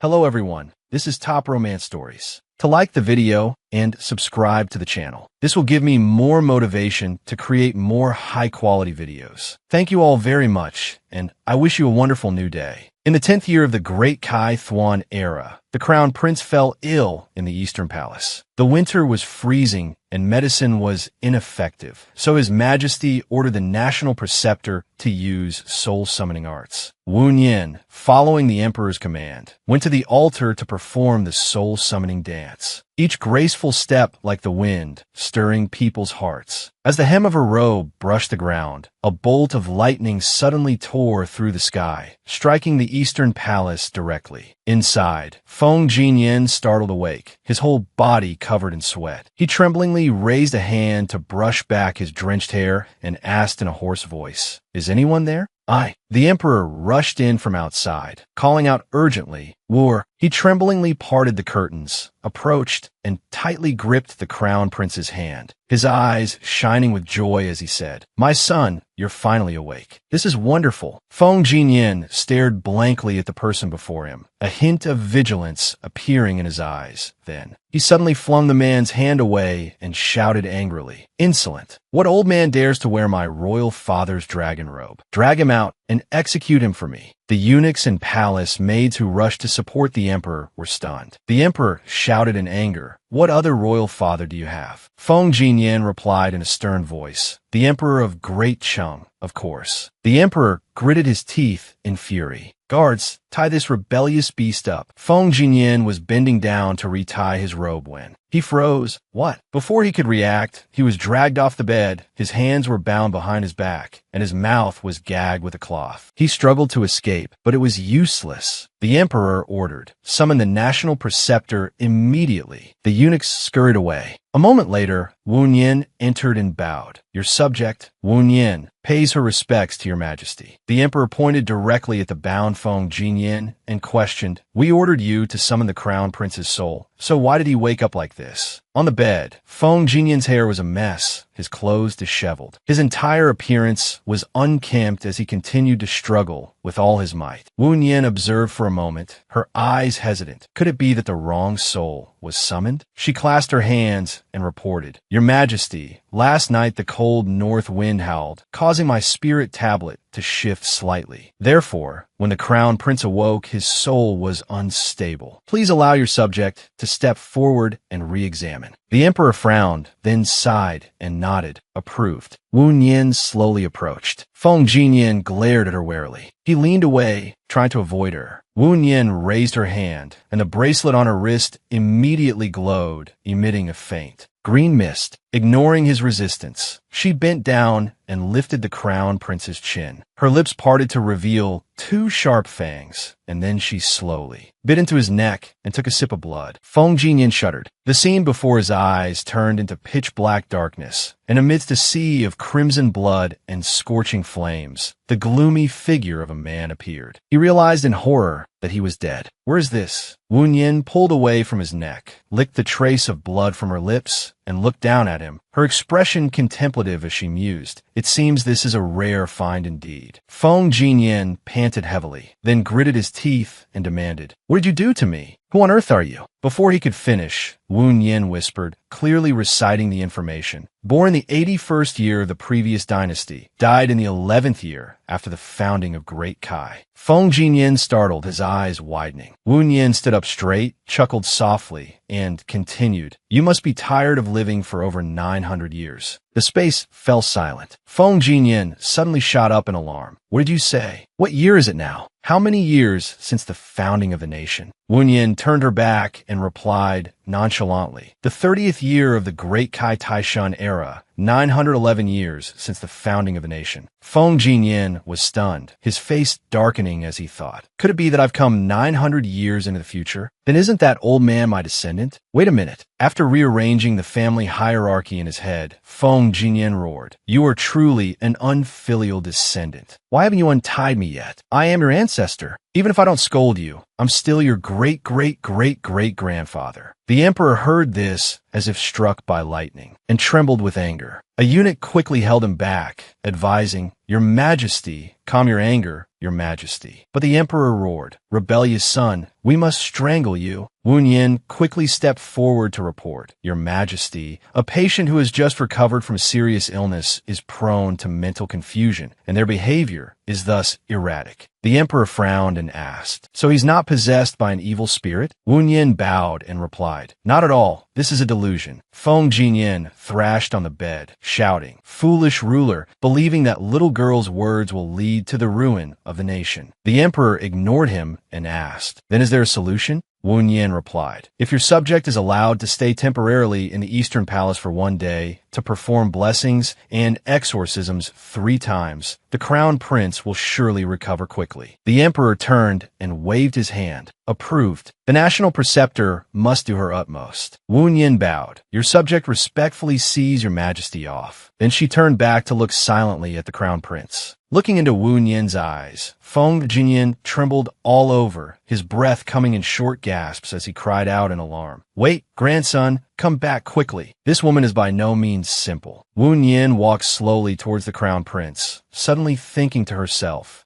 Hello everyone, this is Top Romance Stories. To like the video and subscribe to the channel. This will give me more motivation to create more high-quality videos. Thank you all very much, and I wish you a wonderful new day. In the 10th year of the Great Kai Thuan era, the crown prince fell ill in the Eastern Palace. The winter was freezing and medicine was ineffective, so His Majesty ordered the national preceptor to use soul-summoning arts. Wu Yin, following the emperor's command, went to the altar to perform the soul-summoning dance, each graceful step like the wind, stirring people's hearts. As the hem of her robe brushed the ground, a bolt of lightning suddenly tore through the sky, striking the Eastern Palace directly. Inside, Feng Jinyan startled awake, his whole body covered in sweat. He tremblingly raised a hand to brush back his drenched hair and asked in a hoarse voice, "Is anyone there?" "I." The emperor rushed in from outside, calling out urgently, "Wu." He tremblingly parted the curtains, approached, and tightly gripped the crown prince's hand, his eyes shining with joy as he said, "My son, you're finally awake. This is wonderful." Feng Jinyan stared blankly at the person before him, a hint of vigilance appearing in his eyes. Then, he suddenly flung the man's hand away and shouted angrily, "Insolent! What old man dares to wear my royal father's dragon robe? Drag him out and execute him for me." The eunuchs and palace maids who rushed to support the emperor were stunned. The emperor shouted in anger, "What other royal father do you have?" Feng Jinyan replied in a stern voice, "The emperor of Great Cheng, of course." The emperor gritted his teeth in fury. "Guards, tie this rebellious beast up." Feng Jinyan was bending down to retie his robe when he froze. What? Before he could react, he was dragged off the bed, his hands were bound behind his back, and his mouth was gagged with a cloth. He struggled to escape, but it was useless. The emperor ordered, "Summon the national preceptor immediately." The eunuchs scurried away. A moment later, Wu Yin entered and bowed. "Your subject, Wu Yin, pays her respects to your majesty." The emperor pointed directly at the bound Feng Jinyan and questioned, "We ordered you to summon the crown prince's soul, so why did he wake up like this?" On the bed, Feng Jinyan's hair was a mess, his clothes disheveled. His entire appearance was unkempt as he continued to struggle with all his might. Wu Yin observed for a moment, her eyes hesitant. Could it be that the wrong soul was summoned? She clasped her hands and reported, "Your Majesty, last night the cold north wind howled, causing my spirit tablet to shift slightly. Therefore, when the crown prince awoke, his soul was unstable. Please allow your subject to step forward and re-examine." The emperor frowned, then sighed and nodded, approved. Wu Yin slowly approached. Feng Jinyan glared at her warily. He leaned away, trying to avoid her. Wu Yin raised her hand, and the bracelet on her wrist immediately glowed, emitting a faint green mist. Ignoring his resistance, she bent down and lifted the crown prince's chin. Her lips parted to reveal 2 sharp fangs, and then she slowly bit into his neck and took a sip of blood. Feng Jinyan shuddered. The scene before his eyes turned into pitch-black darkness, and amidst a sea of crimson blood and scorching flames, the gloomy figure of a man appeared. He realized in horror that he was dead. "Where is this?" Wu Yin pulled away from his neck, licked the trace of blood from her lips, and looked down at him, her expression contemplative as she mused. "It seems this is a rare find indeed." Feng Jinyan panted heavily, then gritted his teeth and demanded, "What did you do to me? Who on earth are you?" Before he could finish, Wu Yin whispered, clearly reciting the information. "Born in the 81st year of the previous dynasty, died in the 11th year after the founding of Great Kai." Feng Jinyan startled, his eyes widening. Wu Yin stood up straight, chuckled softly, and continued, "You must be tired of living for over 900 years. The space fell silent. Feng Jinyan suddenly shot up in alarm. "What did you say? What year is it now? How many years since the founding of the nation?" Wu Yin turned her back and replied nonchalantly, "The 30th year of the Great Kai Taishan era, 911 years since the founding of the nation." Feng Jinyan was stunned, his face darkening as he thought, "Could it be that I've come 900 years into the future? Then isn't that old man my descendant? Wait a minute. After rearranging the family hierarchy in his head, Feng Jinyan roared, "You are truly an unfilial descendant. Why haven't you untied me yet? I am your ancestor. Even if I don't scold you, I'm still your great-great-great-great-grandfather." The emperor heard this as if struck by lightning, and trembled with anger. A eunuch quickly held him back, advising, "Your Majesty, calm your anger, your Majesty." But the emperor roared, "Rebellious son, we must strangle you." Wu Yin quickly stepped forward to report, "Your Majesty, a patient who has just recovered from a serious illness is prone to mental confusion, and their behavior is thus erratic." The emperor frowned and asked, "So he's not possessed by an evil spirit?" Wu Yin bowed and replied, "Not at all. This is a delusion." Feng Jinyan thrashed on the bed, shouting, "Foolish ruler, believing that little girl's words will lead to the ruin of the nation." The emperor ignored him and asked, "Then is there a solution?" Wu Yin replied, "If your subject is allowed to stay temporarily in the Eastern Palace for 1 day to perform blessings and exorcisms 3 times, the crown prince will surely recover quickly." The emperor turned and waved his hand. "Approved. The national preceptor must do her utmost." Wu Yin bowed. "Your subject respectfully sees your majesty off." Then she turned back to look silently at the crown prince. Looking into Wu Yin's eyes, Feng Jinyan trembled all over, his breath coming in short gasps as he cried out in alarm, "Wait, grandson, come back quickly. This woman is by no means simple." Wu Yin walked slowly towards the crown prince, suddenly thinking to herself,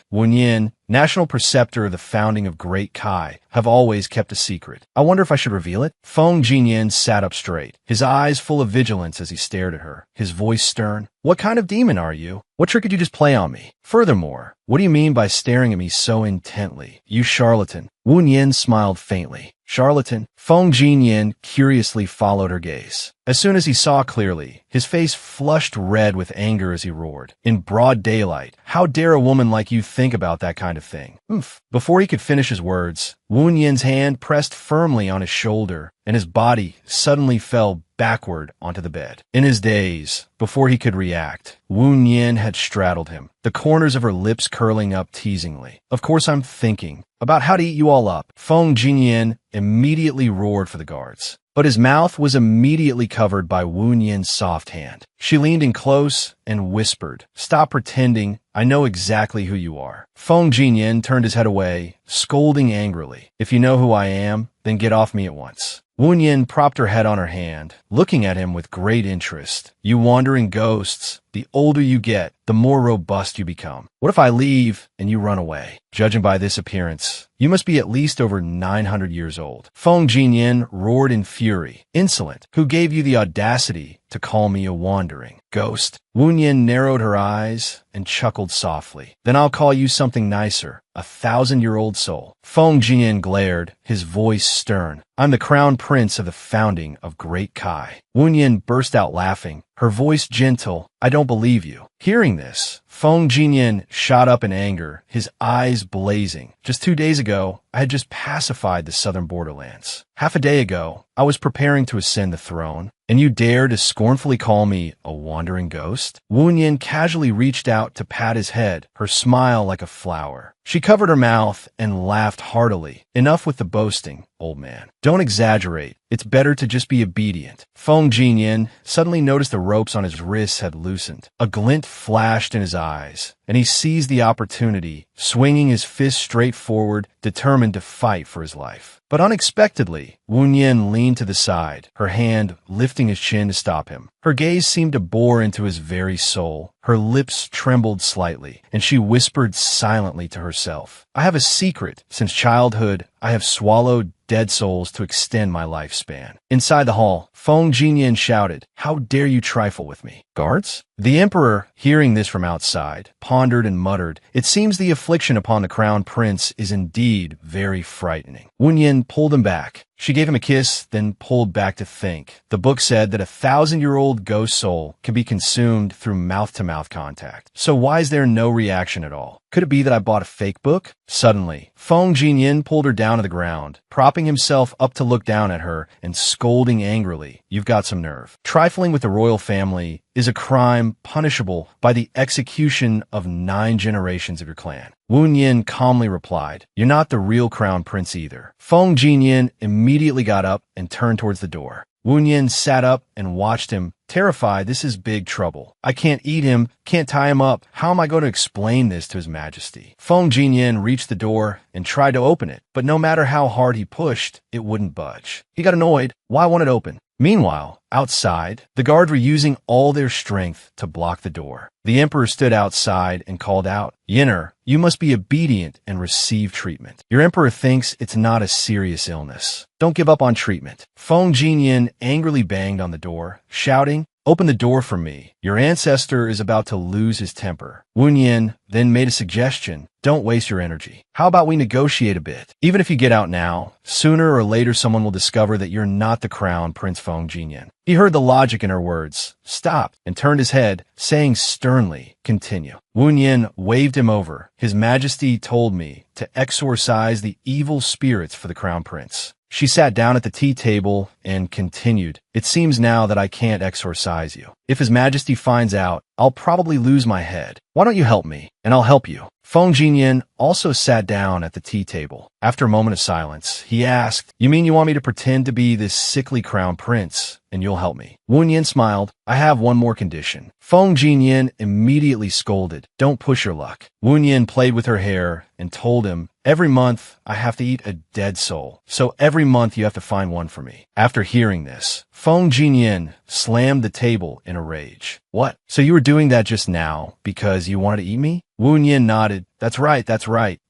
Wu Yin, national preceptor of the founding of Great Kai, have always kept a secret. I wonder if I should reveal it?" Feng Jinyan sat up straight, his eyes full of vigilance as he stared at her, his voice stern. "What kind of demon are you? What trick did you just play on me? Furthermore, what do you mean by staring at me so intently? You charlatan." Wu Yin smiled faintly. "Charlatan?" Feng Jinyan curiously followed her gaze. As soon as he saw clearly, his face flushed red with anger as he roared, "In broad daylight, how dare a woman like you think about that kind of thing?" Before he could finish his words, Wu Yin's hand pressed firmly on his shoulder, and his body suddenly fell backward onto the bed. In his daze, before he could react, Wu Yin had straddled him, the corners of her lips curling up teasingly. "Of course I'm thinking about how to eat you all up." Feng Jinyan immediately roared for the guards, but his mouth was immediately covered by Wu Yin's soft hand. She leaned in close and whispered, "Stop pretending. I know exactly who you are." Feng Jinyan turned his head away, scolding angrily, "If you know who I am, then get off me at once." Wu Yin propped her head on her hand, looking at him with great interest. "You wandering ghosts, the older you get, the more robust you become. What if I leave and you run away? Judging by this appearance, you must be at least over 900 years old." Feng Jinyan roared in fury, "Insolent! Who gave you the audacity to call me a wandering ghost?" Wu Yin narrowed her eyes and chuckled softly. "Then I'll call you something nicer, a 1,000-year-old soul." Feng Jinyan glared, his voice stern. "I'm the crown prince of the founding of Great Kai." Wu Yin burst out laughing, her voice gentle. "I don't believe you." Hearing this, Feng Jinyan shot up in anger, his eyes blazing. "Just 2 days ago, I had just pacified the southern borderlands. Half a day ago, I was preparing to ascend the throne, and you dare to scornfully call me a wandering ghost?" Wu Yin casually reached out to pat his head, her smile like a flower. She covered her mouth and laughed heartily. "Enough with the boasting, old man. Don't exaggerate. It's better to just be obedient." Feng Jinyan suddenly noticed the ropes on his wrists had loosened. A glint flashed in his eyes, and he seized the opportunity, swinging his fist straight forward, determined to fight for his life. But unexpectedly, Wu Yin leaned to the side, her hand lifting his chin to stop him. Her gaze seemed to bore into his very soul. Her lips trembled slightly, and she whispered silently to herself, "I have a secret. Since childhood, I have swallowed dead souls to extend my lifespan." Inside the hall, Feng Jinyan shouted, "How dare you trifle with me? Guards?" The emperor, hearing this from outside, pondered and muttered, "It seems the affliction upon the crown prince is indeed very frightening." Wu Yin pulled him back. She gave him a kiss, then pulled back to think. The book said that a 1,000-year-old ghost soul can be consumed through mouth-to-mouth contact. So why is there no reaction at all? Could it be that I bought a fake book? Suddenly, Feng Jinyin pulled her down to the ground, propping himself up to look down at her and scolding angrily. You've got some nerve. Trifling with the royal family is a crime punishable by the execution of 9 generations of your clan. Wu Yin calmly replied, You're not the real crown prince either. Feng Jinyin immediately got up and turned towards the door. Wu Yin sat up and watched him, terrified. This is big trouble. I can't eat him, can't tie him up. How am I going to explain this to His Majesty? Feng Jinyin reached the door and tried to open it, but no matter how hard he pushed, it wouldn't budge. He got annoyed. Why won't it open? Meanwhile, outside, the guards were using all their strength to block the door. The emperor stood outside and called out, Yinner, you must be obedient and receive treatment. Your emperor thinks it's not a serious illness. Don't give up on treatment. Feng Jinyin angrily banged on the door, shouting, Open the door for me. Your ancestor is about to lose his temper. Wu Yin then made a suggestion. Don't waste your energy. How about we negotiate a bit? Even if you get out now, sooner or later someone will discover that you're not the crown Prince Feng Jinyin. He heard the logic in her words, stopped, and turned his head, saying sternly, Continue. Wu Yin waved him over. His Majesty told me to exorcise the evil spirits for the crown prince. She sat down at the tea table and continued, It seems now that I can't exorcise you. If His Majesty finds out, I'll probably lose my head. Why don't you help me, and I'll help you? Feng Jinyin also sat down at the tea table. After a moment of silence, he asked, You mean you want me to pretend to be this sickly crown prince, and you'll help me? Wu Yin smiled. I have one more condition. Feng Jinyin immediately scolded, Don't push your luck. Wu Yin played with her hair and told him, Every month, I have to eat a dead soul, so every month you have to find one for me. After hearing this, Feng Jinyin slammed the table in a rage. What? So you were doing that just now because you wanted to eat me? Wu Yin nodded. That's right,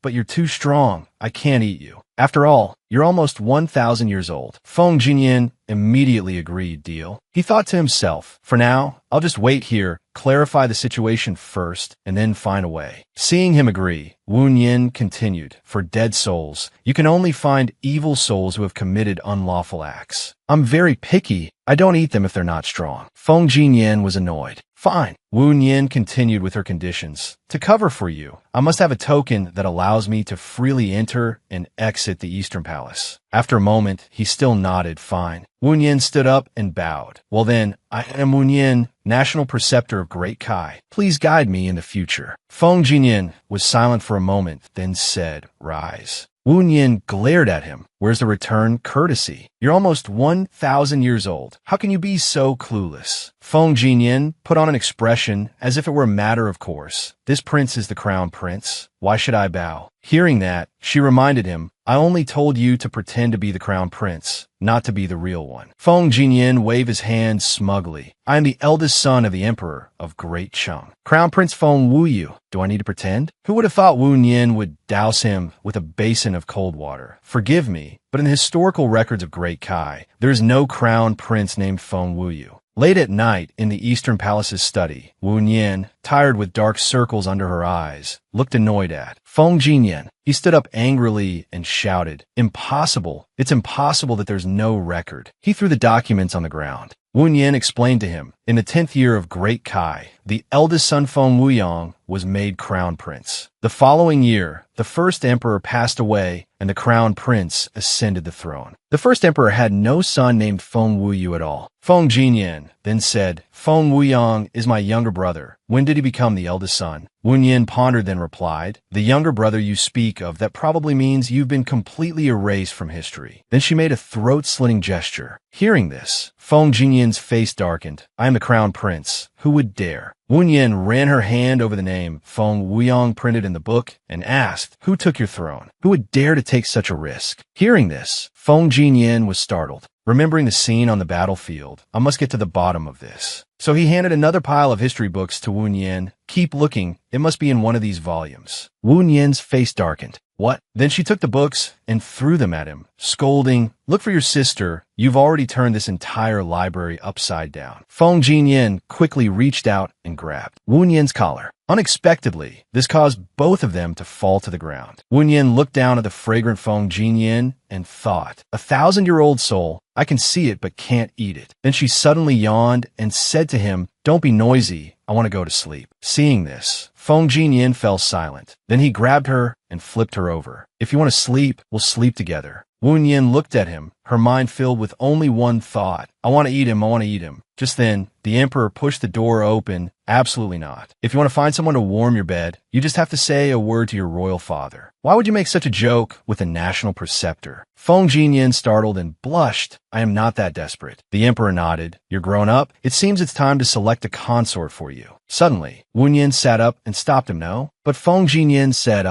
but you're too strong. I can't eat you. After all, you're almost 1,000 years old. Feng Jinyin immediately agreed, deal. He thought to himself, For now, I'll just wait here, clarify the situation first, and then find a way. Seeing him agree, Wu Yin continued, For dead souls, you can only find evil souls who have committed unlawful acts. I'm very picky. I don't eat them if they're not strong. Feng Jinyin was annoyed. Fine. Wu Yin continued with her conditions. To cover for you, I must have a token that allows me to freely enter and exit the Eastern Palace. After a moment, he still nodded, fine. Wu Yin stood up and bowed. Well then, I am Wu Yin, National Preceptor of Great Kai. Please guide me in the future. Feng Jinyin was silent for a moment, then said, Rise. Wu Yin glared at him. Where's the return courtesy? You're almost 1,000 years old. How can you be so clueless? Feng Jinyin put on an expression as if it were a matter of course. This prince is the crown prince. Why should I bow? Hearing that, she reminded him, I only told you to pretend to be the crown prince, not to be the real one. Feng Jinyin waved his hand smugly. I am the eldest son of the emperor of Great Cheng. Crown Prince Feng Wuyu. Do I need to pretend? Who would have thought Wu Yin would douse him with a basin of cold water? Forgive me, but in the historical records of Great Kai, there is no crown prince named Feng Wuyu. Late at night, in the Eastern Palace's study, Wu Yin, tired with dark circles under her eyes, looked annoyed at Feng Jinyin. He stood up angrily and shouted, Impossible! It's impossible that there's no record. He threw the documents on the ground. Wu Yin explained to him, in the 10th year of Great Kai, the eldest son Feng Wuyang was made crown prince. The following year, the first emperor passed away and the crown prince ascended the throne. The first emperor had no son named Feng Wuyu at all. Feng Jinyin then said, Feng Wuyang is my younger brother. When did he become the eldest son? Wu Yin pondered, then replied, The younger brother you speak of, that probably means you've been completely erased from history. Then she made a throat-slitting gesture. Hearing this, Feng Jinyin's face darkened. I am the crown prince. Who would dare? Wu Yin ran her hand over the name Feng Wuyang printed in the book and asked, Who took your throne? Who would dare to take such a risk? Hearing this, Feng Jinyin was startled. Remembering the scene on the battlefield, I must get to the bottom of this. So he handed another pile of history books to Wu Yin. Keep looking. It must be in one of these volumes. Wu Yin's face darkened. What? Then she took the books and threw them at him, scolding, Look for your sister. You've already turned this entire library upside down. Feng Jinyin quickly reached out and grabbed Wu Yin's collar. Unexpectedly, this caused both of them to fall to the ground. Wu Yin looked down at the fragrant Feng Jinyin and thought, 1,000-year-old soul, I can see it but can't eat it. Then she suddenly yawned and said to him, Don't be noisy. I want to go to sleep. Seeing this, Feng Jinyin fell silent. Then he grabbed her and flipped her over. If you want to sleep, we'll sleep together. Wu Yin looked at him, her mind filled with only one thought. I want to eat him, I want to eat him. Just then, the emperor pushed the door open. Absolutely not. If you want to find someone to warm your bed, you just have to say a word to your royal father. Why would you make such a joke with a national preceptor? Feng Jinyin startled and blushed. I am not that desperate. The emperor nodded. You're grown up. It seems it's time to select a consort for you. Suddenly, Wu Yin sat up and stopped him, no? But Feng Jinyin said,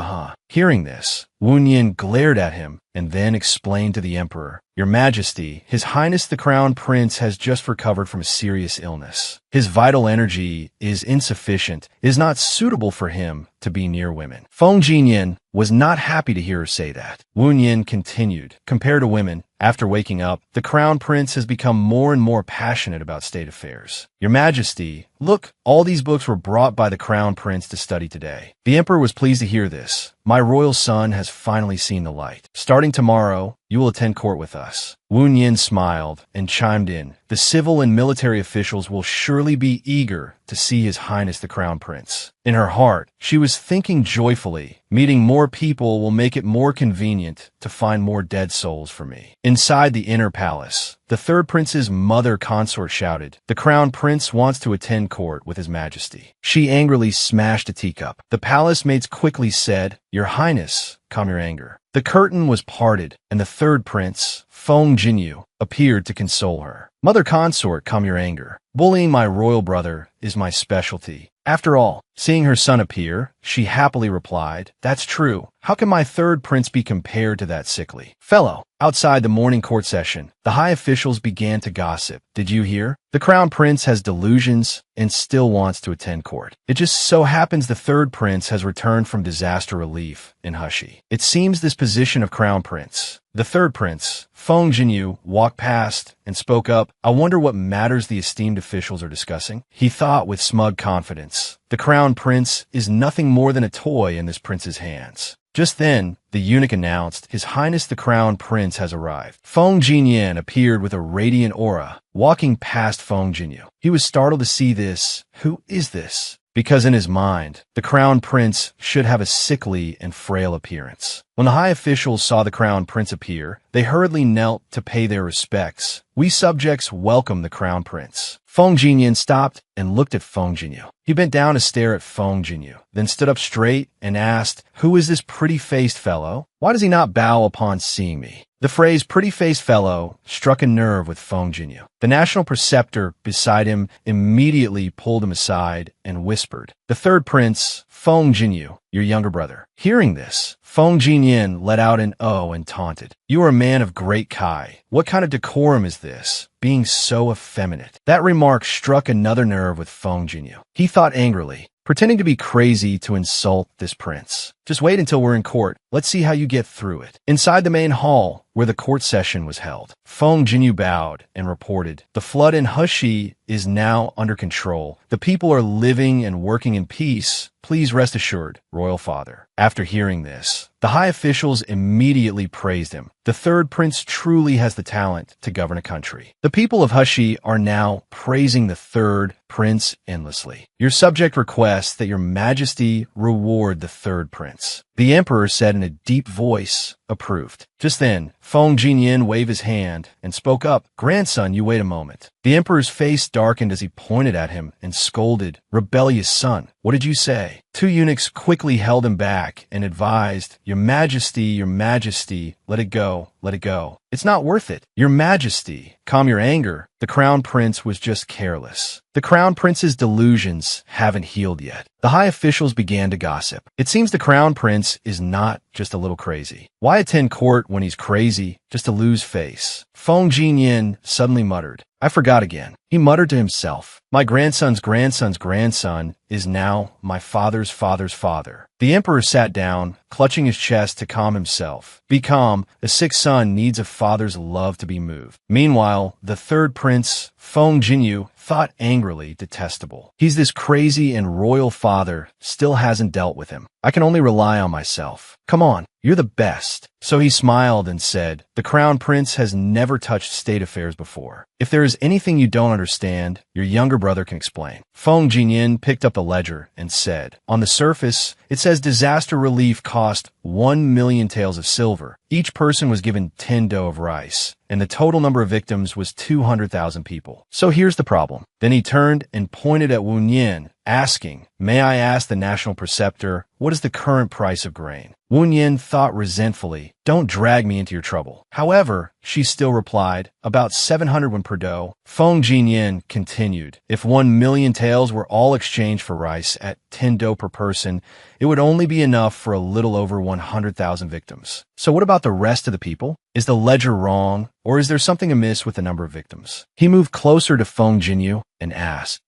Hearing this, Wu Yin glared at him and then explained to the emperor, Your Majesty, His Highness the Crown Prince has just recovered from a serious illness. His vital energy is insufficient, is not suitable for him to be near women. Feng Jinyin was not happy to hear her say that. Wu Yin continued, Compared to women, after waking up, the Crown Prince has become more and more passionate about state affairs. Your Majesty, look, all these books were brought by the Crown Prince to study today. The Emperor was pleased to hear this. My royal son has finally seen the light. Starting tomorrow, you will attend court with us. Wu Yin smiled and chimed in. The civil and military officials will surely be eager to see His Highness the Crown Prince. In her heart, she was thinking joyfully, meeting more people will make it more convenient to find more dead souls for me. Inside the inner palace, the third prince's mother consort shouted, The Crown Prince wants to attend court with His Majesty. She angrily smashed a teacup. The palace maids quickly said, Your Highness, calm your anger. The curtain was parted, and the third prince, Feng Jinyu, appeared to console her. Mother consort, calm your anger. Bullying my royal brother is my specialty. After all, seeing her son appear, she happily replied, That's true. How can my third prince be compared to that sickly fellow? Outside the morning court session, the high officials began to gossip. Did you hear? The crown prince has delusions and still wants to attend court. It just so happens the third prince has returned from disaster relief in Hushi. It seems this position of crown prince. The third prince, Feng Jinyu, walked past and spoke up. I wonder what matters the esteemed officials are discussing. He thought with smug confidence. The crown prince is nothing more than a toy in this prince's hands. Just then, the eunuch announced, His Highness the Crown Prince has arrived. Feng Jinyin appeared with a radiant aura, walking past Feng Jinyu. He was startled to see this. Who is this? Because in his mind, the Crown Prince should have a sickly and frail appearance. When the high officials saw the Crown Prince appear, they hurriedly knelt to pay their respects. We subjects welcome the Crown Prince. Feng Jinyin stopped and looked at Feng Jinyu. He bent down to stare at Feng Jinyu, then stood up straight and asked, Who is this pretty-faced fellow? Why does he not bow upon seeing me? The phrase pretty-faced fellow struck a nerve with Feng Jinyu. The national preceptor beside him immediately pulled him aside and whispered, The third prince, Feng Jinyu, your younger brother. Hearing this, Feng Jinyin let out an oh and taunted. You are a man of great kai. What kind of decorum is this, being so effeminate? That remark struck another nerve with Feng Jinyu. He thought angrily, pretending to be crazy to insult this prince. Just wait until we're in court. Let's see how you get through it. Inside the main hall, where the court session was held, Feng Jinyu bowed and reported, The flood in Hushi is now under control. The people are living and working in peace. Please rest assured, Royal Father. After hearing this, the high officials immediately praised him. The third prince truly has the talent to govern a country. The people of Hushi are now praising the third prince endlessly. Your subject requests that your majesty reward the third prince. The emperor said in a deep voice, approved. Just then, Feng Jinyin waved his hand and spoke up. Grandson, you wait a moment. The emperor's face darkened as he pointed at him and scolded, Rebellious son, what did you say? Two eunuchs quickly held him back and advised, Your majesty, let it go, let it go. It's not worth it. Your majesty, calm your anger. The crown prince was just careless. The crown prince's delusions haven't healed yet. The high officials began to gossip. It seems the crown prince is not just a little crazy. Why attend court when he's crazy just to lose face? Feng Jinyin suddenly muttered, I forgot again. He muttered to himself, My grandson's grandson's grandson is now my father's father's father. The emperor sat down, clutching his chest to calm himself. Be calm, a sick son needs a father's love to be moved. Meanwhile, the third prince, Feng Jinyu, thought angrily detestable. He's this crazy and royal father, still hasn't dealt with him. I can only rely on myself. Come on, you're the best. So he smiled and said, the crown prince has never touched state affairs before. If there is anything you don't understand, your younger brother can explain. Feng Jinyin picked up the ledger and said, on the surface, it says disaster relief cost 1 million taels of silver. Each person was given 10 dough of rice, and the total number of victims was 200,000 people. So here's the problem. Then he turned and pointed at Wu Yin, asking, may I ask the national preceptor, what is the current price of grain? Wu Yin thought resentfully, don't drag me into your trouble. However, she still replied, about 700 won per dough. Feng Jinyin continued, if 1 million taels were all exchanged for rice at 10 dough per person, it would only be enough for a little over 100,000 victims. So what about the rest of the people? Is the ledger wrong, or is there something amiss with the number of victims? He moved closer to Feng Jinyu and asked,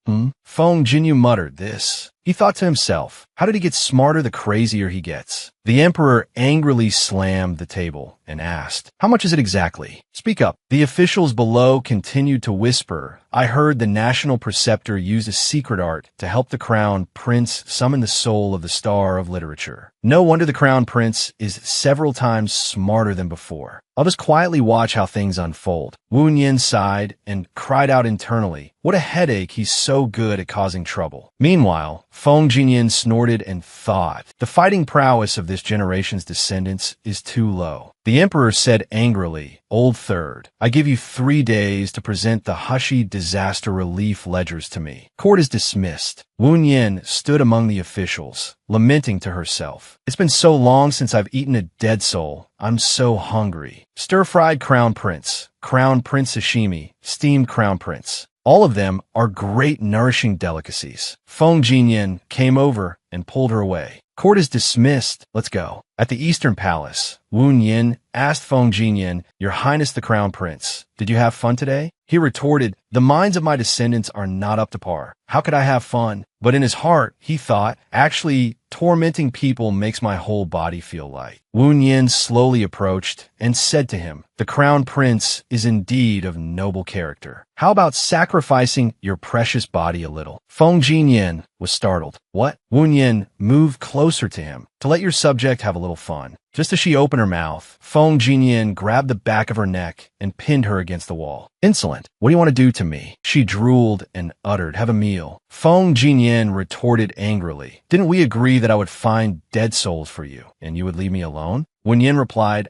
Feng Jinyu muttered this. He thought to himself, how did he get smarter the crazier he gets? The emperor angrily slammed the table and asked, how much is it exactly? Speak up. The officials below continued to whisper, I heard the national preceptor used a secret art to help the crown prince summon the soul of the star of literature. No wonder the crown prince is several times smarter than before. I'll just quietly watch how things unfold. Wu Yin sighed and cried out internally, what a headache, he's so good at causing trouble. Meanwhile, Feng Jinyin snorted and thought, the fighting prowess of this generation's descendants is too low. The emperor said angrily, Old Third, I give you 3 days to present the hushy disaster relief ledgers to me. Court is dismissed. Wu Yin stood among the officials, lamenting to herself, it's been so long since I've eaten a dead soul. I'm so hungry. Stir-fried crown prince sashimi, steamed crown prince. All of them are great nourishing delicacies. Feng Jinyin came over and pulled her away. Court is dismissed. Let's go. At the Eastern Palace, Wu Yin asked Feng Jinyin, Your Highness the Crown Prince, did you have fun today? He retorted, the minds of my descendants are not up to par. How could I have fun? But in his heart, he thought, actually, tormenting people makes my whole body feel light. Wu Yin slowly approached and said to him, the Crown Prince is indeed of noble character. How about sacrificing your precious body a little? Feng Jinyin was startled. What? Wu Yin moved closer to him. To let your subject have a little fun. Just as she opened her mouth, Feng Jinyin grabbed the back of her neck and pinned her against the wall. Insolent, what do you want to do to me? She drooled and uttered, have a meal. Feng Jinyin retorted angrily, didn't we agree that I would find dead souls for you, and you would leave me alone? Wen Yin replied,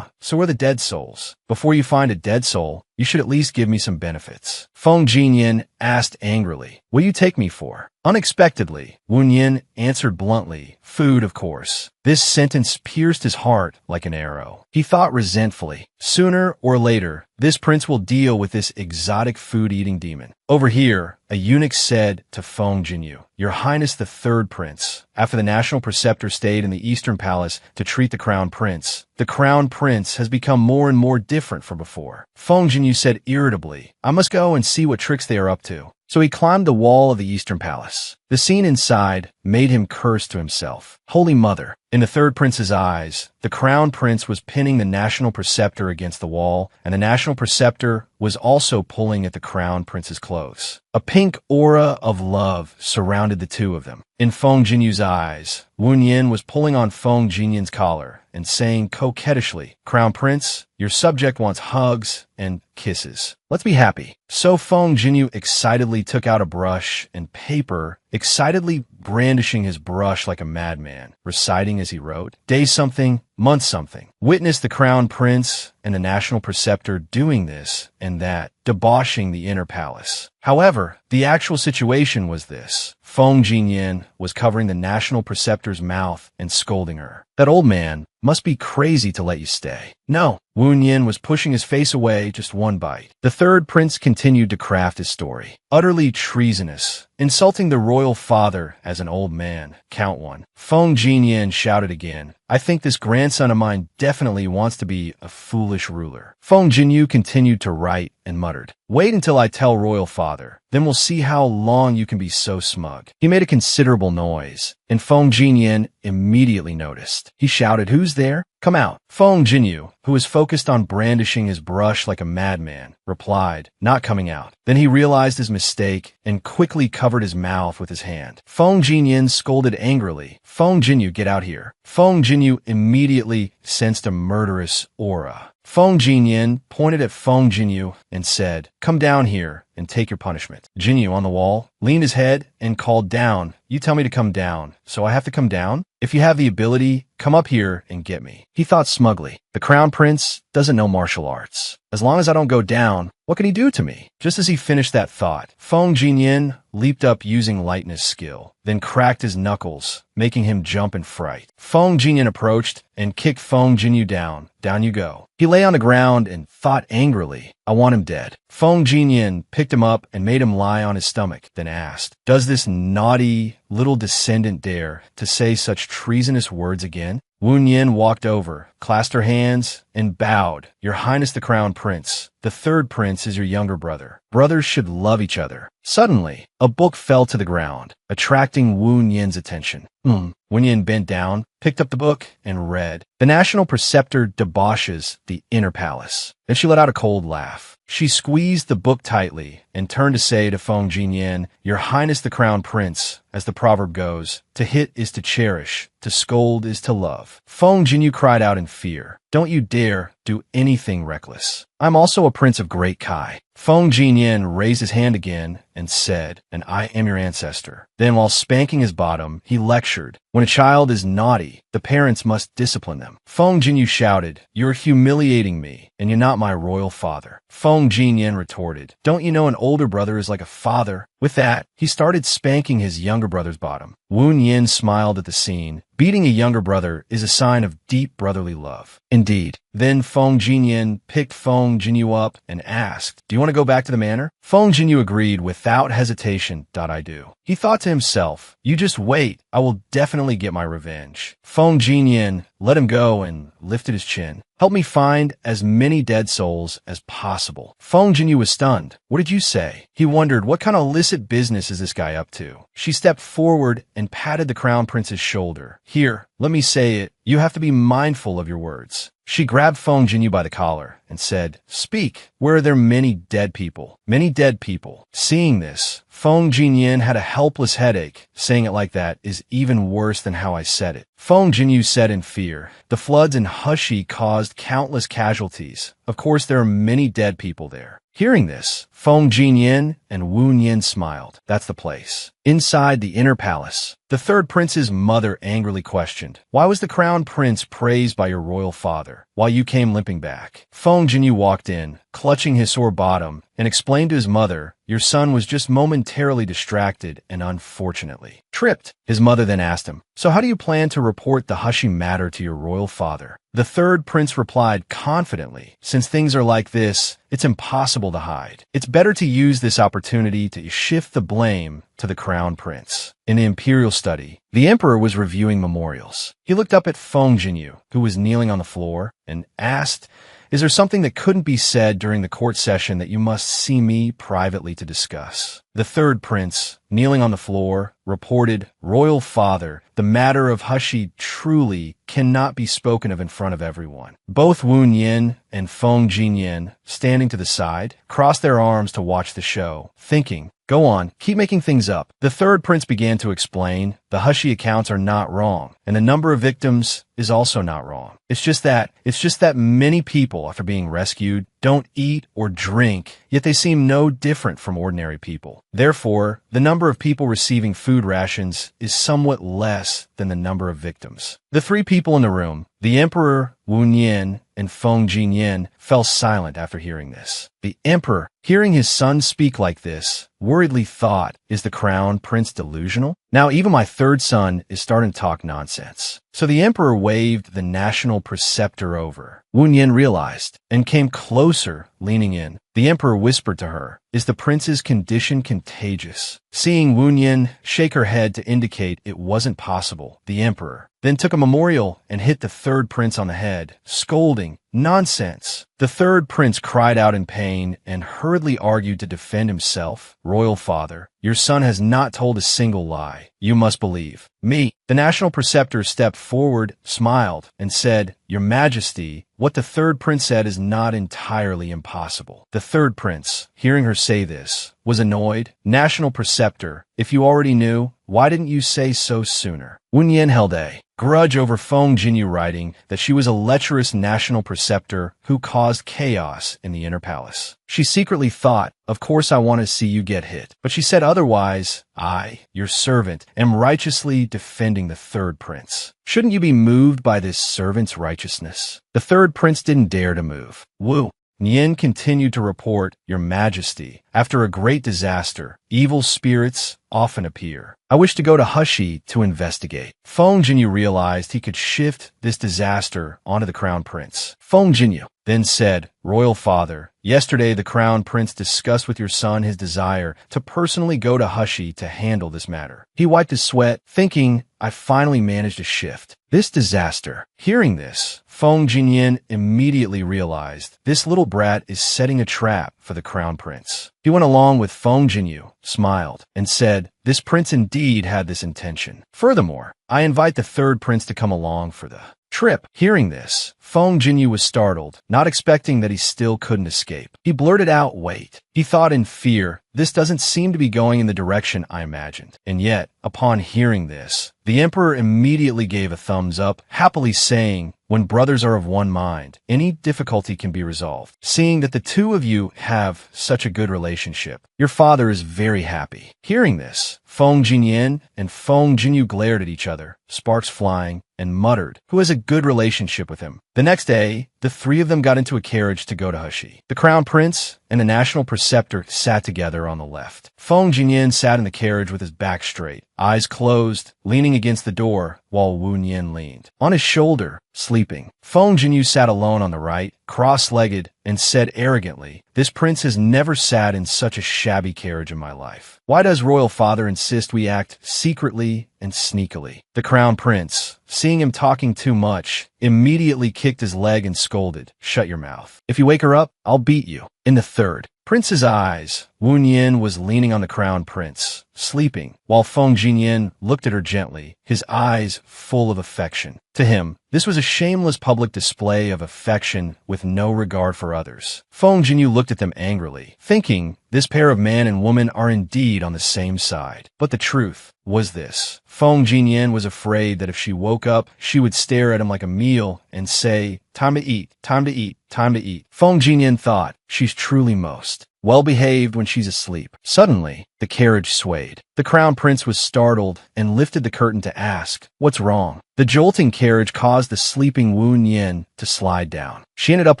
so we're the dead souls. Before you find a dead soul, you should at least give me some benefits. Feng Jinyin asked angrily, what do you take me for? Unexpectedly, Wen Yin answered bluntly, food, of course. This sentence pierced his heart like an arrow. He thought resentfully, sooner or later, this prince will deal with this exotic food-eating demon. Over here, a eunuch said to Feng Jinyu, Your Highness the Third Prince, after the national preceptor stayed in the Eastern Palace to treat the Crown Prince, the Crown Prince has become more and more different from before. Feng Jinyu said irritably, I must go and see what tricks they are up to. So he climbed the wall of the Eastern Palace. The scene inside made him curse to himself. Holy Mother! In the Third Prince's eyes, the Crown Prince was pinning the National Preceptor against the wall, and the National Preceptor was also pulling at the Crown Prince's clothes. A pink aura of love surrounded the two of them. In Feng Jinyu's eyes, Wu Yin was pulling on Feng Jinyin's collar and saying coquettishly, Crown Prince, your subject wants hugs and kisses. Let's be happy. So Feng Jinyu excitedly took out a brush and paper, excitedly brandishing his brush like a madman, reciting as he wrote, Day something, month something. Witness the Crown Prince and the National Preceptor doing this and that, debauching the inner palace. However, the actual situation was this. Feng Jinyin was covering the National Preceptor's mouth and scolding her. That old man must be crazy to let you stay. No. Wu Yin was pushing his face away just one bite. The Third Prince continued to craft his story. Utterly treasonous. Insulting the royal father as an old man. Count one. Feng Jinyin shouted again. I think this grandson of mine definitely wants to be a foolish ruler. Feng Jinyu continued to write and muttered, Wait until I tell royal father. Then we'll see how long you can be so smug. He made a considerable noise, and Feng Jinyin immediately noticed. He shouted, Who's there? "Come out." Feng Jinyu, who was focused on brandishing his brush like a madman, replied, "Not coming out." Then he realized his mistake and quickly covered his mouth with his hand. Feng Jinyin scolded angrily, "Feng Jinyu, get out here." Feng Jinyu immediately sensed a murderous aura. Feng Jinyin pointed at Feng Jinyu and said, "Come down here and take your punishment." Jinyu, on the wall, leaned his head and called down, "You tell me to come down, so I have to come down? If you have the ability, come up here and get me." He thought smugly, "The Crown Prince doesn't know martial arts. As long as I don't go down, what can he do to me?" Just as he finished that thought, Feng Jinyin leaped up using lightness skill, then cracked his knuckles, making him jump in fright. Feng Jinyin approached and kicked Feng Jinyu down. "Down you go." He lay on the ground and thought angrily, "I want him dead." Feng Jinyin picked him up and made him lie on his stomach, then asked, "Does this naughty little descendant dare to say such treasonous words again?" Wu Yin walked over, clasped her hands, and bowed. "Your Highness the Crown Prince, the third prince is your younger brother. Brothers should love each other." Suddenly, a book fell to the ground, attracting Wu Yin's attention. Wu Yin bent down, picked up the book, and read, "The National Preceptor debauches the inner palace." Then she let out a cold laugh. She squeezed the book tightly and turned to say to Feng Jinyin, "Your Highness the Crown Prince, as the proverb goes, to hit is to cherish, to scold is to love." Feng Jinyu cried out in fear, "Don't you dare do anything reckless. I'm also a prince of Great Kai." Feng Jinyin raised his hand again and said, "And I am your ancestor." Then, while spanking his bottom, he lectured, "When a child is naughty, the parents must discipline them." Feng Jinyu shouted, "You're humiliating me, and you're not my royal father." Feng Jinyin retorted, "Don't you know an older brother is like a father?" With that, he started spanking his younger brother's bottom. Wu Yin smiled at the scene. Beating a younger brother is a sign of deep brotherly love. Indeed. Then Feng Jinyin picked Feng Jinyu up and asked, "Do you want to go back to the manor?" Feng Jinyu agreed without hesitation. "I do." He thought to himself, "You just wait. I will definitely get my revenge." Feng Jinyin let him go and lifted his chin. "Help me find as many dead souls as possible." Feng Jinyu was stunned. "What did you say?" He wondered, what kind of illicit business is this guy up to? She stepped forward and patted the Crown Prince's shoulder. "Here, let me say it. You have to be mindful of your words." She grabbed Feng Jinyu by the collar and said, "Speak. Where are there many dead people?" "Many dead people." Seeing this, Feng Jinyin had a helpless headache. Saying it like that is even worse than how I said it. Feng Jinyu said in fear, "The floods in Hushi caused countless casualties. Of course there are many dead people there." Hearing this, Feng Jinyin and Wu Yin smiled. "That's the place." Inside the inner palace, the third prince's mother angrily questioned, "Why was the crown prince praised by your royal father, while you came limping back?" Feng Jinyu walked in, clutching his sore bottom, and explained to his mother, "Your son was just momentarily distracted and unfortunately tripped." His mother then asked him, "So how do you plan to report the Hushi matter to your royal father?" The third prince replied confidently, "Since things are like this, it's impossible to hide. It's better to use this opportunity to shift the blame to the crown prince." In the imperial study, the emperor was reviewing memorials. He looked up at Feng Jinyu, who was kneeling on the floor, and asked, "Is there something that couldn't be said during the court session that you must see me privately to discuss?" The third prince, kneeling on the floor, reported, "Royal father, the matter of Hushi truly cannot be spoken of in front of everyone." Both Wu Yin and Feng Jinyin, standing to the side, crossed their arms to watch the show, thinking, "Go on, keep making things up." The third prince began to explain, "The Hushi accounts are not wrong, and the number of victims is also not wrong. It's just that many people, after being rescued, don't eat or drink, yet they seem no different from ordinary people. Therefore, the number of people receiving food rations is somewhat less than the number of victims." The three people in the room, the emperor, Wu Yin, and Feng Jinyin, fell silent after hearing this. The emperor, hearing his son speak like this, worriedly thought, "Is the crown prince delusional? Now even my third son is starting to talk nonsense." So the emperor waved the national preceptor over. Wu Yin realized and came closer, leaning in. The emperor whispered to her, "Is the prince's condition contagious?" Seeing Wu Yin shake her head to indicate it wasn't possible, the emperor then took a memorial and hit the third prince on the head, scolding, Nonsense. The third prince cried out in pain and hurriedly argued to defend himself. Royal father, your son has not told a single lie. You must believe me. The national preceptor stepped forward, smiled, and said, Your Majesty, what the third prince said is not entirely impossible. The third prince, hearing her say this, was annoyed. National preceptor, if you already knew, why didn't you say so sooner? Wen Yin held a grudge over Feng Jinyu writing that she was a lecherous national preceptor who caused chaos in the inner palace. She secretly thought, of course I want to see you get hit. But she said otherwise, I, your servant, am righteously defending the third prince. Shouldn't you be moved by this servant's righteousness? The third prince didn't dare to move. Wu Nian continued to report, Your Majesty, after a great disaster, evil spirits often appear. I wish to go to Hushi to investigate. Feng Jinyu realized he could shift this disaster onto the crown prince. Feng Jinyu then said, Royal father, yesterday the crown prince discussed with your son his desire to personally go to Hushi to handle this matter. He wiped his sweat, thinking, I finally managed to shift this disaster. Hearing this, Feng Jinyin immediately realized this little brat is setting a trap for the crown prince. He went along with Feng Jinyu, smiled, and said, This prince indeed had this intention. Furthermore, I invite the third prince to come along for the trip. Hearing this, Feng Jinyu was startled, not expecting that he still couldn't escape. He blurted out, Wait. He thought in fear, this doesn't seem to be going in the direction I imagined. And yet, upon hearing this, the emperor immediately gave a thumbs up, happily saying, When brothers are of one mind, any difficulty can be resolved. Seeing that the two of you have such a good relationship, your father is very happy. Hearing this, Feng Jinyin and Feng Jinyu glared at each other, sparks flying, and muttered, Who has a good relationship with him? The next day, the three of them got into a carriage to go to Hushi. The crown prince and the national preceptor sat together on the left. Feng Jinyin sat in the carriage with his back straight, eyes closed, leaning against the door, while Wu Nian leaned on his shoulder, sleeping. Feng Jinyu sat alone on the right, cross-legged, and said arrogantly, This prince has never sat in such a shabby carriage in my life. Why does royal father insist we act secretly and sneakily? The crown prince, seeing him talking too much, immediately kicked his leg and scolded, Shut your mouth. If you wake her up, I'll beat you. In the third prince's eyes, Wu Nian was leaning on the crown prince, sleeping, while Feng Jinyin looked at her gently, his eyes full of affection. To him, this was a shameless public display of affection with no regard for others. Feng Jinyu looked at them angrily, thinking, this pair of man and woman are indeed on the same side. But the truth was this. Feng Jinyin was afraid that if she woke up, she would stare at him like a meal and say, Time to eat, time to eat, time to eat. Feng Jinyin thought, she's truly most well-behaved when she's asleep. Suddenly, the carriage swayed. The crown prince was startled and lifted the curtain to ask, What's wrong? The jolting carriage caused the sleeping Wu Nian to slide down. She ended up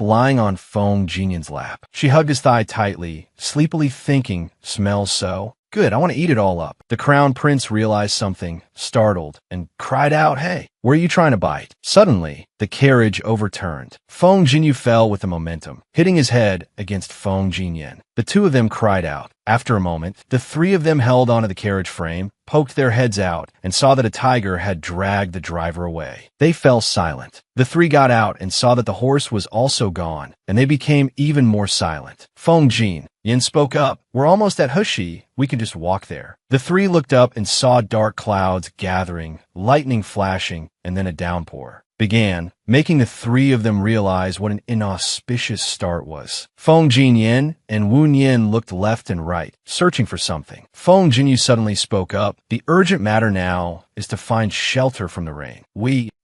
lying on Feng Jinyin's lap. She hugged his thigh tightly, sleepily thinking, Smells so good, I want to eat it all up. The crown prince realized something, startled, and cried out, Hey, where are you trying to bite? Suddenly, the carriage overturned. Feng Jinyu fell with the momentum, hitting his head against Feng Jinyin. The two of them cried out. After a moment, the three of them held onto the carriage frame, poked their heads out, and saw that a tiger had dragged the driver away. They fell silent. The three got out and saw that the horse was also gone, and they became even more silent. Feng Jinyin spoke up. We're almost at Hushi. We can just walk there. The three looked up and saw dark clouds gathering, lightning flashing, and then a downpour began, making the three of them realize what an inauspicious start was. Feng Jinyin and Wu Nian looked left and right, searching for something. Feng Jinyu suddenly spoke up. The urgent matter now is to find shelter from the rain.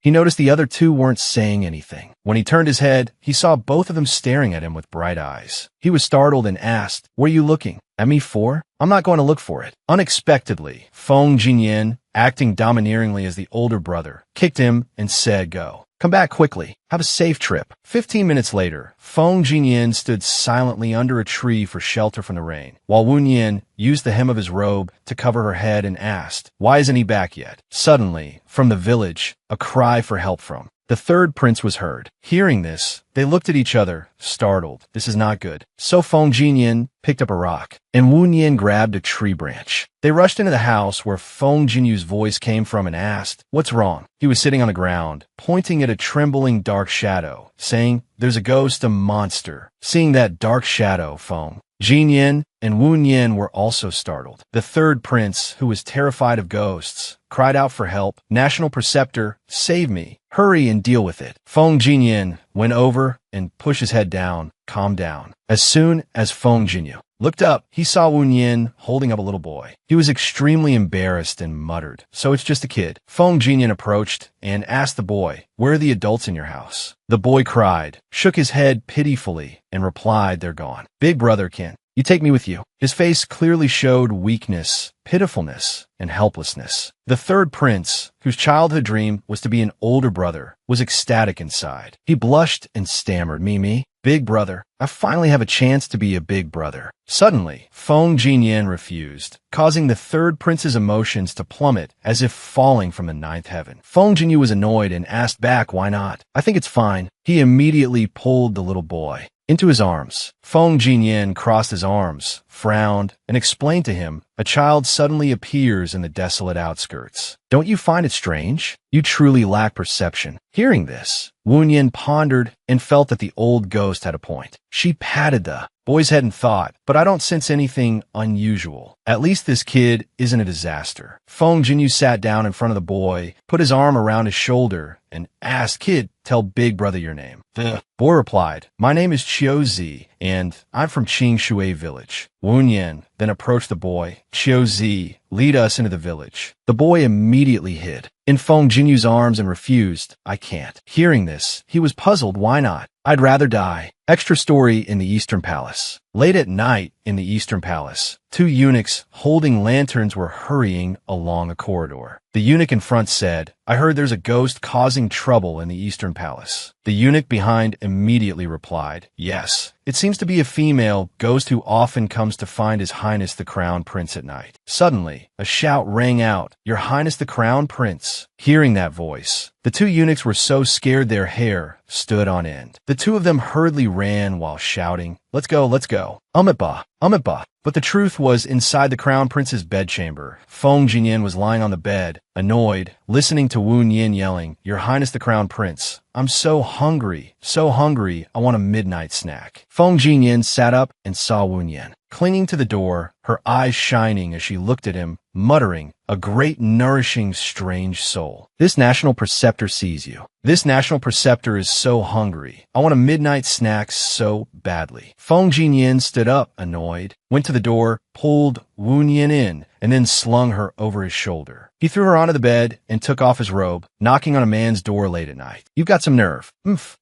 He noticed the other two weren't saying anything. When he turned his head, he saw both of them staring at him with bright eyes. He was startled and asked, What are you looking at me for? I'm not going to look for it. Unexpectedly, Feng Jinyin, acting domineeringly as the older brother, kicked him and said, Go. Come back quickly. Have a safe trip. 15 minutes later, Feng Jinyin stood silently under a tree for shelter from the rain, while Wu Nian used the hem of his robe to cover her head and asked, Why isn't he back yet? Suddenly, from the village, a cry for help from The third prince was heard. Hearing this, they looked at each other, startled. This is not good. So Feng Jinyan picked up a rock, and Wu Nian grabbed a tree branch. They rushed into the house where Feng Jinyu's voice came from and asked, "What's wrong?" He was sitting on the ground, pointing at a trembling dark shadow, saying, "There's a ghost, a monster." Seeing that dark shadow, Feng Jinyan and Wu Nian were also startled. The third prince, who was terrified of ghosts, cried out for help. "National Preceptor, save me. Hurry and deal with it." Feng Jinyan went over and pushed his head down. "Calm down." As soon as Feng Jinyu looked up, he saw Wu Nian holding up a little boy. He was extremely embarrassed and muttered, "So it's just a kid." Feng Jinyan approached and asked the boy, "Where are the adults in your house?" The boy cried, shook his head pitifully, and replied, "They're gone. Big brother, can you take me with you?" His face clearly showed weakness, pitifulness, and helplessness. The third prince, whose childhood dream was to be an older brother, was ecstatic inside. He blushed and stammered, "Me, big brother. I finally have a chance to be a big brother." Suddenly, Feng Jinyan refused, causing the third prince's emotions to plummet as if falling from the ninth heaven. Feng Jinyu was annoyed and asked back, "Why not?" "I think it's fine." He immediately pulled the little boy into his arms. Feng Jinyan crossed his arms, frowned, and explained to him, "A child suddenly appears in the desolate outskirts. Don't you find it strange? You truly lack perception." Hearing this, Wu Nian pondered and felt that the old ghost had a point. She patted the boy's head and thought, "But I don't sense anything unusual. At least this kid isn't a disaster." Feng Jinyu sat down in front of the boy, put his arm around his shoulder, and asked, "Kid, tell big brother your name." The boy replied, "My name is Qiu Zi, and I'm from Qing Shui village." Wu Nian then approached the boy. "Qiu Zi, lead us into the village." The boy immediately hid in Feng Jinyu's arms and refused, "I can't." Hearing this, he was puzzled. "Why not?" "I'd rather die." Extra story in the Eastern Palace. Late at night in the Eastern Palace, two eunuchs holding lanterns were hurrying along a corridor. The eunuch in front said, "I heard there's a ghost causing trouble in the Eastern Palace." The eunuch behind immediately replied, "Yes. It seems to be a female ghost who often comes to find His Highness the Crown Prince at night." Suddenly, a shout rang out, "Your Highness the Crown Prince." Hearing that voice, the two eunuchs were so scared their hair stood on end. The two of them hurriedly ran while shouting, "Let's go, let's go. Umitba, Umitba." But the truth was inside the Crown Prince's bedchamber. Feng Jinyan was lying on the bed, annoyed, listening to Wu Nian yelling, "Your Highness the Crown Prince, I'm so hungry, I want a midnight snack." Feng Jinyan sat up and saw Wu Nian clinging to the door, her eyes shining as she looked at him, muttering, "A great, nourishing, strange soul. This National Preceptor sees you. This National Preceptor is so hungry. I want a midnight snack so badly." Feng Jinyan stood up, annoyed, went to the door, pulled Wu Nian in, and then slung her over his shoulder. He threw her onto the bed and took off his robe, knocking on a man's door late at night. "You've got some nerve.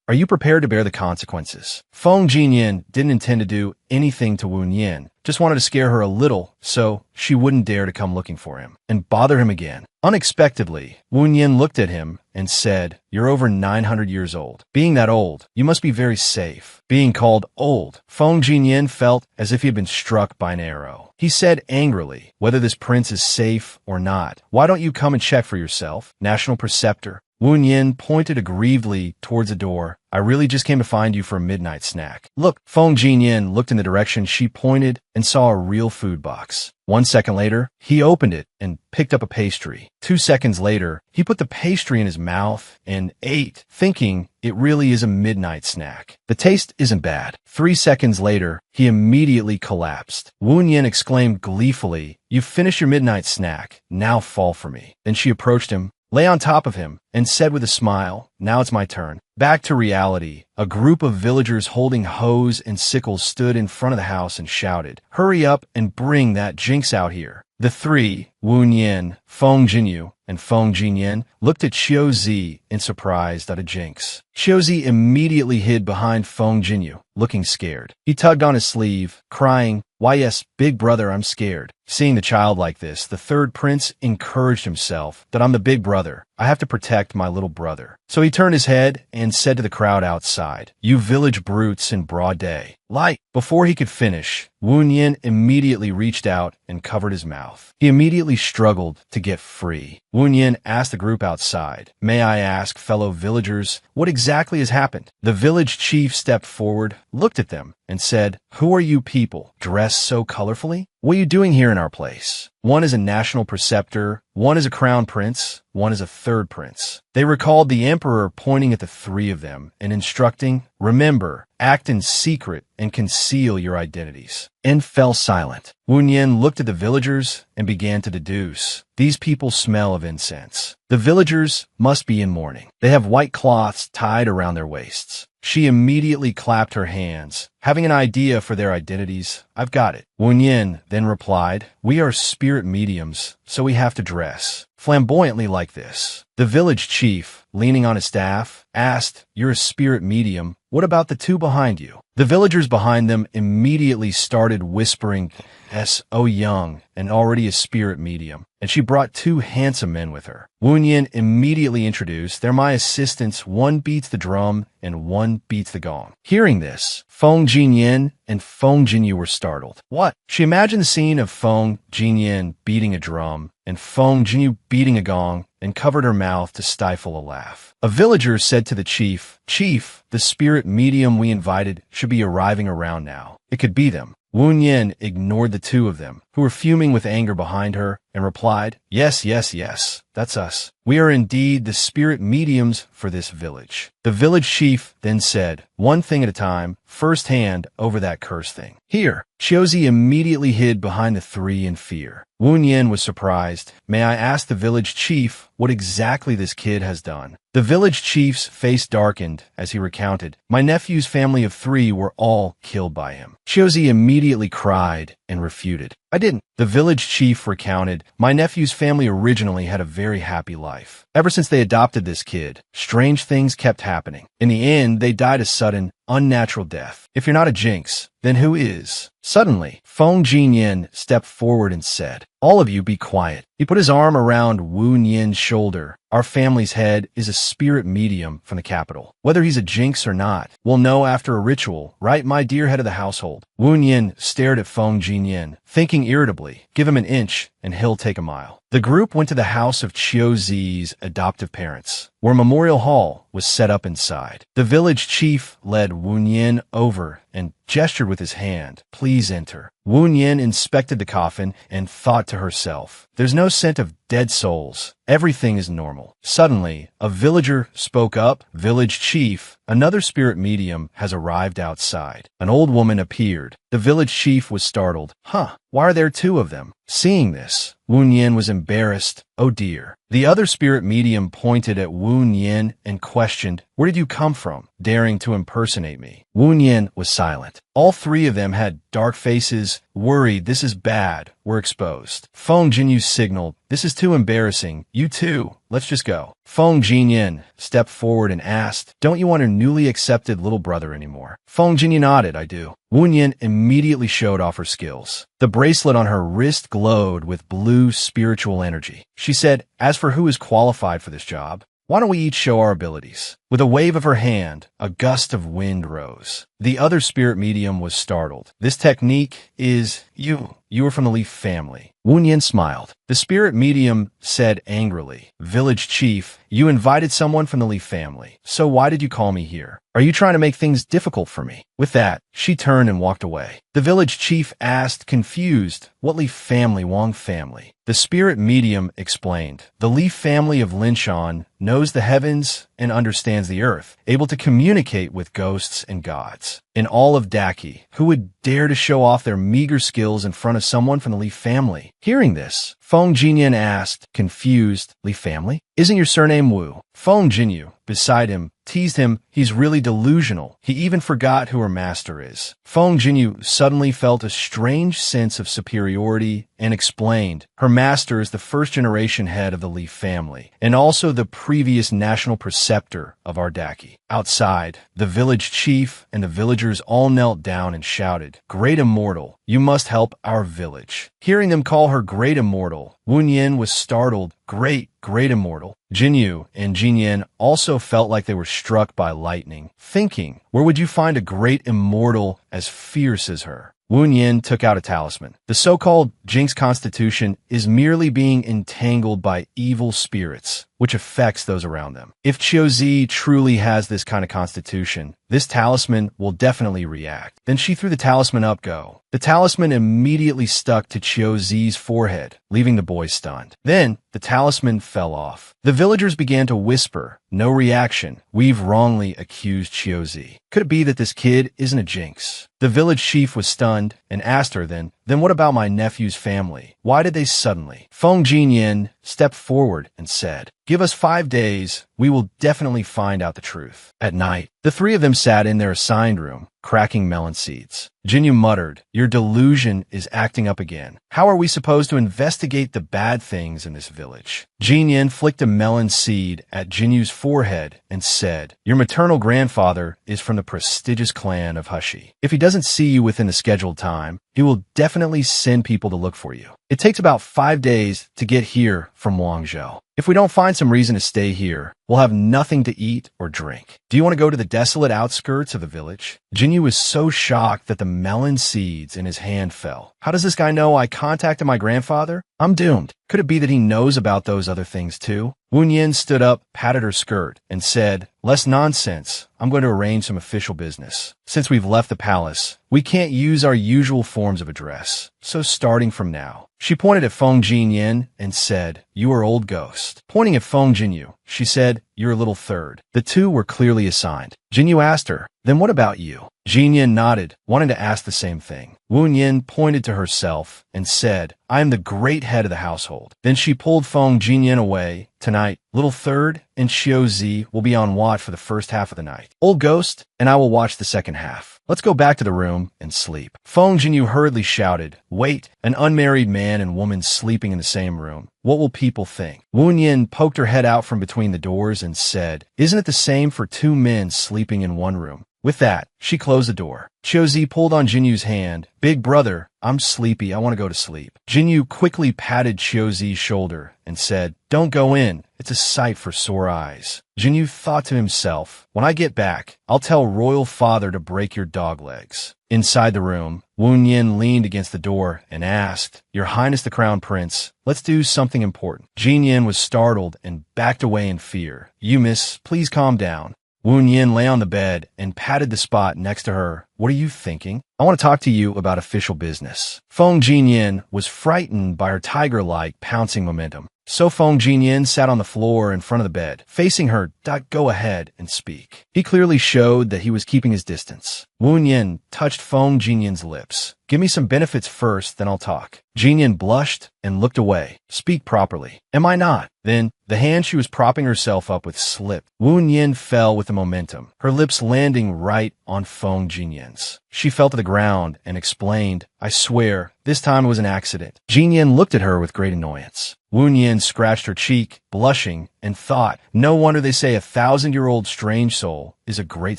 Are you prepared to bear the consequences?" Feng Jinyan didn't intend to do anything to Wu Nian, just wanted to scare her a little so she wouldn't dare to come looking for him and bother him again. Unexpectedly, Wu Nian looked at him and said, "You're over 900 years old. Being that old, you must be very safe." Being called old, Feng Jinyan felt as if he had been struck by an arrow. He said angrily, "Whether this prince is safe or not, why don't you come and check for yourself, National Preceptor?" Wu Nian pointed aggrievedly towards the door. "I really just came to find you for a midnight snack." "Look." Feng Jinyan looked in the direction she pointed and saw a real food box. 1 second later, he opened it and picked up a pastry. 2 seconds later, he put the pastry in his mouth and ate, thinking it really is a midnight snack. The taste isn't bad. 3 seconds later, he immediately collapsed. Wu Nian exclaimed gleefully, "You've finished your midnight snack. Now fall for me." Then she approached him, lay on top of him, and said with a smile, "Now it's my turn." Back to reality, a group of villagers holding hoes and sickles stood in front of the house and shouted, "Hurry up and bring that jinx out here." The three, Wu Nian, Feng Jinyu, and Feng Jinyan, looked at Qiu Zi in surprise at a jinx. Qiu Zi immediately hid behind Feng Jinyu, looking scared. He tugged on his sleeve, crying, "Why yes, big brother, I'm scared." Seeing the child like this, the third prince encouraged himself that I'm the big brother. I have to protect my little brother. So he turned his head and said to the crowd outside, "You village brutes in broad day, light." Before he could finish, Wu Yin immediately reached out and covered his mouth. He immediately struggled to get free. Wu Yin asked the group outside, "May I ask, fellow villagers, what exactly has happened?" The village chief stepped forward, looked at them, and said, "Who are you people, dressed so colorfully? What are you doing here in our place? One is a national preceptor, one is a crown prince, one is a third prince." They recalled the emperor pointing at the three of them and instructing, "Remember, act in secret and conceal your identities," and fell silent. Wu Yin looked at the villagers and began to deduce, "These people smell of incense. The villagers must be in mourning. They have white cloths tied around their waists." She immediately clapped her hands, having an idea for their identities. "I've got it." Wu Yin then replied, "We are spirit mediums, so we have to dress flamboyantly like this." The village chief, leaning on his staff, asked, "You're a spirit medium. What about the two behind you?" The villagers behind them immediately started whispering, "S.O. Young, and already a spirit medium, and she brought two handsome men with her." Wu Yin immediately introduced, "They're my assistants. One beats the drum and one beats the gong." Hearing this, Feng Jinyin and Feng Jinyu were startled. What? She imagined the scene of Feng Jinyin beating a drum and Feng Jinyu beating a gong and covered her mouth to stifle a laugh. A villager said to the chief, "Chief, the spirit medium we invited should be arriving around now. It could be them." Wu Yin ignored the two of them, who were fuming with anger behind her, and replied, "Yes, yes, yes, that's us. We are indeed the spirit mediums for this village." The village chief then said, "One thing at a time, first hand over that curse thing." Here, Chiozi immediately hid behind the three in fear. Wu Yin was surprised. "May I ask the village chief what exactly this kid has done?" The village chief's face darkened as he recounted, "My nephew's family of three were all killed by him." Chiozi immediately cried and refuted, "I didn't." The village chief recounted, "My nephew's family originally had a very happy life. Ever since they adopted this kid, strange things kept happening. In the end, they died a sudden, unnatural death. If you're not a jinx, then who is?" Suddenly, Feng Jinyin stepped forward and said, "All of you be quiet." He put his arm around Wu Yin's shoulder. "Our family's head is a spirit medium from the capital. Whether he's a jinx or not, we'll know after a ritual, right, my dear head of the household?" Wu Yin stared at Feng Jinyin, thinking irritably, "Give him an inch, and he'll take a mile." The group went to the house of Chiu Zi's adoptive parents, where a memorial hall was set up inside. The village chief led Wu Yin over and gestured with his hand, "Please enter." Wu Yin inspected the coffin and thought to herself, "There's no scent of dead souls. Everything is normal." Suddenly, a villager spoke up, "Village chief, another spirit medium has arrived outside." An old woman appeared. The village chief was startled. "Huh, why are there two of them?" Seeing this, Wu Yin was embarrassed. "Oh dear." The other spirit medium pointed at Wu Yin and questioned, "Where did you come from, daring to impersonate me?" Wu Yin was silent. All three of them had dark faces, worried, "This is bad, we're exposed." Feng Jinyu signaled, "This is too embarrassing. You too, let's just go." Feng Jinyin stepped forward and asked, "Don't you want a newly accepted little brother anymore?" Feng Jinyu nodded, "I do." Wu Yin immediately showed off her skills. The bracelet on her wrist glowed with blue spiritual energy. She said, "As for who is qualified for this job, why don't we each show our abilities?" With a wave of her hand, a gust of wind rose. The other spirit medium was startled. "This technique is you are from the Leaf family." Wu Yin smiled. The spirit medium said angrily, "Village chief, you invited someone from the Leaf family, so why did you call me here? Are you trying to make things difficult for me?" With that, she turned and walked away. The village chief asked, confused, "What Leaf family, Wang family?" The spirit medium explained, "The Leaf family of Linshan knows the heavens and understands the earth, able to communicate with ghosts and gods. In all of Daki, who would dare to show off their meager skills in front of someone from the Leaf family?" Hearing this, Feng Jinyin asked, confused, "Leaf family? Isn't your surname Wu?" Feng Jinyu, beside him, teased him, "He's really delusional. He even forgot who her master is." Feng Jinyu suddenly felt a strange sense of superiority and explained, "Her master is the first-generation head of the Leaf family, and also the previous national preceptor of Ardaki." Outside, the village chief and the villagers all knelt down and shouted, "Great Immortal, you must help our village." Hearing them call her Great Immortal, Wu Yin was startled. Great Immortal. Jinyu and Jinyin also felt like they were struck by lightning, thinking, where would you find a great immortal as fierce as her? Wu Yin took out a talisman. The so-called Jinx Constitution is merely being entangled by evil spirits, which affects those around them. If Qiuzi truly has this kind of constitution, this talisman will definitely react. Then she threw the talisman up. Go. The talisman immediately stuck to Qiuzi's forehead, leaving the boy stunned. Then, the talisman fell off. The villagers began to whisper. No reaction. We've wrongly accused Qiuzi. Could it be that this kid isn't a jinx? The village chief was stunned and asked her then what about my nephew's family? Why did they suddenly? Feng Jinyan stepped forward and said, give us 5 days. We will definitely find out the truth. At night, the three of them sat in their assigned room, cracking melon seeds. Jinyu muttered, your delusion is acting up again. How are we supposed to investigate the bad things in this village? Jinyan flicked a melon seed at Jinyu's forehead and said, your maternal grandfather is from the prestigious clan of Hushi. If he doesn't see you within the scheduled time, he will definitely send people to look for you. It takes about 5 days to get here from Wangzhou. If we don't find some reason to stay here, we'll have nothing to eat or drink. Do you want to go to the desolate outskirts of the village? Jinyu was so shocked that the melon seeds in his hand fell. How does this guy know I contacted my grandfather? I'm doomed. Could it be that he knows about those other things too? Wu Yin stood up, patted her skirt, and said, less nonsense. I'm going to arrange some official business. Since we've left the palace, we can't use our usual forms of address. So starting from now. She pointed at Feng Jinyan and said, you are old ghost. Pointing at Feng Jinyu, she said, you're a little third. The two were clearly assigned. Jinyu asked her, then what about you? Jinyan nodded, wanting to ask the same thing. Wu Yin pointed to herself and said, I am the great head of the household. Then she pulled Feng Jinyan away. Tonight, little third and Qiuzi will be on watch for the first half of the night. Old ghost and I will watch the second half. Let's go back to the room and sleep. Feng Jinyu hurriedly shouted, wait, an unmarried man and woman sleeping in the same room. What will people think? Wu Yin poked her head out from between the doors and said, isn't it the same for 2 men sleeping in one room? With that, she closed the door. Qiuzi pulled on Jinyu's hand. Big brother, I'm sleepy. I want to go to sleep. Jinyu quickly patted Qiuzi's shoulder and said, don't go in. It's a sight for sore eyes. Jinyu thought to himself, when I get back, I'll tell royal father to break your dog legs. Inside the room, Wu Yin leaned against the door and asked, Your Highness the Crown Prince, let's do something important. Jin Yin was startled and backed away in fear. You miss, please calm down. Wu Yin lay on the bed and patted the spot next to her. What are you thinking? I want to talk to you about official business. Feng Jinyin was frightened by her tiger-like pouncing momentum. So Feng Jinyin sat on the floor in front of the bed, facing her. Go ahead and speak. He clearly showed that he was keeping his distance. Wu Yin touched Feng Jinyin's lips. Give me some benefits first, then I'll talk. Jinyin blushed and looked away. Speak properly. Am I not? Then, the hand she was propping herself up with slipped. Wu Yin fell with the momentum, her lips landing right on Feng Jinyin's. She fell to the ground and explained, I swear, this time it was an accident. Jinyin looked at her with great annoyance. Wu Yin scratched her cheek, blushing, and thought, no wonder they say 1,000-year-old strange soul is a great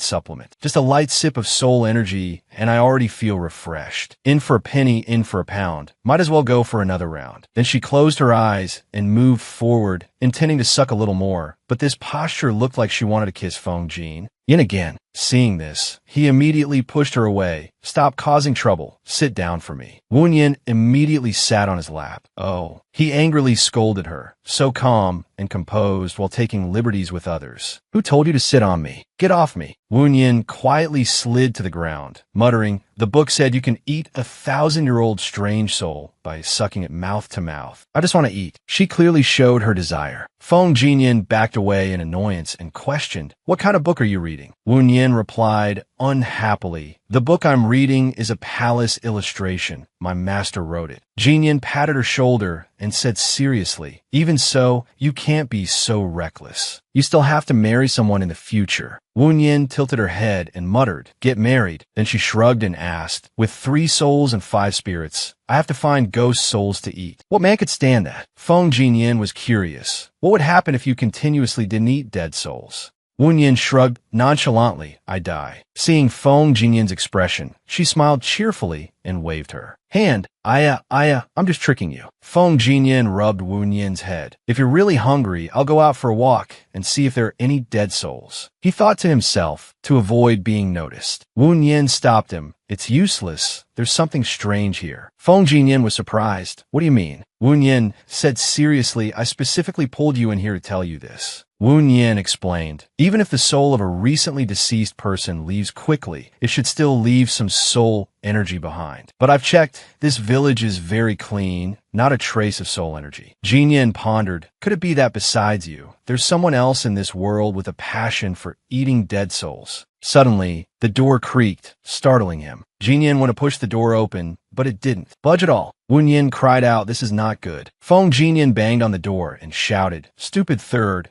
supplement. Just a light sip of soul energy, and I already feel refreshed. In for a penny, in for a pound. Might as well go for another round. Then she closed her eyes and moved forward, intending to suck a little more, but this posture looked like she wanted to kiss Feng Jin. Yin again. Seeing this, he immediately pushed her away. Stop causing trouble. Sit down for me. Wu Yin immediately sat on his lap. Oh. He angrily scolded her, so calm and composed while taking liberties with others. Who told you to sit on me? Get off me. Wu Yin quietly slid to the ground, muttering, the book said you can eat 1,000-year-old strange soul by sucking it mouth to mouth. I just want to eat. She clearly showed her desire. Feng Jinyin backed away in annoyance and questioned, what kind of book are you reading? Wu Yin replied, unhappily, the book I'm reading is a palace illustration. My master wrote it. Jinyin patted her shoulder and said seriously, even so, you can't be so reckless. You still have to marry someone in the future. Wu Yin tilted her head and muttered, get married. Then she shrugged and asked, with 3 souls and 5 spirits, I have to find ghost souls to eat. What man could stand that? Feng Jinyin was curious. What would happen if you continuously didn't eat dead souls? Wu Yin shrugged nonchalantly. I die. Seeing Feng Jinyan's expression, she smiled cheerfully and waved her hand. I'm just tricking you. Feng Jinyan rubbed Wu Yin's head. If you're really hungry, I'll go out for a walk and see if there are any dead souls. He thought to himself to avoid being noticed. Wu Yin stopped him. It's useless. There's something strange here. Feng Jinyan was surprised. What do you mean? Wu Yin said seriously, I specifically pulled you in here to tell you this. Wu Yin explained, even if the soul of a recently deceased person leaves quickly, it should still leave some soul energy behind. But I've checked, this village is very clean, not a trace of soul energy. Jinyan pondered, could it be that besides you, there's someone else in this world with a passion for eating dead souls? Suddenly, the door creaked, startling him. Jinyan went to push the door open, but it didn't budge at all. Wu Yin cried out, this is not good. Feng Jinyan banged on the door and shouted, stupid third,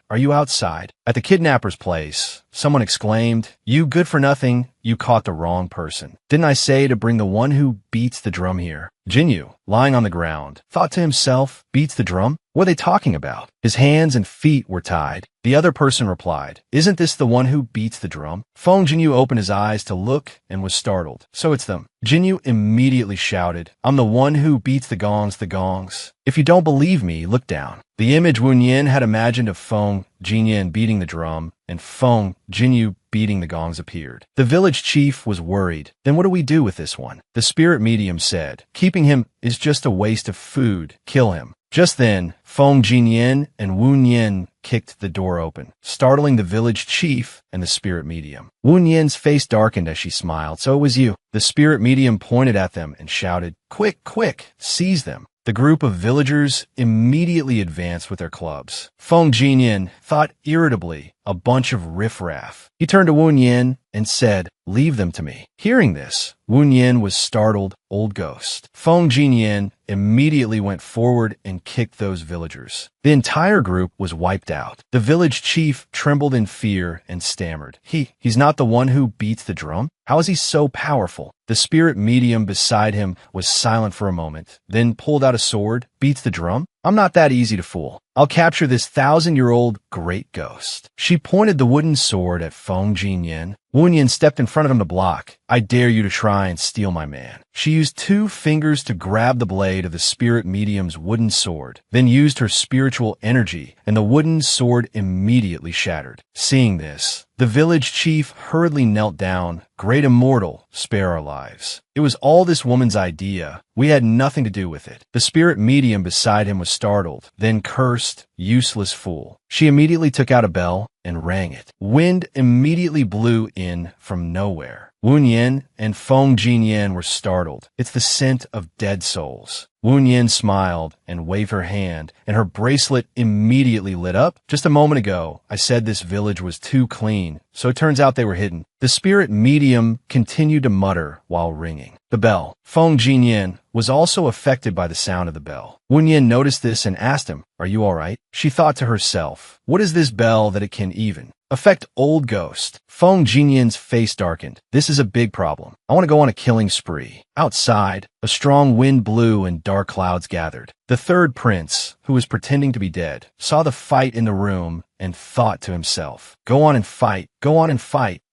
are you outside? At the kidnapper's place, someone exclaimed, you good for nothing, you caught the wrong person. Didn't I say to bring the one who beats the drum here? Jinyu, lying on the ground, thought to himself, beats the drum? What are they talking about? His hands and feet were tied. The other person replied, isn't this the one who beats the drum? Feng Jinyu opened his eyes to look and was startled. So it's them. Jinyu immediately shouted, I'm the one who beats the gongs. If you don't believe me, look down. The image Wu Yin had imagined of Feng Jinyan beating the drum and Feng Jinyu beating the gongs appeared. The village chief was worried. Then what do we do with this one? The spirit medium said, keeping him is just a waste of food. Kill him. Just then, Feng Jinyan and Wu Yin kicked the door open, startling the village chief and the spirit medium. Wu Yin's face darkened as she smiled. So it was you. The spirit medium pointed at them and shouted, quick, seize them. The group of villagers immediately advanced with their clubs. Feng Jinyan thought irritably, a bunch of riffraff. He turned to Wu Yin and said, leave them to me. Hearing this, Wu Yin was startled, old ghost. Feng Jinyan immediately went forward and kicked those villagers. The entire group was wiped out. The village chief trembled in fear and stammered. He's not the one who beats the drum? How is he so powerful? The spirit medium beside him was silent for a moment, then pulled out a sword. Beats the drum? I'm not that easy to fool. I'll capture this 1,000-year-old great ghost. She pointed the wooden sword at Feng Jinyan. Wu Yin stepped in front of him to block. I dare you to try and steal my man. She used 2 fingers to grab the blade of the spirit medium's wooden sword, then used her spiritual energy, and the wooden sword immediately shattered. Seeing this, the village chief hurriedly knelt down. Great immortal, spare our lives. It was all this woman's idea. We had nothing to do with it. The spirit medium beside him was startled, then cursed, useless fool. She immediately took out a bell and rang it. Wind immediately blew in from nowhere. Wu Yin and Feng Jinyan were startled. It's the scent of dead souls. Wu Yin smiled and waved her hand, and her bracelet immediately lit up. Just a moment ago, I said this village was too clean, so it turns out they were hidden. The spirit medium continued to mutter while ringing the bell. Feng Jinyan was also affected by the sound of the bell. Wu Yin noticed this and asked him, are you all right? She thought to herself, what is this bell that it can even affect old ghost? Feng Jinyan's face darkened. This is a big problem. I want to go on a killing spree. Outside, a strong wind blew and dark clouds gathered. The third prince, who was pretending to be dead, saw the fight in the room and thought to himself, go on and fight.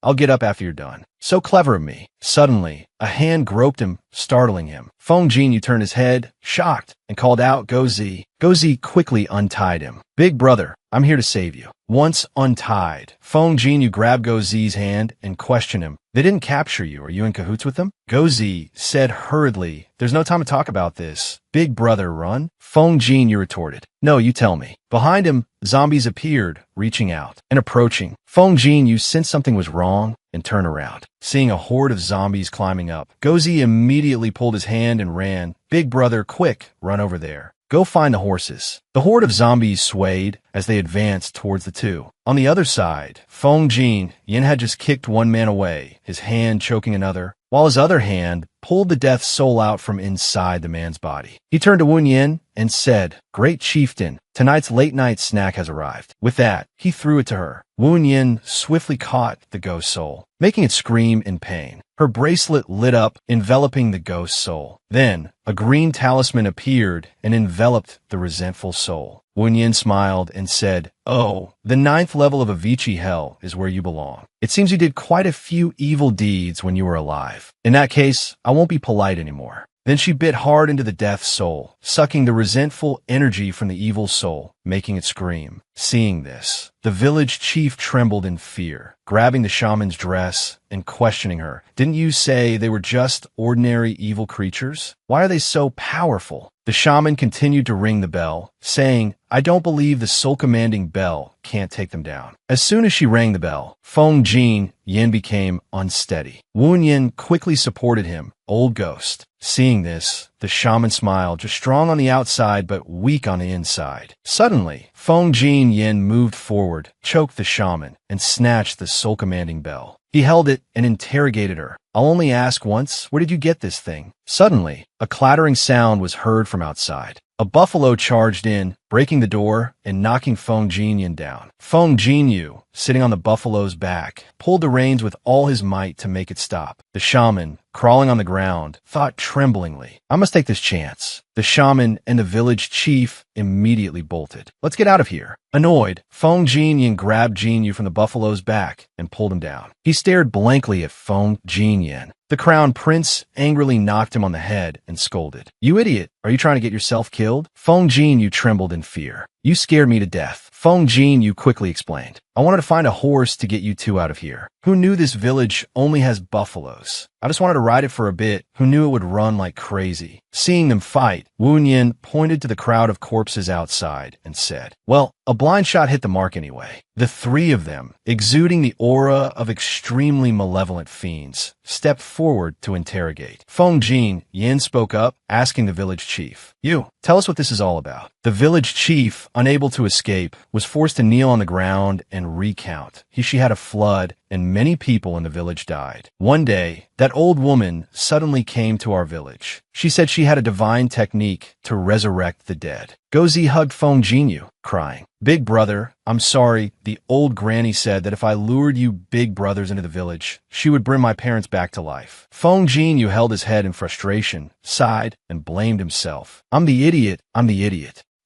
I'll get up after you're done. So clever of me. Suddenly, a hand groped him, startling him. Feng Jinyu turned his head, shocked, and called out, Go Zi. Go Zi quickly untied him. Big brother, I'm here to save you. Once untied, Feng Jinyu grabbed Go Zi's hand and questioned him. They didn't capture you. Are you in cahoots with them? Go Zi said hurriedly, there's no time to talk about this. Big brother, run. Feng Jinyu retorted, no, you tell me. Behind him, zombies appeared, reaching out and approaching. Feng Jinyu sensed something was wrong and turned around. Seeing a horde of zombies climbing up, Go Zi immediately pulled his hand and ran. Big brother, quick, run over there. Go find the horses. The horde of zombies swayed as they advanced towards the two. On the other side, Feng Jinyan had just kicked one man away, his hand choking another, while his other hand pulled the death soul out from inside the man's body. He turned to Wu Yin and said, Great chieftain, tonight's late-night snack has arrived. With that, he threw it to her. Wu Yin swiftly caught the ghost soul, making it scream in pain. Her bracelet lit up, enveloping the ghost soul. Then, a green talisman appeared and enveloped the resentful soul. Wen Yin smiled and said, "Oh, the 9th level of Avicii hell is where you belong. It seems you did quite a few evil deeds when you were alive. In that case, I won't be polite anymore." Then she bit hard into the death soul, sucking the resentful energy from the evil soul, making it scream. Seeing this, the village chief trembled in fear, grabbing the shaman's dress and questioning her. "Didn't you say they were just ordinary evil creatures? Why are they so powerful?" The shaman continued to ring the bell, saying, "I don't believe the soul-commanding bell can't take them down." As soon as she rang the bell, Feng Jin Yin became unsteady. Wen Yin quickly supported him, "Old ghost." Seeing this, the shaman smiled, just strong on the outside but weak on the inside. Suddenly, Feng Jin Yin moved forward, choked the shaman, and snatched the soul-commanding bell. He held it and interrogated her. "I'll only ask once, where did you get this thing?" Suddenly, a clattering sound was heard from outside. A buffalo charged in, breaking the door and knocking Feng Jinyu down. Feng Jinyu, sitting on the buffalo's back, pulled the reins with all his might to make it stop. The shaman, crawling on the ground, thought tremblingly, "I must take this chance." The shaman and the village chief immediately bolted. "Let's get out of here." Annoyed, Feng Jinyu grabbed Jinyu from the buffalo's back and pulled him down. He stared blankly at Feng Jinyu. The crown prince angrily knocked him on the head and scolded, "You idiot! Are you trying to get yourself killed?" Feng Jinyu trembled in fear. "You scared me to death." Feng Jinyu quickly explained, "I wanted to find a horse to get you two out of here. Who knew this village only has buffaloes? I just wanted to ride it for a bit. Who knew it would run like crazy?" Seeing them fight, Wen Yin pointed to the crowd of corpses outside and said, "Well, a blind shot hit the mark anyway." The three of them, exuding the aura of extremely malevolent fiends, stepped forward to interrogate. Feng Jin Yin spoke up, asking the village chief, "You, tell us what this is all about." The village chief, unable to escape, was forced to kneel on the ground and recount. She had a flood, and many people in the village died. One day, that old woman suddenly came to our village. She said she had a divine technique to resurrect the dead. Gozi hugged Feng Jinyu, crying, "Big brother, I'm sorry. The old granny said that if I lured you big brothers into the village, she would bring my parents back to life." Feng Jinyu held his head in frustration, sighed, and blamed himself. I'm the idiot.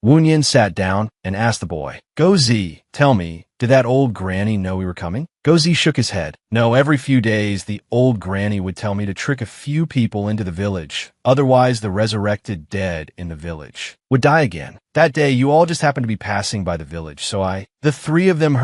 Wen Yin sat down and asked the boy, "Gozi, tell me, did that old granny know we were coming?" Gozi shook his head. "No, every few days the old granny would tell me to trick a few people into the village. Otherwise, the resurrected dead in the village would die again. That day, you all just happened to be passing by the village, so the three of them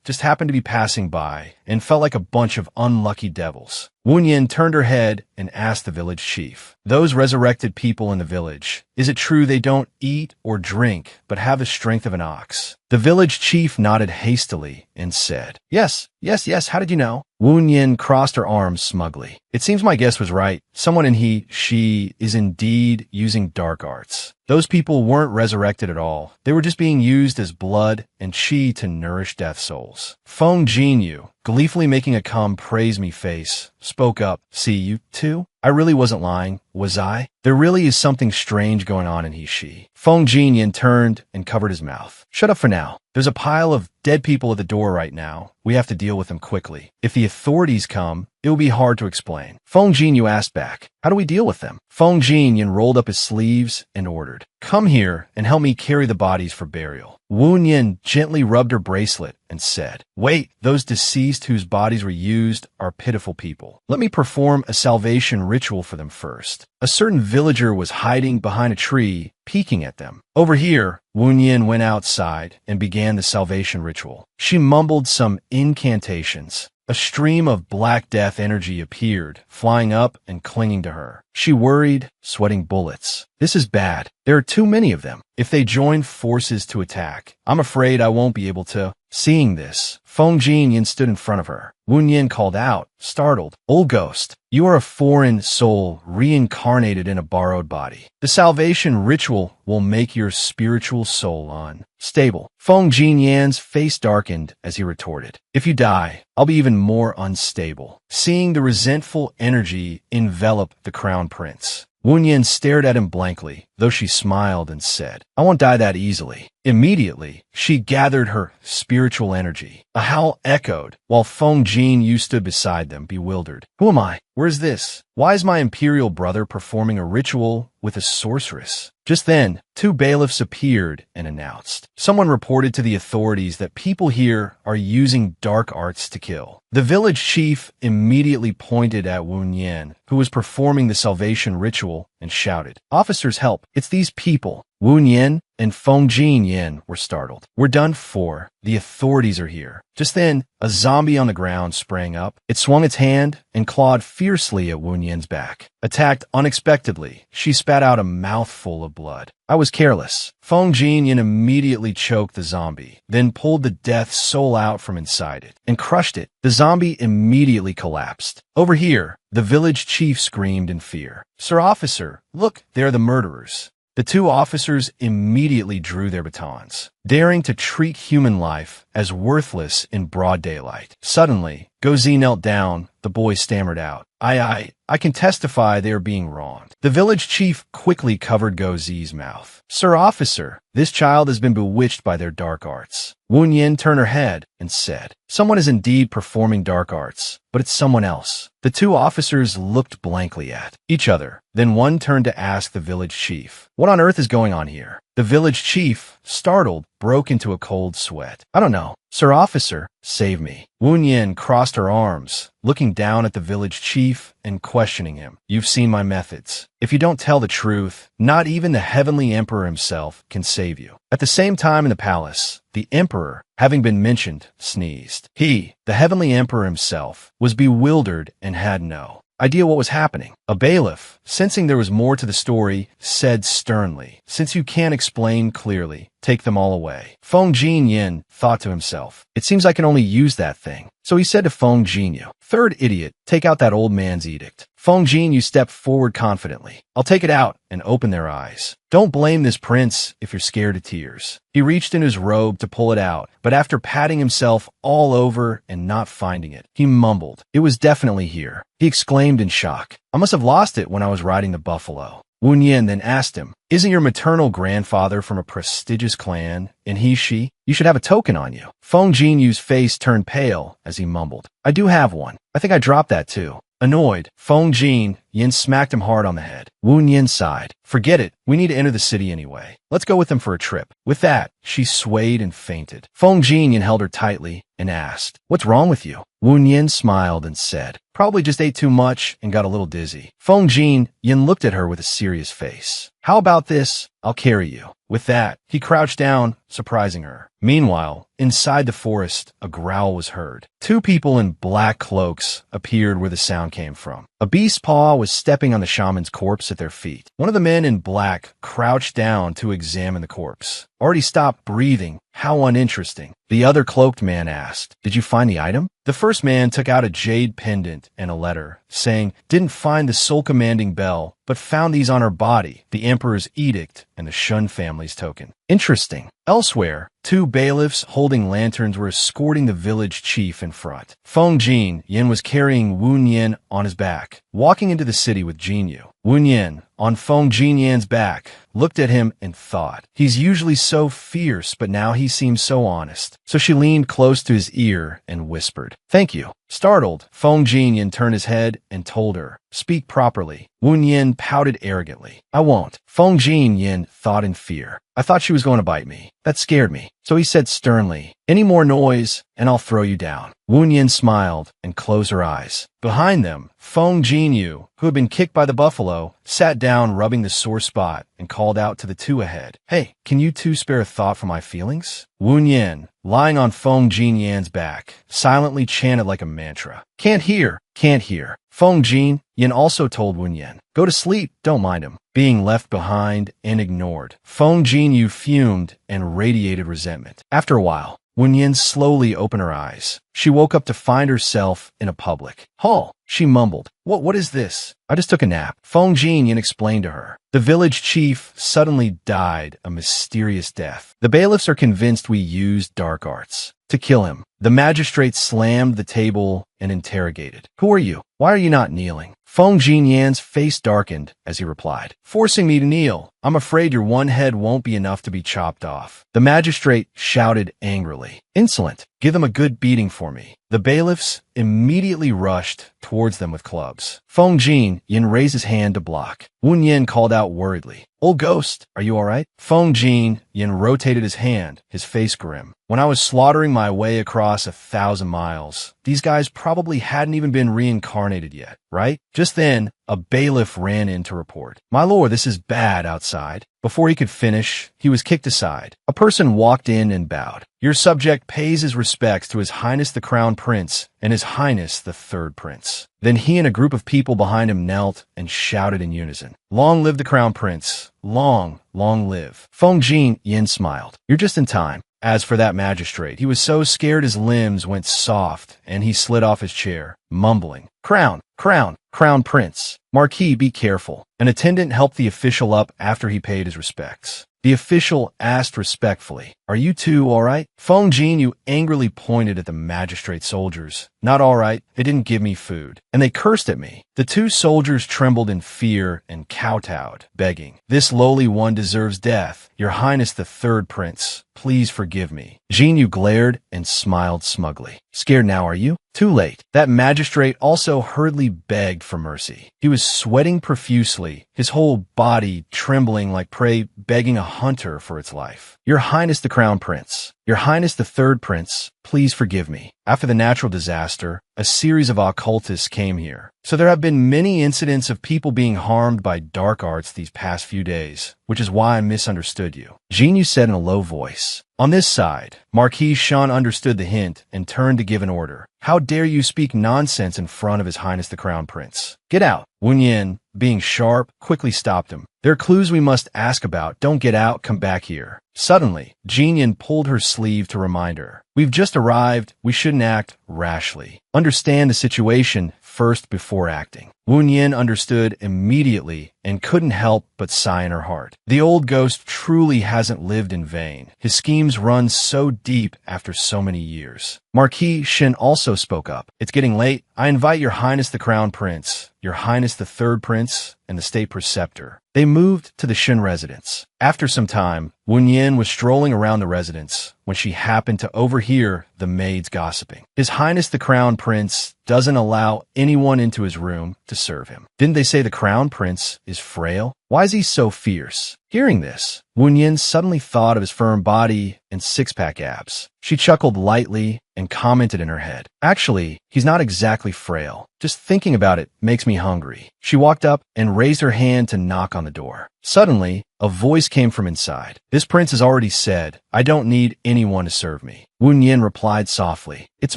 just happened to be passing by, and felt like a bunch of unlucky devils." Wen Yin turned her head and asked the village chief, "Those resurrected people in the village, is it true they don't eat or drink, but have the strength of an ox?" The village chief nodded hastily and said, Yes, how did you know?" Wen Yin crossed her arms smugly. "It seems my guess was right. Someone in she is indeed using dark arts. Those people weren't resurrected at all. They were just being used as blood and chi to nourish death souls." Feng Jinyu, gleefully making a "come praise me" face, spoke up, "See, you two? I really wasn't lying, was I? There really is something strange going on in she." Feng Jinyu turned and covered his mouth. "Shut up for now. There's a pile of dead people at the door right now. We have to deal with them quickly. If the authorities come, it will be hard to explain." Feng Jinyu asked back, "How do we deal with them?" Feng Jinyu rolled up his sleeves and ordered, "Come here and help me carry the bodies for burial." Wen Yin gently rubbed her bracelet and said, "Wait, those deceased whose bodies were used are pitiful people. Let me perform a salvation ritual for them first." A certain villager was hiding behind a tree, peeking at them. Over here, Wen Yin went outside and began the salvation ritual. She mumbled some incantations. A stream of Black Death energy appeared, flying up and clinging to her. She worried, sweating bullets. This is bad. There are too many of them. If they join forces to attack, I'm afraid I won't be able to. Seeing this, Feng Jinyu stood in front of her. Wen Yin called out, startled, "Old ghost, you are a foreign soul reincarnated in a borrowed body. The salvation ritual will make your spiritual soul unstable." Feng Jinyu's face darkened as he retorted, "If you die, I'll be even more unstable." Seeing the resentful energy envelop the crown prince, Wen Yin stared at him blankly, though she smiled and said, "I won't die that easily." Immediately, she gathered her spiritual energy. A howl echoed, while Feng Jinyu stood beside them, bewildered. "Who am I? Where's this? Why is my imperial brother performing a ritual with a sorceress?" Just then, two bailiffs appeared and announced. Someone reported to the authorities that people here are using dark arts to kill. The village chief immediately pointed at Wu Yan, who was performing the salvation ritual, and shouted, "Officers, help! It's these people!" Wu Yan and Feng Jinyan were startled. "We're done for. The authorities are here." Just then, a zombie on the ground sprang up. It swung its hand and clawed fiercely at Wu Yan's back. Attacked unexpectedly, she spat out a mouthful of blood. "I was careless." Feng Jinyan immediately choked the zombie, then pulled the death soul out from inside it and crushed it. The zombie immediately collapsed. Over here, the village chief screamed in fear. "Sir Officer, look, they're the murderers." The two officers immediately drew their batons, daring to treat human life as worthless in broad daylight. Suddenly, Gozi knelt down. The boy stammered out, I can testify they are being wronged." The village chief quickly covered Gozi's mouth. "Sir Officer, this child has been bewitched by their dark arts." Wu Yan turned her head and said, "Someone is indeed performing dark arts, but it's someone else." The two officers looked blankly at each other. Then one turned to ask the village chief, "What on earth is going on here?" The village chief, startled, broke into a cold sweat. "I don't know. Sir Officer, save me." Wu Yan crossed her arms, looking down at the village chief and questioning him. "You've seen my methods. If you don't tell the truth, not even the heavenly emperor himself can save you." At the same time in the palace, the emperor, having been mentioned, sneezed. He, the heavenly emperor himself, was bewildered and had no idea what was happening. A bailiff, sensing there was more to the story, said sternly, "Since you can't explain clearly, take them all away." Feng Jinyan thought to himself, "It seems I can only use that thing." So he said to Feng Jinyu, "Third idiot, take out that old man's edict." Feng Jinyu stepped forward confidently. "I'll take it out and open their eyes. Don't blame this prince if you're scared to tears." He reached in his robe to pull it out, but after patting himself all over and not finding it, he mumbled, "It was definitely here." He exclaimed in shock, "I must have lost it when I was riding the buffalo." Wu Yan then asked him, "Isn't your maternal grandfather from a prestigious clan, and she? You should have a token on you." Feng Jinyu's face turned pale as he mumbled, "I do have one. I think I dropped that too." Annoyed, Feng Jinyu smacked him hard on the head. Wu Yan sighed, "Forget it. We need to enter the city anyway. Let's go with them for a trip." With that, she swayed and fainted. Feng Jinyu held her tightly and asked, "What's wrong with you?" Wu Yan smiled and said, "Probably just ate too much and got a little dizzy." Feng Jinyu looked at her with a serious face. "How about this? I'll carry you." With that, he crouched down, surprising her. Meanwhile, inside the forest, a growl was heard. Two people in black cloaks appeared where the sound came from. A beast paw was stepping on the shaman's corpse at their feet. One of the men in black crouched down to examine the corpse. "Already stopped breathing. How uninteresting." The other cloaked man asked, "Did you find the item?" The first man took out a jade pendant and a letter, saying, "Didn't find the soul commanding bell, but found these on her body, the emperor's edict and the Shun family's token." Interesting. Elsewhere, two bailiffs holding lanterns were escorting the village chief in front. Feng Jinyu was carrying Wu Yan on his back, walking into the city with Jinyu. Wu Yan, on Feng Jinyu's back, looked at him and thought, "He's usually so fierce, but now he seems so honest." So she leaned close to his ear and whispered, "Thank you." Startled, Feng Jinyu turned his head and told her, "Speak properly." Wu Yan pouted arrogantly, "I won't." Feng Jinyu thought in fear, "I thought she was going to bite me. That scared me." So he said sternly, "Any more noise, and I'll throw you down." Wu Yan smiled and closed her eyes. Behind them, Feng Jinyu, who had been kicked by the buffalo, sat down rubbing the sore spot and called out to the two ahead, "Hey, can you two spare a thought for my feelings?" Wu Yan, lying on Feng Jinyu's back, silently chanted like a mantra, "Can't hear, can't hear." Feng Jinyu also told Wu Yan, "Go to sleep, don't mind him." Being left behind and ignored, Feng Jinyu fumed and radiated resentment. After a while, Wu Yan slowly opened her eyes. She woke up to find herself in a public hall. She mumbled, What is this?" "I just took a nap." Feng Jinyu explained to her. "The village chief suddenly died a mysterious death. The bailiffs are convinced we used dark arts to kill him." The magistrate slammed the table and interrogated, "Who are you? Why are you not kneeling?" Feng Jinyu's face darkened as he replied, "Forcing me to kneel. I'm afraid your one head won't be enough to be chopped off. The magistrate shouted angrily. Insolent! Give them a good beating for me. The bailiffs immediately rushed towards them with clubs. Feng Jin Yin raised his hand to block. Wu Yin called out worriedly, "Old ghost, are you all right?" Feng Jin Yin rotated his hand, his face grim. When I was slaughtering my way across 1,000 miles, these guys probably hadn't even been reincarnated yet, right? Just then, a bailiff ran in to report. "My lord, this is bad outside." Before he could finish, he was kicked aside. A person walked in and bowed. "Your subject pays his respects to His Highness the Crown Prince and His Highness the Third Prince." Then he and a group of people behind him knelt and shouted in unison, "Long live the Crown Prince! Long, long live!" Feng Jin Yin smiled. "You're just in time." As for that magistrate, he was so scared his limbs went soft and he slid off his chair, mumbling, "Crown, crown, crown prince. Marquis, be careful." An attendant helped the official up after he paid his respects. The official asked respectfully, "Are you two all right?" Feng Jin Yu angrily pointed at the magistrate soldiers. "Not all right. They didn't give me food. And they cursed at me." The two soldiers trembled in fear and kowtowed, begging, "This lowly one deserves death. Your Highness the Third Prince, please forgive me." Jin Yu glared and smiled smugly. "Scared now, are you?" Too late. That magistrate also hurriedly begged for mercy. He was sweating profusely, his whole body trembling like prey begging a hunter for its life. "Your Highness the Crown Prince, Your Highness the Third Prince, please forgive me. After the natural disaster, a series of occultists came here. So there have been many incidents of people being harmed by dark arts these past few days, which is why I misunderstood you." Jin Yu said in a low voice. On this side, Marquis Shan understood the hint and turned to give an order. "How dare you speak nonsense in front of His Highness the Crown Prince? Get out." Wu Yin, being sharp, quickly stopped him. "There are clues we must ask about. Don't get out, come back here." Suddenly, Jin Yin pulled her sleeve to remind her. "We've just arrived. We shouldn't act rashly. Understand the situation first before acting." Wu Yin understood immediately and couldn't help but sigh in her heart. The old ghost truly hasn't lived in vain. His schemes run so deep after so many years. Marquis Shin also spoke up. "It's getting late. I invite Your Highness the Crown Prince, Your Highness the Third Prince, and the State Preceptor." They moved to the Shin residence. After some time, Wu Yin was strolling around the residence when she happened to overhear the maids gossiping. "His Highness the Crown Prince doesn't allow anyone into his room to serve him. Didn't they say the Crown Prince is frail? Why is he so fierce?" Hearing this, Wu Yin suddenly thought of his firm body and six-pack abs. She chuckled lightly and commented in her head, "Actually, he's not exactly frail. Just thinking about it makes me hungry." She walked up and raised her hand to knock on the door. Suddenly, a voice came from inside. "This prince has already said, I don't need anyone to serve me." Wu Yin replied softly, "It's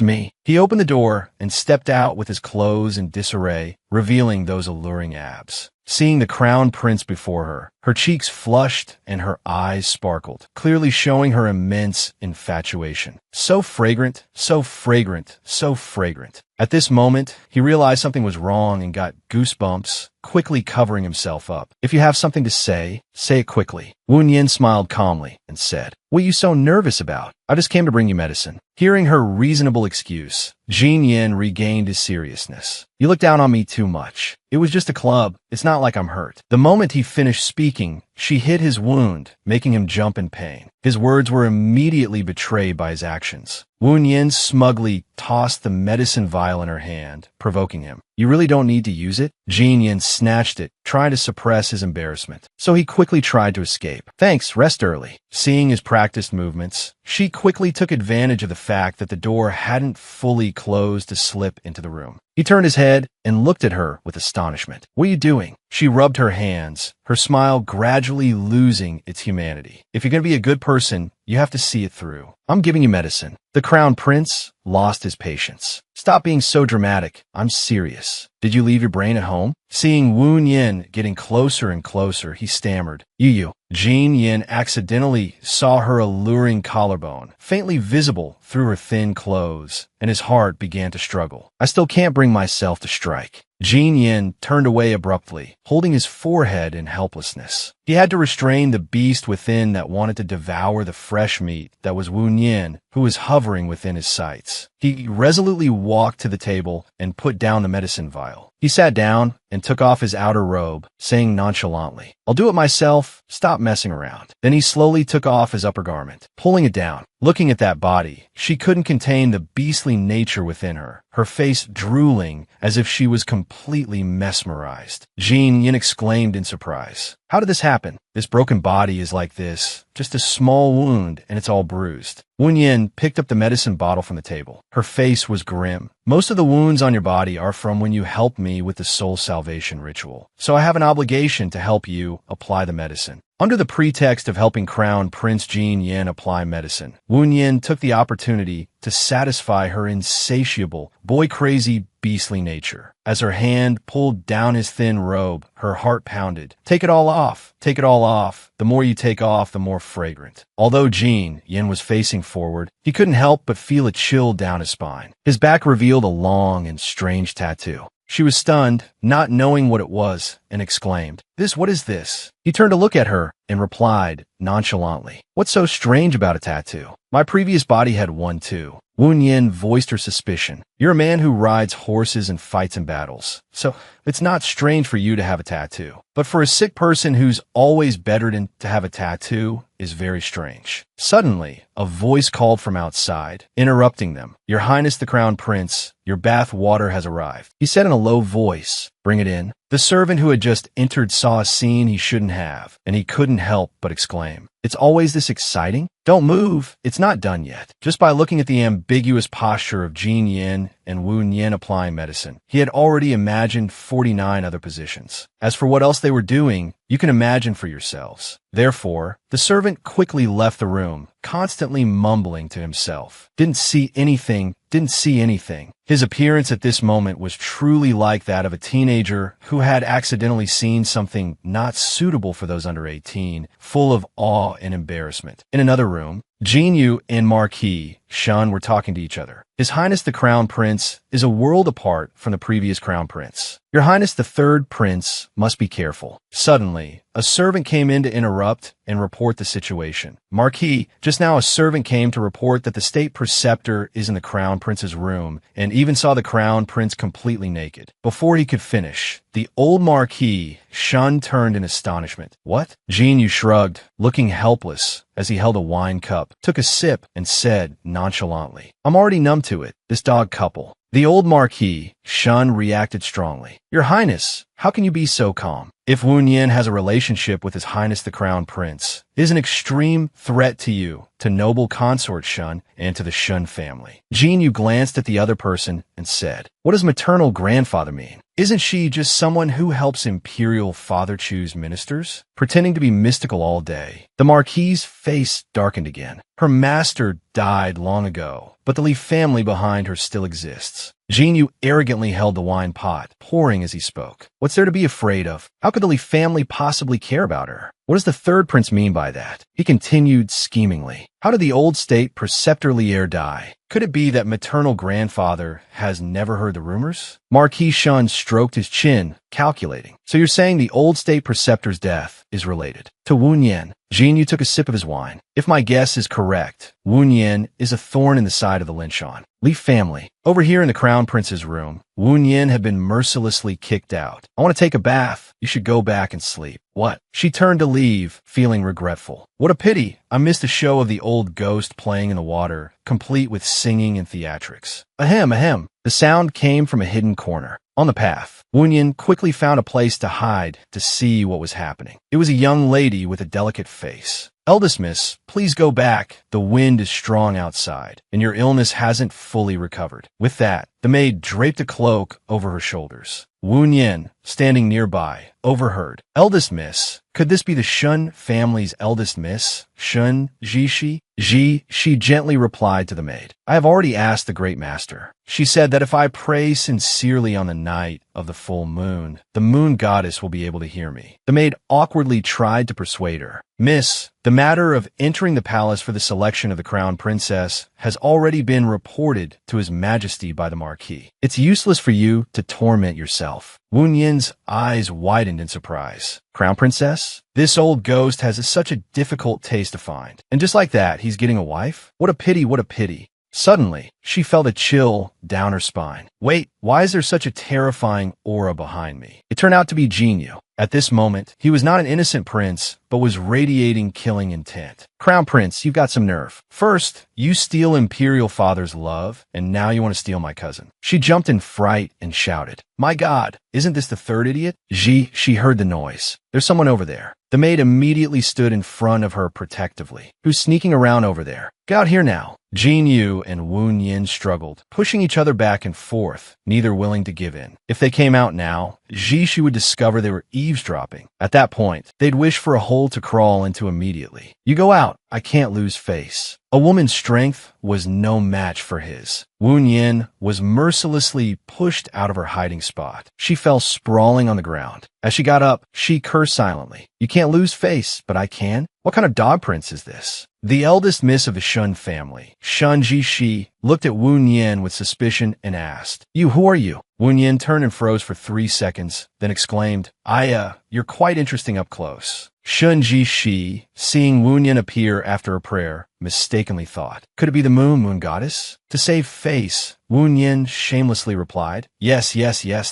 me." He opened the door and stepped out with his clothes in disarray, revealing those alluring abs. Seeing the crown prince before her, her cheeks flushed and her eyes sparkled, clearly showing her immense infatuation. So fragrant, so fragrant, so fragrant. At this moment, he realized something was wrong and got goosebumps, quickly covering himself up. "If you have something to say it quickly." Wu Yin smiled calmly and said, "What are you so nervous about? I just came to bring you medicine." Hearing her reasonable excuse, Jin Yin regained his seriousness. "You look down on me too much. It was just a club. It's not like I'm hurt." The moment he finished speaking, she hit his wound, making him jump in pain. His words were immediately betrayed by his actions. Wu Yin smugly tossed the medicine vial in her hand, provoking him. "You really don't need to use it?" Jin Yin snatched it, trying to suppress his embarrassment. So he quickly tried to escape. "Thanks, rest early." Seeing his practiced movements, she quickly took advantage of the fact that the door hadn't fully closed to slip into the room. He turned his head and looked at her with astonishment. "What are you doing?" She rubbed her hands, her smile gradually losing its humanity. "If you're going to be a good person, you have to see it through. I'm giving you medicine." The crown prince lost his patience. "Stop being so dramatic. I'm serious. Did you leave your brain at home?" Seeing Wu Yin getting closer and closer, he stammered, "You." Jin Yin accidentally saw her alluring collarbone, faintly visible through her thin clothes, and his heart began to struggle. "I still can't bring myself to strike." Jin Yin turned away abruptly, holding his forehead in helplessness. He had to restrain the beast within that wanted to devour the fresh meat that was Wu Yin, who was hovering within his sights. He resolutely walked to the table and put down the medicine vial. He sat down and took off his outer robe, saying nonchalantly, "I'll do it myself. Stop messing around." Then he slowly took off his upper garment, pulling it down. Looking at that body, she couldn't contain the beastly nature within her, her face drooling as if she was completely mesmerized. Jean Yin exclaimed in surprise. "How did this happen? This broken body is like this. Just a small wound, and it's all bruised." Wu Yin picked up the medicine bottle from the table. Her face was grim. "Most of the wounds on your body are from when you helped me with the soul salvation ritual. So I have an obligation to help you apply the medicine." Under the pretext of helping Crown Prince Jean Yin apply medicine, Wu Yin took the opportunity to satisfy her insatiable, boy-crazy, beastly nature. As her hand pulled down his thin robe, her heart pounded. "Take it all off. Take it all off. The more you take off, the more fragrant." Although Jean Yin was facing forward, he couldn't help but feel a chill down his spine. His back revealed a long and strange tattoo. She was stunned, not knowing what it was, and exclaimed, What is this?" He turned to look at her and replied nonchalantly, "What's so strange about a tattoo? My previous body had one too." Wu Yin voiced her suspicion. "You're a man who rides horses and fights in battles, so it's not strange for you to have a tattoo. But for a sick person who's always bedridden to have a tattoo is very strange." Suddenly, a voice called from outside, interrupting them. "Your Highness the Crown Prince, your bath water has arrived," he said in a low voice. "Bring it in." The servant who had just entered saw a scene he shouldn't have, and he couldn't help but exclaim, "It's always this exciting? Don't move, it's not done yet." Just by looking at the ambiguous posture of Jean Yin and Wu Yin applying medicine, he had already imagined 49 other positions. As for what else they were doing, you can imagine for yourselves. Therefore, the servant quickly left the room, constantly mumbling to himself. Didn't see anything. His appearance at this moment was truly like that of a teenager who had accidentally seen something not suitable for those under 18, full of awe and embarrassment. In another room, Jin Yu and Marquis Shun were talking to each other. His Highness the Crown Prince is a world apart from the previous Crown Prince. Your Highness the Third Prince must be careful. Suddenly, a servant came in to interrupt and report the situation. Marquis, just now a servant came to report that the state preceptor is in the Crown Prince's room and even saw the Crown Prince completely naked. Before he could finish, the old Marquis Shun turned in astonishment. "What?" Jin Yu shrugged, looking helpless as he held a wine cup, took a sip, and said nonchalantly, "I'm already numb to it, this dog couple." The old Marquis Shun reacted strongly. "Your Highness, how can you be so calm? If Wu Yin has a relationship with His Highness the Crown Prince, it is an extreme threat to you, to noble consort Shun, and to the Shun family." Jin Yu glanced at the other person and said, "What does maternal grandfather mean? Isn't she just someone who helps imperial father choose ministers? Pretending to be mystical all day." The Marquis's face darkened again. Her master died long ago, but the Li family behind her still exists. Jin Yu arrogantly held the wine pot, pouring as he spoke. What's there to be afraid of? How could the Li family possibly care about her? What does the third prince mean by that? He continued schemingly. How did the old state preceptor Lier die? Could it be that maternal grandfather has never heard the rumors? Marquis Shun stroked his chin, calculating. So you're saying the old state preceptor's death is related to Wu Yin? Jin Yu took a sip of his wine. If my guess is correct, Wu Yin is a thorn in the side of the Linshan. Li family. Over here in the Crown Prince's room, Wu Yin had been mercilessly kicked out. "I want to take a bath. You should go back and sleep." "What?" She turned to leave, feeling regretful. "What a pity. I missed a show of the old ghost playing in the water, complete with singing and theatrics." Ahem, ahem. The sound came from a hidden corner. On the path, Wu Yin quickly found a place to hide to see what was happening. It was a young lady with a delicate face. "Eldest miss, please go back. The wind is strong outside, and your illness hasn't fully recovered." With that, the maid draped a cloak over her shoulders. Wu Yin, standing nearby, overheard. "Eldest miss, could this be the Shun family's eldest miss? Shun Jishi?" She gently replied to the maid. "I have already asked the great master. She said that if I pray sincerely on the night of the full moon, the moon goddess will be able to hear me." The maid awkwardly tried to persuade her. "Miss, the matter of entering the palace for the selection of the crown princess has already been reported to His Majesty by the Marquis. It's useless for you to torment yourself." Wu Yin's eyes widened in surprise. "Crown princess? This old ghost has such a difficult taste to find. And just like that, he's getting a wife? What a pity, what a pity." Suddenly, she felt a chill down her spine. Wait, why is there such a terrifying aura behind me? It turned out to be Jinyu. At this moment, he was not an innocent prince, but was radiating killing intent. Crown Prince, you've got some nerve. First, you steal Imperial Father's love, and now you want to steal my cousin. She jumped in fright and shouted, My God, isn't this the third idiot? She heard the noise. There's someone over there. The maid immediately stood in front of her protectively. Who's sneaking around over there? Get out here now. Jin Yu and Wu Yin struggled, pushing each other back and forth, neither willing to give in. If they came out now, She would discover they were eavesdropping. At that point, they'd wish for a hole to crawl into immediately. You go out. I can't lose face. A woman's strength was no match for his. Wu Yin was mercilessly pushed out of her hiding spot. She fell sprawling on the ground. As she got up, she cursed silently. You can't lose face, but I can? What kind of dog prince is this? The eldest miss of the Shun family, Shun Ji, looked at Wu Yin with suspicion and asked, who are you? Wu Yin turned and froze for 3 seconds, then exclaimed, you're quite interesting up close. Shun Ji, seeing Wu Yin appear after a prayer, mistakenly thought, could it be the moon goddess? To save face, Wu Yin shamelessly replied, Yes,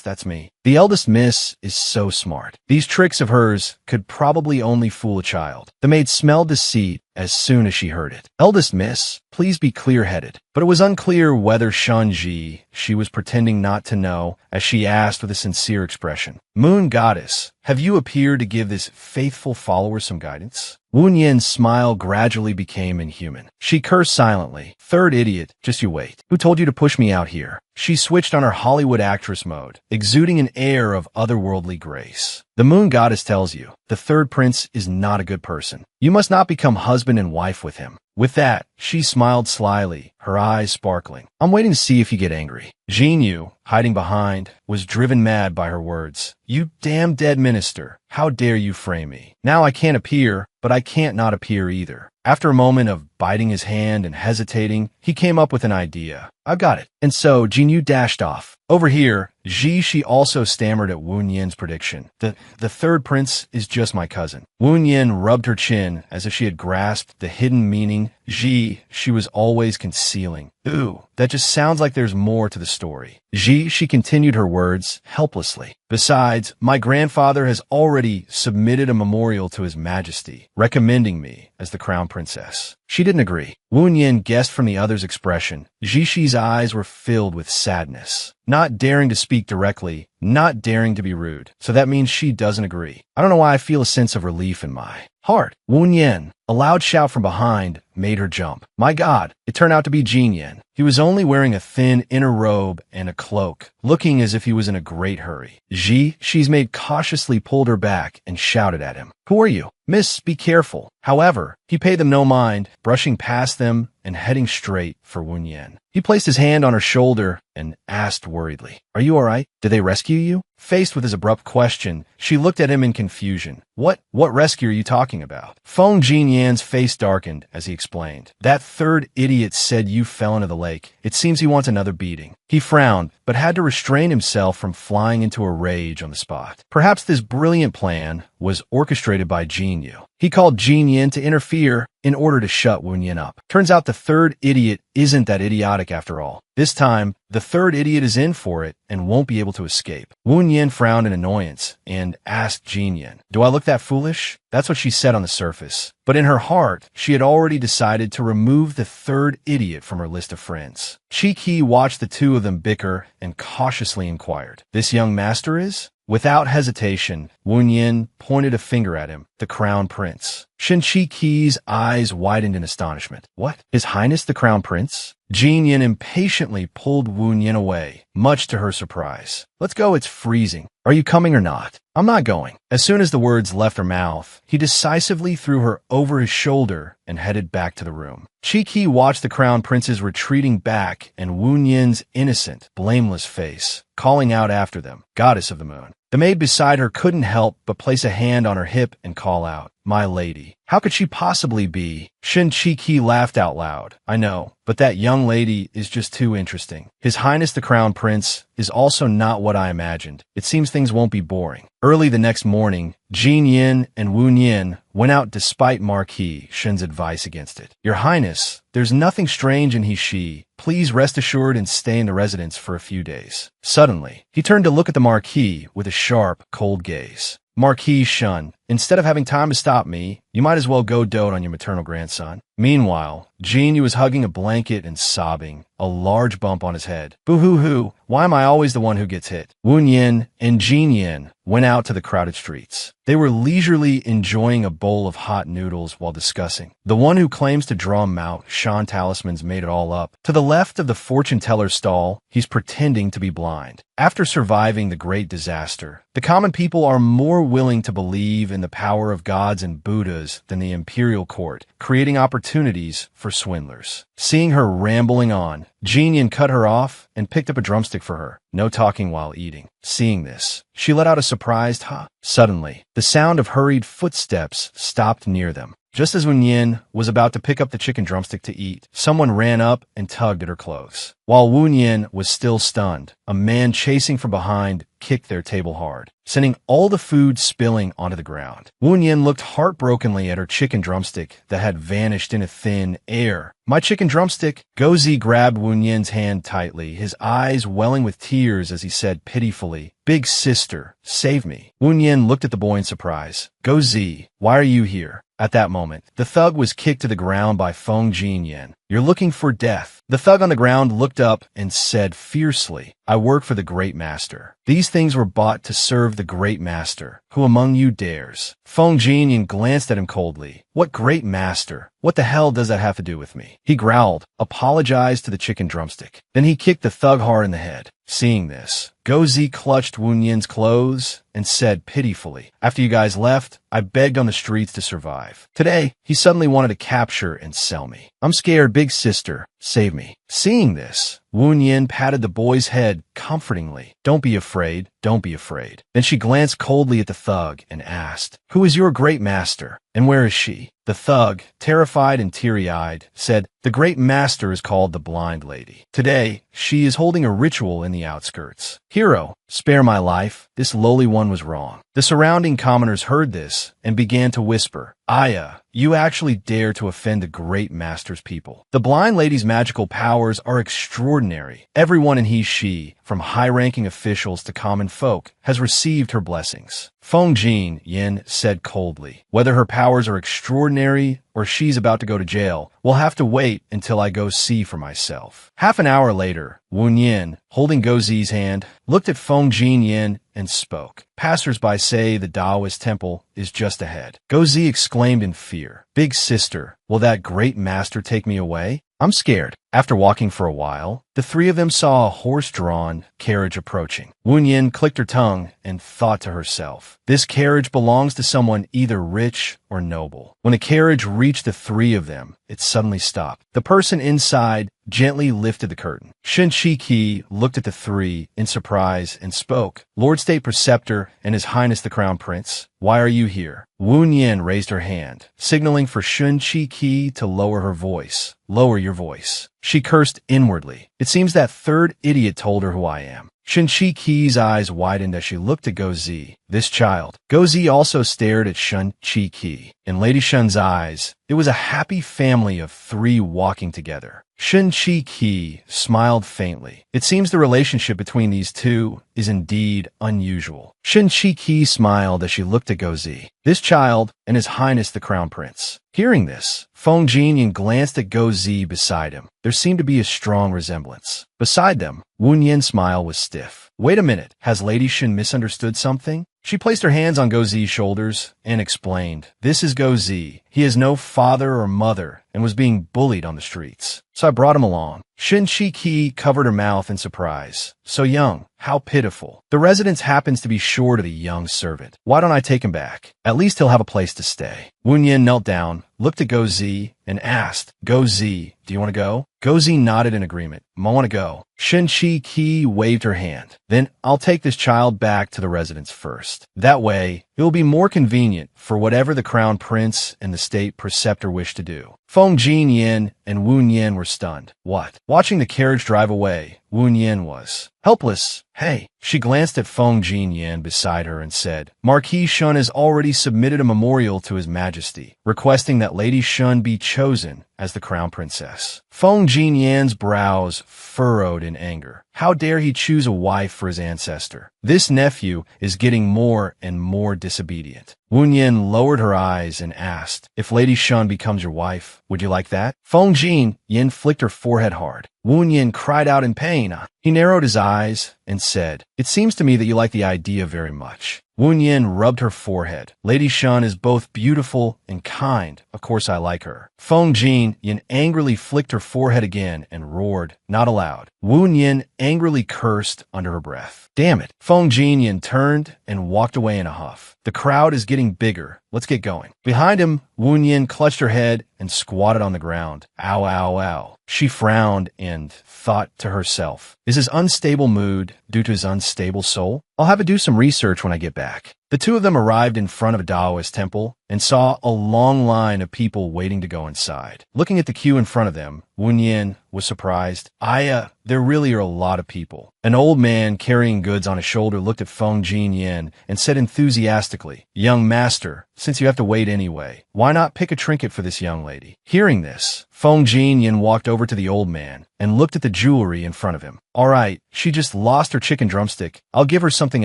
that's me. The eldest miss is so smart. These tricks of hers could probably only fool a child. The maid smelled deceit as soon as she heard it. Eldest miss, please be clear-headed. But it was unclear whether Shunji, she was pretending not to know, as she asked with a sincere expression. Moon goddess, have you appeared to give this faithful follower some guidance? Wu Yin's smile gradually became inhuman. She cursed silently. Third idiot, just you wait. Who told you to push me out here? She switched on her Hollywood actress mode, exuding an air of otherworldly grace. The moon goddess tells you, the third prince is not a good person. You must not become husband and wife with him. With that, she smiled slyly, her eyes sparkling. I'm waiting to see if you get angry. Jinyu, hiding behind, was driven mad by her words. You damn dead minister, how dare you frame me? Now I can't appear, but I can't not appear either. After a moment of biting his hand and hesitating, he came up with an idea. I've got it. And so Jinyu dashed off. Over here, she also stammered at Wu Yin's prediction. The third prince is just my cousin. Wu Yin rubbed her chin as if she had grasped the hidden meaning she was always concealing. Ooh, that just sounds like there's more to the story. She continued her words helplessly. Besides, my grandfather has already submitted a memorial to His Majesty, recommending me as the crown princess. She didn't agree. Wu Yin guessed from the other's expression. Shi's eyes were filled with sadness. Not daring to speak directly, not daring to be rude. So that means she doesn't agree. I don't know why I feel a sense of relief in my heart. Wu Yin, a loud shout from behind, made her jump. My God, it turned out to be Jin Yin. He was only wearing a thin inner robe and a cloak, looking as if he was in a great hurry. She's maid cautiously pulled her back and shouted at him. Who are you? Miss, be careful. However, he paid them no mind, brushing past them and heading straight for Wu Yin. He placed his hand on her shoulder and asked worriedly, Are you all right? Did they rescue you? Faced with his abrupt question, she looked at him in confusion. What rescue are you talking about? Feng Jinyan's face darkened as he explained. That third idiot said you fell into the lake. It seems he wants another beating. He frowned, but had to restrain himself from flying into a rage on the spot. Perhaps this brilliant plan was orchestrated by Jinyu. He called Jin Yin to interfere in order to shut Wu Yin up. Turns out the third idiot isn't that idiotic after all. This time, the third idiot is in for it and won't be able to escape. Wu Yin frowned in annoyance and asked Jin Yin, Do I look that foolish? That's what she said on the surface. But in her heart, she had already decided to remove the third idiot from her list of friends. Chi watched the two of them bicker and cautiously inquired, This young master is? Without hesitation, Wu Yin pointed a finger at him, the crown prince. Shin Qi's eyes widened in astonishment. What? His Highness the Crown Prince? Jin Yin impatiently pulled Wu Yin away, much to her surprise. Let's go, it's freezing. Are you coming or not? I'm not going. As soon as the words left her mouth, he decisively threw her over his shoulder and headed back to the room. Qi watched the crown prince's retreating back and Wu Yin's innocent, blameless face, calling out after them, Goddess of the Moon. The maid beside her couldn't help but place a hand on her hip and call out, My lady. How could she possibly be? Shin Qi laughed out loud. I know, but that young lady is just too interesting. His Highness the Crown Prince is also not what I imagined. It seems things won't be boring. Early the next morning, Jin Yin and Wu Yin went out despite Marquis Shen's advice against it. Your Highness, there's nothing strange in he-she. Please rest assured and stay in the residence for a few days. Suddenly, he turned to look at the Marquis with a sharp, cold gaze. Marquis Shun, instead of having time to stop me, you might as well go dote on your maternal grandson. Meanwhile, Jean was hugging a blanket and sobbing, a large bump on his head. Boo-hoo-hoo, why am I always the one who gets hit? Wu Yin and Jin Yin went out to the crowded streets. They were leisurely enjoying a bowl of hot noodles while discussing. The one who claims to draw Mao Shan talismans made it all up. To the left of the fortune teller's stall, he's pretending to be blind. After surviving the great disaster, the common people are more willing to believe in the power of gods and Buddhas than the imperial court, creating opportunities for swindlers. Seeing her rambling on, Jin Yin cut her off and picked up a drumstick for her. No talking while eating. Seeing this, she let out a surprised "ha." Suddenly, the sound of hurried footsteps stopped near them. Just as Wen Yin was about to pick up the chicken drumstick to eat, someone ran up and tugged at her clothes. While Wu Yin was still stunned, a man chasing from behind kicked their table hard, sending all the food spilling onto the ground. Wu Yin looked heartbrokenly at her chicken drumstick that had vanished into thin air. My chicken drumstick! Gozi grabbed Wu Yin's hand tightly, his eyes welling with tears as he said pitifully, "Big sister, save me." Wu Yin looked at the boy in surprise. "Gozi, why are you here?" At that moment, the thug was kicked to the ground by Feng Jin Yin. "You're looking for death." The thug on the ground looked up and said fiercely, "I work for the Great Master. These things were bought to serve the Great Master. Who among you dares?" Feng Jin Yin glanced at him coldly. "What Great Master? What the hell does that have to do with me?" He growled, apologized to the chicken drumstick. Then he kicked the thug hard in the head. Seeing this, Gozi clutched Wu Yin's clothes and said pitifully, "After you guys left, I begged on the streets to survive. Today, he suddenly wanted to capture and sell me. I'm scared, big sister. Save me." Seeing this, Wu Yin patted the boy's head comfortingly. "Don't be afraid. Don't be afraid." Then she glanced coldly at the thug and asked, "Who is your great master, and where is she?" The thug, terrified and teary-eyed, said, "The Great Master is called the Blind Lady. Today, she is holding a ritual in the outskirts. Hero, spare my life. This lowly one was wrong." The surrounding commoners heard this and began to whisper, "Aya, you actually dare to offend the Great Master's people. The Blind Lady's magical powers are extraordinary. Everyone in he-she, from high-ranking officials to common folk, has received her blessings." Feng Jin Yin said coldly, "Whether her powers are extraordinary or she's about to go to jail, we'll have to wait until I go see for myself." Half an hour later, Wu Yin, holding Gozi's hand, looked at Feng Jin Yin and spoke. "Passers-by say the Taoist temple is just ahead." Gozi exclaimed in fear, "Big sister, will that great master take me away? I'm scared." After walking for a while, the three of them saw a horse-drawn carriage approaching. Wu Yin clicked her tongue and thought to herself, "This carriage belongs to someone either rich or noble." When the carriage reached the three of them, it suddenly stopped. The person inside gently lifted the curtain. Shen Qi looked at the three in surprise and spoke, "Lord State Preceptor and His Highness the Crown Prince, why are you here?" Wu Yin raised her hand, signaling for Shen Qi to lower her voice. "Lower your voice." She cursed inwardly. It seems that third idiot told her who I am. Shen Qi's eyes widened as she looked at Gozi. This child. Gozi also stared at Shen Qi. In Lady Shen's eyes, it was a happy family of three walking together. Shen Qi smiled faintly. It seems the relationship between these two is indeed unusual. Shen Qi smiled as she looked at Gozi. This child and His Highness the Crown Prince. Hearing this, Feng Jin glanced at Gozi beside him. There seemed to be a strong resemblance. Beside them, Wu Yin's smile was stiff. "Wait a minute, has Lady Shen misunderstood something?" She placed her hands on Gozi's shoulders and explained, "This is Gozi. He has no father or mother and was being bullied on the streets. So I brought him along." Shen Qi covered her mouth in surprise. "So young. How pitiful. The residence happens to be short of a young servant. Why don't I take him back? At least he'll have a place to stay." Wu Yin knelt down, looked at Gozi, and asked, "Gozi, do you want to go?" Gozi nodded in agreement. "I want to go." Shen Qi waved her hand. "Then I'll take this child back to the residence first. That way, it will be more convenient for whatever the Crown Prince and the State Preceptor wish to do." Feng Jin and Wu Yin were stunned. What? Watching the carriage drive away, Wu Yin was helpless. Hey, she glanced at Feng Jinyan beside her and said, Marquis Shun has already submitted a memorial to His Majesty, requesting that Lady Shun be chosen as the crown princess. Feng Jinyan's brows furrowed in anger. How dare he choose a wife for his ancestor? This nephew is getting more and more disobedient. Wu Yin lowered her eyes and asked, if Lady Shun becomes your wife, would you like that? Feng Jinyan flicked her forehead hard. Wu Yin cried out in pain. He narrowed his eyes and said, it seems to me that you like the idea very much. Wu Yin rubbed her forehead. Lady Shun is both beautiful and kind. Of course I like her. Feng Jinyan angrily flicked her forehead again and roared, not aloud. Wu Yin angrily cursed under her breath. Damn it. Feng Jinyan turned and walked away in a huff. The crowd is getting bigger. Let's get going. Behind him, Wu Yin clutched her head and squatted on the ground. Ow, ow, ow. She frowned and thought to herself, is his unstable mood due to his unstable soul? I'll have to do some research when I get back. The two of them arrived in front of a Taoist temple and saw a long line of people waiting to go inside. Looking at the queue in front of them, Wu Yin was surprised. There really are a lot of people. An old man carrying goods on his shoulder looked at Feng Jinyan and said enthusiastically, young master, since you have to wait anyway, why not pick a trinket for this young lady? Hearing this, Feng Jinyan walked over to the old man and looked at the jewelry in front of him. All right, she just lost her chicken drumstick. I'll give her something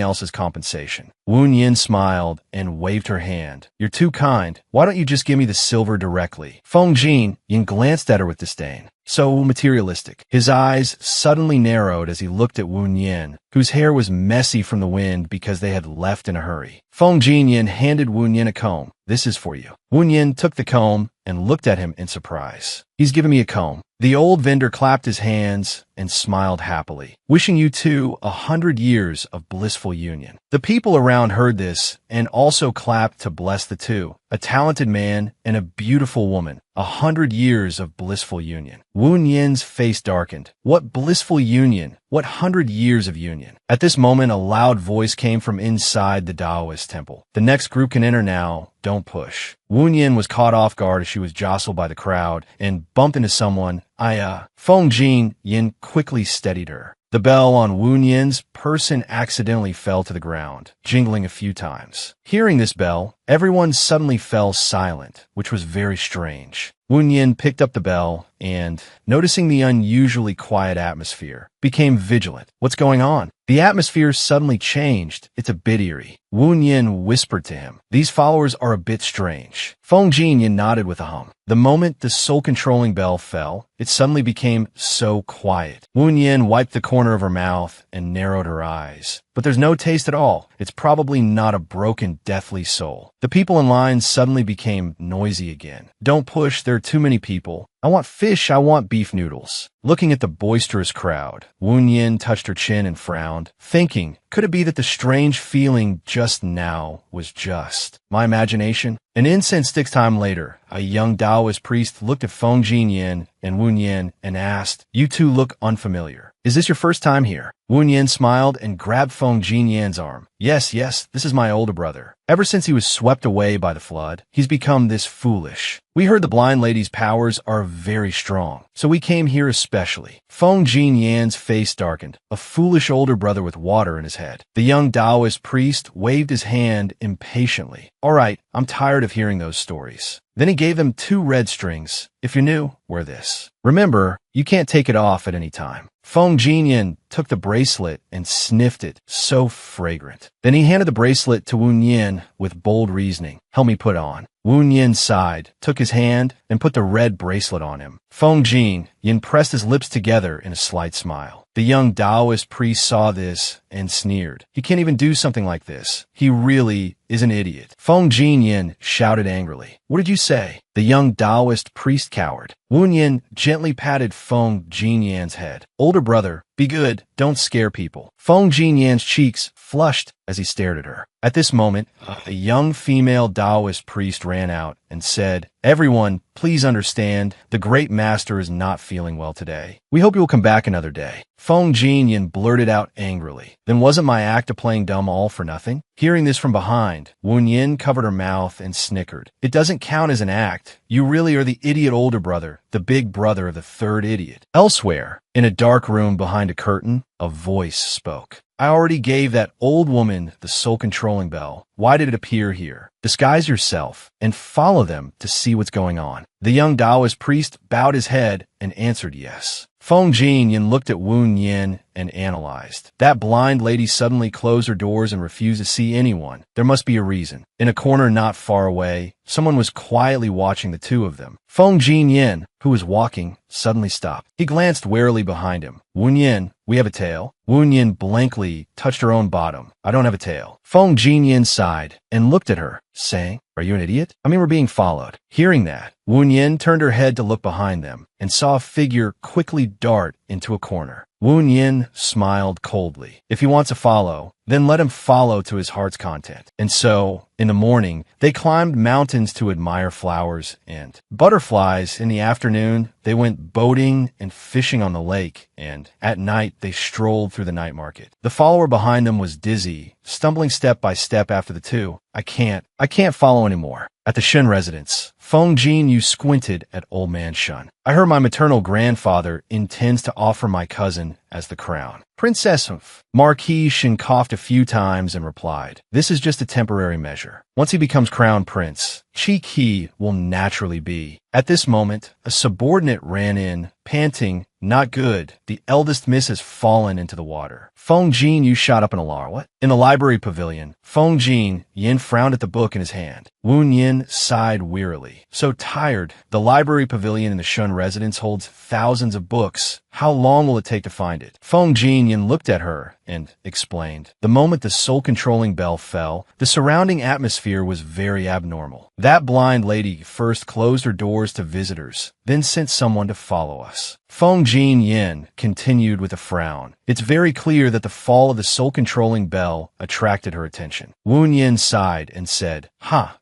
else as compensation. Wu Yin smiled and waved her hand. You're too kind. Why don't you just give me the silver directly? Feng Jinyan glanced at her with disdain. So materialistic. His eyes suddenly narrowed as he looked at Wu Yin, whose hair was messy from the wind because they had left in a hurry. Feng Jinyan handed Wu Yin a comb. This is for you. Wu Yin took the comb and looked at him in surprise. He's giving me a comb. The old vendor clapped his hands and smiled happily, wishing you two 100 years of blissful union. The people around heard this and also clapped to bless the two, a talented man and a beautiful woman. 100 years of blissful union. Wu Yin's face darkened. What blissful union? What 100 years of union? At this moment, a loud voice came from inside the Taoist temple. The next group can enter now. Don't push. Wu Yin was caught off guard as she was jostled by the crowd and bumped into someone. Feng Jinyan quickly steadied her. The bell on Wu Yin's person accidentally fell to the ground, jingling a few times. Hearing this bell, everyone suddenly fell silent, which was very strange. Wu Yin picked up the bell and, noticing the unusually quiet atmosphere, became vigilant. What's going on? The atmosphere suddenly changed. It's a bit eerie. Wu Yin whispered to him. These followers are a bit strange. Feng Jinyan nodded with a hum. The moment the soul-controlling bell fell, it suddenly became so quiet. Wu Yin wiped the corner of her mouth and narrowed her eyes. But there's no taste at all. It's probably not a broken, deathly soul. The people in line suddenly became noisy again. Don't push, there are too many people. I want fish, I want beef noodles. Looking at the boisterous crowd, Wu Yin touched her chin and frowned, thinking, could it be that the strange feeling just now was just my imagination? An incense sticks time later, a young Taoist priest looked at Feng Jinyan and Wu Yin and asked, you two look unfamiliar. Is this your first time here? Wu Yin smiled and grabbed Feng Jinyan's arm. Yes, this is my older brother. Ever since he was swept away by the flood, he's become this foolish. We heard the blind lady's powers are very strong, so we came here especially. Feng Jinyan's face darkened, a foolish older brother with water in his head. The young Taoist priest waved his hand impatiently. All right, I'm tired of hearing those stories. Then he gave them 2 red strings. If you're new, wear this. Remember, you can't take it off at any time. Feng Jinyan took the bracelet and sniffed it, so fragrant. Then he handed the bracelet to Wu Yin with bold reasoning. Help me put on. Wu Yin sighed, took his hand, and put the red bracelet on him. Feng Jinyan pressed his lips together in a slight smile. The young Taoist priest saw this and sneered. He can't even do something like this. He really is an idiot. Feng Jinyan shouted angrily. What did you say? The young Taoist priest cowered. Wu Yin gently patted Feng Jinyan's head. Older brother, be good, don't scare people. Feng Jinyan's cheeks flushed as he stared at her. At this moment, a young female Taoist priest ran out and said, "Everyone, please understand, the great master is not feeling well today. We hope you will come back another day." Feng Jinyin blurted out angrily, "Then wasn't my act of playing dumb all for nothing?" Hearing this from behind, Wen Yin covered her mouth and snickered. "It doesn't count as an act. You really are the idiot older brother, the big brother of the third idiot." Elsewhere, in a dark room behind a curtain, a voice spoke. "I already gave that old woman the soul-controlling bell. Why did it appear here? Disguise yourself and follow them to see what's going on." The young Taoist priest bowed his head and answered yes. Feng Jinyin looked at Wen Yin and analyzed. That blind lady suddenly closed her doors and refused to see anyone. There must be a reason. In a corner not far away, someone was quietly watching the two of them. Feng Jinyin, who was walking, suddenly stopped. He glanced warily behind him. "Wen Yin, we have a tail?" Wen Yin blankly touched her own bottom. "I don't have a tail." Feng Jinyin sighed and looked at her, saying, "Are you an idiot? I mean, we're being followed." Hearing that, Wen Yin turned her head to look behind them and saw a figure quickly dart into a corner. Wen Yin smiled coldly. If he wants to follow, then let him follow to his heart's content. And so, in the morning, they climbed mountains to admire flowers and butterflies. In the afternoon, they went boating and fishing on the lake, and at night they strolled through the night market. The follower behind them was dizzy, stumbling step by step after the two. I can't follow anymore." At the Shun residence, Feng Jinyu squinted at old man Shun. "I heard my maternal grandfather intends to offer my cousin as the crown." Princess Marquis Shin coughed a few times and replied, "This is just a temporary measure. Once he becomes crown prince, Chi Qi will naturally be." At this moment, a subordinate ran in, panting, "Not good. The eldest miss has fallen into the water." Feng Jinyu shot up an alarm. "What?" In the library pavilion, Feng Jinyin frowned at the book in his hand. Wen Yin sighed wearily. "So tired. The library pavilion in the Shun residence holds thousands of books. How long will it take to find it?" Feng Jinyin looked at her and explained. The moment the soul-controlling bell fell, the surrounding atmosphere was very abnormal. That blind lady first closed her doors to visitors, then sent someone to follow us. Feng Jinyin continued with a frown. It's very clear that the fall of the soul-controlling bell attracted her attention. Wen Yin sighed and said,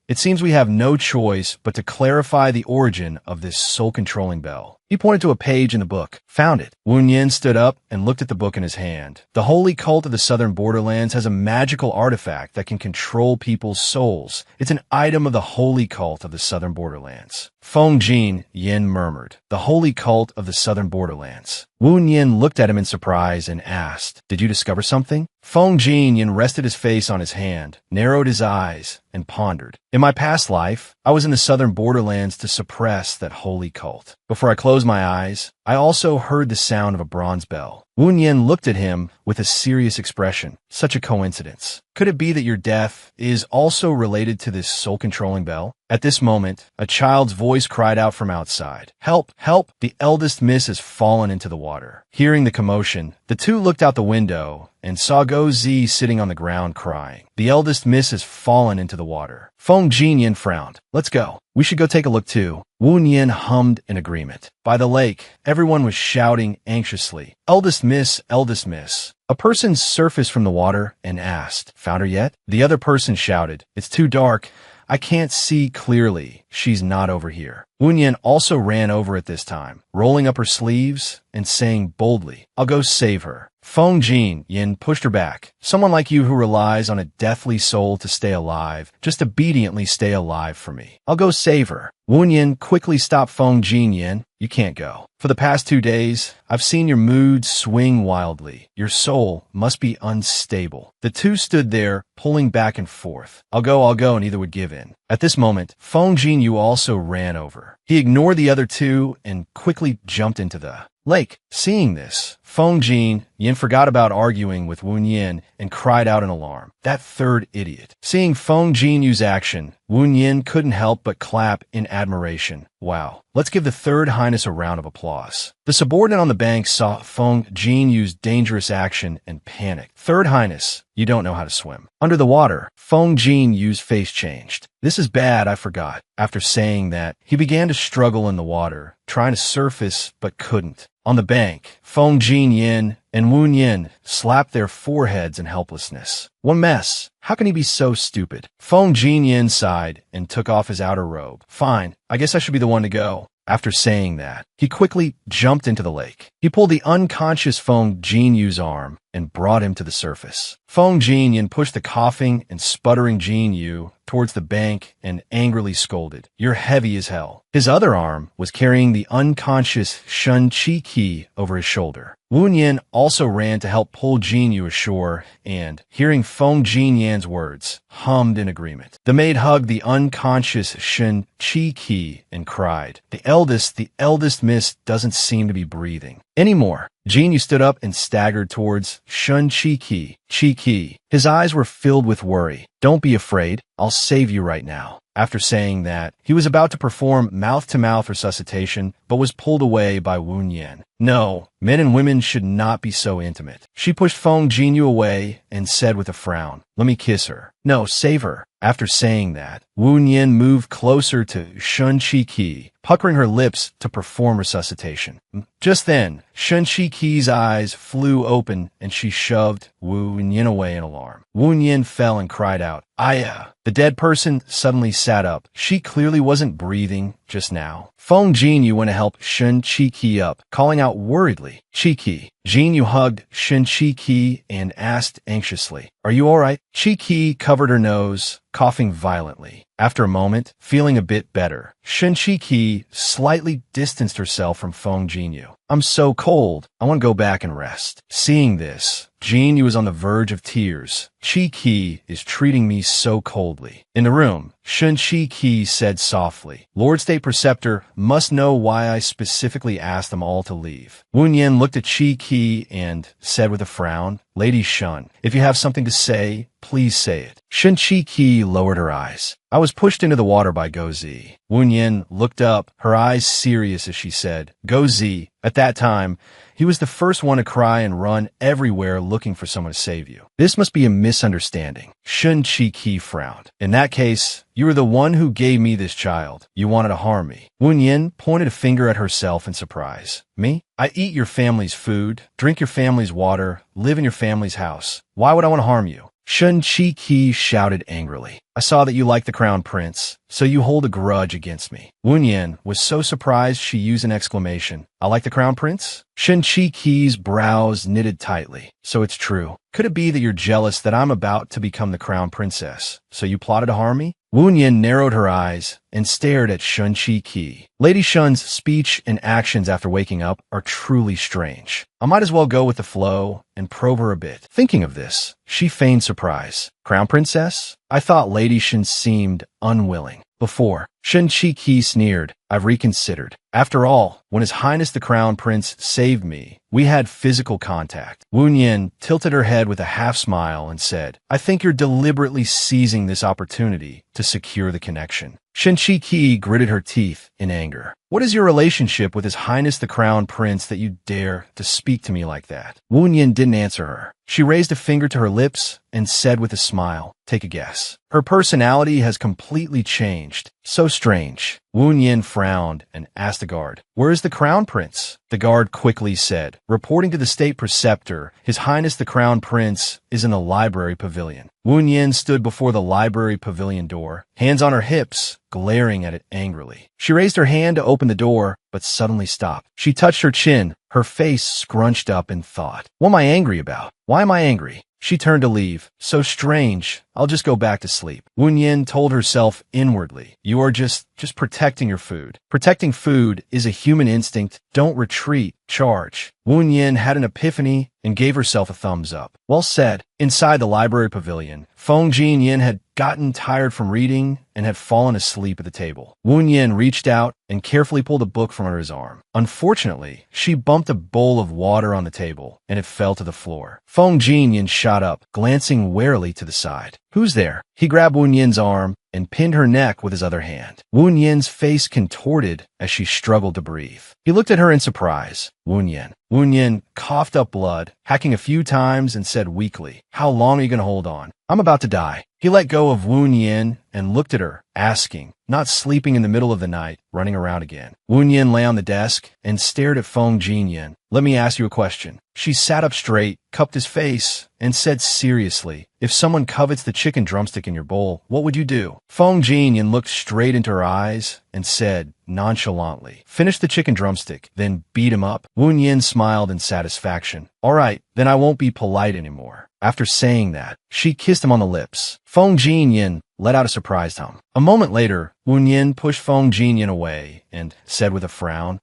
It seems we have no choice but to clarify the origin of this soul-controlling bell." He pointed to a page in the book. "Found it." Wen Yin stood up and looked at the book in his hand. "The holy cult of the southern borderlands has a magical artifact that can control people's souls. It's an item of the holy cult of the southern borderlands." Feng Jinyin murmured, "The holy cult of the southern borderlands." Wen Yin looked at him in surprise and asked, "Did you discover something?" Feng Jinyin rested his face on his hand, narrowed his eyes, and pondered. "In my past life, I was in the southern borderlands to suppress that holy cult. Before I closed my eyes, I also heard the sound of a bronze bell." Wen Yin looked at him with a serious expression. "Such a coincidence. Could it be that your death is also related to this soul-controlling bell?" At this moment, a child's voice cried out from outside. "Help! Help! The eldest miss has fallen into the water." Hearing the commotion, the two looked out the window and saw Go Zi sitting on the ground crying. "The eldest miss has fallen into the water." Feng Jinyin frowned. "Let's go. We should go take a look too." Wen Yin hummed in agreement. By the lake, everyone was shouting anxiously, "Eldest miss, eldest miss." A person surfaced from the water and asked, "Found her yet?" The other person shouted, "It's too dark. I can't see clearly. She's not over here." Wen Yin also ran over at this time, rolling up her sleeves and saying boldly, "I'll go save her." Feng Jinyin pushed her back. "Someone like you who relies on a deathly soul to stay alive, just obediently stay alive for me. I'll go save her." Wen Yin quickly stopped Feng Jinyin. "You can't go. For the past 2 days, I've seen your mood swing wildly. Your soul must be unstable." The two stood there, pulling back and forth. I'll go, neither would give in. At this moment, Feng Jinyu also ran over. He ignored the other two and quickly jumped into the lake. Seeing this, Feng Jinyin forgot about arguing with Wen Yin and cried out in alarm. That third idiot. Seeing Feng Jinyu's action, Wen Yin couldn't help but clap in admiration. Wow. Let's give the Third Highness a round of applause. The subordinate on the bank saw Feng Jinyu's dangerous action and panicked. "Third Highness, you don't know how to swim." Under the water, Feng Jinyu's face changed. "This is bad, I forgot." After saying that, he began to struggle in the water, trying to surface but couldn't. On the bank, Feng Jinyin and Wu Yin slapped their foreheads in helplessness. What mess! How can he be so stupid? Feng Jinyin sighed and took off his outer robe. Fine, I guess I should be the one to go. After saying that, he quickly jumped into the lake. He pulled the unconscious Feng Jinyu's arm and brought him to the surface. Feng Jinyin pushed the coughing and sputtering Jinyu towards the bank and angrily scolded, "You're heavy as hell." His other arm was carrying the unconscious Shun Chi over his shoulder. Wu Yin also ran to help pull Jinyu ashore and, hearing Feng Jinyan's words, hummed in agreement. The maid hugged the unconscious Shun Chi and cried, the eldest miss doesn't seem to be breathing anymore." Jinyu stood up and staggered towards Shun Chi. His eyes were filled with worry. "Don't be afraid. I'll save you right now." After saying that, he was about to perform mouth-to-mouth resuscitation, but was pulled away by Wu Yin. "No, men and women should not be so intimate." She pushed Feng Jinyu away and said with a frown, "Let me kiss her." "No, save her." After saying that, Wu Yin moved closer to Shun Chi, puckering her lips to perform resuscitation. Just then, Shun Chi's eyes flew open and she shoved Wu Yin away in alarm. Wu Yin fell and cried out, "Aya!" The dead person suddenly sat up. She clearly wasn't breathing just now. Feng Jinyu went to help Shun Chi up, calling out worriedly, "Chi." Jinyu hugged Shun Chi and asked anxiously, "Are you all right?" Chi covered her nose, coughing violently. After a moment, feeling a bit better, Shun Chi slightly distanced herself from Feng Jinyu. "I'm so cold. I want to go back and rest." Seeing this, Jinyu was on the verge of tears. "Chi is treating me so coldly." In the room, Shun Chi said softly, "Lord State Preceptor must know why I specifically asked them all to leave." Wu Yin looked at Chi and said with a frown, "Lady Shun, if you have something to say, please say it." Shun Chi lowered her eyes. "I was pushed into the water by Gozi." Wu Yin looked up, her eyes serious as she said, "Gozi." At that time, he was the first one to cry and run everywhere looking for someone to save you. "This must be a misunderstanding." Shun Chi frowned. "In that case, you were the one who gave me this child. You wanted to harm me." Wu Yin pointed a finger at herself in surprise. "Me? I eat your family's food, drink your family's water, live in your family's house. Why would I want to harm you?" Shun Chi shouted angrily. "I saw that you like the crown prince, so you hold a grudge against me." Wu Yin was so surprised she used an exclamation. "I like the crown prince?" Shun Chi's brows knitted tightly. "So it's true. Could it be that you're jealous that I'm about to become the crown princess, so you plotted to harm me?" Wu Yin narrowed her eyes and stared at Shun Chi. Lady Shun's speech and actions after waking up are truly strange. I might as well go with the flow and probe her a bit. Thinking of this, she feigned surprise. "Crown princess? I thought Lady Shun seemed unwilling." Before, Shun Chi sneered, "I've reconsidered. After all, when His Highness the Crown Prince saved me, we had physical contact." Wu Yin tilted her head with a half-smile and said, "I think you're deliberately seizing this opportunity to secure the connection." Shun Chi gritted her teeth in anger. "What is your relationship with His Highness the Crown Prince that you dare to speak to me like that?" Wu Yin didn't answer her. She raised a finger to her lips and said with a smile, "Take a guess." Her personality has completely changed. So strange. Wu Yin frowned and asked the guard, "Where is the crown prince?" The guard quickly said, "Reporting to the state preceptor, His Highness the Crown Prince is in the library pavilion." Wu Yin stood before the library pavilion door, hands on her hips, glaring at it angrily. She raised her hand to open the door, but suddenly stopped. She touched her chin, her face scrunched up in thought. "What am I angry about? Why am I angry?" She turned to leave. "So strange. I'll just go back to sleep." Wu Yin told herself inwardly, "You are just protecting your food. Protecting food is a human instinct. Don't retreat, charge." Wu Yin had an epiphany and gave herself a thumbs up. Well said. Inside the library pavilion, Feng Jinyin had gotten tired from reading and had fallen asleep at the table. Wu Yin reached out and carefully pulled a book from under his arm. Unfortunately, she bumped a bowl of water on the table and it fell to the floor. Feng Jinyin shot up, glancing warily to the side. "Who's there?" He grabbed Wu Yin's arm and pinned her neck with his other hand. Wu Yin's face contorted as she struggled to breathe. He looked at her in surprise. Wu Yin. Wu Yin coughed up blood, hacking a few times and said weakly, "How long are you going to hold on? I'm about to die." He let go of Wu Yin and looked at her, asking, not sleeping in the middle of the night, running around again. Wu Yin lay on the desk and stared at Feng Jinyin. Let me ask you a question. She sat up straight, cupped his face, and said seriously, if someone covets the chicken drumstick in your bowl, what would you do? Feng Jinyin looked straight into her eyes and said nonchalantly, finish the chicken drumstick, then beat him up. Wu Yin smiled in satisfaction. All right, then I won't be polite anymore. After saying that, she kissed him on the lips. Feng Jinyin let out a surprised hum. A moment later, Wu Yin pushed Feng Jinyin away and said with a frown,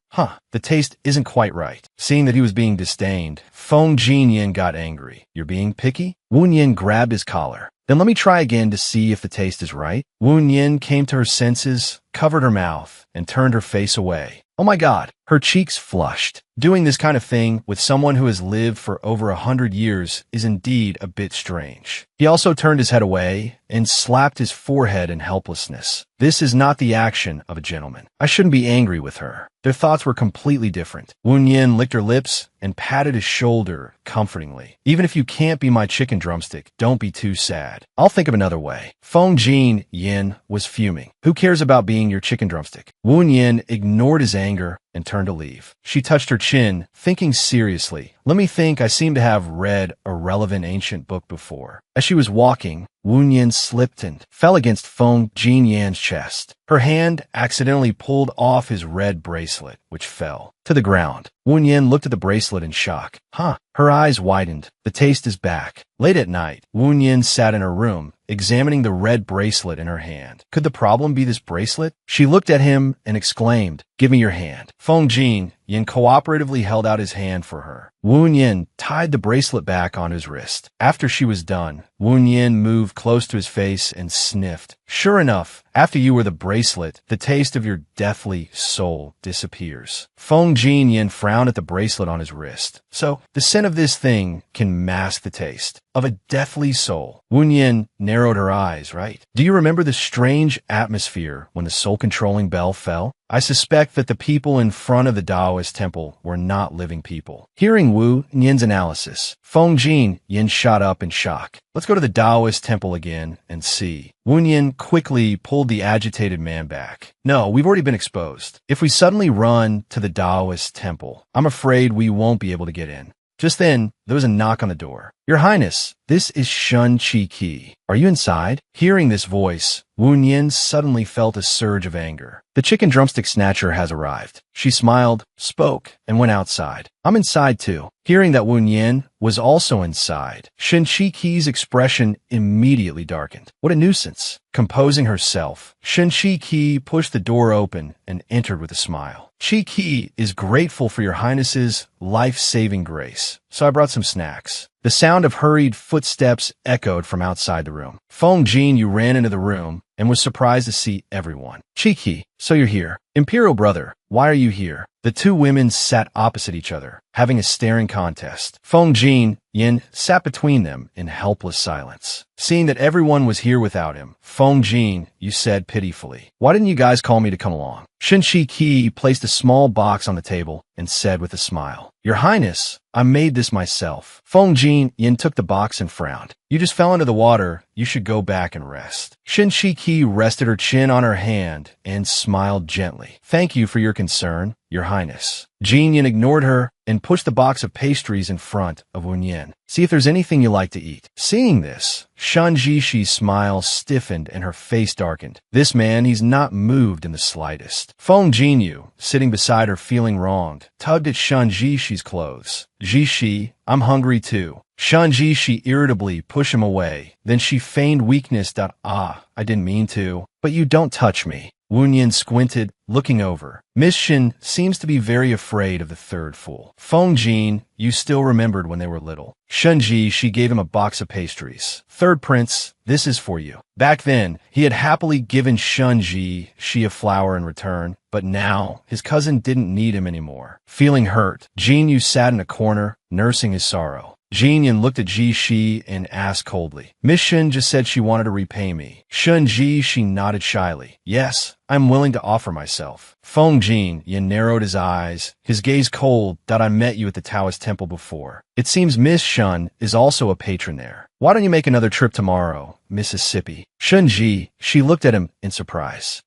the taste isn't quite right. Seeing that he was being disdained, Feng Jinyin got angry. You're being picky? Wu Yin grabbed his collar. Then let me try again to see if the taste is right. Wu Yin came to her senses, covered her mouth, and turned her face away. Oh my God, her cheeks flushed. Doing this kind of thing with someone who has lived for over 100 years is indeed a bit strange. He also turned his head away and slapped his forehead in helplessness. This is not the action of a gentleman. I shouldn't be angry with her. Their thoughts were completely different. Wu Yin licked her lips and patted his shoulder comfortingly. Even if you can't be my chicken drumstick, don't be too sad. I'll think of another way. Feng Jinyin was fuming. Who cares about being your chicken drumstick? Wu Yin ignored his anger and turned to leave. She touched her chin, thinking seriously. Let me think, I seem to have read a relevant ancient book before. As she was walking, Wu Yin slipped and fell against Feng Jinyin's chest. Her hand accidentally pulled off his red bracelet, which fell to the ground. Wu Yin looked at the bracelet in shock. Her eyes widened. The taste is back. Late at night, Wu Yin sat in her room, examining the red bracelet in her hand. Could the problem be this bracelet? She looked at him and exclaimed, give me your hand. Feng Jinyin cooperatively held out his hand for her. Wu Yin tied the bracelet back on his wrist. After she was done, Wu Yin moved close to his face and sniffed. Sure enough, after you wear the bracelet, the taste of your deathly soul disappears. Feng Jinyin frowned at the bracelet on his wrist. So, the scent of this thing can mask the taste of a deathly soul. Wu Yin narrowed her eyes, right? Do you remember the strange atmosphere when the soul-controlling bell fell? I suspect that the people in front of the Taoist temple were not living people. Hearing Wu Yin's analysis, Feng Jinyin shot up in shock. Let's go to the Taoist temple again and see. Wu Yin quickly pulled the agitated man back. No, we've already been exposed. If we suddenly run to the Taoist temple, I'm afraid we won't be able to get in. Just then, there was a knock on the door. Your Highness, this is Shun Chi-Ki. Are you inside? Hearing this voice, Wu Yin suddenly felt a surge of anger. The chicken drumstick snatcher has arrived. She smiled, spoke, and went outside. I'm inside too. Hearing that Wu Yin was also inside, Shun Chi-Ki's expression immediately darkened. What a nuisance. Composing herself, Shun Chi-Ki pushed the door open and entered with a smile. Chi-Ki is grateful for your Highness's life-saving grace, so I brought some snacks. The sound of hurried footsteps echoed from outside the room. Feng Jinyin ran into the room and was surprised to see everyone. Chi-Ki, so you're here. Imperial brother, why are you here? The two women sat opposite each other, having a staring contest. Feng Jinyin sat between them in helpless silence. Seeing that everyone was here without him, Feng Jinyin said pitifully, why didn't you guys call me to come along? Shun Chi-Ki placed a small box on the table and said with a smile, Your Highness, I made this myself. Feng Jinyin took the box and frowned. You just fell into the water. You should go back and rest. Shun Chi-Ki rested her chin on her hand and smiled gently. Thank you for your concern, Your Highness. Jinyin ignored her and pushed the box of pastries in front of Wu Yin. See if there's anything you like to eat. Seeing this, Shun Jishi's smile stiffened and her face darkened. This man, he's not moved in the slightest. Feng Jinyin, sitting beside her feeling wronged, tugged at Shun Jishi's clothes. Jishi, I'm hungry too. Shun Jishi irritably pushed him away. Then she feigned weakness. I didn't mean to. But you don't touch me. Wu Yin squinted, looking over. Miss Shin seems to be very afraid of the third fool. Feng Jin, you still remembered when they were little. Shunji, she gave him a box of pastries. Third prince, this is for you. Back then, he had happily given Shunji a flower in return, but now his cousin didn't need him anymore. Feeling hurt, Jinyu sat in a corner, nursing his sorrow. Jinyin looked at Ji Shi and asked coldly, Miss Shin just said she wanted to repay me. Shunji, she nodded shyly. Yes, I'm willing to offer myself. Feng Jin Yin narrowed his eyes, his gaze cold. I met you at the Taoist temple before. It seems Miss Shun is also a patron there. Why don't you make another trip tomorrow, Mississippi? Shunji, she looked at him in surprise.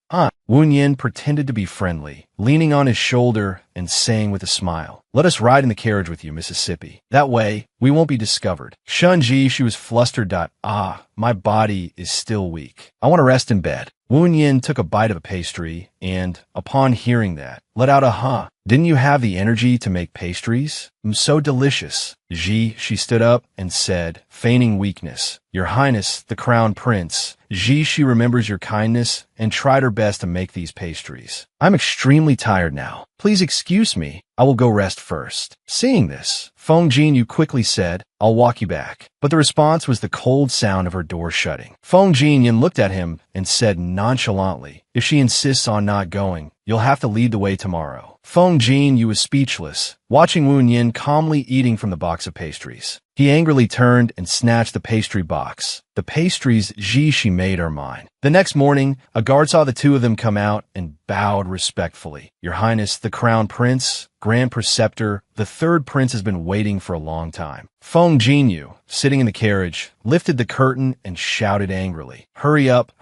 Wu Yin pretended to be friendly, leaning on his shoulder and saying with a smile, let us ride in the carriage with you, Mississippi. That way, we won't be discovered. Shunji, she was flustered. My body is still weak. I want to rest in bed. Wu Yin took a bite of a pastry and, upon hearing that, let out a huh. Didn't you have the energy to make pastries? So delicious. She stood up and said, feigning weakness, Your Highness, the Crown Prince. She remembers your kindness and tried her best to make these pastries. I'm extremely tired now. Please excuse me. I will go rest first. Seeing this, Feng Jin quickly said, I'll walk you back. But the response was the cold sound of her door shutting. Feng Jin looked at him and said nonchalantly, if she insists on not going, you'll have to lead the way tomorrow. Feng Jin was speechless, watching Wu Yin calmly eating from the box of pastries. He angrily turned and snatched the pastry box. The pastries she made are mine. The next morning, a guard saw the two of them come out and bowed respectfully. Your Highness, the Crown Prince, Grand Preceptor, the third prince has been waiting for a long time. Feng Jin, sitting in the carriage, lifted the curtain and shouted angrily, hurry up,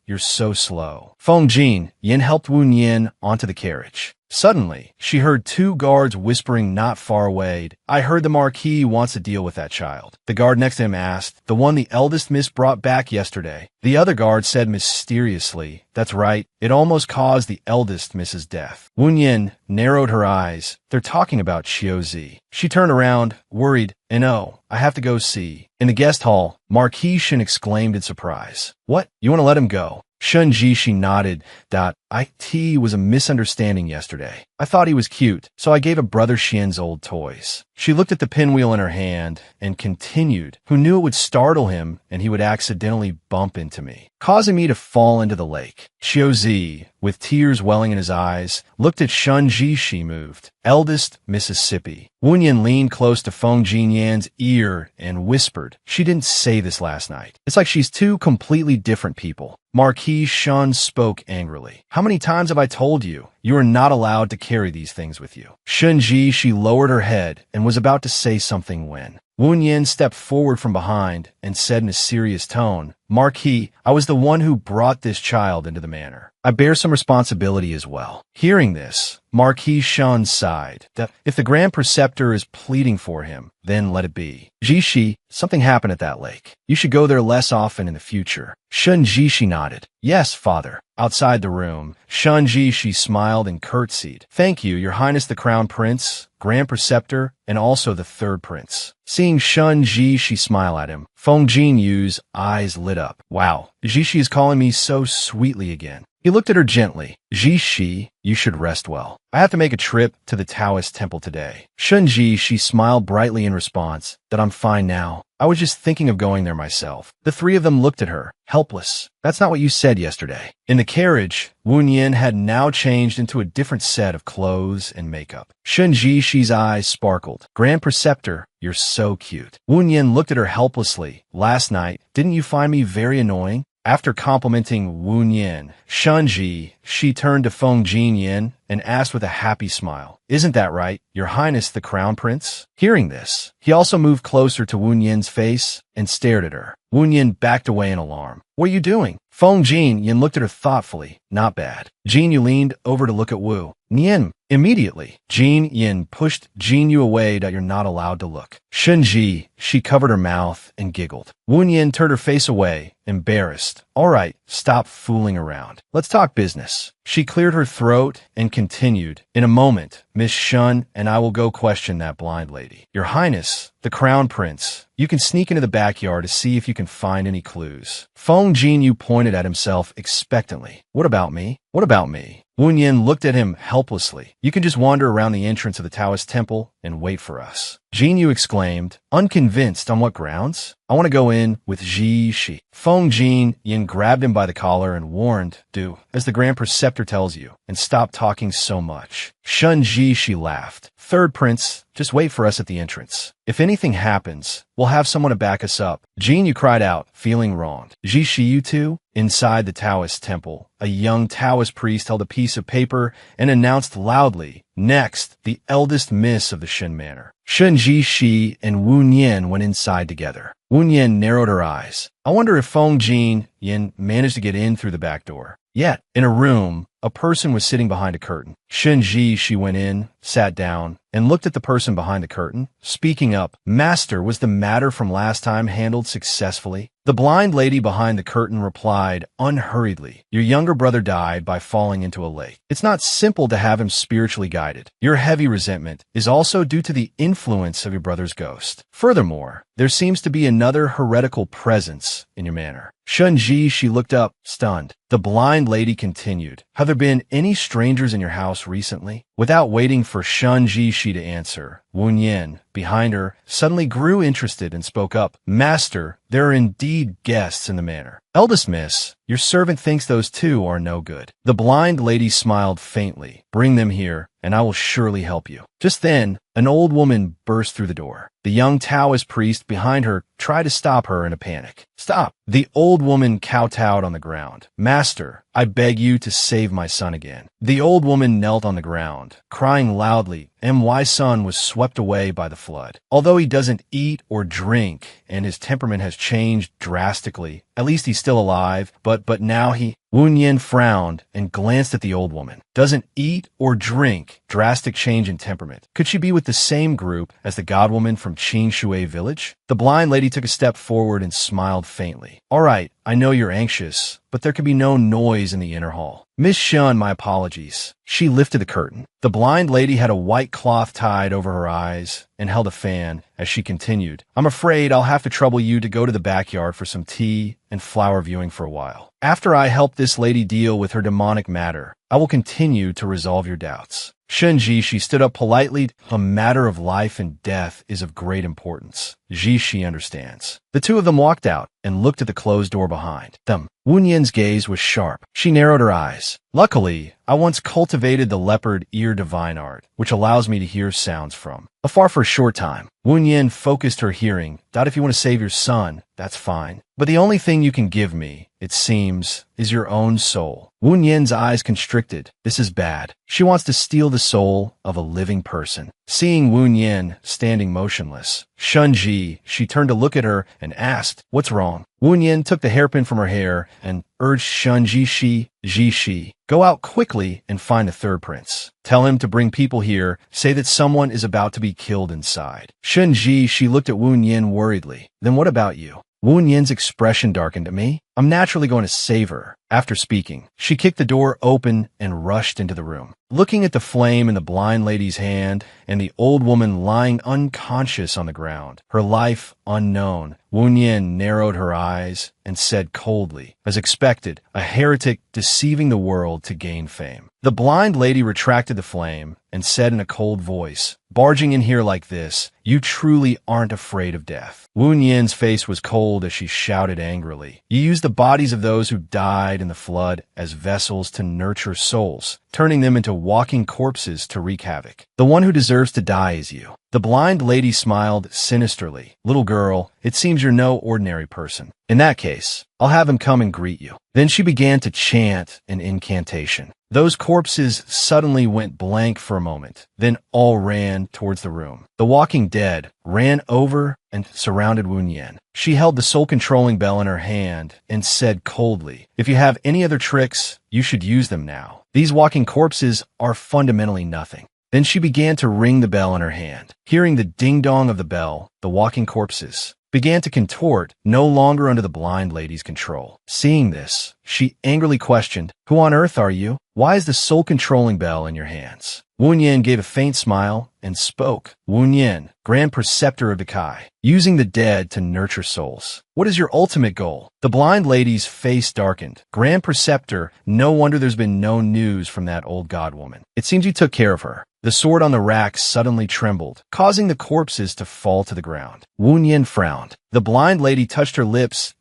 you're so slow. Feng Jin helped Wu Yin onto the carriage. Suddenly, she heard two guards whispering not far away, I heard the Marquis wants to deal with that child. The guard next to him asked, the one the eldest miss brought back yesterday. The other guard said mysteriously, that's right, it almost caused the eldest miss's death. Wu Yin narrowed her eyes. They're talking about Xiaozi. She turned around, worried, and oh, I have to go see. In the guest hall, Marquis Shen exclaimed in surprise. What? You want to let him go? Shunji, she nodded. It was a misunderstanding yesterday. I thought he was cute, so I gave a brother Xian's old toys. She looked at the pinwheel in her hand and continued, who knew it would startle him and he would accidentally bump into me, causing me to fall into the lake. Xiaozi, with tears welling in his eyes, looked at Shunji. She moved. Eldest, Mississippi. Wu Yin leaned close to Feng Jinyan's ear and whispered, she didn't say this last night. It's like she's two completely different people. Marquis Shun spoke angrily. How many times have I told you? You are not allowed to carry these things with you. Shunji, she lowered her head and was about to say something when Wu Yin stepped forward from behind and said in a serious tone, Marquis, I was the one who brought this child into the manor. I bear some responsibility as well. Hearing this, Marquis Shun sighed. If the Grand Preceptor is pleading for him, then let it be. Jishi, something happened at that lake. You should go there less often in the future. Shunji, she nodded. Yes, father. Outside the room, Shunji, she smiled and curtsied. Thank you, Your Highness the Crown Prince, Grand Preceptor, and also the third prince. Seeing Shunji, she smiled at him. Feng Jinyu's eyes lit up. Wow, Jishi is calling me so sweetly again. He looked at her gently. Jishi, you should rest well. I have to make a trip to the Taoist temple today. Shunji, she smiled brightly in response, that I'm fine now. I was just thinking of going there myself. The three of them looked at her, helpless. That's not what you said yesterday. In the carriage, Wu Yin had now changed into a different set of clothes and makeup. Shunji, she's eyes sparkled. Grand Preceptor, you're so cute. Wu Yin looked at her helplessly. Last night, didn't you find me very annoying? After complimenting Wu Yin, Shunji, she turned to Feng Jinyan and asked with a happy smile, isn't that right, Your Highness the Crown Prince? Hearing this, he also moved closer to Wu Yin's face and stared at her. Wu Yin backed away in alarm. What are you doing? Feng Jinyan looked at her thoughtfully. Not bad. Jinyu leaned over to look at Wu Yin. Immediately, Jinyan pushed Jinyu away. You're not allowed to look. Shunji, she covered her mouth and giggled. Wu Yin turned her face away, embarrassed. All right, stop fooling around. Let's talk business. She cleared her throat and continued, in a moment, Miss Shun and I will go question that blind lady. Your Highness, the Crown Prince, you can sneak into the backyard to see if you can find any clues. Feng Jinyu pointed at himself expectantly. What about me? What about me? Wu Yin looked at him helplessly. You can just wander around the entrance of the Taoist temple and wait for us. Jin Yu exclaimed, unconvinced. On what grounds? I want to go in with Ji Shi. Feng Jin Yin grabbed him by the collar and warned, do as the Grand Preceptor tells you, and stop talking so much. Shun Ji Shi laughed. Third Prince, just wait for us at the entrance. If anything happens, we'll have someone to back us up. Jin Yu cried out, feeling wronged. Ji Shi, you two? Inside the Taoist temple, a young Taoist priest held a piece of paper and announced loudly, next, the eldest miss of the Shen Manor. Shun Ji Shi and Wu Nian went inside together. Wu Nian narrowed her eyes. I wonder if Feng Jin Yin managed to get in through the back door. Yet, in a room, a person was sitting behind a curtain. Shun Ji Shi went in, sat down, and looked at the person behind the curtain. Speaking up, Master, was the matter from last time handled successfully? The blind lady behind the curtain replied unhurriedly, your younger brother died by falling into a lake. It's not simple to have him spiritually guided. Your heavy resentment is also due to the influence of your brother's ghost. Furthermore, there seems to be another heretical presence in your manor. Shun Ji, she looked up, stunned. The blind lady continued, have there been any strangers in your house recently? Without waiting for Shun Ji Shi to answer, Wu Nian, behind her, suddenly grew interested and spoke up. Master, there are indeed guests in the manor. Eldest miss, your servant thinks those two are no good. The blind lady smiled faintly. Bring them here, and I will surely help you. Just then, an old woman burst through the door. The young Taoist priest behind her tried to stop her in a panic. Stop! The old woman kowtowed on the ground. Master, I beg you to save my son again. The old woman knelt on the ground, crying loudly. M.Y.'s son was swept away by the flood. Although he doesn't eat or drink, and his temperament has changed drastically, at least he's still alive, but now he... Wu Nian frowned and glanced at the old woman. Doesn't eat or drink, drastic change in temperament. Could she be with the same group as the godwoman from Qing Shui village? The blind lady took a step forward and smiled faintly. All right, I know you're anxious, but there can be no noise in the inner hall. Miss Shun, my apologies. She lifted the curtain. The blind lady had a white cloth tied over her eyes and held a fan as she continued. I'm afraid I'll have to trouble you to go to the backyard for some tea and flower viewing for a while. After I help this lady deal with her demonic matter, I will continue to resolve your doubts. Shun Ji, she stood up politely. A matter of life and death is of great importance. Ji Shi understands. The two of them walked out and looked at the closed door behind them. Wu Nian's gaze was sharp. She narrowed her eyes. Luckily, I once cultivated the leopard ear divine art, which allows me to hear sounds from afar for a short time. Wu Nian focused her hearing. If you want to save your son, that's fine. But the only thing you can give me, it seems, is your own soul. Wu Nian's eyes constricted. This is bad. She wants to steal the soul of a living person. Seeing Wu Nian standing motionless, Shun Ji, she turned to look at her and asked, what's wrong? Wu Nian took the hairpin from her hair and urged Shun Ji Shi, go out quickly and find the third prince. Tell him to bring people here. Say that someone is about to be killed inside. Shun Ji, she looked at Wu Nian worriedly. Then what about you? Wu Nian's expression darkened. At me? I'm naturally going to save her. After speaking, she kicked the door open and rushed into the room. Looking at the flame in the blind lady's hand and the old woman lying unconscious on the ground, her life unknown, Wu Nian narrowed her eyes and said coldly, as expected, a heretic deceiving the world to gain fame. The blind lady retracted the flame and said in a cold voice, barging in here like this, you truly aren't afraid of death. Wu Nian's face was cold as she shouted angrily, you used the bodies of those who died in the flood as vessels to nurture souls, turning them into walking corpses to wreak havoc. The one who deserves to die is you. The blind lady smiled sinisterly. Little girl, it seems you're no ordinary person. In that case, I'll have him come and greet you. Then she began to chant an incantation. Those corpses suddenly went blank for a moment, then all ran towards the room. The walking dead ran over and surrounded Wu Nian. She held the soul-controlling bell in her hand and said coldly, if you have any other tricks, you should use them now. These walking corpses are fundamentally nothing. Then she began to ring the bell in her hand. Hearing the ding-dong of the bell, the walking corpses began to contort, no longer under the blind lady's control. Seeing this, she angrily questioned, who on earth are you? Why is the soul-controlling bell in your hands? Wu Nian gave a faint smile and spoke. Wu Yin, Grand Preceptor of Decai, using the dead to nurture souls. What is your ultimate goal? The blind lady's face darkened. Grand Preceptor, no wonder there's been no news from that old god woman. It seems you took care of her. The sword on the rack suddenly trembled, causing the corpses to fall to the ground. Wu Yin frowned. The blind lady touched her lips.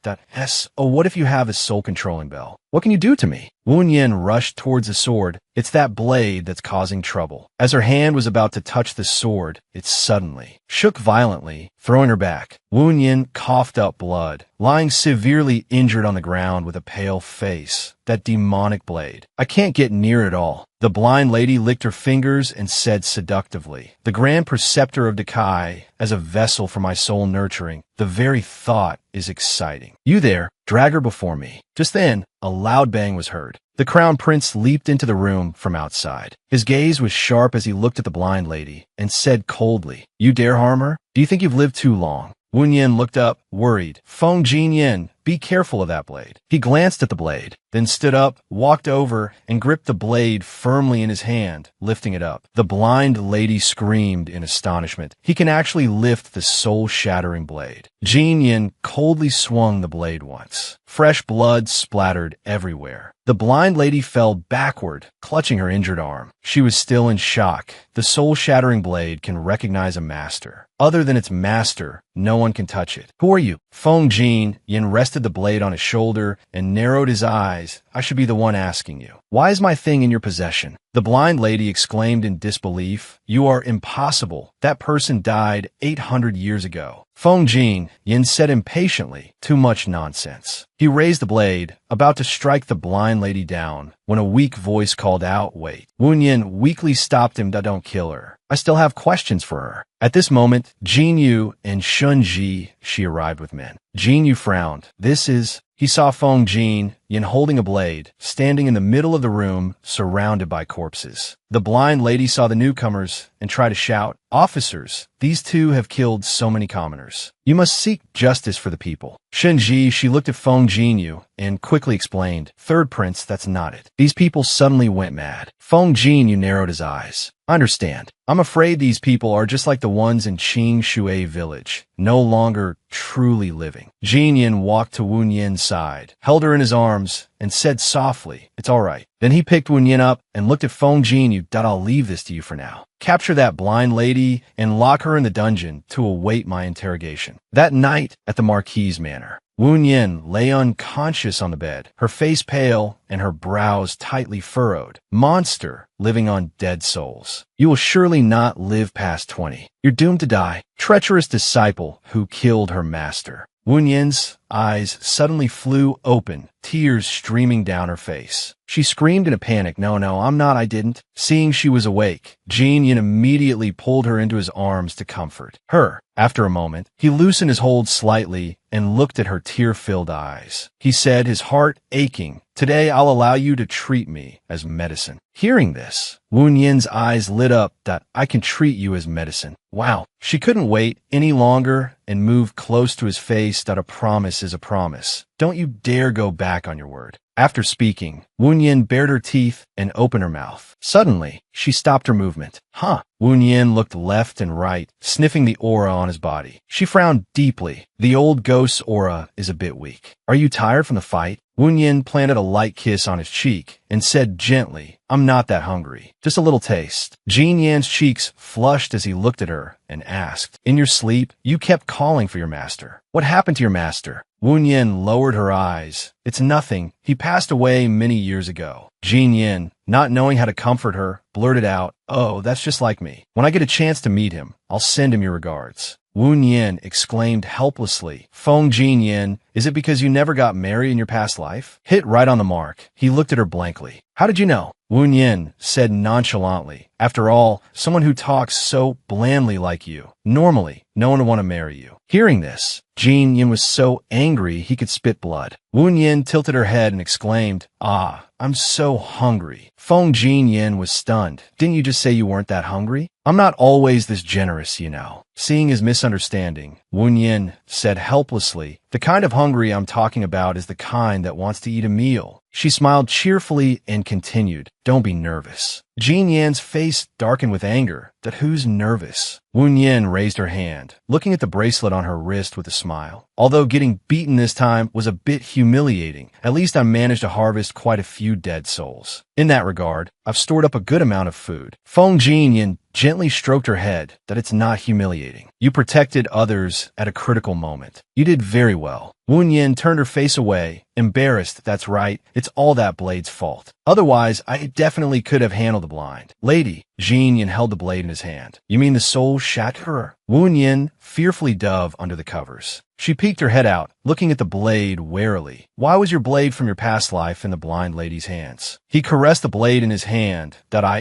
Oh, what if you have a soul-controlling bell? What can you do to me? Wu Yin rushed towards the sword. It's that blade that's causing trouble. As her hand was about to touch the sword, it suddenly shook violently, throwing her back. Wu Yin coughed up blood, lying severely injured on the ground with a pale face. That demonic blade. I can't get near it all. The blind lady licked her fingers and said seductively, the Grand Preceptor of Decai, as a vessel for my soul nurturing, the very thought is exciting. You there, drag her before me. Just then, a loud bang was heard. The crown prince leaped into the room from outside. His gaze was sharp as he looked at the blind lady and said coldly, you dare harm her? Do you think you've lived too long? Wu Yin looked up, worried. Feng Jin Yin, be careful of that blade. He glanced at the blade, then stood up, walked over, and gripped the blade firmly in his hand, lifting it up. The blind lady screamed in astonishment. He can actually lift the soul-shattering blade. Jin Yin coldly swung the blade once. Fresh blood splattered everywhere. The blind lady fell backward, clutching her injured arm. She was still in shock. The soul-shattering blade can recognize a master. Other than its master, no one can touch it. Who are you? Feng Jin Yin rested the blade on his shoulder and narrowed his eyes. I should be the one asking you. Why is my thing in your possession? The blind lady exclaimed in disbelief. You are impossible. That person died 800 years ago. Feng Jin Yin said impatiently, too much nonsense. He raised the blade, about to strike the blind lady down, when a weak voice called out, wait. Wu Yin weakly stopped him. Don't kill her. I still have questions for her. At this moment, Jin Yu and Shun Ji, she arrived with men. Jin Yu frowned. He saw Feng Jin Yin holding a blade, standing in the middle of the room, surrounded by corpses. The blind lady saw the newcomers and tried to shout, officers, these two have killed so many commoners. You must seek justice for the people. Shenji, she looked at Feng Jinyu and quickly explained, third prince, that's not it. These people suddenly went mad. Feng Jinyu narrowed his eyes. I understand. I'm afraid these people are just like the ones in Qing Shui village, no longer truly living. Jin Yin walked to Wu Yin's side, held her in his arms, and said softly, it's all right. Then he picked Wu Yin up and looked at Feng Jinyu. I'll leave this to you for now. Capture that blind lady and lock her in the dungeon to await my interrogation. That night at the Marquis Manor, Wu Yin lay unconscious on the bed, her face pale and her brows tightly furrowed. Monster living on dead souls. You will surely not live past 20. You're doomed to die. Treacherous disciple who killed her master. Wu Yin's eyes suddenly flew open, tears streaming down her face. She screamed in a panic, no, I'm not, I didn't. Seeing she was awake, Jin Yin immediately pulled her into his arms to comfort her. After a moment, he loosened his hold slightly and looked at her tear-filled eyes. He said, his heart aching, today I'll allow you to treat me as medicine. Hearing this, Wu Yin's eyes lit up. I can treat you as medicine. Wow. She couldn't wait any longer and moved close to his face. A promise is a promise. Don't you dare go back on your word. After speaking, Wu Yin bared her teeth and opened her mouth. Suddenly, she stopped her movement. Wu Yin looked left and right, sniffing the aura on his body. She frowned deeply. The old ghost's aura is a bit weak. Are you tired from the fight? Wu Yin planted a light kiss on his cheek and said gently, I'm not that hungry. Just a little taste. Jin Yan's cheeks flushed as he looked at her and asked, in your sleep, you kept calling for your master. What happened to your master? Wu Yin lowered her eyes. It's nothing. He passed away many years ago. Jin Yin, not knowing how to comfort her, blurted out, oh, that's just like me. When I get a chance to meet him, I'll send him your regards. Wu Yin exclaimed helplessly, Feng Jin Yin, is it because you never got married in your past life? Hit right on the mark. He looked at her blankly. How did you know? Wu Yin said nonchalantly, after all, someone who talks so blandly like you. Normally, no one would want to marry you. Hearing this, Jin Yin was so angry he could spit blood. Wu Yin tilted her head and exclaimed, "Ah, I'm so hungry." Feng Jin Yin was stunned. "Didn't you just say you weren't that hungry?" "I'm not always this generous, you know." Seeing his misunderstanding, Wu Yin said helplessly, "The kind of hungry I'm talking about is the kind that wants to eat a meal." She smiled cheerfully and continued, "Don't be nervous." Jin Yan's face darkened with anger. "That who's nervous?" Wu Yin raised her hand, looking at the bracelet on her wrist with a smile. "Although getting beaten this time was a bit humiliating, at least I managed to harvest quite a few dead souls. In that regard, I've stored up a good amount of food." Feng Jin Yin gently stroked her head. "That it's not humiliating. You protected others at a critical moment. You did very well." Wu Yin turned her face away, embarrassed. "That's right, it's all that blade's fault. Otherwise, I definitely could have handled the blind." "Lady," Jin Yin held the blade in his hand. "You mean the soul shatterer?" Wu Yin fearfully dove under the covers. She peeked her head out, looking at the blade warily. "Why was your blade from your past life in the blind lady's hands?" He caressed the blade in his hand.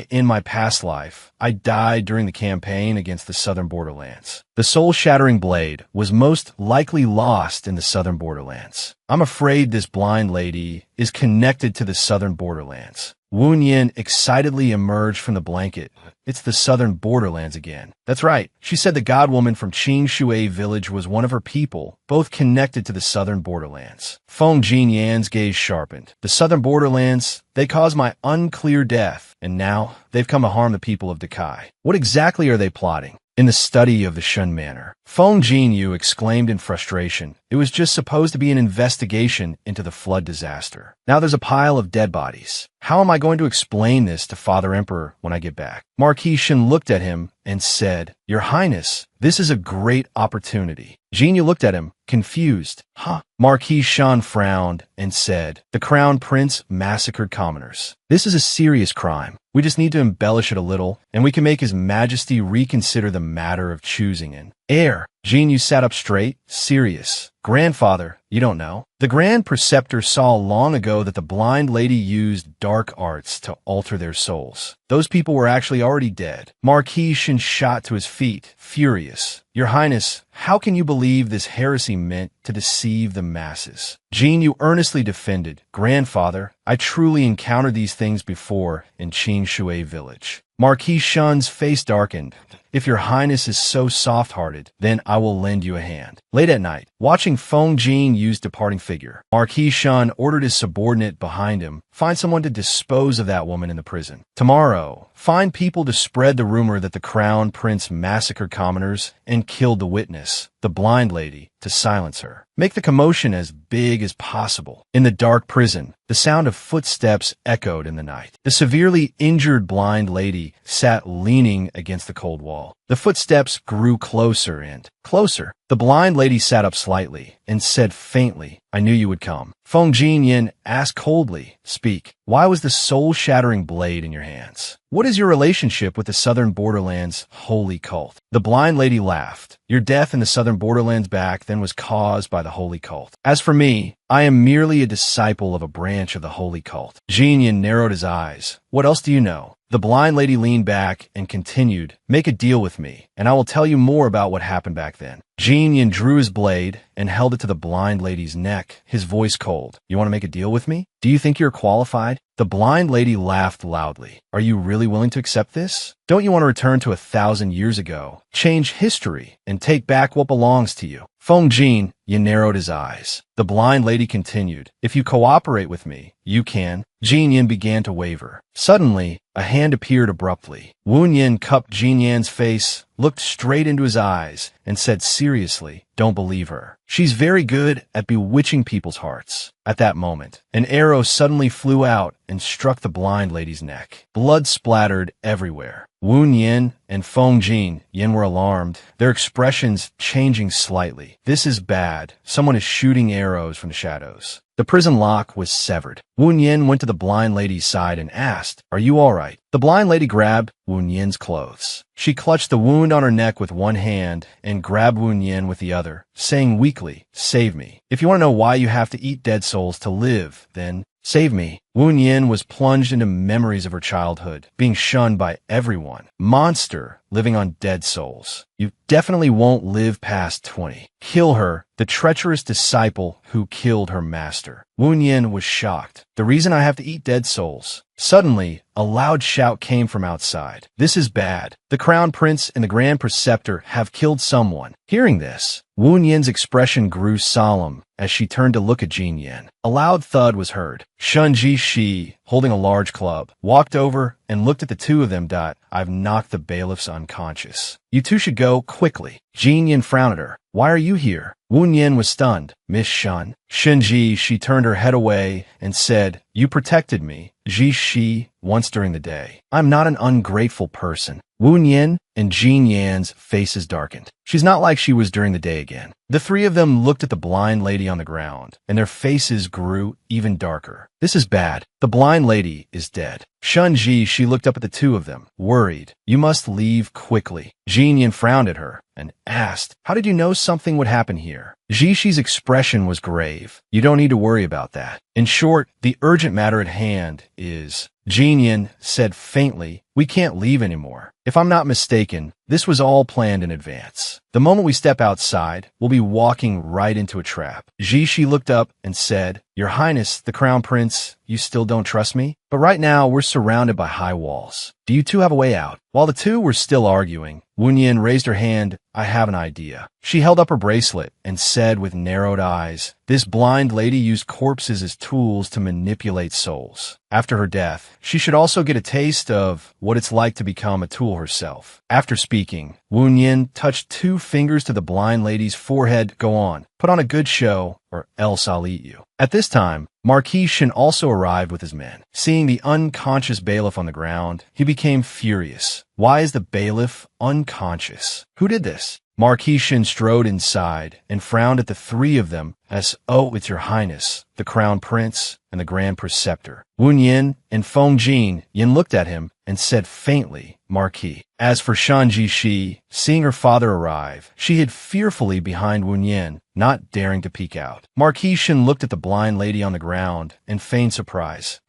In my past life, I died during the campaign against the southern borderlands. The soul-shattering blade was most likely lost in the southern borderlands. I'm afraid this blind lady is connected to the southern borderlands." Wu Yin excitedly emerged from the blanket. "It's the southern borderlands again." "That's right. She said the godwoman from Qing Shui village was one of her people, both connected to the southern borderlands." Feng Jin Yan's gaze sharpened. "The southern borderlands, they caused my unclear death, and now they've come to harm the people of Dakai. What exactly are they plotting?" "In the study of the Shun Manor," Feng Jinyu exclaimed in frustration. "It was just supposed to be an investigation into the flood disaster. Now there's a pile of dead bodies. How am I going to explain this to Father Emperor when I get back?" Marquis Shen looked at him and said, "Your Highness, this is a great opportunity." Jinyu looked at him, confused. "Huh?" Marquis Shan frowned and said, "The Crown Prince massacred commoners. This is a serious crime. We just need to embellish it a little, and we can make His Majesty reconsider the matter of choosing an heir." Jinyu sat up straight, serious. "Grandfather, you don't know. The Grand Preceptor saw long ago that the blind lady used dark arts to alter their souls. Those people were actually already dead." Marquis Shin shot to his feet, furious. "Your Highness, how can you believe this heresy meant to deceive the masses?" Jinyu earnestly defended. "Grandfather, I truly encountered these things before in Qing Shui village." Marquis Shun's face darkened. "If your Highness is so soft-hearted, then I will lend you a hand." Late at night, watching Feng Jin Yu's departing figure, Marquis Shun ordered his subordinate behind him, "Find someone to dispose of that woman in the prison. Tomorrow, find people to spread the rumor that the Crown Prince massacred commoners and killed the witness, the blind lady, to silence her. Make the commotion as big as possible." In the dark prison, the sound of footsteps echoed in the night. The severely injured blind lady sat leaning against the cold wall. The footsteps grew closer and closer. The blind lady sat up slightly and said faintly, "I knew you would come." Feng Jin Yin asked coldly, "Speak. Why was the soul-shattering blade in your hands? What is your relationship with the southern borderlands holy cult?" The blind lady laughed. "Your death in the southern borderlands back then was caused by the holy cult. As for me, I am merely a disciple of a branch of the holy cult." Jin Yin narrowed his eyes. "What else do you know?" The blind lady leaned back and continued, "Make a deal with me, and I will tell you more about what happened back then." Jin Yin drew his blade and held it to the blind lady's neck, his voice cold. "You want to make a deal with me? Do you think you're qualified?" The blind lady laughed loudly. "Are you really willing to accept this? Don't you want to return to 1,000 years ago, change history, and take back what belongs to you?" Feng Jin Yin narrowed his eyes. The blind lady continued, "If you cooperate with me, you can." Jin Yin began to waver. Suddenly, a hand appeared abruptly. Wu Yin cupped Jin Yan's face, looked straight into his eyes, and said seriously, "Don't believe her. She's very good at bewitching people's hearts." At that moment, an arrow suddenly flew out and struck the blind lady's neck. Blood splattered everywhere. Wu Yin and Feng Jin Yin were alarmed, their expressions changing slightly. "This is bad. Someone is shooting arrows from the shadows." The prison lock was severed. Wu Yin went to the blind lady's side and asked, "Are you all right?" The blind lady grabbed Wu Yin's clothes. She clutched the wound on her neck with one hand and grabbed Wu Yin with the other, saying weakly, "Save me. If you want to know why you have to eat dead souls to live, then Save me. Wu Yin was plunged into memories of her childhood, being shunned by everyone. Monster, living on dead souls. You definitely won't live past 20. Kill her, the treacherous disciple who killed her master. Wu Yin was shocked. The reason I have to eat dead souls. Suddenly, a loud shout came from outside. This is bad. The Crown Prince and the Grand Preceptor have killed someone. Hearing this, Wu Yin's expression grew solemn as she turned to look at Jin Yin. A loud thud was heard. Shun Ji Shi, holding a large club, walked over and looked at the two of them. I've knocked the bailiffs unconscious. You two should go quickly. Jin Yin frowned at her. Why are you here? Wu Yin was stunned. Miss Shun. Shinji, she turned her head away and said, You protected me, Ji Shi, once during the day. I'm not an ungrateful person. Wu Yin and Jin Yan's faces darkened. She's not like she was during the day again. The three of them looked at the blind lady on the ground, and their faces grew even darker. This is bad. The blind lady is dead. Shunji, she looked up at the two of them, worried. You must leave quickly. Jin Yin frowned at her and asked, How did you know something would happen here? Jishi's expression was grave. You don't need to worry about that. In short, the urgent matter at hand is... Jin Yin said faintly, We can't leave anymore. If I'm not mistaken, this was all planned in advance. The moment we step outside, we'll be walking right into a trap. Jishi looked up and said, Your Highness, the Crown Prince, you still don't trust me? But right now, we're surrounded by high walls. Do you two have a way out? While the two were still arguing, Wu Yin raised her hand. I have an idea. She held up her bracelet and said with narrowed eyes, This blind lady used corpses as tools to manipulate souls. After her death, she should also get a taste of what it's like to become a tool herself. After speaking, Wu Yin touched 2 fingers to the blind lady's forehead. Go on, put on a good show, or else I'll eat you. At this time, Marquis Shin also arrived with his men. Seeing the unconscious bailiff on the ground, he became furious. Why is the bailiff unconscious? Who did this? Marquis Shin strode inside and frowned at the 3 of them as, Oh, it's your highness, the Crown Prince and the Grand Preceptor. Wu Yin and Feng Jin Yin looked at him and said faintly, Marquis. As for Shanji Shi, seeing her father arrive, she hid fearfully behind Wu Yin, not daring to peek out. Marquis Shin looked at the blind lady on the ground and feigned surprise.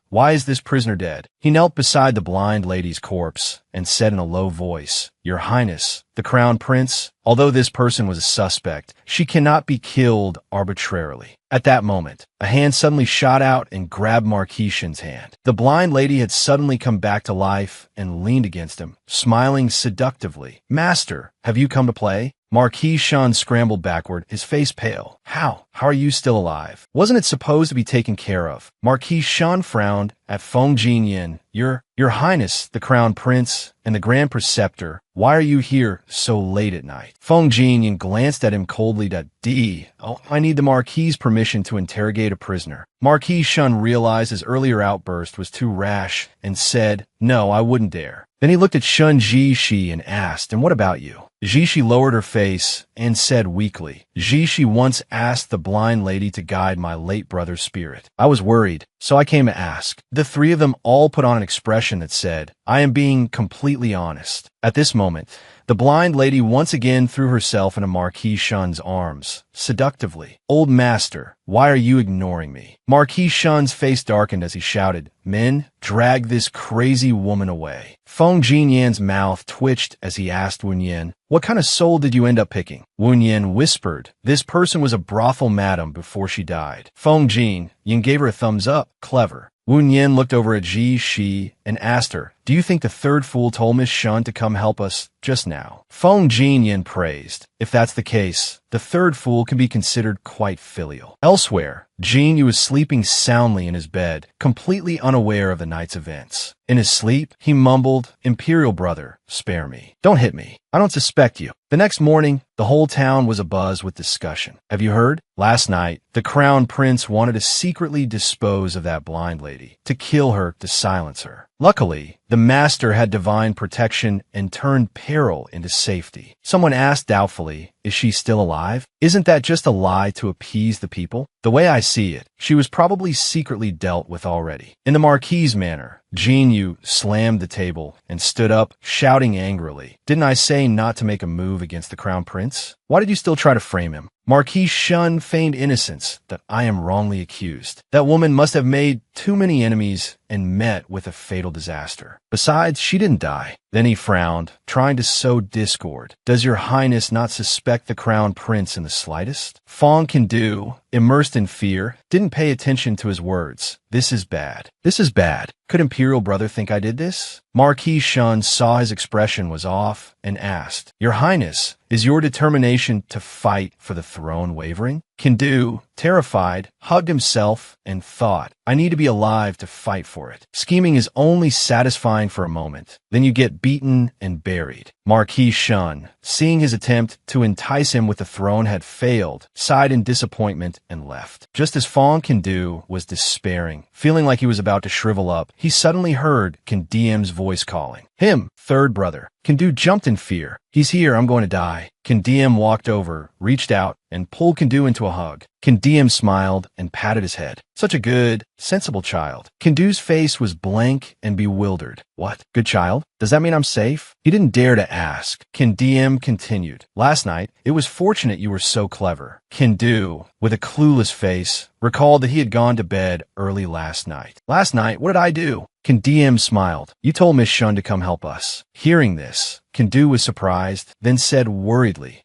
Why is this prisoner dead? He knelt beside the blind lady's corpse and said in a low voice, Your Highness, the Crown Prince, although this person was a suspect, she cannot be killed arbitrarily. At that moment, a hand suddenly shot out and grabbed Marquis Shin's hand. The blind lady had suddenly come back to life and leaned against him, smiling seductively. Master, have you come to play? Marquis Shan scrambled backward, his face pale. How are you still alive? Wasn't it supposed to be taken care of? Marquis Shan frowned at Feng Jin Yin. Your Highness, the Crown Prince and the Grand Preceptor, why are you here so late at night? Feng Jin Yin glanced at him coldly. I need the Marquis's permission to interrogate a prisoner. Marquis Shun realized his earlier outburst was too rash and said, No, I wouldn't dare. Then he looked at Shun Ji-shi and asked, And what about you? Ji-shi lowered her face and said weakly, Ji-shi once asked the blind lady to guide my late brother's spirit. I was worried, so I came to ask. The 3 of them all put on an expression that said, I am being completely honest. At this moment, the blind lady once again threw herself into Marquis Shun's arms, seductively. Old master, why are you ignoring me? Marquis Shun's face darkened as he shouted, Men, drag this crazy woman away. Feng Jin Yan's mouth twitched as he asked Wu Yin, What kind of soul did you end up picking? Wu Yin whispered, This person was a brothel madam before she died. Feng Jin Yin gave her a thumbs up. Clever. Wu Yin looked over at Ji Shi and asked her, Do you think the 3rd fool told Miss Shun to come help us just now? Feng Jin Yin praised. If that's the case, the 3rd fool can be considered quite filial. Elsewhere, Jin Yu was sleeping soundly in his bed, completely unaware of the night's events. In his sleep, he mumbled, Imperial brother, spare me. Don't hit me. I don't suspect you. The next morning, the whole town was abuzz with discussion. Have you heard? Last night, the Crown Prince wanted to secretly dispose of that blind lady, to kill her, to silence her. Luckily, the master had divine protection and turned peril into safety. Someone asked doubtfully, Is she still alive? Isn't that just a lie to appease the people? The way I see it, she was probably secretly dealt with already. In the Marquis's manner, Jean Yu slammed the table and stood up, shouting angrily. Didn't I say not to make a move against the Crown Prince? Why did you still try to frame him? Marquis Shun feigned innocence that I am wrongly accused. That woman must have made too many enemies and met with a fatal disaster. Besides, she didn't die. Then he frowned, trying to sow discord. Does your highness not suspect the Crown Prince in the slightest? Fong Kindu, immersed in fear, didn't pay attention to his words. This is bad. This is bad. Could Imperial Brother think I did this? Marquis Shun saw his expression was off and asked, Your Highness, is your determination to fight for the throne wavering? Kindu, terrified, hugged himself and thought, I need to be alive to fight for it. Scheming is only satisfying for a moment. Then you get beaten and buried. Marquis Shun, seeing his attempt to entice him with the throne had failed, sighed in disappointment and left. Just as Fong Kindu was despairing, feeling like he was about to shrivel up, he suddenly heard Kindiem's voice calling. Him, third brother. Kindu jumped in fear. He's here, I'm going to die. Kindiem walked over, reached out, and pulled Kindu into a hug. Kindiem smiled and patted his head. Such a good, sensible child. Kindu's face was blank and bewildered. What? Good child? Does that mean I'm safe? He didn't dare to ask. Kindiem continued. Last night, it was fortunate you were so clever. Kindu, with a clueless face, recalled that he had gone to bed early last night. Last night, what did I do? Kindiem smiled. You told Miss Shun to come help us. Hearing this, Kindu was surprised, then said worriedly,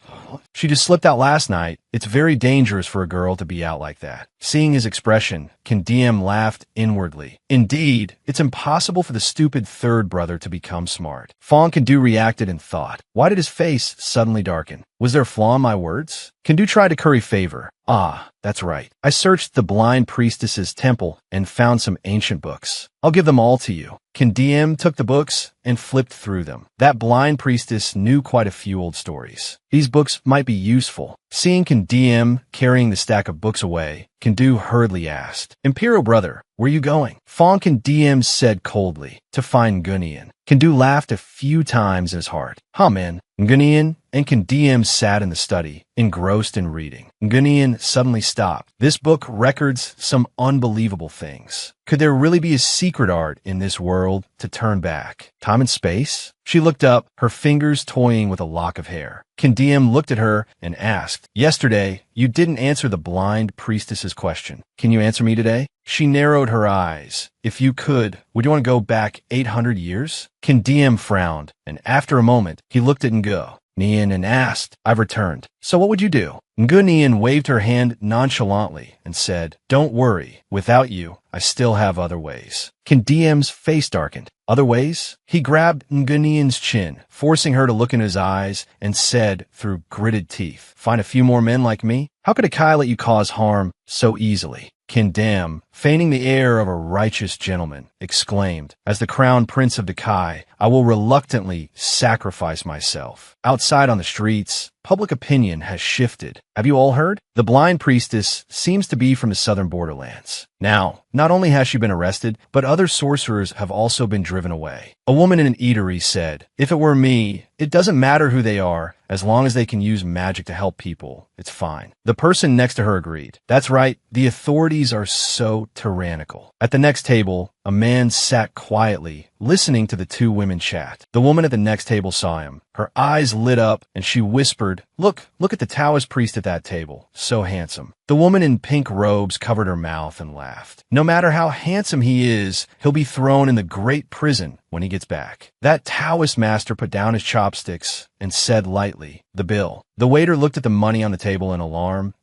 She just slipped out last night. It's very dangerous for a girl to be out like that. Seeing his expression, Kindiem laughed inwardly. Indeed, it's impossible for the stupid third brother to become smart. Fong Kindu reacted and thought. Why did his face suddenly darken? Was there a flaw in my words? Kindu tried to curry favor. Ah, that's right. I searched the blind priestess's temple and found some ancient books. I'll give them all to you. Kindiem took the books and flipped through them. That blind priestess knew quite a few old stories. These books might be useful. Seeing Kindiem carrying the stack of books away, Kindu hurriedly asked, Imperial Brother, where are you going? Fong Kindiem said coldly, to find Gunian. Kindu laughed a few times in his heart. Man. Gunian and Kindiem sat in the study, engrossed in reading. Gunian suddenly stopped. This book records some unbelievable things. Could there really be a secret art in this world to turn back? Time and space? She looked up, her fingers toying with a lock of hair. Kindiem looked at her and asked, Yesterday, you didn't answer the blind priestess's question. Can you answer me today? She narrowed her eyes. If you could, would you want to go back 800 years? Kindiem frowned, and after a moment, he looked at Ngo Nian and asked, I've returned. So what would you do? Ngo Nian waved her hand nonchalantly and said, Don't worry. Without you, I still have other ways. Kindiem's face darkened. Other ways? He grabbed Ngo Nian's chin, forcing her to look in his eyes, and said through gritted teeth, Find a few more men like me? How could a Kai let you cause harm so easily? Kindiem, feigning the air of a righteous gentleman, exclaimed, As the crown prince of the Kai, I will reluctantly sacrifice myself. Outside on the streets, public opinion has shifted. Have you all heard? The blind priestess seems to be from the southern borderlands. Now, not only has she been arrested, but other sorcerers have also been driven away. A woman in an eatery said, If it were me, it doesn't matter who they are, as long as they can use magic to help people, it's fine. The person next to her agreed. That's right, the authorities are so tyrannical. At the next table, a man sat quietly, listening to the two women chat. The woman at the next table saw him. Her eyes lit up, and she whispered, Look at the Taoist priest at that table. So handsome. The woman in pink robes covered her mouth and laughed. No matter how handsome he is, he'll be thrown in the great prison when he gets back. That Taoist master put down his chopsticks and said lightly, The bill. The waiter looked at the money on the table in alarm.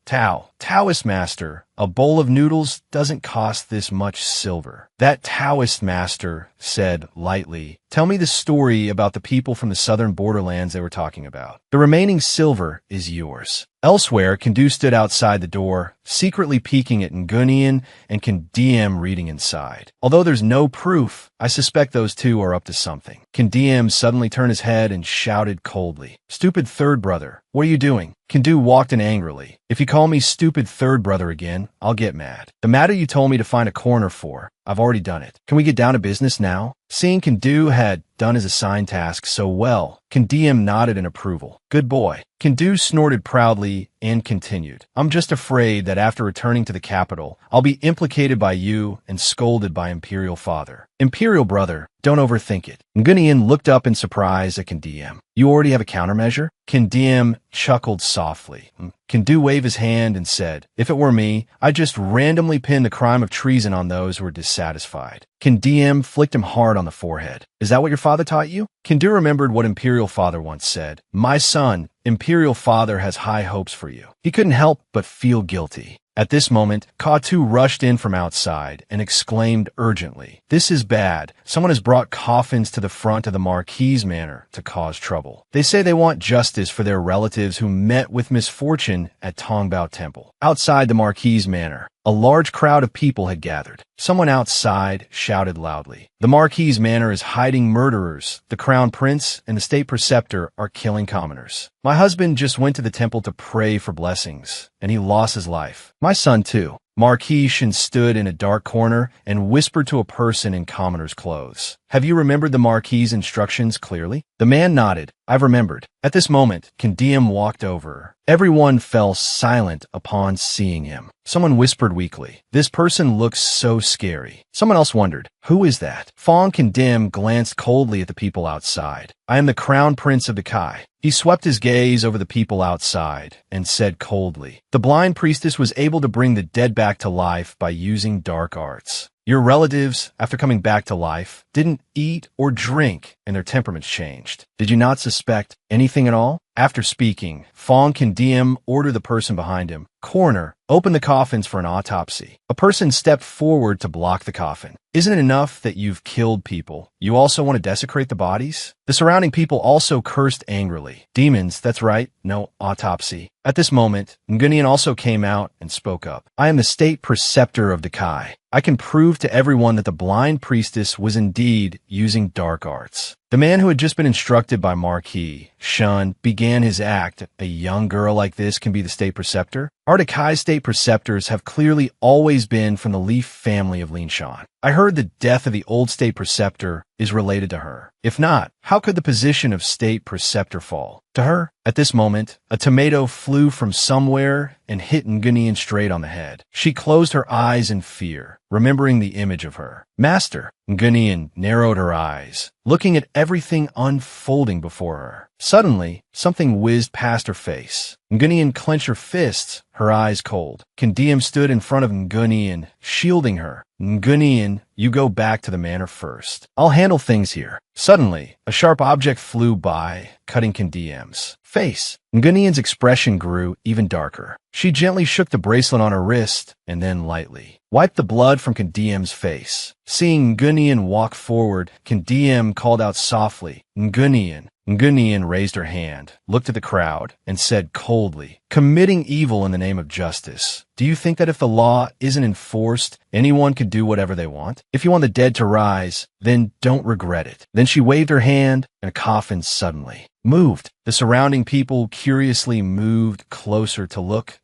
Taoist master, a bowl of noodles doesn't cost this much silver. That Taoist master said lightly, Tell me the story about the people from the southern borderlands they were talking about. The remaining silver is yours. Elsewhere, Kindu stood outside the door, secretly peeking at Ngo Nian and Kindiem reading inside. Although there's no proof, I suspect those two are up to something. Kindiem suddenly turned his head and shouted coldly, Stupid third brother, what are you doing? Kindu walked in angrily. If you call me stupid third brother again, I'll get mad. The matter you told me to find a corner for, I've already done it. Can we get down to business now? Seeing Kandu had done his assigned task so well, Kandium nodded in approval. Good boy. Kandu snorted proudly and continued. I'm just afraid that after returning to the capital, I'll be implicated by you and scolded by Imperial Father. Imperial Brother, don't overthink it. Ngunian looked up in surprise at Kandium. You already have a countermeasure? Kandium chuckled softly. Kandu waved his hand and said, if it were me, I'd just randomly pin the crime of treason on those who are dissatisfied. Kandium flicked him hard on the forehead. Is that what your father taught you? Kandu remembered what Imperial Father once said. My son, Imperial Father has high hopes for you. He couldn't help but feel guilty. At this moment, Katu rushed in from outside and exclaimed urgently, this is bad. Someone has brought coffins to the front of the Marquis Manor to cause trouble. They say they want justice for their relatives who met with misfortune at Tongbao Temple. Outside the Marquis Manor, a large crowd of people had gathered. Someone outside shouted loudly. The Marquis Manor is hiding murderers. The Crown Prince and the State Preceptor are killing commoners. My husband just went to the temple to pray for blessings, and he lost his life. My son, too. Marquis Shin stood in a dark corner and whispered to a person in commoner's clothes. Have you remembered the Marquis' instructions clearly? The man nodded. I've remembered. At this moment, Kandium walked over. Everyone fell silent upon seeing him. Someone whispered weakly, this person looks so scary. Someone else wondered, who is that? Fong Kandim glanced coldly at the people outside. I am the Crown Prince of Dakai. He swept his gaze over the people outside and said coldly, the blind priestess was able to bring the dead back to life by using dark arts. Your relatives, after coming back to life, didn't eat or drink, and their temperaments changed. Did you not suspect anything at all? After speaking, Fong Kandium ordered the person behind him, Coroner, open the coffins for an autopsy. A person stepped forward to block the coffin. Isn't it enough that you've killed people? You also want to desecrate the bodies? The surrounding people also cursed angrily. Demons, that's right, no autopsy. At this moment, Ngunian also came out and spoke up. I am the State Preceptor of Dakai. I can prove to everyone that the blind priestess was indeed using dark arts. The man who had just been instructed by Marquis Shun began his act. A young girl like this can be the State Preceptor? Our Dakai State Preceptors have clearly always been from the Leaf family of Linshan. I heard the death of the old State Preceptor is related to her. If not, how could the position of State Preceptor fall to her? At this moment, a tomato flew from somewhere and hit Ngunian straight on the head. She closed her eyes in fear, remembering the image of her. Master, Ngunian narrowed her eyes, looking at everything unfolding before her. Suddenly, something whizzed past her face. Ngunian clenched her fists, her eyes cold. Kandium stood in front of Ngunian, shielding her. Ngunian, you go back to the manor first. I'll handle things here. Suddenly, a sharp object flew by, cutting Kandium's face. Ngunian's expression grew even darker. She gently shook the bracelet on her wrist and then lightly wiped the blood from Kandium's face. Seeing Ngunian walk forward, Kandium called out softly, Ngunian. Ngunian raised her hand, looked at the crowd, and said coldly, committing evil in the name of justice. Do you think that if the law isn't enforced, anyone could do whatever they want? If you want the dead to rise, then don't regret it. Then she waved her hand, and a coffin suddenly moved. The surrounding people curiously moved closer to look.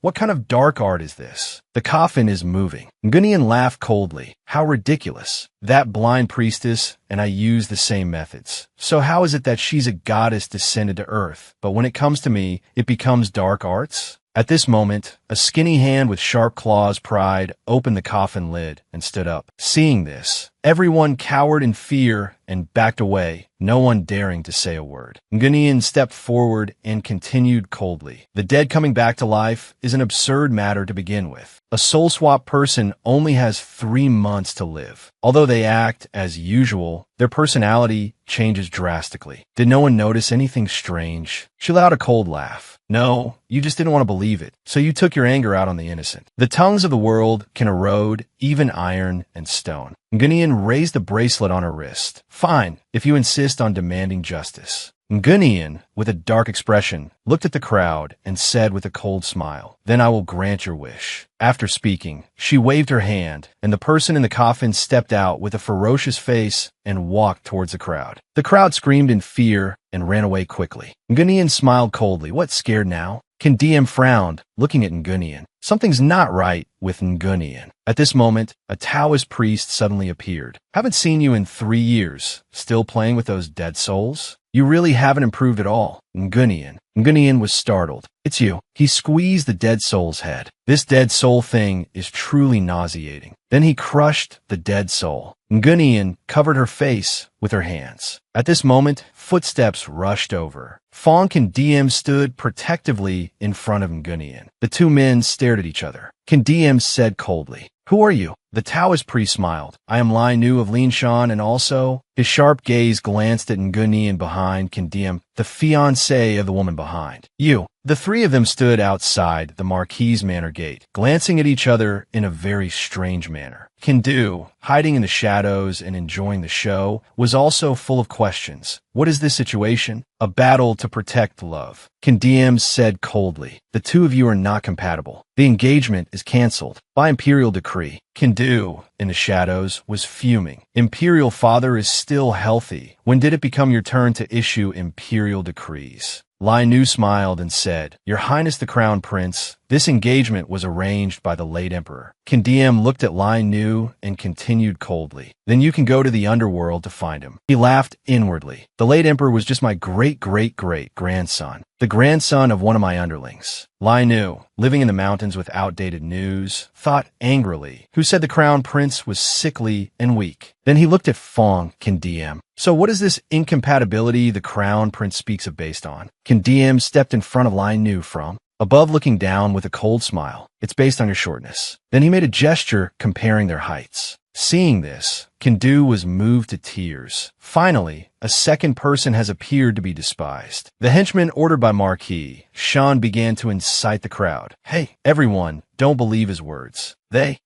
What kind of dark art is this? The coffin is moving. Ngunian laughed coldly. How ridiculous. That blind priestess and I use the same methods. So how is it that she's a goddess descended to earth, but when it comes to me, it becomes dark arts? At this moment, a skinny hand with sharp claws pried opened the coffin lid and stood up. Seeing this, everyone cowered in fear and backed away, no one daring to say a word. Ngunian stepped forward and continued coldly. The dead coming back to life is an absurd matter to begin with. A soul-swap person only has 3 months to live. Although they act as usual, their personality changes drastically. Did no one notice anything strange? She let out a cold laugh. No, you just didn't want to believe it, so you took your anger out on the innocent. The tongues of the world can erode even iron and stone. Ngunian raised the bracelet on her wrist. Fine, if you insist on demanding justice. Ngunian, with a dark expression, looked at the crowd and said with a cold smile, then I will grant your wish. After speaking, she waved her hand, and the person in the coffin stepped out with a ferocious face and walked towards the crowd. The crowd screamed in fear and ran away quickly. Ngunian smiled coldly. What, scared now? Kindiem frowned, looking at Ngunian. Something's not right with Ngunian. At this moment, a Taoist priest suddenly appeared. Haven't seen you in 3 years. Still playing with those dead souls? You really haven't improved at all. Ngunian was startled. It's you. He squeezed the dead soul's head. This dead soul thing is truly nauseating. Then he crushed the dead soul. Ngunian covered her face with her hands. At this moment, footsteps rushed over. Fong Kindiem stood protectively in front of Ngunian. The two men stared at each other. Kindiem said coldly, "Who are you?" The Taoist priest smiled. "I am Lai Nu of Linshan, and also—" His sharp gaze glanced at Ngunian behind Kindiem, the fiancé of the woman behind. "You." The three of them stood outside the Marquis Manor gate, glancing at each other in a very strange manner. Kindu, hiding in the shadows and enjoying the show, was also full of questions. What is this situation? A battle to protect love. Kindiem said coldly, "The two of you are not compatible. The engagement is cancelled by imperial decree." Kindu, in the shadows, was fuming. Imperial father is still healthy. When did it become your turn to issue imperial decrees? Lai Nu smiled and said, "Your Highness the Crown Prince, this engagement was arranged by the late Emperor." Kindiem looked at Lai Nu and continued coldly, "Then you can go to the underworld to find him." He laughed inwardly. "The late Emperor was just my great-great-great-grandson, the grandson of one of my underlings." Lai Nu, living in the mountains with outdated news, thought angrily, "Who said the Crown Prince was sickly and weak?" Then he looked at Fong Kindiem. "So what is this incompatibility the Crown Prince speaks of based on?" Kindiem stepped in front of Lai Nu from above, looking down with a cold smile. "It's based on your shortness." Then he made a gesture comparing their heights. Seeing this, Kindu was moved to tears. Finally, a second person has appeared to be despised. The henchman ordered by Marquis Shan began to incite the crowd. "Hey, everyone, don't believe his words."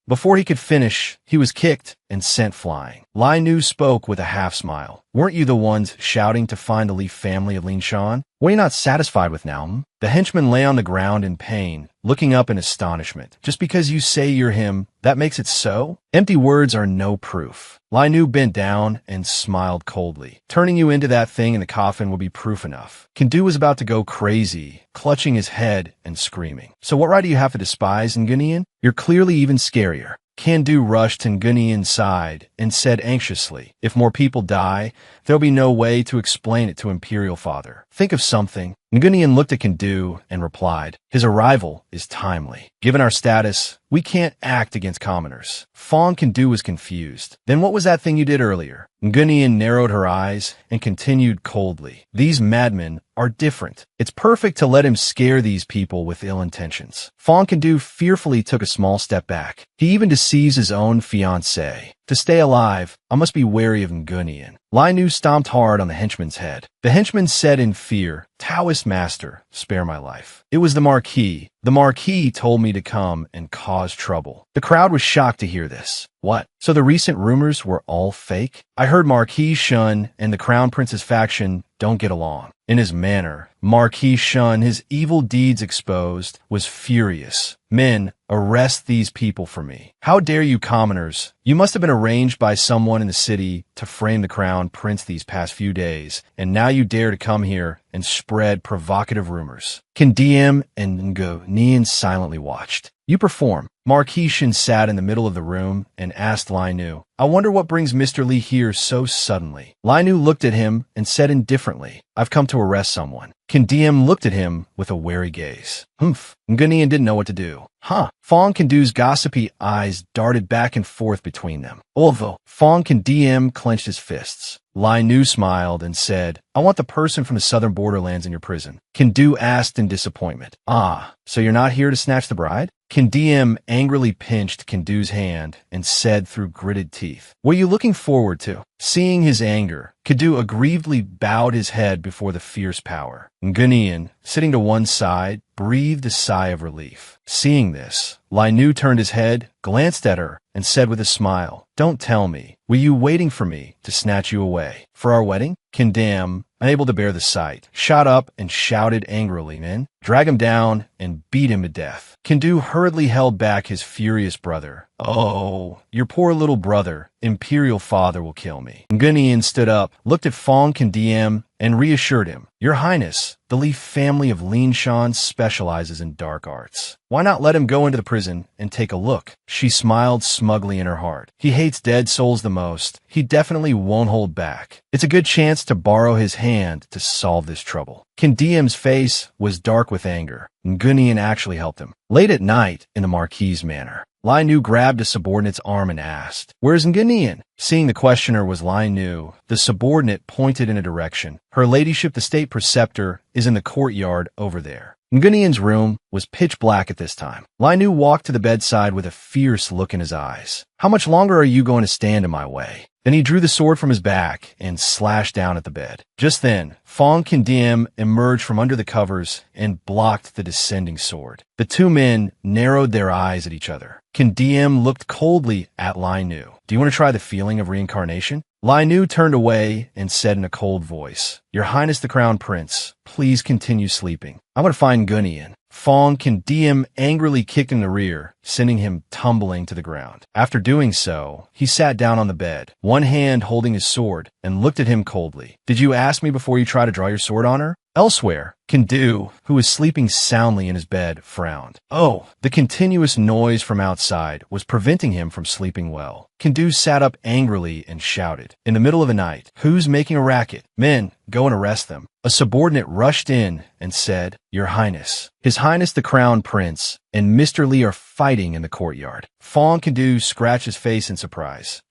Before he could finish, he was kicked and sent flying. Lai Nu spoke with a half-smile. "Weren't you the ones shouting to find the Li family of Linshan? What are you not satisfied with now?" The henchman lay on the ground in pain, looking up in astonishment. "Just because you say you're him, that makes it so? Empty words are no proof." Lai Nu bent down and smiled coldly. "Turning you into that thing in the coffin will be proof enough." Kindu was about to go crazy, clutching his head and screaming. "So what right do you have to despise Ngunian? You're clearly even scarier." Kindu rushed to Ngunian's side and said anxiously, "If more people die, there'll be no way to explain it to Imperial Father. Think of something." Ngunian looked at Kindu and replied, "His arrival is timely. Given our status, we can't act against commoners." Fong Kindu was confused. "Then what was that thing you did earlier?" Ngunian narrowed her eyes and continued coldly, "These madmen are different. It's perfect to let him scare these people with ill intentions." Fong Kindu fearfully took a small step back. He even deceives his own fiancée. To stay alive, I must be wary of Ngunian. Lai Nu stomped hard on the henchman's head. The henchman said in fear, "Taoist master, spare my life. It was the Marquis. The Marquis told me to come and cause trouble." The crowd was shocked to hear this. "What? So the recent rumors were all fake? I heard Marquis Shun and the Crown Prince's faction don't get along." In his manner, Marquis Shun, his evil deeds exposed, was furious. "Men, arrest these people for me. How dare you commoners? You must have been arranged by someone in the city to frame the Crown Prince these past few days, and now you dare to come here and spread provocative rumors." Kindiem and Ngunian silently watched. "You perform." Marquis Shin sat in the middle of the room and asked Lai Nu, "I wonder what brings Mr. Li here so suddenly." Lai Nu looked at him and said indifferently, "I've come to arrest someone." Kindiem looked at him with a wary gaze. "Humph." Ngunian didn't know what to do. "Huh." Fong Kindu's gossipy eyes darted back and forth between them. Although Fong Kindiem clenched his fists. Lai Nu smiled and said, "I want the person from the southern borderlands in your prison." Kindu asked in disappointment, "Ah, so you're not here to snatch the bride?" Kindiem angrily pinched Kindu's hand and said through gritted teeth, "What are you looking forward to?" Seeing his anger, Kindu aggrievedly bowed his head before the fierce power. Ngunian, sitting to one side, breathed a sigh of relief. Seeing this, Lai Nu turned his head, glanced at her, and said with a smile, "Don't tell me. Were you waiting for me to snatch you away? For our wedding?" Kindiem, unable to bear the sight, shot up and shouted angrily, "Men, drag him down and beat him to death." Kindu hurriedly held back his furious brother. "Oh, your poor little brother. Imperial father will kill me." Ngunian stood up, looked at Fong Kindiem, and reassured him. Your Highness, the Leaf family of Linshan specializes in dark arts. Why not let him go into the prison and take a look? She smiled smugly in her heart. He hates dead souls the most. He definitely won't hold back. It's a good chance to borrow his hand to solve this trouble. Kandiem's face was dark with anger. Ngunian actually helped him. Late at night, in the Marquis manor, Lai Nu grabbed a subordinate's arm and asked, "Where's Ngunian?" Seeing the questioner was Lai Nu, the subordinate pointed in a direction. Her ladyship, the state preceptor, is in the courtyard over there. Ngunian's room was pitch black at this time. Lai Nu walked to the bedside with a fierce look in his eyes. "How much longer are you going to stand in my way?" Then he drew the sword from his back and slashed down at the bed. Just then, Fong Kandiem emerged from under the covers and blocked the descending sword. The two men narrowed their eyes at each other. Kandiem looked coldly at Lai Nu. "Do you want to try the feeling of reincarnation?" Lai Nu turned away and said in a cold voice, "Your Highness the Crown Prince, please continue sleeping. I'm going to find Ngunian." Fong Kandiem angrily kicked in the rear, sending him tumbling to the ground. After doing so, he sat down on the bed, one hand holding his sword, and looked at him coldly. "Did you ask me before you try to draw your sword on her?" Elsewhere, Kandu, who was sleeping soundly in his bed, frowned. Oh, the continuous noise from outside was preventing him from sleeping well. Kandu sat up angrily and shouted, in the middle of the night, "Who's making a racket? Men, go and arrest them." A subordinate rushed in and said, "Your Highness, His Highness the Crown Prince and Mr. Li are fighting in the courtyard." Fong Kandu scratched his face in surprise.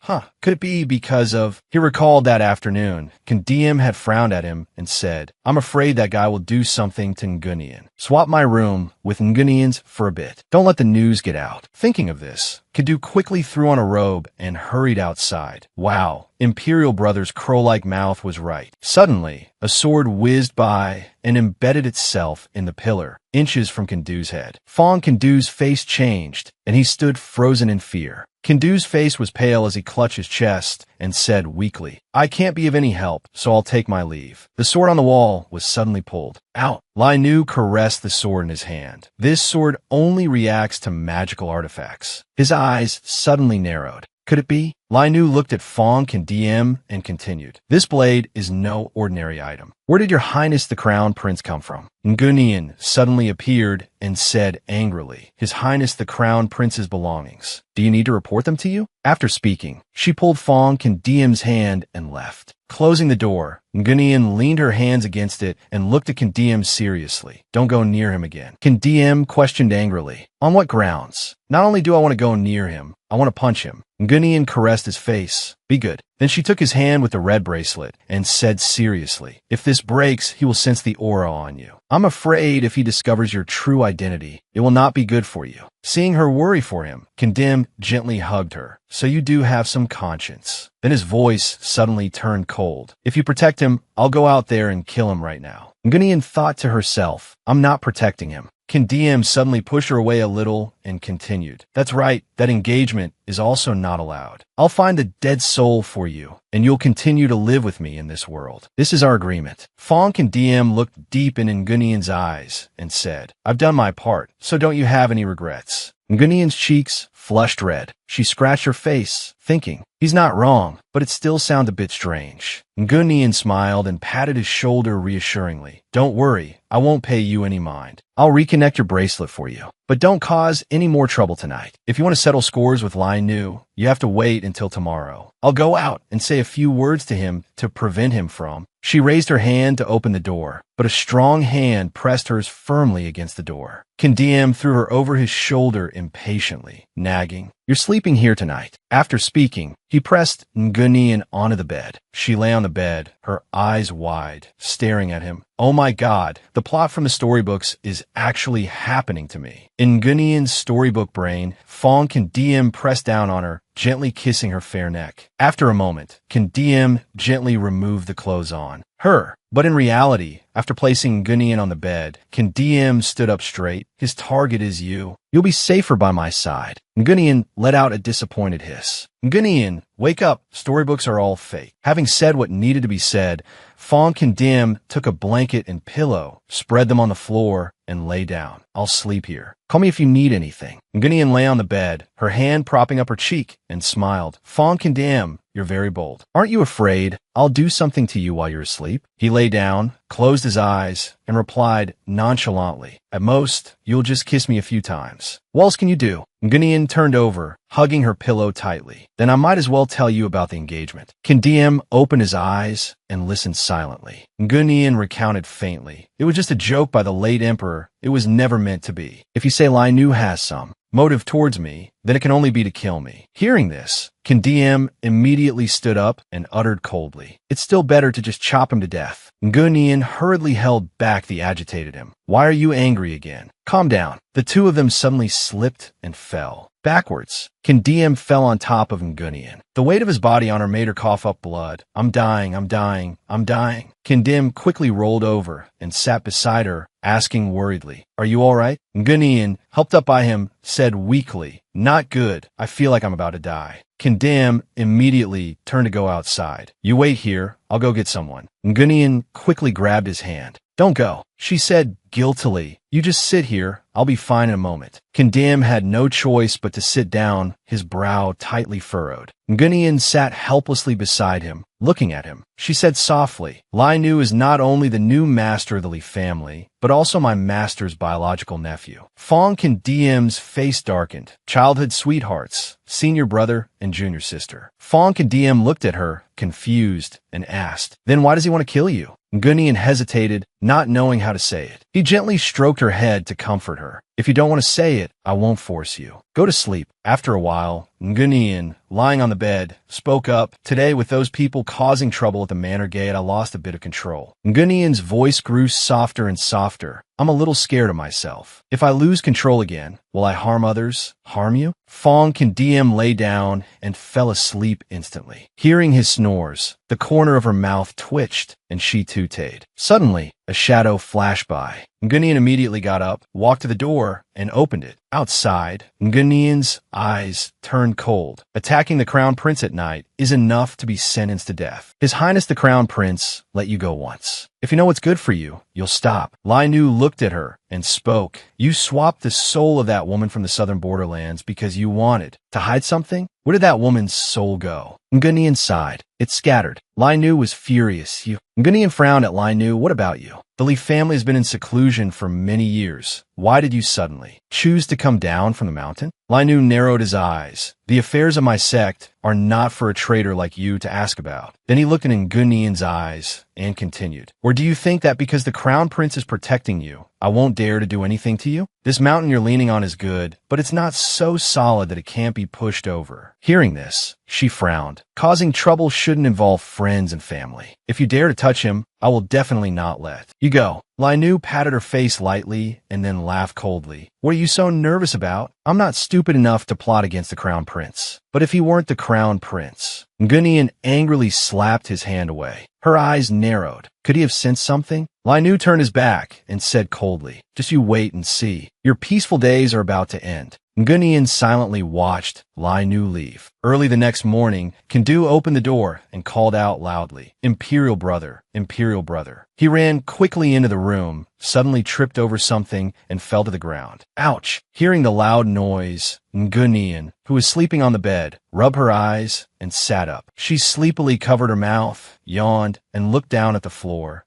Could it be because of... He recalled that afternoon, Kandiem had frowned at him and said, "I'm afraid that guy will do something to Ngunian. Swap my room with Ngunian's for a bit. Don't let the news get out." Thinking of this, Kandu quickly threw on a robe and hurried outside. Wow, Imperial Brother's crow-like mouth was right. Suddenly, a sword whizzed by and embedded itself in the pillar, inches from Kandu's head. Fong Kandu's face changed, and he stood frozen in fear. Kandu's face was pale as he clutched his chest and said weakly, "I can't be of any help, so I'll take my leave." The sword on the wall was suddenly pulled. Out. Lai Nu caressed the sword in his hand. This sword only reacts to magical artifacts. His eyes suddenly narrowed. Could it be? Lai Nu looked at Fong Kandiem and continued, "This blade is no ordinary item. Where did your Highness the Crown Prince come from?" Ngunian suddenly appeared and said angrily, "His Highness the Crown Prince's belongings. Do you need to report them to you?" After speaking, she pulled Fong Kandiem's hand and left. Closing the door, Ngunian leaned her hands against it and looked at Kandiem seriously. "Don't go near him again." Kandiem questioned angrily, "On what grounds? Not only do I want to go near him, I want to punch him." Ngunian caressed his face. "Be good." Then she took his hand with the red bracelet and said seriously, "If this breaks, he will sense the aura on you. I'm afraid if he discovers your true identity, it will not be good for you." Seeing her worry for him, Kandiem gently hugged her. "So you do have some conscience." Then his voice suddenly turned cold. "If you protect him, I'll go out there and kill him right now." Ngunian thought to herself, "I'm not protecting him." Kandiem suddenly pushed her away a little and continued, "That's right, that engagement is also not allowed. I'll find the dead soul for you, and you'll continue to live with me in this world. This is our agreement." Fong Kandiem looked deep in Ngunian's eyes and said, "I've done my part, so don't you have any regrets?" Ngunian's cheeks flushed red. She scratched her face, thinking, he's not wrong, but it still sounded a bit strange. Ngunian smiled and patted his shoulder reassuringly. "Don't worry, I won't pay you any mind. I'll reconnect your bracelet for you. But don't cause any more trouble tonight. If you want to settle scores with Lai Nu, you have to wait until tomorrow. I'll go out and say a few words to him to prevent him from..." She raised her hand to open the door, but a strong hand pressed hers firmly against the door. Kandiem threw her over his shoulder impatiently, nagging, "You're sleeping here tonight." After speaking, he pressed Ngunian onto the bed. She lay on the bed, her eyes wide, staring at him. Oh my God, the plot from the storybooks is actually happening to me. In Ngunian's storybook brain, Fong Kandiem pressed down on her, gently kissing her fair neck. After a moment, Kandiem gently removed the clothes on her. But in reality, after placing Ngunian on the bed, Kandiem stood up straight. "His target is you. You'll be safer by my side." Ngunian let out a disappointed hiss. "Ngunian, wake up. Storybooks are all fake." Having said what needed to be said, Fong Kandiem took a blanket and pillow, spread them on the floor, and lay down. "I'll sleep here." Call me if you need anything. Ngunian lay on the bed, her hand propping up her cheek, and smiled. Fawn condemn, you're very bold. Aren't you afraid I'll do something to you while you're asleep? He lay down, closed his eyes, and replied nonchalantly, at most, you'll just kiss me a few times. What else can you do? Ngunian turned over, hugging her pillow tightly. Then I might as well tell you about the engagement. Kindiem opened his eyes and listened silently. Ngunian recounted faintly. It was just a joke by the late emperor. It was never meant to be. If you say Lai Nu has some motive towards me, then it can only be to kill me. Hearing this, Kindiem immediately stood up and uttered coldly, it's still better to just chop him to death. Ngunian hurriedly held back the agitated him. Why are you angry again? Calm down. The two of them suddenly slipped and fell. Backwards, Kindiem fell on top of Ngunian. The weight of his body on her made her cough up blood. I'm dying, I'm dying, I'm dying. Kindiem quickly rolled over and sat beside her, asking worriedly, are you all right? Ngunian, helped up by him, said weakly, not good. I feel like I'm about to die. Kindiem immediately turned to go outside. You wait here. I'll go get someone. Ngunian quickly grabbed his hand. Don't go, she said guiltily. You just sit here. I'll be fine in a moment. Kindiem had no choice but to sit down, his brow tightly furrowed. Ngunian sat helplessly beside him, looking at him. She said softly, Lai Nu is not only the new master of the Li family, but also my master's biological nephew. Fong Kindiem's face darkened. Childhood sweethearts, senior brother and junior sister. Fong Kindiem looked at her, confused, and asked, then why does he want to kill you? Ngunian hesitated, not knowing how to say it. He gently stroked her head to comfort her. If you don't want to say it, I won't force you. Go to sleep. After a while, Ngunian, lying on the bed, spoke up. Today, with those people causing trouble at the manor gate, I lost a bit of control. Ngunian's voice grew softer and softer. I'm a little scared of myself. If I lose control again, will I harm others? Harm you? Fong Kindiem lay down and fell asleep instantly. Hearing his snores, the corner of her mouth twitched, and she tooted. Suddenly, a shadow flashed by. Ngunian immediately got up, walked to the door, and opened it. Outside, Ngunian's eyes turned cold. Attacking the crown prince at night is enough to be sentenced to death. His Highness the Crown Prince let you go once. If you know what's good for you, you'll stop. Lai Nu looked at her and spoke. You swapped the soul of that woman from the southern borderlands because you wanted to hide something? Where did that woman's soul go? Ngunian sighed. It scattered. Lai Nu was furious. Ngunian frowned at Lai Nu. What about you? The Li family has been in seclusion for many years. Why did you suddenly choose to come down from the mountain? Lai Nu narrowed his eyes. The affairs of my sect are not for a traitor like you to ask about. Then he looked in Ngunian's eyes and continued. Or do you think that because the crown prince is protecting you, I won't dare to do anything to you? This mountain you're leaning on is good, but it's not so solid that it can't be pushed over. Hearing this, she frowned. Causing trouble shouldn't involve friends and family. If you dare to touch him, I will definitely not let you go. Lai Nu patted her face lightly and then laughed coldly. What are you so nervous about? I'm not stupid enough to plot against the crown prince. But if he weren't the crown prince? Ngunian angrily slapped his hand away. Her eyes narrowed. Could he have sensed something? Lai Nu turned his back and said coldly, just you wait and see. Your peaceful days are about to end. Ngunian silently watched Lai Nu leave. Early the next morning, Kindu opened the door and called out loudly, Imperial brother, Imperial brother. He ran quickly into the room, suddenly tripped over something, and fell to the ground. Ouch! Hearing the loud noise, Ngunian, who was sleeping on the bed, rubbed her eyes and sat up. She sleepily covered her mouth, yawned, and looked down at the floor.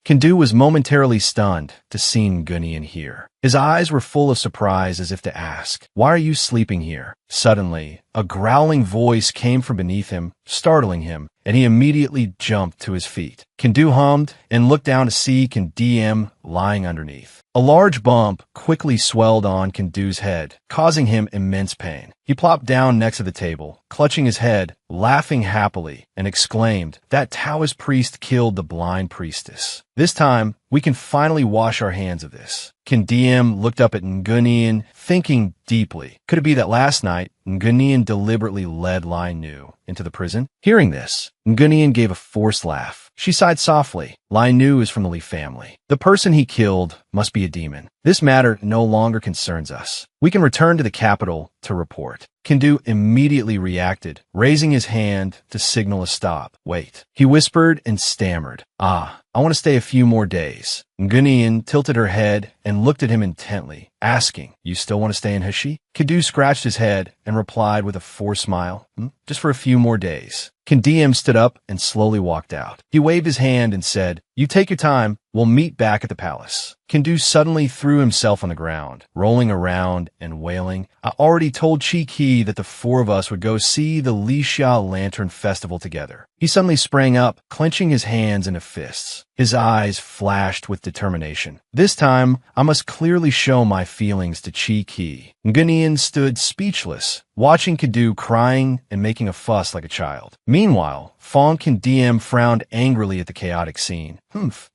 Kindu was momentarily stunned to see Ngunian here. His eyes were full of surprise as if to ask, why are you sleeping here? Suddenly, a growling voice came from beneath him, startling him, and he immediately jumped to his feet. Kindu hummed and looked down to see Kindiem lying underneath. A large bump quickly swelled on Kindu's head, causing him immense pain. He plopped down next to the table, clutching his head, laughing happily, and exclaimed, that Taoist priest killed the blind priestess. This time, we can finally wash our hands of this. Kindiem looked up at Ngunian, thinking deeply. Could it be that last night, Ngunian deliberately led Lai Nu into the prison? Hearing this, Ngunian gave a forced laugh. She sighed softly. Lai Nu is from the Li family. The person he killed must be a demon. This matter no longer concerns us. We can return to the capital to report. Kindu immediately reacted, raising his hand to signal a stop. Wait. He whispered and stammered. I want to stay a few more days. Ngunian tilted her head and looked at him intently, asking, "You still want to stay in Hashi?" Kadu scratched his head and replied with a forced smile, "Just for a few more days." Kandiam stood up and slowly walked out. He waved his hand and said, "You take your time. We'll meet back at the palace." Kindu suddenly threw himself on the ground, rolling around and wailing, "I already told Chi-Ki that the four of us would go see the Lixia Lantern Festival together." He suddenly sprang up, clenching his hands into fists. His eyes flashed with determination. "This time, I must clearly show my feelings to Chi-Ki." Ngunian stood speechless, watching Kadu crying and making a fuss like a child. Meanwhile, Fong Kandiam frowned angrily at the chaotic scene.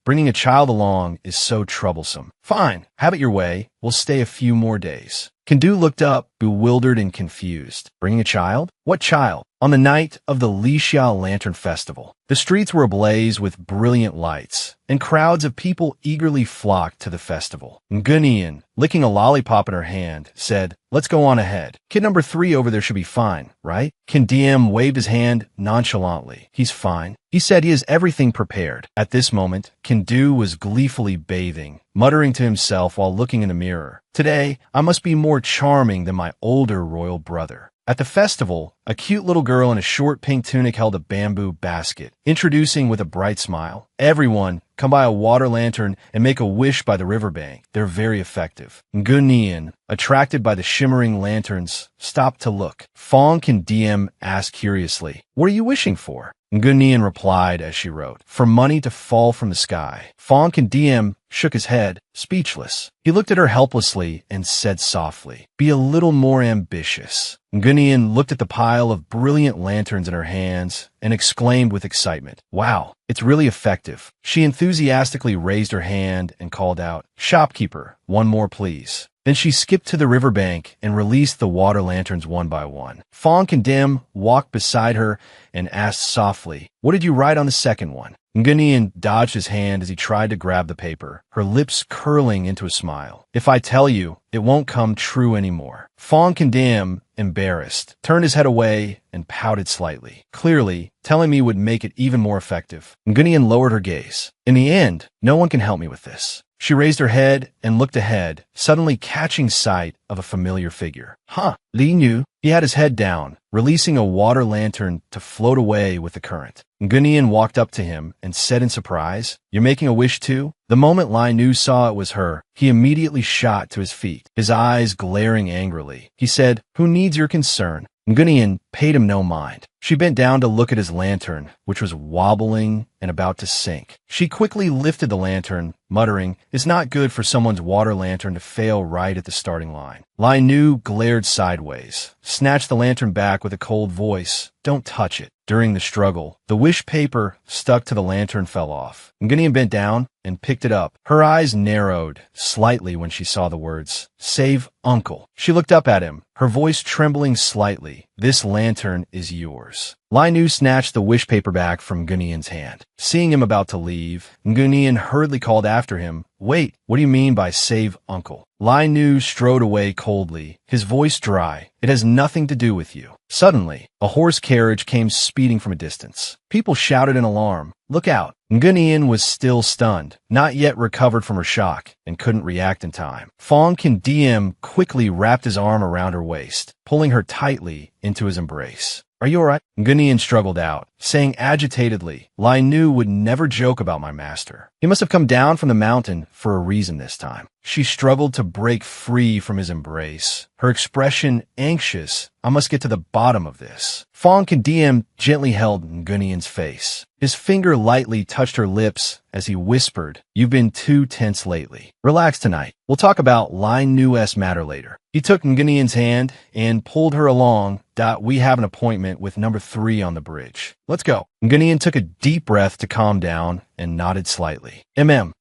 Bringing a child along is so troublesome. Fine, have it your way. We'll stay a few more days." Kandu looked up, bewildered and confused. Bringing a child? What child? On the night of the Lixia Lantern Festival, the streets were ablaze with brilliant lights, and crowds of people eagerly flocked to the festival. Ngunian, licking a lollipop in her hand, said, "Let's go on ahead. Kid number 3 over there should be fine, right?" Kandiam waved his hand nonchalantly. "He's fine." He said he has everything prepared. At this moment, Kindu was gleefully bathing, muttering to himself while looking in the mirror, "Today, I must be more charming than my older royal brother." At the festival, a cute little girl in a short pink tunic held a bamboo basket, introducing with a bright smile, "Everyone, come buy a water lantern and make a wish by the riverbank. They're very effective." Ngunian, attracted by the shimmering lanterns, stopped to look. Fong Kandiam asked curiously, "What are you wishing for?" Ngunian replied as she wrote, "For money to fall from the sky." Fong Kandiam shook his head, speechless. He looked at her helplessly and said softly, "Be a little more ambitious." Ngunian looked at the pile of brilliant lanterns in her hands and exclaimed with excitement, "Wow, it's really effective." She enthusiastically raised her hand and called out, "Shopkeeper, one more please." Then she skipped to the riverbank and released the water lanterns one by one. Fong Kandim walked beside her and asked softly, "What did you write on the second one?" Ngunian dodged his hand as he tried to grab the paper, her lips curling into a smile. "If I tell you, it won't come true anymore." Fong Kandim, embarrassed, turned his head away and pouted slightly. Clearly, telling me would make it even more effective. Ngunian lowered her gaze. "In the end, no one can help me with this." She raised her head and looked ahead, suddenly catching sight of a familiar figure. Li Nu. He had his head down, releasing a water lantern to float away with the current. Ngunian walked up to him and said in surprise, "You're making a wish too?" The moment Lai Nu saw it was her, he immediately shot to his feet, his eyes glaring angrily. He said, "Who needs your concern?" Ngunian paid him no mind. She bent down to look at his lantern, which was wobbling and about to sink. She quickly lifted the lantern, muttering, "It's not good for someone's water lantern to fail right at the starting line." Lai Nu glared sideways, snatched the lantern back with a cold voice, "Don't touch it." During the struggle, the wish paper stuck to the lantern fell off. Ngunian bent down and picked it up. Her eyes narrowed slightly when she saw the words, "Save Uncle." She looked up at him, her voice trembling slightly. "This lantern is yours." Lai Nu snatched the wish paper back from Ngunian's hand. Seeing him about to leave, Ngunian hurriedly called after him, "Wait, what do you mean by save Uncle?" Lai Nu strode away coldly, his voice dry. "It has nothing to do with you." Suddenly, a horse carriage came speeding from a distance. People shouted in alarm, "Look out!" Ngunian was still stunned, not yet recovered from her shock, and couldn't react in time. Fong Kandiam quickly wrapped his arm around her waist, pulling her tightly into his embrace. "Are you all right?" Ngunian struggled out, saying agitatedly, "Lai Nu would never joke about my master. He must have come down from the mountain for a reason this time." She struggled to break free from his embrace, her expression anxious. "I must get to the bottom of this." Fong Kandiam gently held Ngunian's face. His finger lightly touched her lips as he whispered, "You've been too tense lately. Relax tonight. We'll talk about Lai Nu's matter later." He took Ngunian's hand and pulled her along. "We have an appointment with number 3 on the bridge. Let's go." Ngunian took a deep breath to calm down and nodded slightly.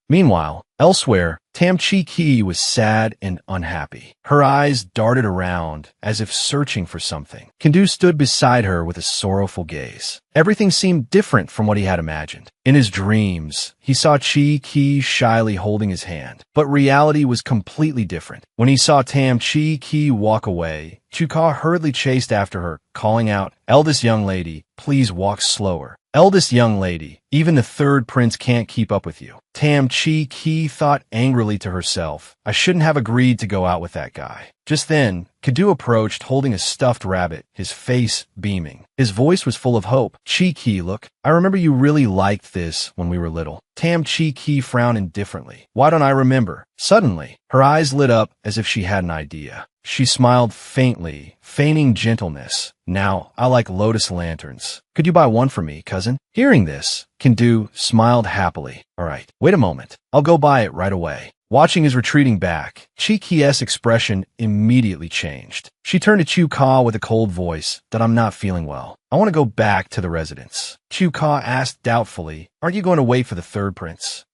Meanwhile, elsewhere, Tam Chi-Ki was sad and unhappy. Her eyes darted around as if searching for something. Kindu stood beside her with a sorrowful gaze. Everything seemed different from what he had imagined. In his dreams, he saw Chi-Ki shyly holding his hand, but reality was completely different. When he saw Tam Chi-Ki walk away, Chuka hurriedly chased after her, calling out, "Eldest young lady, please walk slower. Eldest young lady, even the third prince can't keep up with you." Tam Chi thought angrily to herself, "I shouldn't have agreed to go out with that guy." Just then, Kadu approached holding a stuffed rabbit, his face beaming. His voice was full of hope. "Chi, look, I remember you really liked this when we were little." Tam Chi frowned indifferently. "Why don't I remember?" Suddenly, her eyes lit up as if she had an idea. She smiled faintly, feigning gentleness. "Now, I like lotus lanterns. Could you buy one for me, cousin?" Hearing this, Kindu smiled happily. "All right, wait a moment. I'll go buy it right away." Watching his retreating back, Chi-Ki's expression immediately changed. She turned to Chu-Ka with a cold voice, "That I'm not feeling well. I want to go back to the residence." Chu-Ka asked doubtfully, "Aren't you going to wait for the third prince?"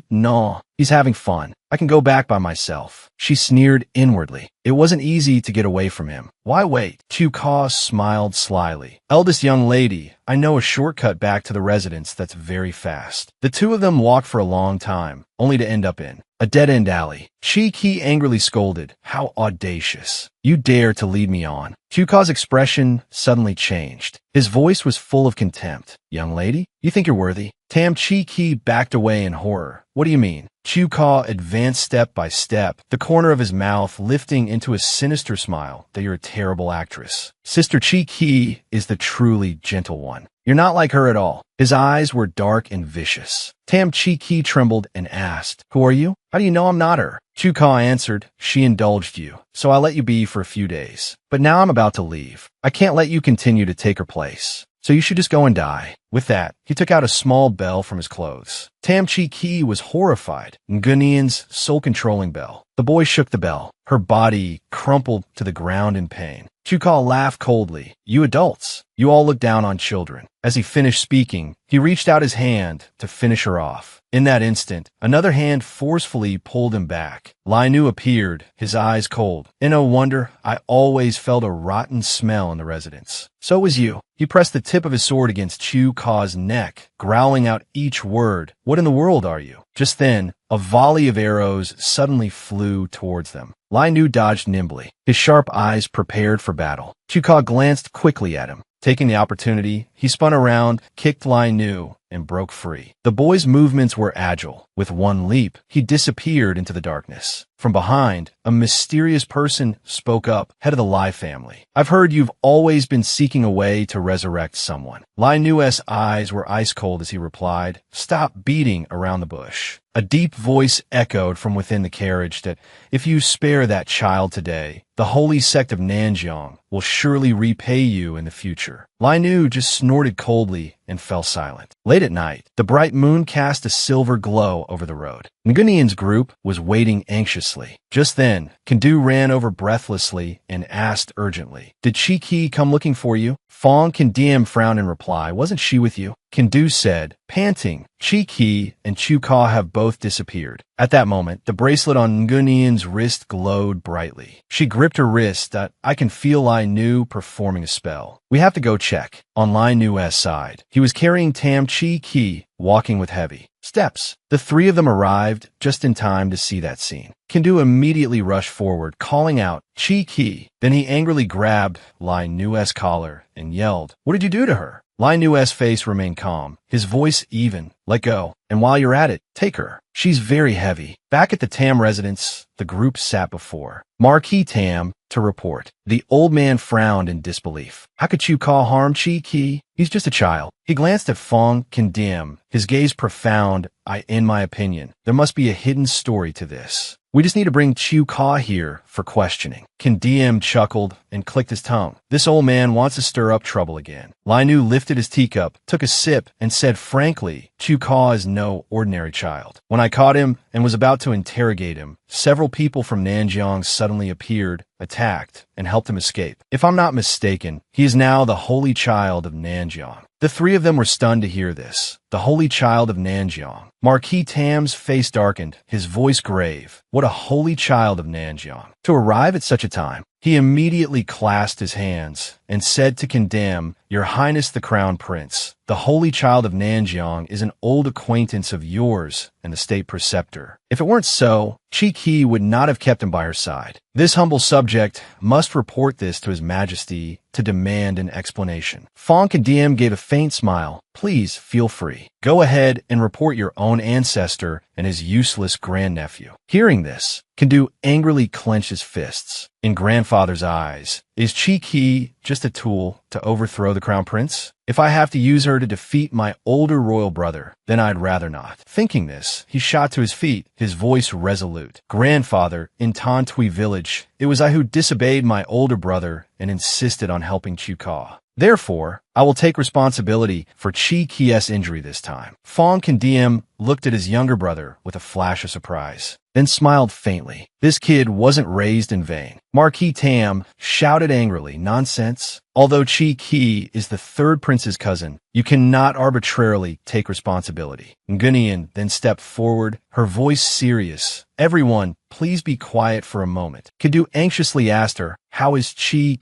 "No, he's having fun. I can go back by myself." She sneered inwardly. It wasn't easy to get away from him. "Why wait?" Chu-Ka smiled slyly. "Eldest young lady, I know a shortcut back to the residence that's very fast." The two of them walked for a long time, only to end up in a dead-end alley. Chi angrily scolded, "How audacious. You dare to lead me on." Chu-Ka's expression suddenly changed. His voice was full of contempt. "Young lady, you think you're worthy?" Tam Chi backed away in horror. "What do you mean?" Chu-Ka advanced step by step, the corner of his mouth lifting into a sinister smile. "That you're a terrible actress. Sister Chi is the truly gentle one. You're not like her at all." His eyes were dark and vicious. Tam Chi trembled and asked, "Who are you? How do you know I'm not her?" Chu-Ka answered, "She indulged you, so I let you be for a few days. But now I'm about to leave. I can't let you continue to take her place. So you should just go and die." With that, he took out a small bell from his clothes. Tam Chi was horrified. Ngunian's soul-controlling bell. The boy shook the bell. Her body crumpled to the ground in pain. Chu-Ka laughed coldly. "You adults, you all look down on children." As he finished speaking, he reached out his hand to finish her off. In that instant, another hand forcefully pulled him back. Lai Nu appeared, his eyes cold. "And no wonder, I always felt a rotten smell in the residence. So was you." He pressed the tip of his sword against Chu-Ka's neck, growling out each word. "What in the world are you?" Just then, a volley of arrows suddenly flew towards them. Lai Nu dodged nimbly, his sharp eyes prepared for battle. Chu-Ka glanced quickly at him. Taking the opportunity, he spun around, kicked Lai Nu, and broke free. The boy's movements were agile. With one leap, he disappeared into the darkness. From behind, a mysterious person spoke up, head of the Lai family. "I've heard you've always been seeking a way to resurrect someone." Lai Nu's eyes were ice cold as he replied, "Stop beating around the bush." A deep voice echoed from within the carriage that, "If you spare that child today, the holy sect of Nanjiang will surely repay you in the future." Lai Nu just snorted coldly and fell silent. Late at night, the bright moon cast a silver glow over the road. Ngunian's group was waiting anxiously. Just then, Kindu ran over breathlessly and asked urgently, "Did Chi come looking for you?" Fong Kindiem frowned in reply. "Wasn't she with you?" Kindu said, panting, "Chi and Chu-Ka have both disappeared." At that moment, the bracelet on Ngunian's wrist glowed brightly. She gripped her wrist. "I can feel Lai Nu performing a spell. We have to go check." On Lai Nu's side, he was carrying Tam Chi, walking with heavy steps. The three of them arrived just in time to see that scene. Kindu immediately rushed forward, calling out, "Chi." Then he angrily grabbed Lai Nu's collar and yelled, "What did you do to her?" Lai Nu's face remained calm, his voice even. "Let go. And while you're at it, take her. She's very heavy." Back at the Tam residence, the group sat before Marquis Tam to report. The old man frowned in disbelief. "How could you call harm Chi? He's just a child." He glanced at Fong Kindiem, his gaze profound. In my opinion, there must be a hidden story to this. We just need to bring Chu-Ka here for questioning." Kindiem chuckled and clicked his tongue. "This old man wants to stir up trouble again." Lai Nu lifted his teacup, took a sip, and said frankly, "Chu-Ka is no ordinary child. When I caught him and was about to interrogate him, several people from Nanjiang suddenly appeared, attacked, and helped him escape. If I'm not mistaken, he is now the holy child of Nanjiang." The three of them were stunned to hear this. The holy child of Nanjiang. Marquis Tam's face darkened, his voice grave. What a holy child of Nanjiang. To arrive at such a time. He immediately clasped his hands and said to condemn, "Your Highness the Crown Prince, the Holy Child of Nanjiang is an old acquaintance of yours and the state preceptor. If it weren't so, Chi would not have kept him by her side. This humble subject must report this to His Majesty to demand an explanation." Fong Condiem gave a faint smile. "Please feel free. Go ahead and report your own ancestor and his useless grandnephew." Hearing this, Kandu angrily clenched his fists. In grandfather's eyes, is Chi just a tool to overthrow the crown prince? If I have to use her to defeat my older royal brother, then I'd rather not. Thinking this, he shot to his feet, his voice resolute. "Grandfather, in Tantui village, it was I who disobeyed my older brother and insisted on helping Chuka. Therefore, I will take responsibility for Chi's injury this time." Fong Condiem looked at his younger brother with a flash of surprise, then smiled faintly. This kid wasn't raised in vain. Marquis Tam shouted angrily, "Nonsense! Although Chi is the third prince's cousin, you cannot arbitrarily take responsibility." Ngunian then stepped forward, her voice serious. "Everyone, please be quiet for a moment." Kandu anxiously asked her, "How is Chi?"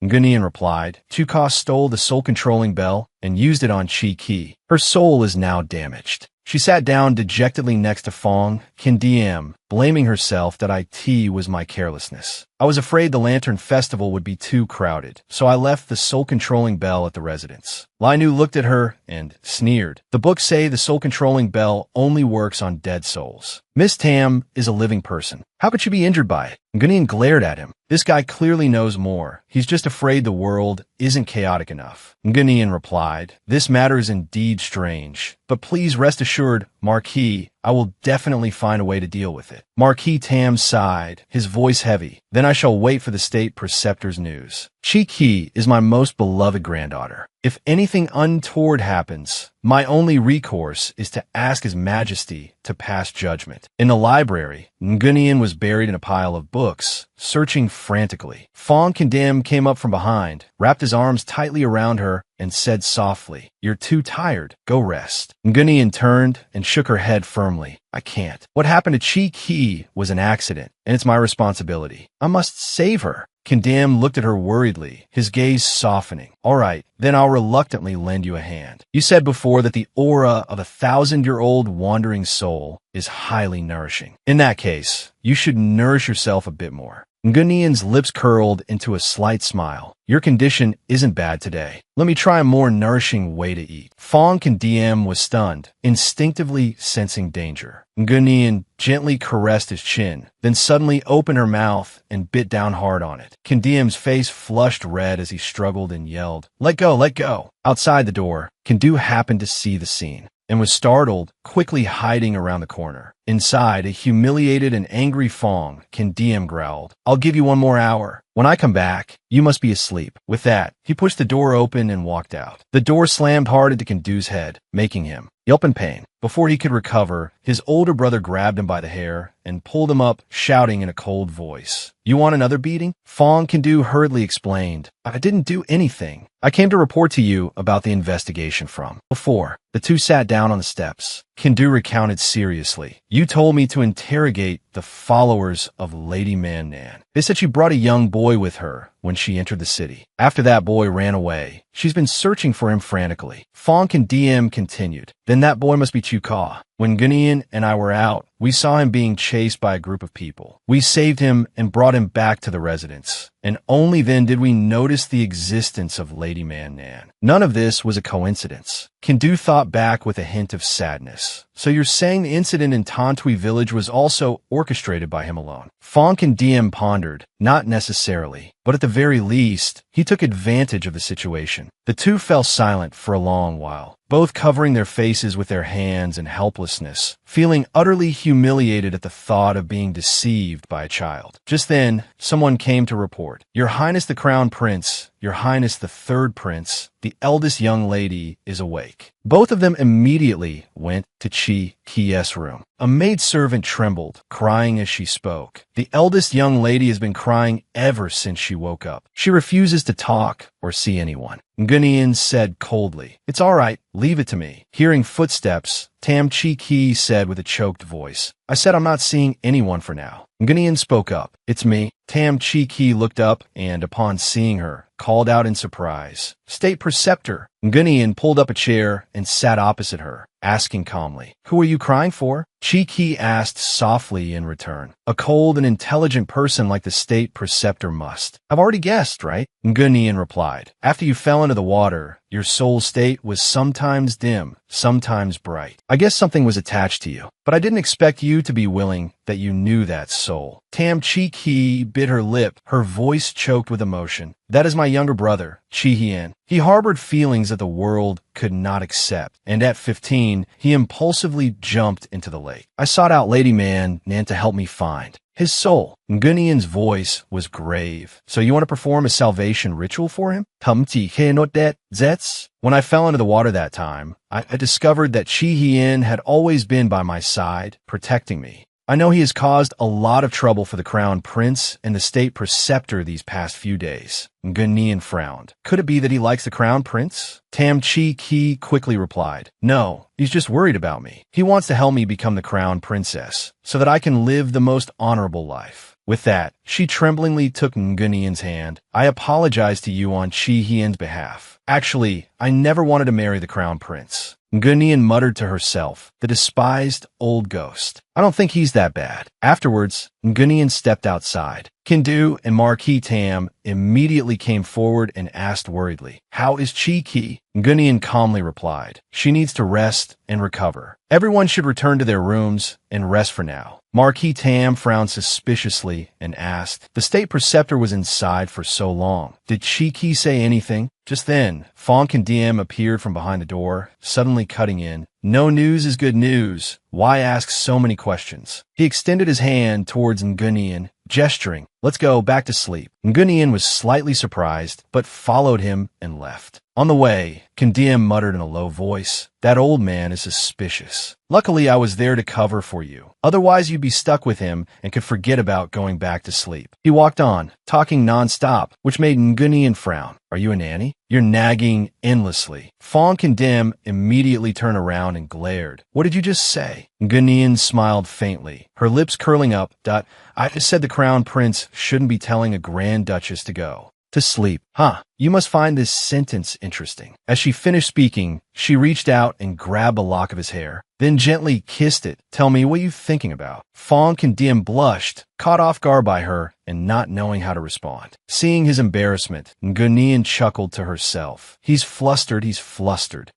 Ngunian replied, "Chuka stole the soul-controlling bell and used it on Chi. Her soul is now damaged." She sat down dejectedly next to Fong Condiem, blaming herself that it was my carelessness. "I was afraid the Lantern Festival would be too crowded, so I left the soul-controlling bell at the residence." Lai Nu looked at her and sneered. "The books say the soul-controlling bell only works on dead souls. Miss Tam is a living person. How could she be injured by it?" Ngunian glared at him. This guy clearly knows more. He's just afraid the world isn't chaotic enough. Ngunian replied, "This matter is indeed strange, but please rest assured, Marquis, I will definitely find a way to deal with it." Marquis Tam sighed, his voice heavy. "Then I shall wait for the state preceptor's news. Chi is my most beloved granddaughter. If anything untoward happens, my only recourse is to ask His Majesty to pass judgment." In the library, Ngunian was buried in a pile of books, searching frantically. Fong Condem came up from behind, wrapped his arms tightly around her, and said softly, "You're too tired. Go rest." Ngunian turned and shook her head firmly. "I can't. What happened to Chi was an accident, and it's my responsibility. I must save her." Condem looked at her worriedly, his gaze softening. "All right, then I'll reluctantly lend you a hand. You said before that the aura of a 1,000-year-old wandering soul is highly nourishing. In that case, you should nourish yourself a bit more." Ngunian's lips curled into a slight smile. "Your condition isn't bad today. Let me try a more nourishing way to eat." Fong Condiem was stunned, instinctively sensing danger. Ngunian gently caressed his chin, then suddenly opened her mouth and bit down hard on it. Condiem's face flushed red as he struggled and yelled, "Let go, let go." Outside the door, Kandu happened to see the scene and was startled, quickly hiding around the corner. Inside, a humiliated and angry Fong Condiem growled, "I'll give you one more hour. When I come back, you must be asleep." With that, he pushed the door open and walked out. The door slammed hard into Kandu's head, making him yelp in pain. Before he could recover, his older brother grabbed him by the hair and pulled him up, shouting in a cold voice, "You want another beating?" Fong Kandu hurriedly explained, "I didn't do anything. I came to report to you about the investigation from before." The two sat down on the steps. Kandu recounted seriously, "You told me to interrogate the followers of Lady Man-Nan. They said she brought a young boy with her when she entered the city. After that boy ran away, she's been searching for him frantically." Fong Condiem continued, "Then that boy must be Chuka. When Gunian and I were out, we saw him being chased by a group of people. We saved him and brought him back to the residence, and only then did we notice the existence of Lady Man-Nan. None of this was a coincidence." Kindu thought back with a hint of sadness. "So you're saying the incident in Tantui village was also orchestrated by him alone?" Fong Condiem pondered, "Not necessarily, but at the very least, he took advantage of the situation." The two fell silent for a long while, both covering their faces with their hands in helplessness, feeling utterly humiliated at the thought of being deceived by a child. Just then, someone came to report, "Your Highness the Crown Prince, Your Highness the Third Prince, the eldest young lady is awake." Both of them immediately went to Chi's room. A maidservant trembled, crying as she spoke. "The eldest young lady has been crying ever since she woke up. She refuses to talk or see anyone." Ngunian said coldly, "It's all right, leave it to me." Hearing footsteps, Tam Chi said with a choked voice, "I said I'm not seeing anyone for now." Ngunian spoke up, "It's me." Tam Chi Ki looked up and, upon seeing her, called out in surprise. State Preceptor. Ngunian pulled up a chair and sat opposite her, asking calmly, "Who are you crying for?" Chi Ki asked softly in return. "A cold and intelligent person like the State Preceptor must. I've already guessed, right?" Ngunian replied. "After you fell into the water, your soul state was sometimes dim, sometimes bright. I guess something was attached to you, but I didn't expect you to be willing that you knew that soul." Tam Chi Ki bit her lip, her voice choked with emotion. "That is my younger brother, Chi Hien. He harbored feelings that the world could not accept, and at 15, he impulsively jumped into the lake. I sought out Lady Man Nan to help me find his soul." Ngunian's voice was grave. "So you want to perform a salvation ritual for him?" When I fell into the water that time, I discovered that Chi Hien had always been by my side, protecting me. I know he has caused a lot of trouble for the Crown Prince and the State Preceptor these past few days." Ngunian frowned. "Could it be that he likes the Crown Prince?" Tam Chi Ki quickly replied, "No, he's just worried about me. He wants to help me become the Crown Princess, so that I can live the most honorable life." With that, she tremblingly took Ngunian's hand. "I apologize to you on Chi Hien's behalf. Actually, I never wanted to marry the Crown Prince." Ngunian muttered to herself, "The despised old ghost. I don't think he's that bad." Afterwards, Ngunian stepped outside. Kindu and Marquis Tam immediately came forward and asked worriedly, "How is Chi Ki?" Ngunian calmly replied, "She needs to rest and recover. Everyone should return to their rooms and rest for now." Marquis Tam frowned suspiciously and asked, "The State Preceptor was inside for so long. Did Chi Ki say anything?" Just then, Fonk and DM appeared from behind the door, suddenly cutting in. "No news is good news. Why ask so many questions?" He extended his hand towards Ngunian, gesturing, "Let's go back to sleep." Ngunian was slightly surprised, but followed him and left. On the way, Kandiam muttered in a low voice, "That old man is suspicious. Luckily, I was there to cover for you. Otherwise, you'd be stuck with him and could forget about going back to sleep." He walked on, talking non-stop, which made Ngunian frown. "Are you a nanny? You're nagging endlessly." Fonk and Dim immediately turned around and glared. "What did you just say?" Ngunian smiled faintly, her lips curling up. "I just said the Crown Prince shouldn't be telling a Grand Duchess to go to sleep." "Huh, you must find this sentence interesting." As she finished speaking, she reached out and grabbed a lock of his hair, then gently kissed it. "Tell me, what are you thinking about?" Fonk and Dim blushed, caught off guard by her and not knowing how to respond. Seeing his embarrassment, Ngunian chuckled to herself. He's flustered.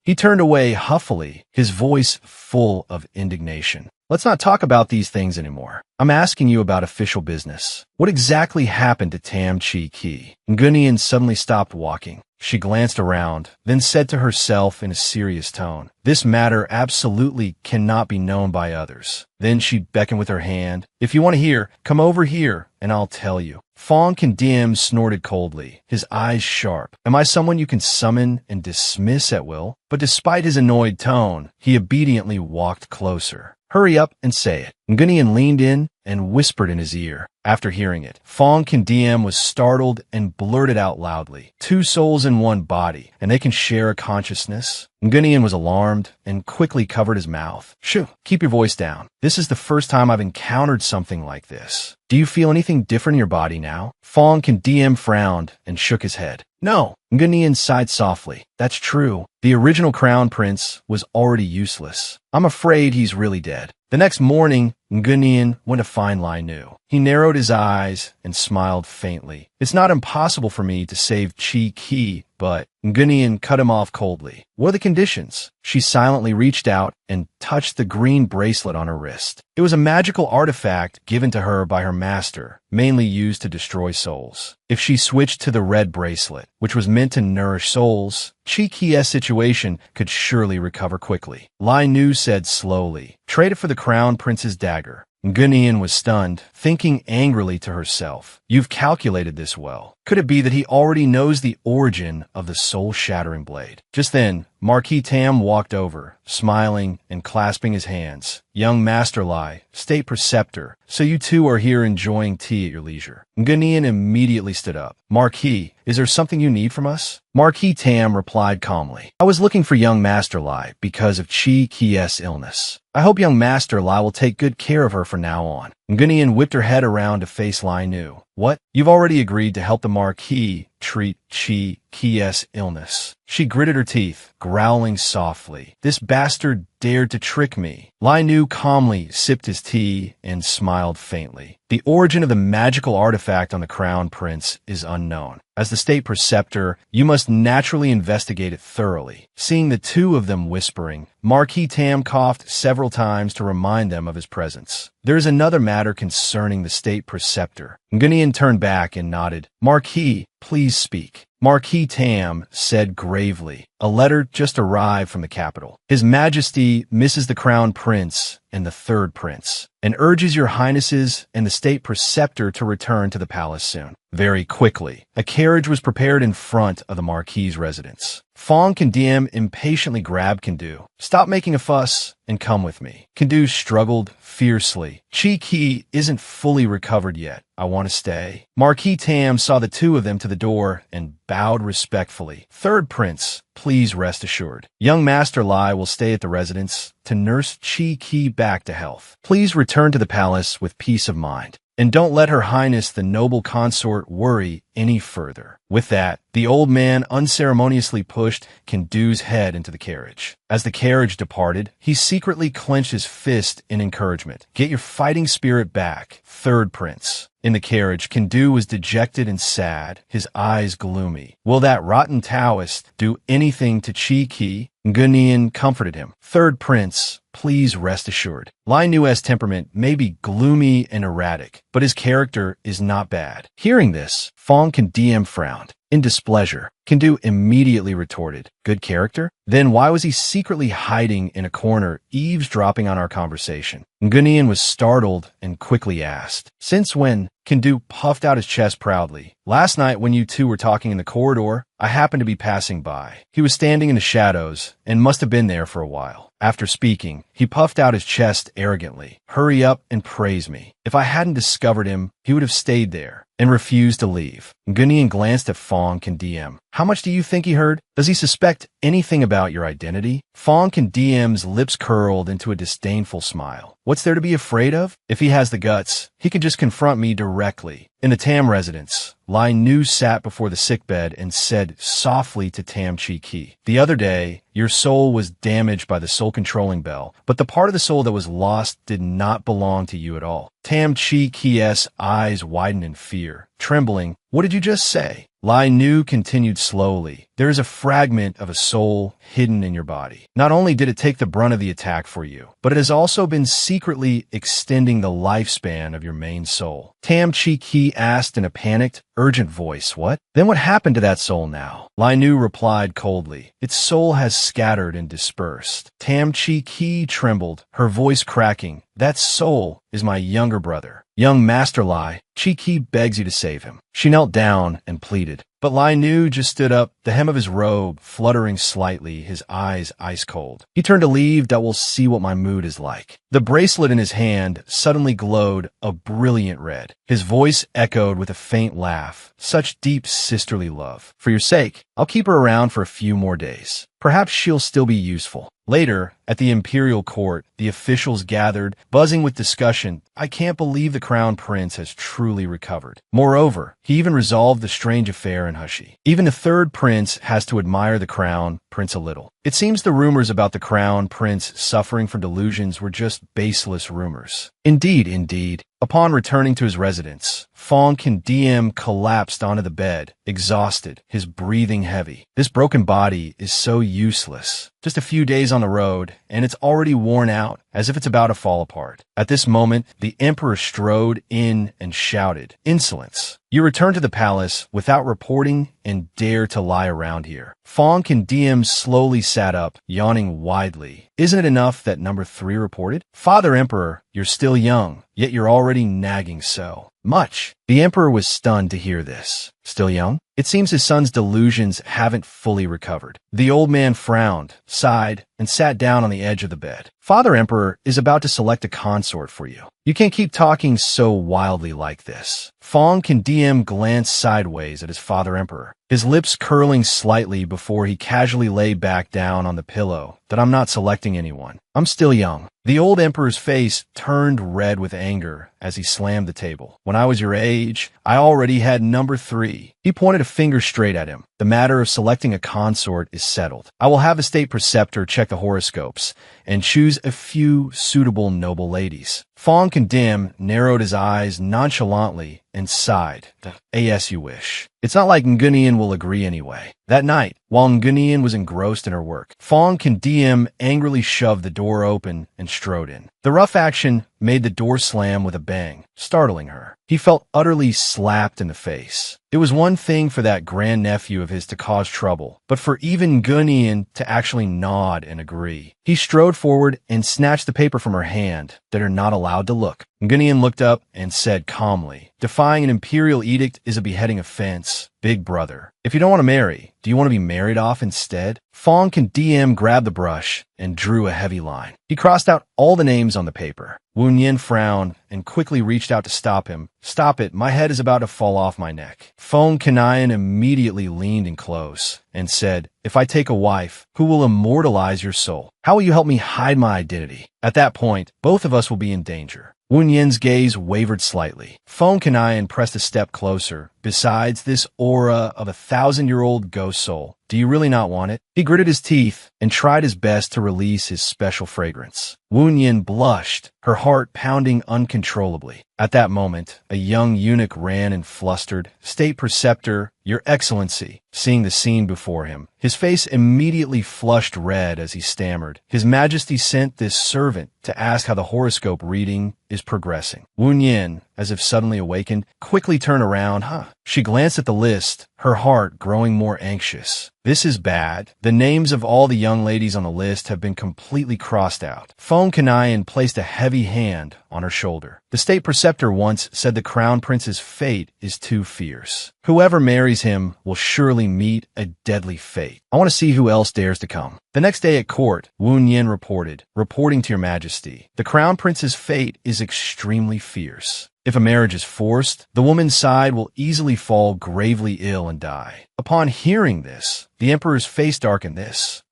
He turned away huffily, his voice full of indignation. "Let's not talk about these things anymore. I'm asking you about official business. What exactly happened to Tam Chi Ki?" Ngunian suddenly stopped walking. She glanced around, then said to herself in a serious tone, "This matter absolutely cannot be known by others." Then she beckoned with her hand. "If you want to hear, come over here, and I'll tell you." Fonk and Dim snorted coldly, his eyes sharp. "Am I someone you can summon and dismiss at will?" But despite his annoyed tone, he obediently walked closer. "Hurry up and say it." Ngunian leaned in and whispered in his ear. After hearing it, Fonk and DM was startled and blurted out loudly, "Two souls in one body, and they can share a consciousness?" Ngunian was alarmed and quickly covered his mouth. "Shoo, keep your voice down. This is the first time I've encountered something like this. Do you feel anything different in your body now?" Fonk and DM frowned and shook his head. "No." Ngunian sighed softly. "That's true. The original Crown Prince was already useless. I'm afraid he's really dead." The next morning, Ngunian went to find Lai Nu. He narrowed his eyes and smiled faintly. "It's not impossible for me to save Chi Ki, but..." Ngunian cut him off coldly. "What are the conditions?" She silently reached out and touched the green bracelet on her wrist. It was a magical artifact given to her by her master, mainly used to destroy souls. If she switched to the red bracelet, which was meant to nourish souls, Chi Ki's situation could surely recover quickly. Lai Nu said slowly, "Trade it for the Crown Prince's dagger." Ngunian was stunned, thinking angrily to herself, "You've calculated this well. Could it be that he already knows the origin of the soul-shattering blade?" Just then, Marquis Tam walked over, smiling and clasping his hands. "Young Master Lai, State Preceptor, so you two are here enjoying tea at your leisure." Ngunian immediately stood up. "Marquis, is there something you need from us?" Marquis Tam replied calmly, "I was looking for young Master Lai because of Chi Ki's illness. I hope young Master Lai will take good care of her from now on." Ngunian whipped her head around to face Lai Nu. What? You've already agreed to help the Marquis treat Chi Ki's illness. She gritted her teeth, growling softly. This bastard dared to trick me. Lai Nu calmly sipped his tea and smiled faintly. The origin of the magical artifact on the crown prince is unknown. As the state preceptor, you must naturally investigate it thoroughly. Seeing the two of them whispering, Marquis Tam coughed several times to remind them of his presence. There is another matter concerning the state preceptor. Ngunian turned back and nodded. Marquis, please speak. Marquis Tam said gravely, a letter just arrived from the capital. His Majesty misses the Crown Prince and the Third Prince, and urges your Highnesses and the State Preceptor to return to the palace soon. Very quickly, a carriage was prepared in front of the Marquis's residence. Fong Kandiem impatiently grabbed Kandu. Stop making a fuss and come with me. Kandu struggled fiercely. Chi Ki isn't fully recovered yet. I want to stay. Marquis Tam saw the two of them to the door and bowed respectfully. Third Prince, please rest assured. Young Master Lai will stay at the residence to nurse Chi Ki back to health. Please return to the palace with peace of mind. And don't let Her Highness the noble consort worry any further. With that, the old man unceremoniously pushed Kandu's head into the carriage. As the carriage departed, he secretly clenched his fist in encouragement. Get your fighting spirit back, Third Prince. In the carriage, Kandu was dejected and sad, his eyes gloomy. Will that rotten Taoist do anything to Chi Ki? Ngunian comforted him. Third Prince, please rest assured. Lai Nu's temperament may be gloomy and erratic, but his character is not bad. Hearing this, Fong Kandiem frowned. In displeasure, Kandu immediately retorted, good character? Then why was he secretly hiding in a corner, eavesdropping on our conversation? Ngunian was startled and quickly asked, since when? Kandu puffed out his chest proudly. Last night when you two were talking in the corridor, I happened to be passing by. He was standing in the shadows and must have been there for a while. After speaking, he puffed out his chest arrogantly. Hurry up and praise me. If I hadn't discovered him, he would have stayed there and refused to leave. Ngunian glanced at Fong Kandiem. How much do you think he heard? Does he suspect anything about your identity? Fong Kandiem's lips curled into a disdainful smile. What's there to be afraid of? If he has the guts, he can just confront me directly. In the Tam residence, Lai Nu sat before the sickbed and said softly to Tam Chi Ki, the other day, your soul was damaged by the soul-controlling bell, but the part of the soul that was lost did not belong to you at all. Tam Chi Ki's eyes widened in fear. Trembling, what did you just say? Lai Nu continued slowly. There is a fragment of a soul hidden in your body. Not only did it take the brunt of the attack for you, but it has also been secretly extending the lifespan of your main soul. Tam Chi Ki asked in a panicked, urgent voice, what? Then what happened to that soul now? Lai Nu replied coldly, its soul has scattered and dispersed. Tam Chi Ki trembled, her voice cracking. That soul is my younger brother. Young Master Lai, Chi Ki begs you to save him. She knelt down and pleaded. But Lai Nu just stood up, the hem of his robe fluttering slightly, his eyes ice cold. He turned to leave, that will see what my mood is like. The bracelet in his hand suddenly glowed a brilliant red. His voice echoed with a faint laugh. Such deep sisterly love. For your sake, I'll keep her around for a few more days. Perhaps she'll still be useful. Later, at the imperial court, the officials gathered, buzzing with discussion. I can't believe the crown prince has truly recovered. Moreover, he even resolved the strange affair in Hushi. Even the third prince has to admire the crown prince a little. It seems the rumors about the crown prince suffering from delusions were just baseless rumors. Indeed. Upon returning to his residence, Fong Kandiem collapsed onto the bed, exhausted, his breathing heavy. This broken body is so useless. Just a few days on the road, and it's already worn out, as if it's about to fall apart. At this moment, the emperor strode in and shouted, insolence! You return to the palace without reporting and dare to lie around here. Fong Kandiem slowly sat up, yawning widely. Isn't it enough that number 3 reported? Father Emperor, you're still young, yet you're already nagging so much. The emperor was stunned to hear this. Still young? It seems his son's delusions haven't fully recovered. The old man frowned, sighed, and sat down on the edge of the bed. Father Emperor is about to select a consort for you. You can't keep talking so wildly like this. Fong can DM glance sideways at his father emperor, his lips curling slightly before he casually lay back down on the pillow. That I'm not selecting anyone. I'm still young. The old emperor's face turned red with anger as he slammed the table. When I was your age, I already had number 3. He pointed a finger straight at him. The matter of selecting a consort is settled. I will have a state preceptor check the horoscopes and choose a few suitable noble ladies. Fong Condemn narrowed his eyes nonchalantly and sighed. As you wish. It's not like Ngunian will agree anyway. That night, while Ngunian was engrossed in her work, Fong Condemn angrily shoved the door open and strode in. The rough action made the door slam with a bang, startling her. He felt utterly slapped in the face. It was one thing for that grandnephew of his to cause trouble, but for even Ngunian to actually nod and agree. He strode forward and snatched the paper from her hand that are not allowed to look. Ngunian looked up and said calmly, "Defying an imperial edict is a beheading offense, big brother. If you don't want to marry, do you want to be married off instead?" Fong Condemn grabbed the brush and drew a heavy line. He crossed out all the names on the paper. Wu Yin frowned and quickly reached out to stop him. "Stop it, my head is about to fall off my neck." Fong Kanayan immediately leaned in close and said, "If I take a wife, who will immortalize your soul? How will you help me hide my identity? At that point, both of us will be in danger." Wu Yin's gaze wavered slightly. Fong Kanayan pressed a step closer. "Besides this aura of a 1,000-year-old ghost soul, do you really not want it?" He gritted his teeth and tried his best to release his special fragrance. Wu Yin blushed, her heart pounding uncontrollably. At that moment, a young eunuch ran and flustered. "State Preceptor, Your Excellency." Seeing the scene before him, his face immediately flushed red as he stammered. "His Majesty sent this servant to ask how the horoscope reading is progressing." Wu Yin, as if suddenly awakened, quickly turned around. She glanced at the list, her heart growing more anxious. "This is bad. The names of all the young ladies on the list have been completely crossed out." Fong Kanayan placed a heavy hand on her shoulder. "The State Preceptor once said the Crown Prince's fate is too fierce. Whoever marries him will surely meet a deadly fate. I want to see who else dares to come." The next day at court, Wu Yin reporting to Your Majesty, "The Crown Prince's fate is extremely fierce. If a marriage is forced, the woman's side will easily fall gravely ill and die." Upon hearing this, the emperor's face darkened.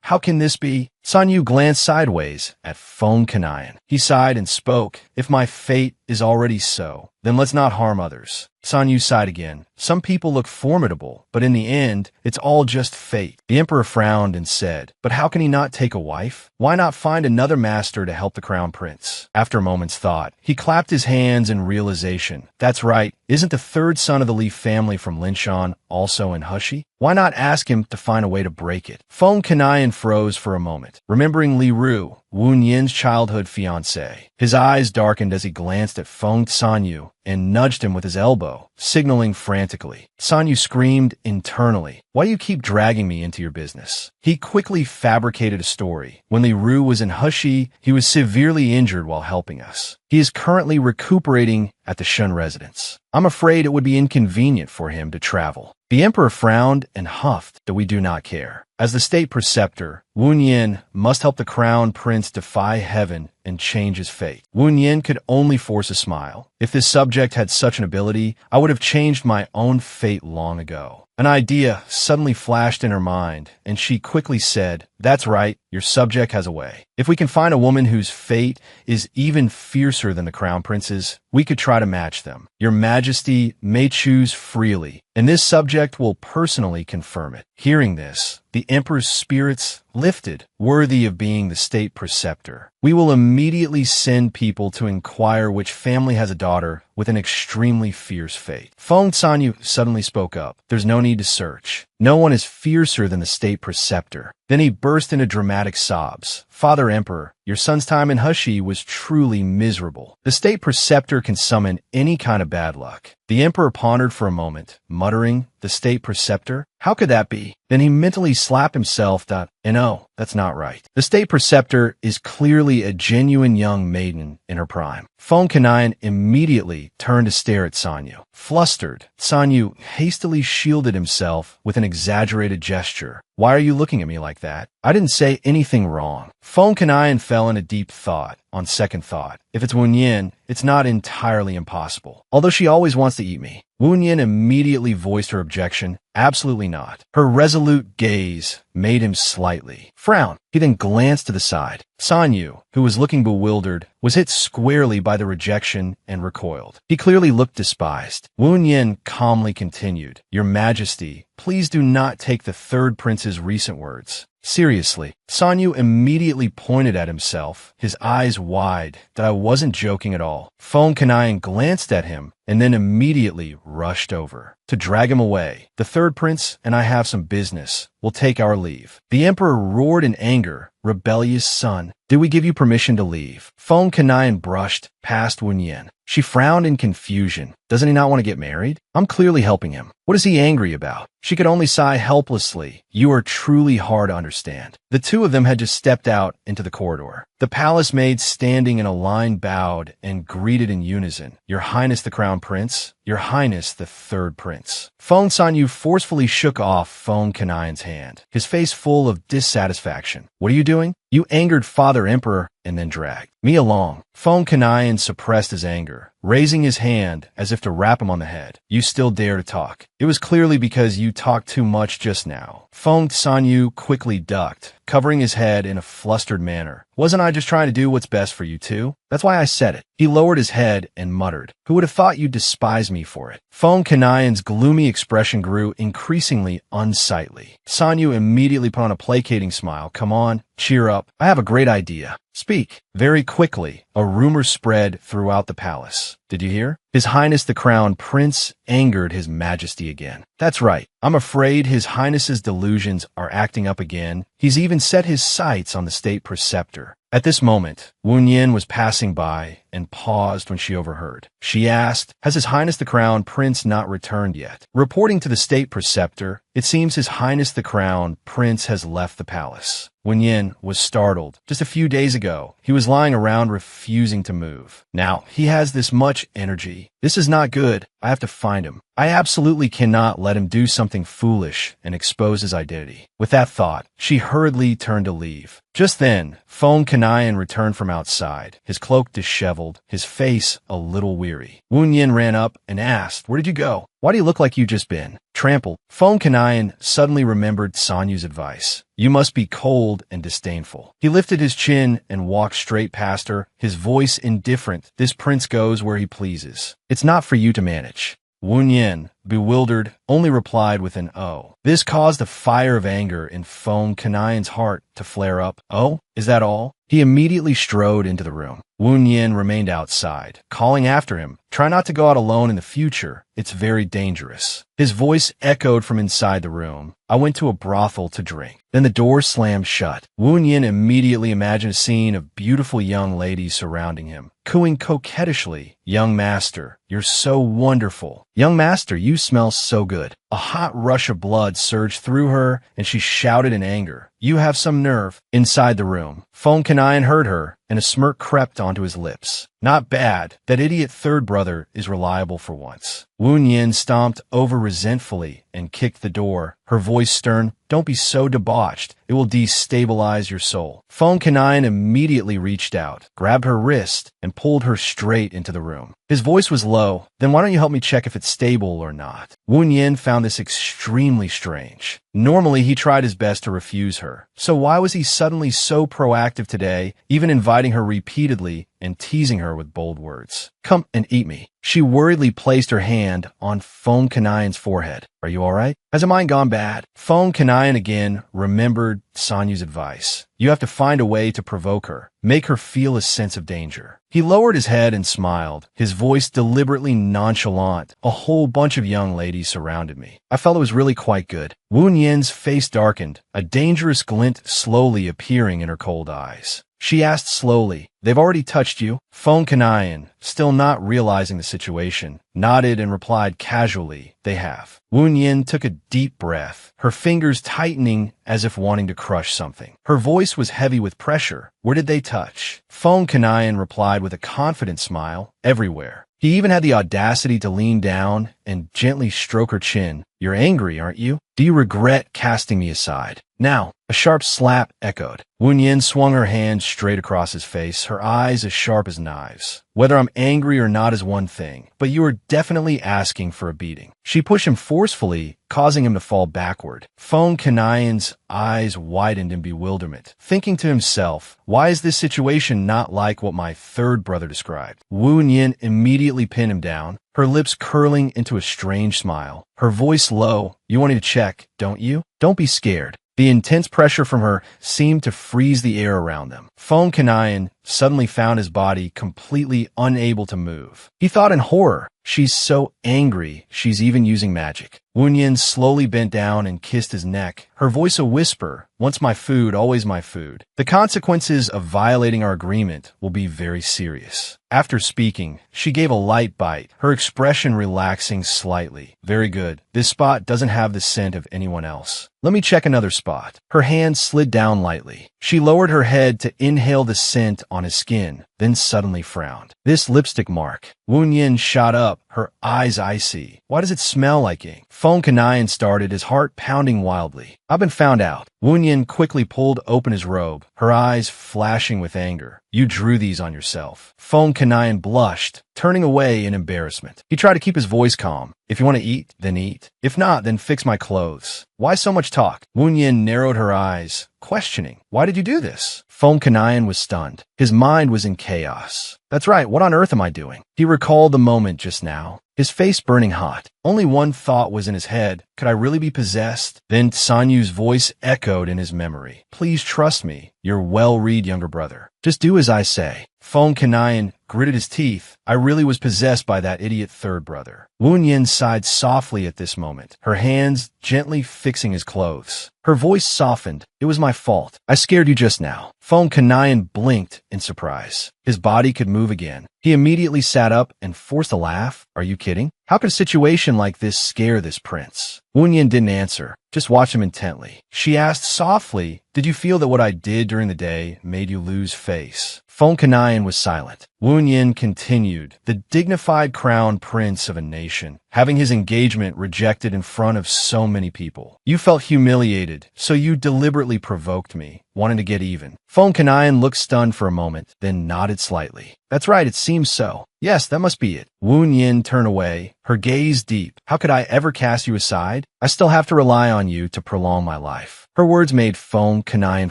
How can this be? San Yu glanced sideways at Fong Kanayan. He sighed and spoke, "If my fate is already so, then let's not harm others." San Yu sighed again. "Some people look formidable, but in the end, it's all just fate." The emperor frowned and said, "But how can he not take a wife? Why not find another master to help the crown prince?" After a moment's thought, he clapped his hands in realization. "That's right. Isn't the third son of the Li family from Linshan also in Hushi? Why not ask him to find a way to break it?" Fong Kanayan froze for a moment, remembering Li Ru, Wu Yin's childhood fiancé. His eyes darkened as he glanced at Fong Sanyu and nudged him with his elbow, signaling frantically. Sanyu screamed internally, "Why do you keep dragging me into your business?" He quickly fabricated a story. When Li Ru was in Hushi, he was severely injured while helping us. He is currently recuperating at the Shun residence. I'm afraid it would be inconvenient for him to travel. The emperor frowned and huffed that we do not care. As the state preceptor, Wu Yin must help the crown prince defy heaven and change his fate. Wu Yin could only force a smile. If this subject had such an ability, I would have changed my own fate long ago. An idea suddenly flashed in her mind, and she quickly said, "That's right, your subject has a way. If we can find a woman whose fate is even fiercer than the crown prince's, we could try to match them. Your Majesty may choose freely, and this subject will personally confirm it." Hearing this, the emperor's spirits lifted, worthy of being the state preceptor. "We will immediately send people to inquire which family has a daughter with an extremely fierce fate." Fong Sanyu suddenly spoke up. "There's no need to search. No one is fiercer than the state preceptor." Then he burst into dramatic sobs. "Father Emperor, your son's time in Hushi was truly miserable. The state preceptor can summon any kind of bad luck." The emperor pondered for a moment, muttering, "The state preceptor? How could that be?" Then he mentally slapped himself that, and oh, that's not right. The state preceptor is clearly a genuine young maiden in her prime. Phone Kanayan immediately turned to stare at Sanyu. Flustered, Sanyu hastily shielded himself with an exaggerated gesture. Why are you looking at me like that? I didn't say anything wrong. Phone Kanayan fell into deep thought. On second thought, if it's Wen Yin, it's not entirely impossible. Although she always wants to eat me. Wen Yin immediately voiced her objection. Absolutely not. Her resolute gaze made him slightly frown. He then glanced to the side. Sanyu, who was looking bewildered, was hit squarely by the rejection and recoiled. He clearly looked despised. Wen Yin calmly continued, Your Majesty, please do not take the third prince's recent words seriously. Sanyu immediately pointed at himself, his eyes wide, that I wasn't joking at all. Phone Kanayan glanced at him and then immediately rushed over to drag him away. The third prince and I have some business. We'll take our leave. The emperor roared in anger. Rebellious son, did we give you permission to leave? Phone Kanayan brushed past Wen Yin. She frowned in confusion. Doesn't he not want to get married? I'm clearly helping him. What is he angry about? She could only sigh helplessly. You are truly hard to understand. The two of them had just stepped out into the corridor. The palace maids standing in a line bowed and greeted in unison. Your Highness the Crown Prince. Your Highness the Third Prince. Phone Sanyu forcefully shook off Phone Kanayan's hand, his face full of dissatisfaction. What are you doing? You angered Father Emperor and then dragged me along. Phone Kanayan suppressed his anger, raising his hand as if to rap him on the head. You still dare to talk. It was clearly because you talked too much just now. Phone Sanyu quickly ducked, covering his head in a flustered manner. Wasn't I just trying to do what's best for you too? That's why I said it. He lowered his head and muttered, Who would have thought you'd despise me for it? Phone Kanayan's gloomy expression grew increasingly unsightly. Sanyu immediately put on a placating smile. Come on, cheer up. I have a great idea. Speak. Very quickly, a rumor spread throughout the palace. Did you hear? His Highness the Crown Prince angered His Majesty again. That's right. I'm afraid His Highness's delusions are acting up again. He's even set his sights on the state preceptor. At this moment, Wen Yin was passing by and paused when she overheard. She asked, Has His Highness the Crown Prince not returned yet? Reporting to the state preceptor, it seems His Highness the Crown Prince has left the palace. Wen Yin was startled. Just a few days ago, he was lying around refusing to move. Now, he has this much energy. This is not good. I have to find him. I absolutely cannot let him do something foolish and expose his identity. With that thought, she hurriedly turned to leave. Just then, Phone Kanayan returned from outside, his cloak disheveled, his face a little weary. Wen Yin ran up and asked, Where did you go? Why do you look like you've just been trampled? Phone Kanayan suddenly remembered Sanyu's advice. You must be cold and disdainful. He lifted his chin and walked straight past her, his voice indifferent. This prince goes where he pleases. It's not for you to manage. Wen Yin, bewildered, only replied with an oh. This caused a fire of anger in Phone Kanayan's heart to flare up. Oh, is that all? He immediately strode into the room. Wen Yin remained outside, calling after him. Try not to go out alone in the future. It's very dangerous. His voice echoed from inside the room. I went to a brothel to drink. Then the door slammed shut. Wen Yin immediately imagined a scene of beautiful young ladies surrounding him, cooing coquettishly. Young master, you're so wonderful. Young master, you smell so good. A hot rush of blood surged through her, and she shouted in anger. You have some nerve. Inside the room, Phone Kanayan heard her, and a smirk crept onto his lips. Not bad. That idiot third brother is reliable for once. Wen Yin stomped over resentfully and kicked the door, her voice stern. Don't be so debauched. It will destabilize your soul. Phone Kanayan immediately reached out, grabbed her wrist, and pulled her straight into the room. His voice was low. Then why don't you help me check if it's stable or not? Wen Yin found this extremely strange. Normally, he tried his best to refuse her. So why was he suddenly so proactive today, even inviting her repeatedly and teasing her with bold words? Come and eat me. She worriedly placed her hand on Phone Kanayan's forehead. Are you all right? Has her mind gone bad? Phone Kanayan again remembered Sanyu's advice. You have to find a way to provoke her, make her feel a sense of danger. He lowered his head and smiled, his voice deliberately nonchalant. A whole bunch of young ladies surrounded me. I felt it was really quite good. Wen Yin's face darkened, a dangerous glint slowly appearing in her cold eyes. She asked slowly. They've already touched you? Phone Kanayan, still not realizing the situation, nodded and replied casually, they have. Wu Yin took a deep breath, her fingers tightening as if wanting to crush something. Her voice was heavy with pressure. Where did they touch? Phone Kanayan replied with a confident smile, everywhere. He even had the audacity to lean down and gently stroke her chin. You're angry, aren't you? Do you regret casting me aside? Now, a sharp slap echoed. Wu Yin swung her hand straight across his face, her eyes as sharp as knives. Whether I'm angry or not is one thing, but you are definitely asking for a beating. She pushed him forcefully, causing him to fall backward. Phone Kanayan's eyes widened in bewilderment, thinking to himself, why is this situation not like what my third brother described? Wu Yin immediately pinned him down, her lips curling into a strange smile, her voice low. You want me to check, don't you? Don't be scared. The intense pressure from her seemed to freeze the air around them. Phone Kanayan suddenly found his body completely unable to move. He thought in horror, she's so angry, she's even using magic. Wu Yin slowly bent down and kissed his neck, her voice a whisper, once my food, always my food. The consequences of violating our agreement will be very serious. After speaking, she gave a light bite, her expression relaxing slightly. Very good. This spot doesn't have the scent of anyone else. Let me check another spot. Her hand slid down lightly. She lowered her head to inhale the scent on his skin, then suddenly frowned. This lipstick mark. Wu Yin shot up, her eyes icy. Why does it smell like ink? Phone Kanayan started, his heart pounding wildly. I've been found out. Wu Yin quickly pulled open his robe, her eyes flashing with anger. You drew these on yourself. Phone Kanayan blushed, turning away in embarrassment. He tried to keep his voice calm. If you want to eat, then eat. If not, then fix my clothes. Why so much talk? Wu Yin narrowed her eyes, questioning. Why did you do this? Phone Kanayan was stunned. His mind was in chaos. That's right, what on earth am I doing? He recalled the moment just now, his face burning hot. Only one thought was in his head. Could I really be possessed? Then Sanyu's voice echoed in his memory. Please trust me, your well-read younger brother. Just do as I say. Phone Kanayan gritted his teeth. I really was possessed by that idiot third brother. Wu Yin sighed softly at this moment, her hands gently fixing his clothes. Her voice softened. It was my fault. I scared you just now. Phone Kanayan blinked in surprise. His body could move again. He immediately sat up and forced a laugh. Are you kidding? How could a situation like this scare this prince? Wu Yin didn't answer, just watched him intently. She asked softly, did you feel that what I did during the day made you lose face? Phone Kanayan was silent. Wu Yin continued, the dignified crown prince of a nation, having his engagement rejected in front of so many people. You felt humiliated, so you deliberately provoked me, wanting to get even. Phone Kanayan looked stunned for a moment, then nodded slightly. That's right, it seems so. Yes, that must be it. Wu Yin turned away, her gaze deep. How could I ever cast you aside? I still have to rely on you to prolong my life. Her words made Phone Kanayan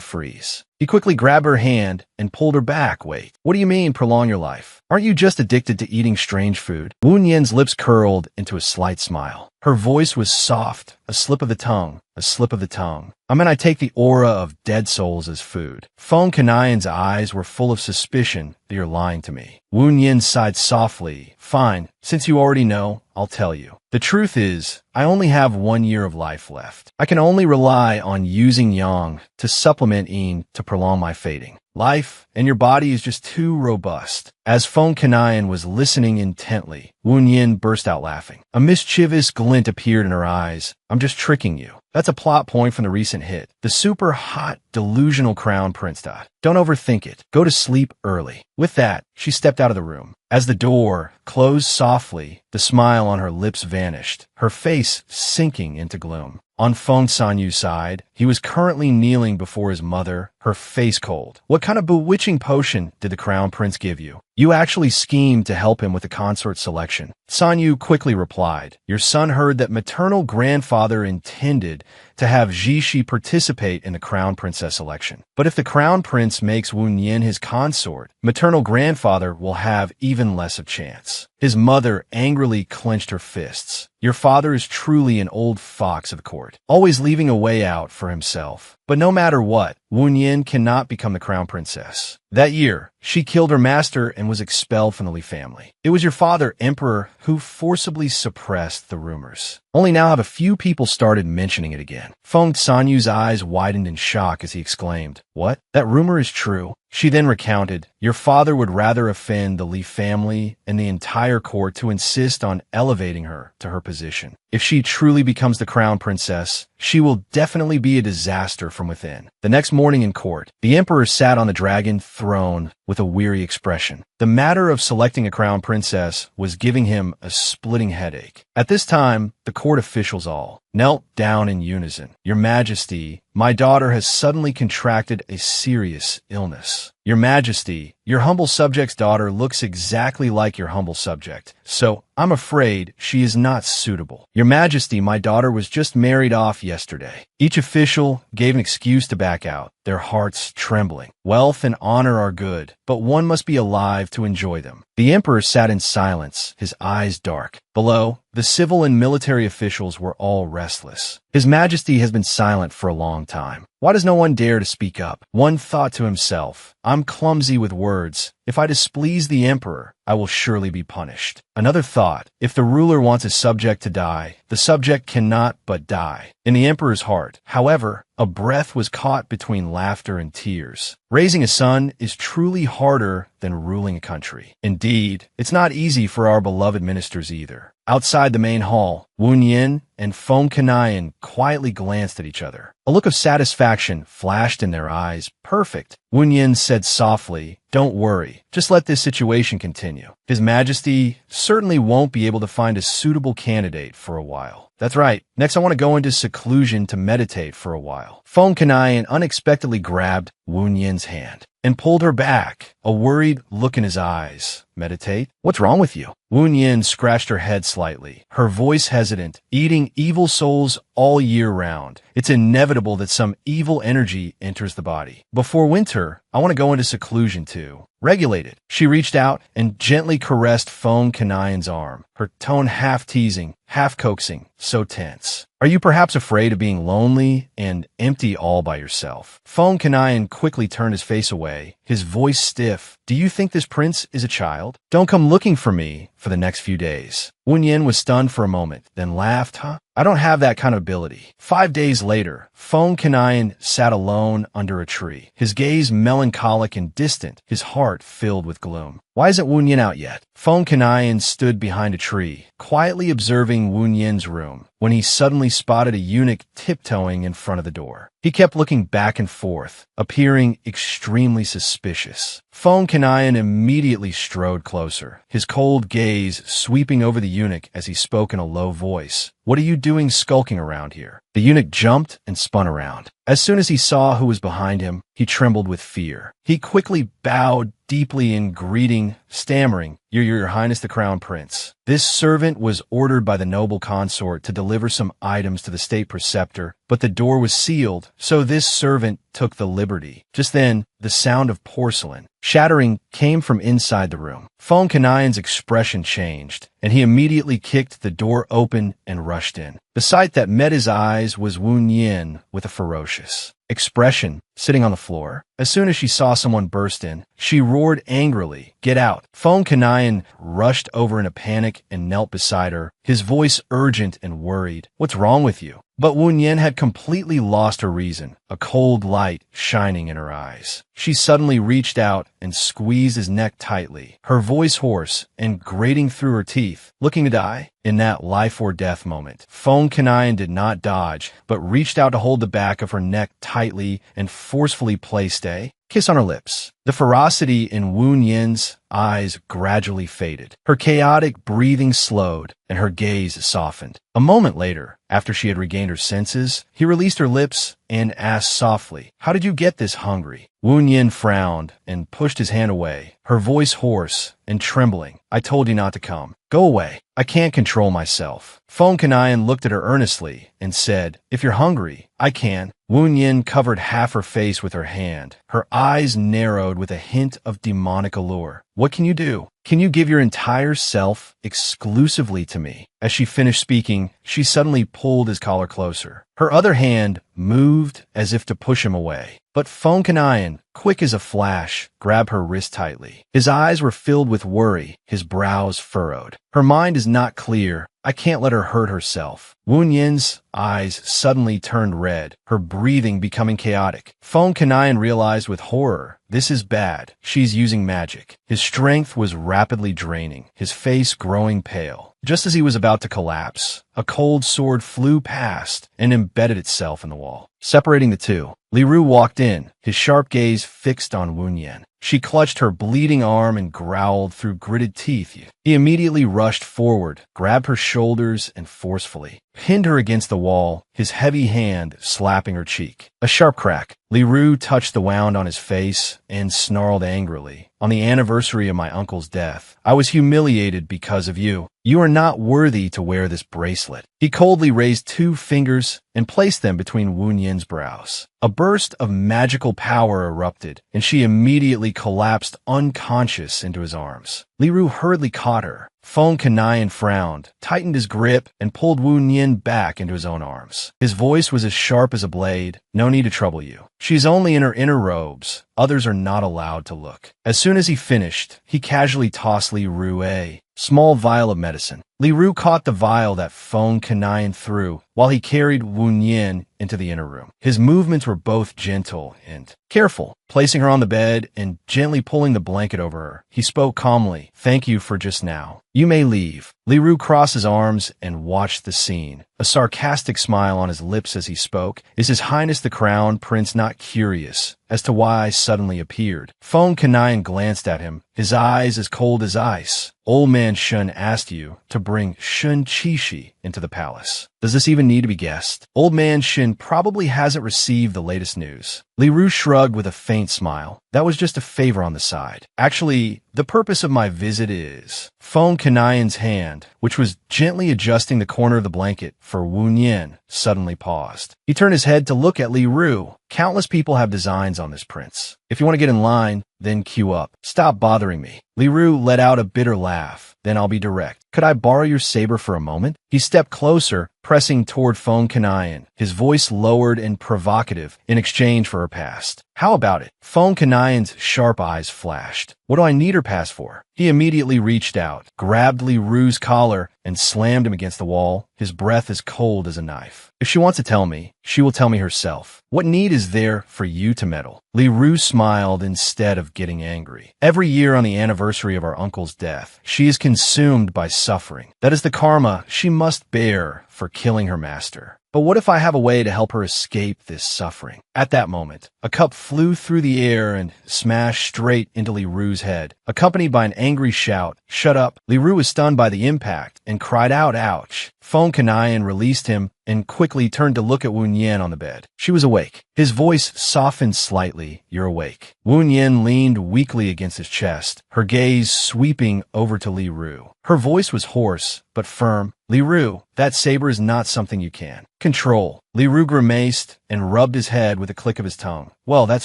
freeze. He quickly grabbed her hand and pulled her back. Wait, what do you mean prolong your life? Aren't you just addicted to eating strange food? Wu Yin's lips curled into a slight smile. Her voice was soft, a slip of the tongue, a slip of the tongue. I mean, I take the aura of dead souls as food. Phone Kanayan's eyes were full of suspicion that you're lying to me. Wu Yin sighed softly. Fine, since you already know, I'll tell you. The truth is, I only have 1 year of life left. I can only rely on using yang to supplement yin to prolong my fading. Life and your body is just too robust. As Phone Kanayan was listening intently, Wu Yin burst out laughing. A mischievous glint appeared in her eyes. I'm just tricking you. That's a plot point from the recent hit. The super hot, delusional crown prince. Don't overthink it. Go to sleep early. With that, she stepped out of the room. As the door closed softly, the smile on her lips vanished, her face sinking into gloom. On Feng Sanyu's side, he was currently kneeling before his mother, her face cold. What kind of bewitching potion did the crown prince give you? You actually schemed to help him with the consort selection. Sanyu quickly replied, your son heard that maternal grandfather intended to have Jishi participate in the crown princess selection. But if the crown prince makes Wu Yin his consort, maternal grandfather will have even less of chance. His mother angrily clenched her fists. Your father is truly an old fox of the court, always leaving a way out for himself. But no matter what, Wu Yin cannot become the crown princess. That year, she killed her master and was expelled from the Li family. It was your father, Emperor, who forcibly suppressed the rumors. Only now have a few people started mentioning it again. Feng Sanyu's eyes widened in shock as he exclaimed, what? That rumor is true? She then recounted, "Your father would rather offend the Li family and the entire court to insist on elevating her to her position. If she truly becomes the crown princess, she will definitely be a disaster from within." The next morning in court, the emperor sat on the dragon throne with a weary expression. The matter of selecting a crown princess was giving him a splitting headache. At this time, the court officials all knelt down in unison. "Your Majesty, my daughter has suddenly contracted a serious illness. Your Majesty, your humble subject's daughter looks exactly like your humble subject, so I'm afraid she is not suitable. Your Majesty, my daughter was just married off yesterday." Each official gave an excuse to back out, their hearts trembling. Wealth and honor are good, but one must be alive to enjoy them. The emperor sat in silence, his eyes dark. Below, the civil and military officials were all restless. His Majesty has been silent for a long time. Why does no one dare to speak up? One thought to himself, "I'm clumsy with words. If I displease the emperor, I will surely be punished." Another thought, if the ruler wants his subject to die, the subject cannot but die. In the emperor's heart, however, a breath was caught between laughter and tears. Raising a son is truly harder than ruling a country. Indeed, it's not easy for our beloved ministers either. Outside the main hall, Wu Yin and Feng Kanayan quietly glanced at each other. A look of satisfaction flashed in their eyes. "Perfect," Wu Yin said softly. "Don't worry. Just let this situation continue. His Majesty certainly won't be able to find a suitable candidate for a while." "That's right. Next, I want to go into seclusion to meditate for a while." Feng Kanayan unexpectedly grabbed Wu Yin's hand and pulled her back, a worried look in his eyes. "Meditate? What's wrong with you?" Wu Yin scratched her head slightly, her voice hesitant. "Eating evil souls all year round. It's inevitable that some evil energy enters the body. Before winter, I want to go into seclusion too. Regulate it." She reached out and gently caressed Feng Kanayan's arm, her tone half teasing, half coaxing, so tense. "Are you perhaps afraid of being lonely and empty all by yourself?" Feng Kanayan quickly turned his face away, his voice stiff. "Do you think this prince is a child? Don't come looking for me for the next few days." Wu Yin was stunned for a moment, then laughed. "Huh? I don't have that kind of ability." 5 days later, Feng Kanayan sat alone under a tree, his gaze melancholic and distant, his heart filled with gloom. "Why isn't Wu Yin out yet?" Feng Kanayan stood behind a tree, quietly observing Wu Yin's room, when he suddenly spotted a eunuch tiptoeing in front of the door. He kept looking back and forth, appearing extremely suspicious. Feng Kanayan immediately strode closer, his cold gaze sweeping over the eunuch as he spoke in a low voice. "What are you doing skulking around here?" The eunuch jumped and spun around. As soon as he saw who was behind him, he trembled with fear. He quickly bowed deeply in greeting, stammering, Your Highness the Crown Prince." This servant was ordered by the noble consort to deliver some items to the state preceptor, but the door was sealed, so this servant took the liberty. Just then, the sound of porcelain shattering came from inside the room. Feng Kanayan's expression changed, and he immediately kicked the door open and rushed in. The sight that met his eyes was Wu Yin with a ferocious expression sitting on the floor. As soon as she saw someone burst in, she roared angrily, "Get out!" Feng Kanayan rushed over in a panic and knelt beside her, his voice urgent and worried. "What's wrong with you?" But Wu Yin had completely lost her reason, a cold light shining in her eyes. She suddenly reached out and squeezed his neck tightly, her voice hoarse and grating through her teeth. "Looking to die?" In that life or death moment, Feng Kanayan did not dodge, but reached out to hold the back of her neck tightly and forcefully placed a kiss on her lips. The ferocity in Wu Yin's eyes gradually faded. Her chaotic breathing slowed, and her gaze softened. A moment later, after she had regained her senses, he released her lips and asked softly, "How did you get this hungry?" Wu Yin frowned and pushed his hand away, her voice hoarse and trembling. "I told you not to come. Go away. I can't control myself." Feng Kanayan looked at her earnestly and said, "If you're hungry, I can." Wu Yin covered half her face with her hand, her eyes narrowed with a hint of demonic allure. "What can you do? Can you give your entire self exclusively to me?" As she finished speaking, she suddenly pulled his collar closer. Her other hand moved as if to push him away. But Feng Kanayan, quick as a flash, grabbed her wrist tightly. His eyes were filled with worry, his brows furrowed. Her mind is not clear. I can't let her hurt herself. Wu Yin's eyes suddenly turned red, her breathing becoming chaotic. Feng Kanian realized with horror, this is bad. She's using magic. His strength was rapidly draining, his face growing pale. Just as he was about to collapse, a cold sword flew past and embedded itself in the wall. Separating the two, Li Ru walked in, his sharp gaze fixed on Wu Yin. She clutched her bleeding arm and growled through gritted teeth. He immediately rushed forward, grabbed her shoulders, and forcefully pinned her against the wall, his heavy hand slapping her cheek. A sharp crack. Li Ru touched the wound on his face and snarled angrily. On the anniversary of my uncle's death, I was humiliated because of you. You are not worthy to wear this bracelet. He coldly raised 2 fingers and placed them between Wu Yin's brows. A burst of magical power erupted, and she immediately collapsed unconscious into his arms. Li Ru hurriedly caught her. Feng Kanian frowned, tightened his grip, and pulled Wu Yin back into his own arms. His voice was as sharp as a blade. No need to trouble you. She's only in her inner robes. Others are not allowed to look. As soon as he finished, he casually tossed Li Ru a small vial of medicine. Li Ru caught the vial that Feng Kanian threw while he carried Wu Yin into the inner room. His movements were both gentle and careful, placing her on the bed and gently pulling the blanket over her. He spoke calmly, "Thank you for just now. You may leave." Li Ru crossed his arms and watched the scene, a sarcastic smile on his lips as he spoke. Is His Highness the Crown Prince not curious as to why I suddenly appeared? Feng Kanian glanced at him, his eyes as cold as ice. Old man Shun asked you to bring Shun Qishi into the palace. Does this even need to be guessed? Old man Shin probably hasn't received the latest news. Li Ru shrugged with a faint smile. That was just a favor on the side. Actually, the purpose of my visit is... Feng Kanian's hand, which was gently adjusting the corner of the blanket for Wu Yin, suddenly paused. He turned his head to look at Li Ru. Countless people have designs on this prince. If you want to get in line, then queue up. Stop bothering me. Li Ru let out a bitter laugh. Then I'll be direct. Could I borrow your saber for a moment? He stepped closer, pressing toward Feng Kanian, his voice lowered and provocative in exchange for her past. How about it? Feng Kanian's sharp eyes flashed. What do I need her pass for? He immediately reached out, grabbed Li Ru's collar, and slammed him against the wall, his breath as cold as a knife. If she wants to tell me, she will tell me herself. What need is there for you to meddle? Li Ru smiled instead of getting angry. Every year on the anniversary of our uncle's death, she is consumed by suffering. That is the karma she must bear for killing her master. But what if I have a way to help her escape this suffering? At that moment, a cup flew through the air and smashed straight into Li Ru's head, accompanied by an angry shout. Shut up! Li Ru was stunned by the impact and cried out, ouch. Feng Kanian released him and quickly turned to look at Wu Yin on the bed. She was awake. His voice softened slightly. You're awake. Wu Yin leaned weakly against his chest, her gaze sweeping over to Li Ru. Her voice was hoarse, but firm. Li Ru, that saber is not something you can control. Li Ru grimaced and rubbed his head with a click of his tongue. Well, that's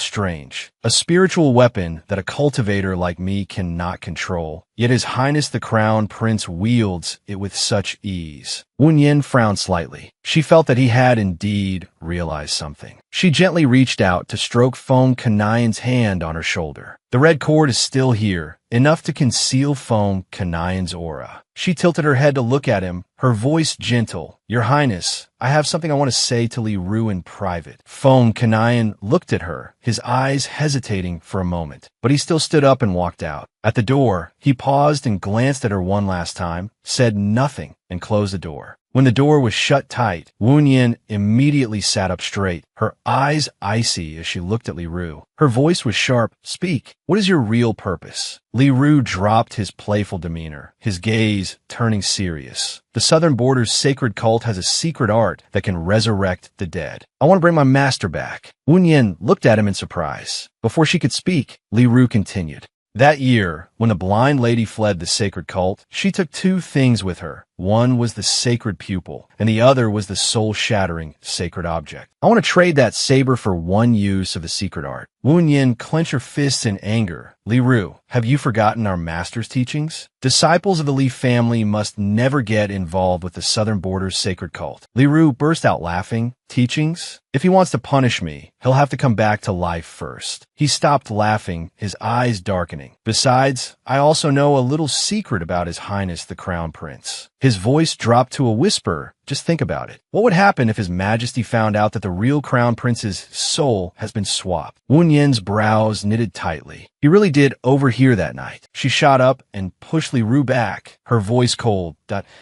strange. A spiritual weapon that a cultivator like me cannot control. Yet His Highness the Crown Prince wields it with such ease. Wu Yin frowned slightly. She felt that he had indeed realized something. She gently reached out to stroke Feng Kanian's hand on her shoulder. The red cord is still here, enough to conceal Feng Kanian's aura. She tilted her head to look at him, her voice gentle. Your Highness, I have something I want to say to Li Ru in private. Feng Kanian looked at her, his eyes hesitating for a moment, but he still stood up and walked out. At the door, he paused and glanced at her one last time, said nothing, and closed the door. When the door was shut tight, Wu Yin immediately sat up straight, her eyes icy as she looked at Li Ru. Her voice was sharp. Speak. What is your real purpose? Li Ru dropped his playful demeanor, his gaze turning serious. The southern border's sacred cult has a secret art that can resurrect the dead. I want to bring my master back. Wu Yin looked at him in surprise. Before she could speak, Li Ru continued. That year, when the blind lady fled the sacred cult, she took 2 things with her. One was the sacred pupil, and the other was the soul-shattering sacred object. I want to trade that saber for one use of the secret art. Wu Yin clenched her fists in anger. Li Ru, have you forgotten our master's teachings? Disciples of the Li family must never get involved with the southern border's sacred cult. Li Ru burst out laughing. Teachings? If he wants to punish me, he'll have to come back to life first. He stopped laughing, his eyes darkening. Besides, I also know a little secret about His Highness the Crown Prince. His voice dropped to a whisper. Just think about it. What would happen if His Majesty found out that the real Crown Prince's soul has been swapped? Wu Yin's brows knitted tightly. He really did overhear that night. She shot up and pushed Li Ru back, her voice cold.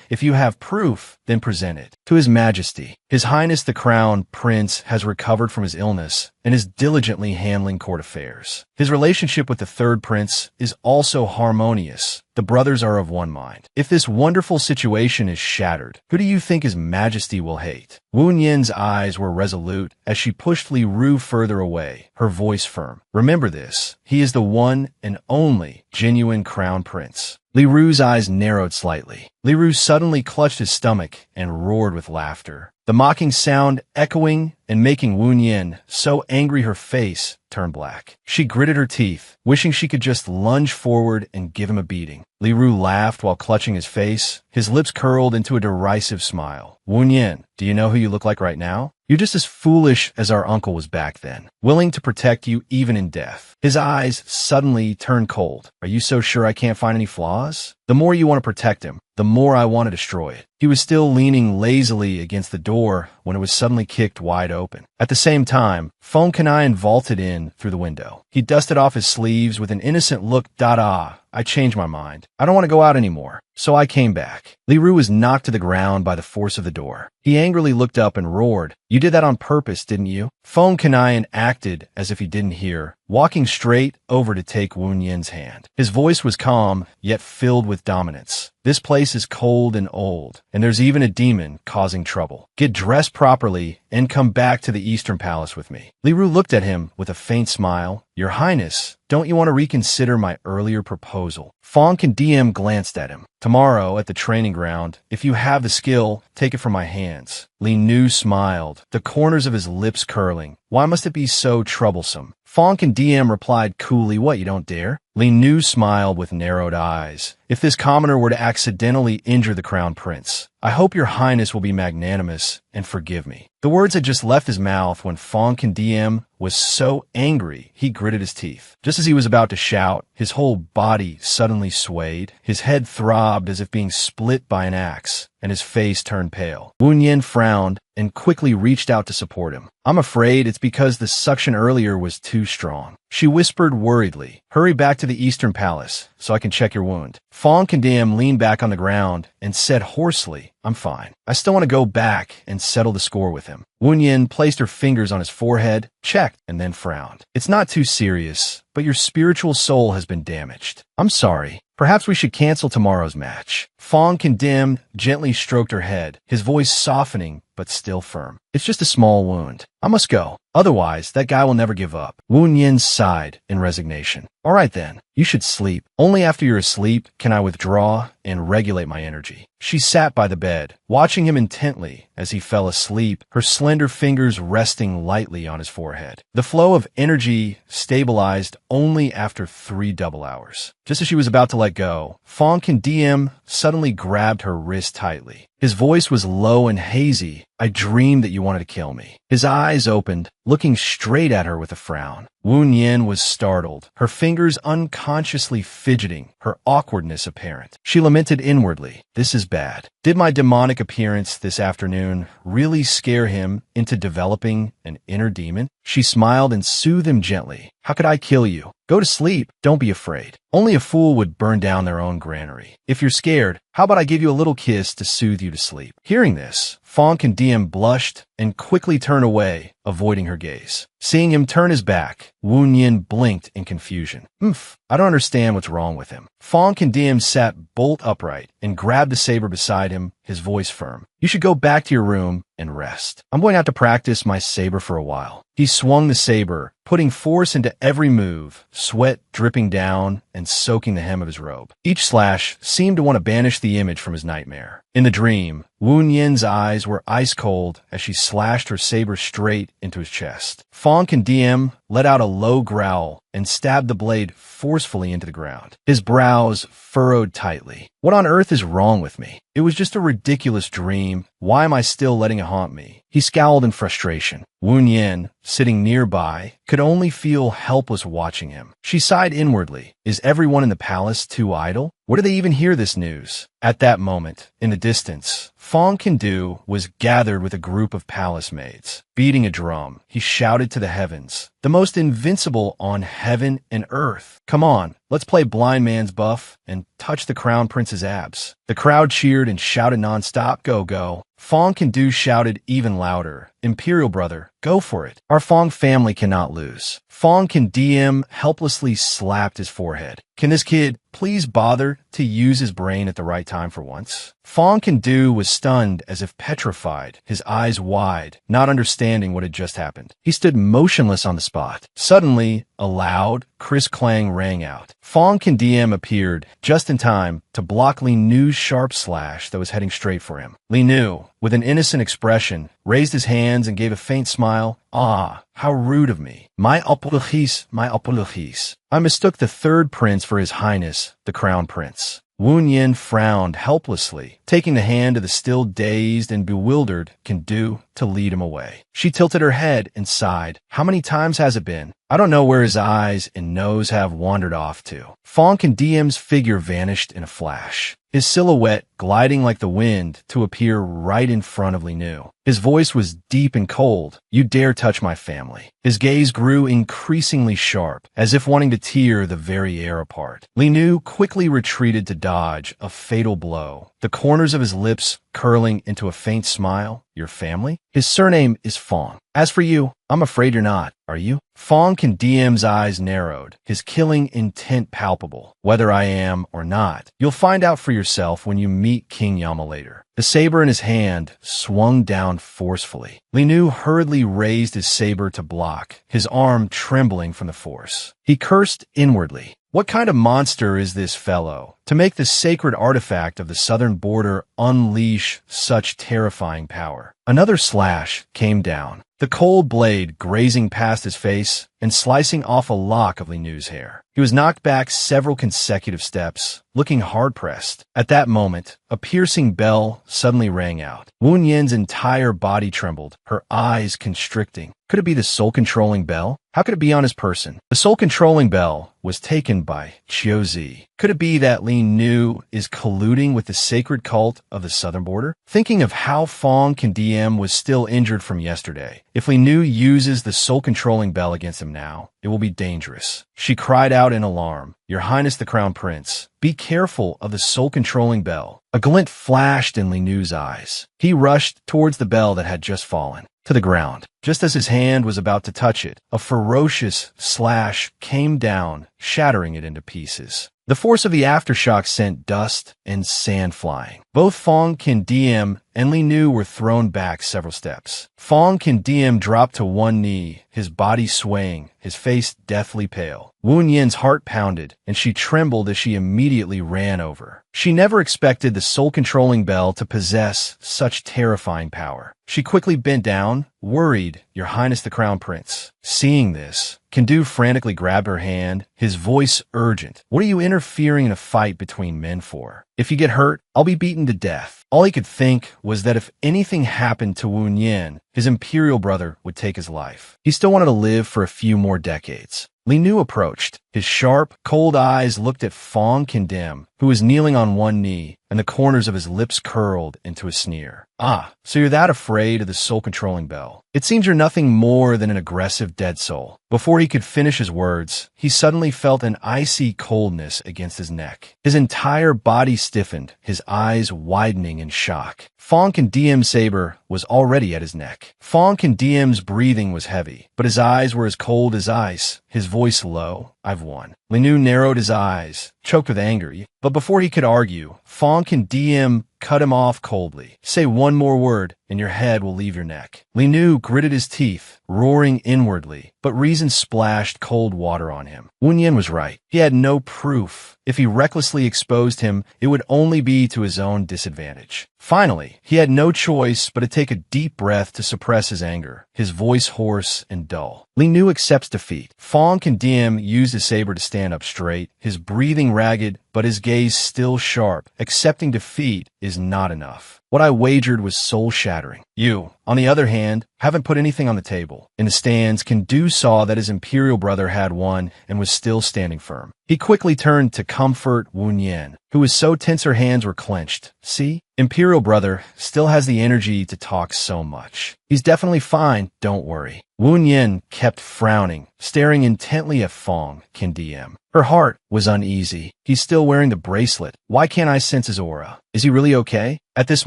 If you have proof, then present it. To His Majesty, His Highness the Crown Prince has recovered from his illness and is diligently handling court affairs. His relationship with the third prince is also harmonious. The brothers are of one mind. If this wonderful situation is shattered, who do you think His Majesty will hate? Wu Yin's eyes were resolute as she pushed Li Ru further away, her voice firm. Remember this, he is the one and only genuine crown prince. Li Ru's eyes narrowed slightly. Li Ru suddenly clutched his stomach and roared with laughter. The mocking sound echoing and making Wu Yin so angry her face turned black. She gritted her teeth, wishing she could just lunge forward and give him a beating. Li Ru laughed while clutching his face. His lips curled into a derisive smile. Wu Yin, do you know who you look like right now? You're just as foolish as our uncle was back then, willing to protect you even in death. His eyes suddenly turned cold. Are you so sure I can't find any flaws? The more you want to protect him, the more I want to destroy it. He was still leaning lazily against the door when it was suddenly kicked wide open. At the same time, Feng Kanayan vaulted in through the window. He dusted off his sleeves with an innocent look. I changed my mind. I don't want to go out anymore. So I came back. Li Ru was knocked to the ground by the force of the door. He angrily looked up and roared, You did that on purpose, didn't you? Feng Kanayan acted as if he didn't hear, walking straight over to take Wu Yin's hand. His voice was calm, yet filled with dominance. This place is cold and old, and there's even a demon causing trouble. Get dressed properly and come back to the Eastern Palace with me. Li Ru looked at him with a faint smile. Your Highness, don't you want to reconsider my earlier proposal? Feng Kanayan glanced at him. Tomorrow, at the training ground, if you have the skill, take it from my hands. Li Nu smiled, the corners of his lips curling. Why must it be so troublesome? Feng Kanayan replied coolly, What, you don't dare? Li Nu smiled with narrowed eyes. If this commoner were to accidentally injure the crown prince, I hope your highness will be magnanimous and forgive me. The words had just left his mouth when Feng Kanayan was so angry he gritted his teeth. Just as he was about to shout, his whole body suddenly swayed. His head throbbed as if being split by an axe, and his face turned pale. Wu Yin frowned and quickly reached out to support him. I'm afraid it's because the suction earlier was too strong. She whispered worriedly, Hurry back to the Eastern Palace so I can check your wound. Feng Kanayan leaned back on the ground and said hoarsely, I'm fine. I still want to go back and settle the score with him. Wu Yin placed her fingers on his forehead, checked, and then frowned. It's not too serious, but your spiritual soul has been damaged. I'm sorry. Perhaps we should cancel tomorrow's match. Feng Kanayan gently stroked her head, his voice softening but still firm. It's just a small wound. I must go. Otherwise, that guy will never give up. Wu Yin sighed in resignation. All right then, you should sleep. Only after you're asleep can I withdraw and regulate my energy. She sat by the bed, watching him intently as he fell asleep, her slender fingers resting lightly on his forehead. The flow of energy stabilized only after 3 double hours. Just as she was about to let go, Feng Kanayan suddenly grabbed her wrist tightly. His voice was low and hazy. I dreamed that you wanted to kill me. His eyes opened, looking straight at her with a frown. Wu Yin was startled, her fingers unconsciously fidgeting, her awkwardness apparent. She lamented inwardly, This is bad. Did my demonic appearance this afternoon really scare him into developing an inner demon? She smiled and soothed him gently. How could I kill you? Go to sleep. Don't be afraid. Only a fool would burn down their own granary. If you're scared, how about I give you a little kiss to soothe you to sleep? Hearing this, Feng Kanayan blushed and quickly turned away, avoiding her gaze. Seeing him turn his back, Wu Yin blinked in confusion. I don't understand what's wrong with him. Fong Candium sat bolt upright and grabbed the saber beside him, his voice firm. You should go back to your room and rest. I'm going to have to practice my saber for a while. He swung the saber, putting force into every move, sweat dripping down and soaking the hem of his robe. Each slash seemed to want to banish the image from his nightmare. In the dream, Wu Yin's eyes were ice cold as she slashed her saber straight into his chest. Fong Candium let out a low growl and stabbed the blade forcefully into the ground. His brows furrowed tightly. What on earth is wrong with me? It was just a ridiculous dream. Why am I still letting it haunt me? He scowled in frustration. Wu Yin, sitting nearby, could only feel helpless watching him. She sighed inwardly. Is everyone in the palace too idle? Where do they even hear this news? At that moment, in the distance, Fong Kindu was gathered with a group of palace maids. Beating a drum, he shouted to the heavens, the most invincible on heaven and earth. Come on, let's play blind man's buff and touch the crown prince's abs. The crowd cheered and shouted nonstop, go, go. Fong Kindu shouted even louder, Imperial brother, go for it. Our Fong family cannot lose. Fong Candium helplessly slapped his forehead. Can this kid please bother to use his brain at the right time for once? Fong Kindu was stunned as if petrified, his eyes wide, not understanding what had just happened. He stood motionless on the spot. Suddenly, a loud, crisp clang rang out. Fong Candium appeared just in time to block Li Nu's sharp slash that was heading straight for him. Li Nu, with an innocent expression, raised his hands and gave a faint smile. Ah, how rude of me. My apologies, my apologies. I mistook the third prince for his highness, the crown prince. Wu Yin frowned helplessly, taking the hand of the still dazed and bewildered Kindu to lead him away. She tilted her head and sighed. How many times has it been? I don't know where his eyes and nose have wandered off to. Fong Candium's figure vanished in a flash, his silhouette gliding like the wind to appear right in front of Li Nu. His voice was deep and cold. You dare touch my family. His gaze grew increasingly sharp, as if wanting to tear the very air apart. Li Nu quickly retreated to dodge a fatal blow, the corners of his lips curling into a faint smile. Your family? His surname is Fong. As for you, I'm afraid you're not, are you? Fong Candium's eyes narrowed, his killing intent palpable. Whether I am or not, you'll find out for yourself when you meet King Yama later. The saber in his hand swung down forcefully. Li Nu hurriedly raised his saber to block, his arm trembling from the force. He cursed inwardly. What kind of monster is this fellow to make the sacred artifact of the southern border unleash such terrifying power? Another slash came down, the cold blade grazing past his face and slicing off a lock of Li Nu's hair. He was knocked back several consecutive steps, looking hard-pressed. At that moment, a piercing bell suddenly rang out. Wu Yin's entire body trembled, her eyes constricting. Could it be the soul-controlling bell? How could it be on his person? The soul-controlling bell was taken by Zi. Could it be that Li Nu is colluding with the sacred cult of the southern border? Thinking of how Fong Candium was still injured from yesterday, if Li Nu uses the soul-controlling bell against him now, it will be dangerous. She cried out in alarm, Your Highness the Crown Prince, be careful of the soul-controlling bell. A glint flashed in Li Nu's eyes. He rushed towards the bell that had just fallen to the ground. Just as his hand was about to touch it, a ferocious slash came down, shattering it into pieces. The force of the aftershock sent dust and sand flying. Both Fong Candium and Li Nu were thrown back several steps. Fong Candium dropped to one knee, his body swaying, his face deathly pale. Wu Yin's heart pounded, and she trembled as she immediately ran over. She never expected the soul-controlling bell to possess such terrifying power. She quickly bent down, worried, Your Highness the Crown Prince. Seeing this, Kindu frantically grabbed her hand, his voice urgent. What are you interfering in a fight between men for? If you get hurt, I'll be beaten to death. All he could think was that if anything happened to Wu Yin, his imperial brother would take his life. He still wanted to live for a few more decades. Li Nu approached, His sharp, cold eyes looked at Fong Condemn, who was kneeling on one knee, and the corners of his lips curled into a sneer. "Ah, so you're that afraid of the soul-controlling bell. It seems you're nothing more than an aggressive dead soul." Before he could finish his words, he suddenly felt an icy coldness against his neck. His entire body stiffened, his eyes widening in shock. Fong Condemn's saber was already at his neck. Fong Condemn's breathing was heavy, but his eyes were as cold as ice, his voice low. "I've won." Li Nu narrowed his eyes, choked with anger, but before he could argue, Fong Condem cut him off coldly. "Say one more word, and your head will leave your neck." Li Nu gritted his teeth, roaring inwardly, but reason splashed cold water on him. Wen Yin was right. He had no proof. If he recklessly exposed him, it would only be to his own disadvantage. Finally, he had no choice but to take a deep breath to suppress his anger, his voice hoarse and dull. Li Nu accepts defeat. Fong Condem used his saber to stand up straight, his breathing ragged, but his gaze still sharp. Accepting defeat is not enough. What I wagered was soul-shattering. You, on the other hand, haven't put anything on the table. In the stands, Kandu saw that his imperial brother had won and was still standing firm. He quickly turned to comfort Wen Yin, who was so tense her hands were clenched. "See? Imperial brother still has the energy to talk so much. He's definitely fine, don't worry." Wen Yin kept frowning, staring intently at Fong Condem. Her heart was uneasy. He's still wearing the bracelet. Why can't I sense his aura? Is he really okay? At this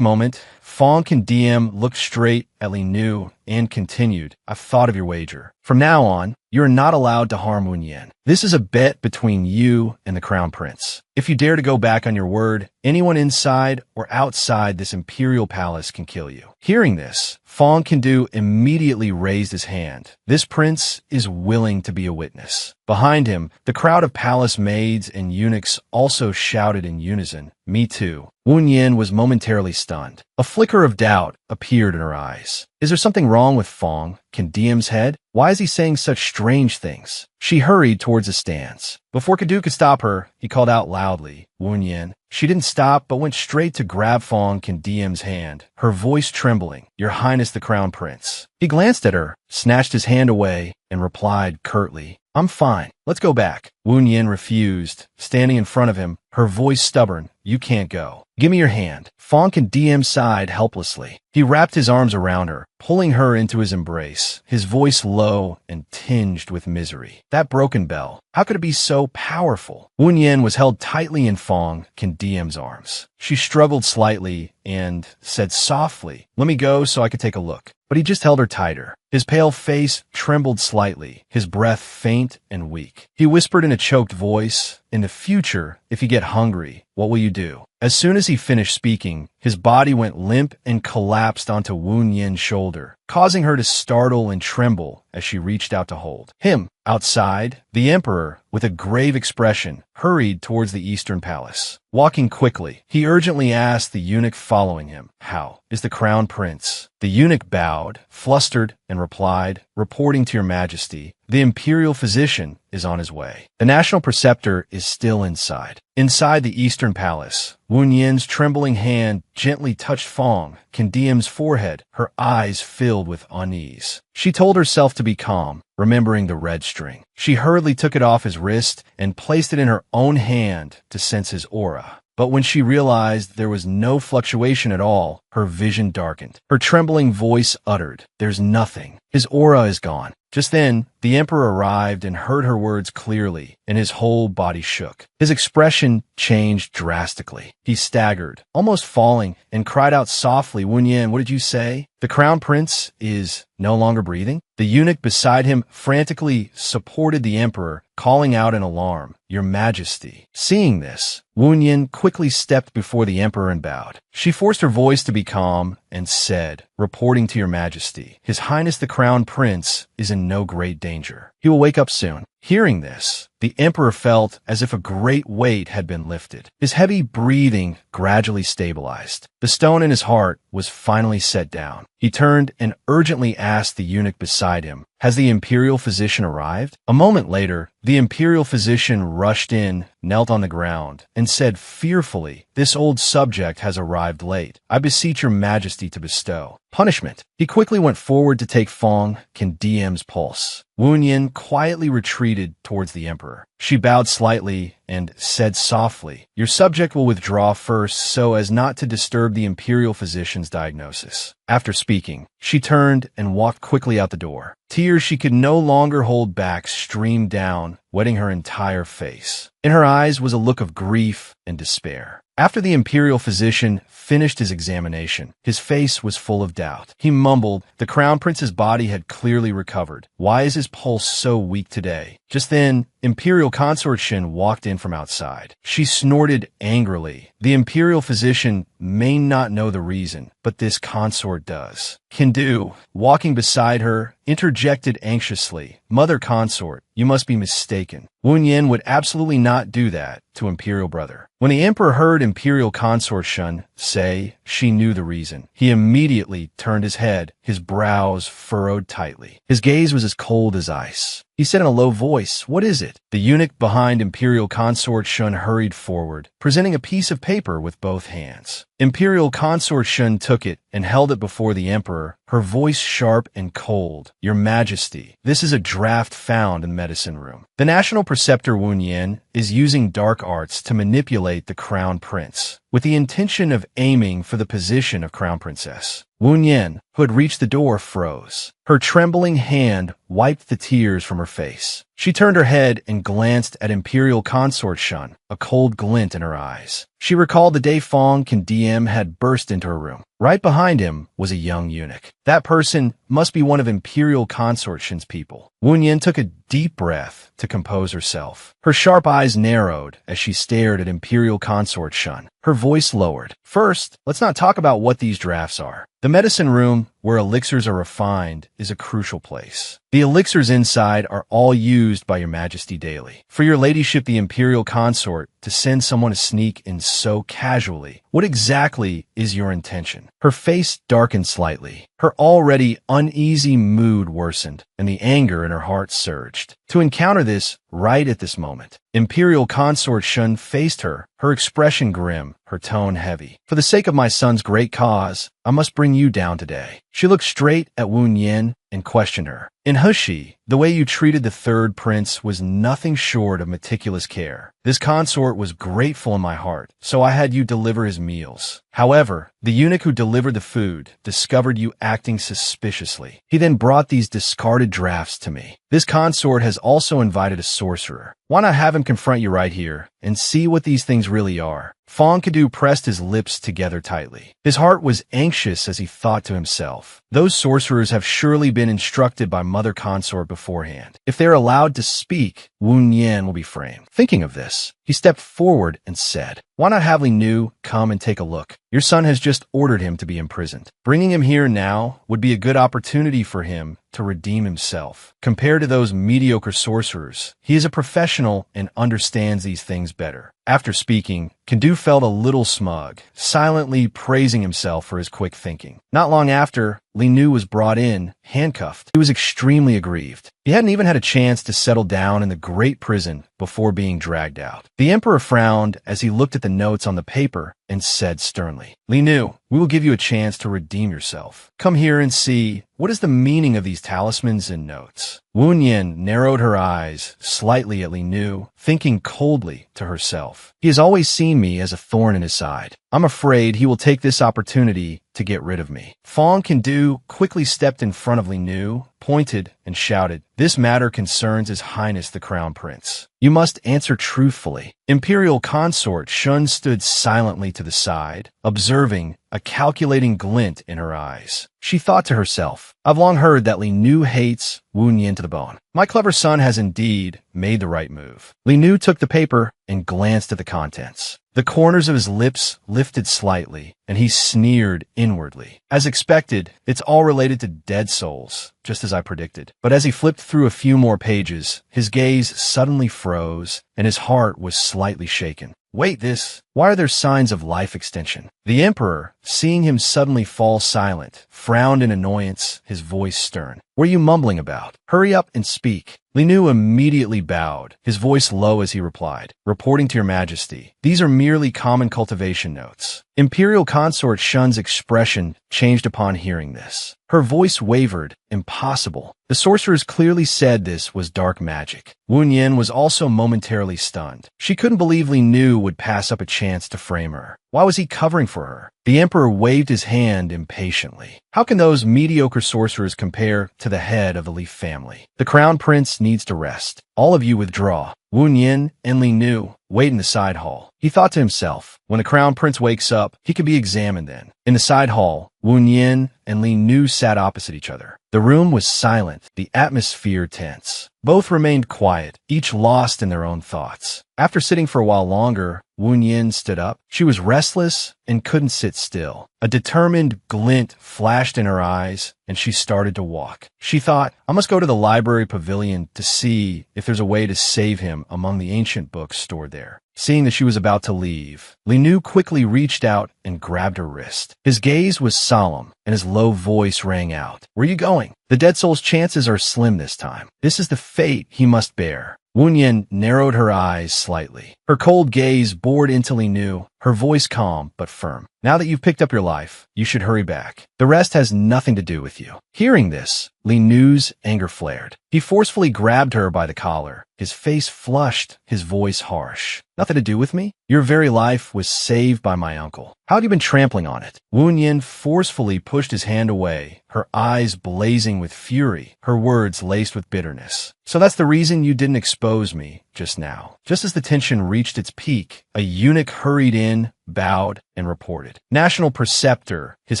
moment, Fong Condem looked straight at Li Nu and continued, "I've thought of your wager. From now on, you're not allowed to harm Wen Yin. This is a bet between you and the Crown Prince. If you dare to go back on your word, anyone inside or outside this imperial palace can kill you." Hearing this, Fong Kindu immediately raised his hand. This prince is willing to be a witness. Behind him, the crowd of palace maids and eunuchs also shouted in unison, "Me too." Wen Yin was momentarily stunned. A flicker of doubt appeared in her eyes. Is there something wrong with Fong Condem's head? Why is he saying such strange things? She hurried towards the stands. Before Kadu could stop her, he called out loudly, "Wen Yin." She didn't stop, but went straight to grab Fong Condem's hand, her voice trembling, "Your Highness the Crown Prince." He glanced at her, snatched his hand away, and replied curtly, "I'm fine. Let's go back." Wen Yin refused, standing in front of him, her voice stubborn. "You can't go. Give me your hand." Fong Condem sighed helplessly. He wrapped his arms around her, pulling her into his embrace, his voice low and tinged with misery. That broken bell, how could it be so powerful? Wen Yin was held tightly in Fong Condem's arms. She struggled slightly and said softly, "Let me go so I could take a look." But he just held her tighter. His pale face trembled slightly, his breath faint and weak. He whispered in a choked voice, "In the future, if you get hungry, what will you do?" As soon as he finished speaking, his body went limp and collapsed onto Wen Yin's shoulder, causing her to startle and tremble as she reached out to hold him. Outside, the emperor, with a grave expression, hurried towards the eastern palace. Walking quickly, he urgently asked the eunuch following him, "How is the crown prince?" The eunuch bowed, flustered, and replied, "Reporting to your majesty, the imperial physician is on his way. The national preceptor is still inside." Inside the eastern palace, Wen Yin's trembling hand gently touched Fong Condem's forehead, her eyes filled with unease. She told herself to be calm, remembering the red string. She hurriedly took it off his wrist and placed it in her own hand to sense his aura. But when she realized there was no fluctuation at all, her vision darkened. Her trembling voice uttered, "There's nothing. His aura is gone." Just then, the emperor arrived and heard her words clearly, and his whole body shook. His expression changed drastically. He staggered, almost falling, and cried out softly, "Wen Yin, what did you say? The crown prince is no longer breathing?" The eunuch beside him frantically supported the emperor, calling out in alarm, "Your Majesty." Seeing this, Wen Yin quickly stepped before the emperor and bowed. She forced her voice to be calm and said, "Reporting to your Majesty, His Highness the Crown Prince is in no great danger. He will wake up soon." Hearing this, the emperor felt as if a great weight had been lifted. His heavy breathing gradually stabilized. The stone in his heart was finally set down. He turned and urgently asked the eunuch beside him, "Has the imperial physician arrived?" A moment later, the imperial physician rushed in, knelt on the ground, and said fearfully, "This old subject has arrived late. I beseech your majesty to bestow punishment." He quickly went forward to take Fong Condem's pulse. Wen Yin quietly retreated towards the emperor. She bowed slightly and said softly, "Your subject will withdraw first so as not to disturb the imperial physician's diagnosis." After speaking, she turned and walked quickly out the door. Tears she could no longer hold back streamed down, wetting her entire face. In her eyes was a look of grief and despair. After the imperial physician finished his examination, his face was full of doubt. He mumbled, "The crown prince's body had clearly recovered. Why is his pulse so weak today?" Just then, Imperial Consort Shin walked in from outside. She snorted angrily. The imperial physician may not know the reason, but this consort does. Kindu, walking beside her, interjected anxiously, "Mother consort, you must be mistaken. Wen Yin would absolutely not do that to imperial brother." When the emperor heard imperial consort Shun say she knew the reason, he immediately turned his head, his brows furrowed tightly. His gaze was as cold as ice. He said in a low voice, "What is it?" The eunuch behind imperial consort Shun hurried forward, presenting a piece of paper with both hands. Imperial consort Shun took it and held it before the emperor, her voice sharp and cold. "Your Majesty, this is a draft found in the medicine room. The national preceptor Wen Yin is using dark arts to manipulate the crown prince, with the intention of aiming for the position of crown princess." Wen Yin, who had reached the door, froze. Her trembling hand wiped the tears from her face. She turned her head and glanced at Imperial Consort Shun, a cold glint in her eyes. She recalled the day Fong Can DM had burst into her room. Right behind him was a young eunuch. That person must be one of Imperial Consort Shin's people. Wen Yin took a deep breath to compose herself. Her sharp eyes narrowed as she stared at Imperial Consort Shun. Her voice lowered. "First, let's not talk about what these drafts are. The medicine room, where elixirs are refined, is a crucial place. The elixirs inside are all used by your Majesty daily. For your ladyship, the Imperial Consort, to send someone to sneak in so casually, what exactly is your intention?" Her face darkened slightly. Her already uneasy mood worsened, and the anger in her heart surged. To encounter this right at this moment, Imperial Consort Shun faced her, her expression grim, her tone heavy. "For the sake of my son's great cause, I must bring you down today." She looked straight at Wen Yin and questioned her. "In Hushi, the way you treated the third prince was nothing short of meticulous care. This consort was grateful in my heart, so I had you deliver his meals. However, the eunuch who delivered the food discovered you acting suspiciously. He then brought these discarded drafts to me. This consort has also invited a sorcerer. Why not have him confront you right here and see what these things really are?" Fong Kadu pressed his lips together tightly. His heart was anxious as he thought to himself, "Those sorcerers have surely been instructed by Mother Consort beforehand. If they're allowed to speak, Wen Yin will be framed." Thinking of this, he stepped forward and said, "Why not have Li Nu come and take a look? Your son has just ordered him to be imprisoned. Bringing him here now would be a good opportunity for him to redeem himself. Compared to those mediocre sorcerers, he is a professional and understands these things better." After speaking, Kindu felt a little smug, silently praising himself for his quick thinking. Not long after, Li Nu was brought in, handcuffed. He was extremely aggrieved. He hadn't even had a chance to settle down in the great prison before being dragged out. The emperor frowned as he looked at the notes on the paper and said sternly, "Li Nu, we will give you a chance to redeem yourself. Come here and see, what is the meaning of these talismans and notes?" Wen Yin narrowed her eyes slightly at Li Nu, thinking coldly to herself, "He has always seen me as a thorn in his side. I'm afraid he will take this opportunity to get rid of me." Fong Kindu quickly stepped in front of Li Nu, pointed, and shouted, "This matter concerns His Highness the Crown Prince. You must answer truthfully." Imperial Consort Shun stood silently to the side, observing a calculating glint in her eyes. She thought to herself, "I've long heard that Li Nu hates Wen Yin to the bone. My clever son has indeed made the right move." Li Nu took the paper and glanced at the contents. The corners of his lips lifted slightly, and he sneered inwardly. As expected, it's all related to dead souls, just as I predicted. But as he flipped through a few more pages, his gaze suddenly froze, and his heart was slightly shaken. Wait, why are there signs of life extension? The emperor, seeing him suddenly fall silent, frowned in annoyance, his voice stern. "What are you mumbling about? Hurry up and speak." Li Nu immediately bowed, his voice low as he replied, "Reporting to your majesty. These are merely common cultivation notes." Imperial consort Shun's expression changed upon hearing this. Her voice wavered. Impossible. The sorcerers clearly said this was dark magic. Wu Yin was also momentarily stunned. She couldn't believe Li Nu would pass up a chance to frame her. Why was he covering for her? The emperor waved his hand impatiently. How can those mediocre sorcerers compare to the head of the Li family? The crown prince needs to rest. All of you withdraw. Wu Yin and Li Nu wait in the side hall. He thought to himself, when the crown prince wakes up, he can be examined then. In the side hall, Wu Yin and Li Nu sat opposite each other. The room was silent, the atmosphere tense. Both remained quiet, each lost in their own thoughts. After sitting for a while longer, Wu Yin stood up. She was restless and couldn't sit still. A determined glint flashed in her eyes, and she started to walk. She thought, I must go to the library pavilion to see if there's a way to save him among the ancient books stored there. Seeing that she was about to leave, Li Nu quickly reached out and grabbed her wrist. His gaze was solemn, and his low voice rang out. Where are you going? The dead soul's chances are slim this time. This is the fate he must bear. Wu Yin narrowed her eyes slightly. Her cold gaze bored into Li Nu, her voice calm but firm. Now that you've picked up your life, you should hurry back. The rest has nothing to do with you. Hearing this, Li Nu's anger flared. He forcefully grabbed her by the collar, his face flushed, his voice harsh. Nothing to do with me? Your very life was saved by my uncle. How have you been trampling on it? Wu Yin forcefully pushed his hand away, her eyes blazing with fury, her words laced with bitterness. So that's the reason you didn't expose me just now. Just as the tension reached its peak, a eunuch hurried in, bowed, and reported. National Preceptor, His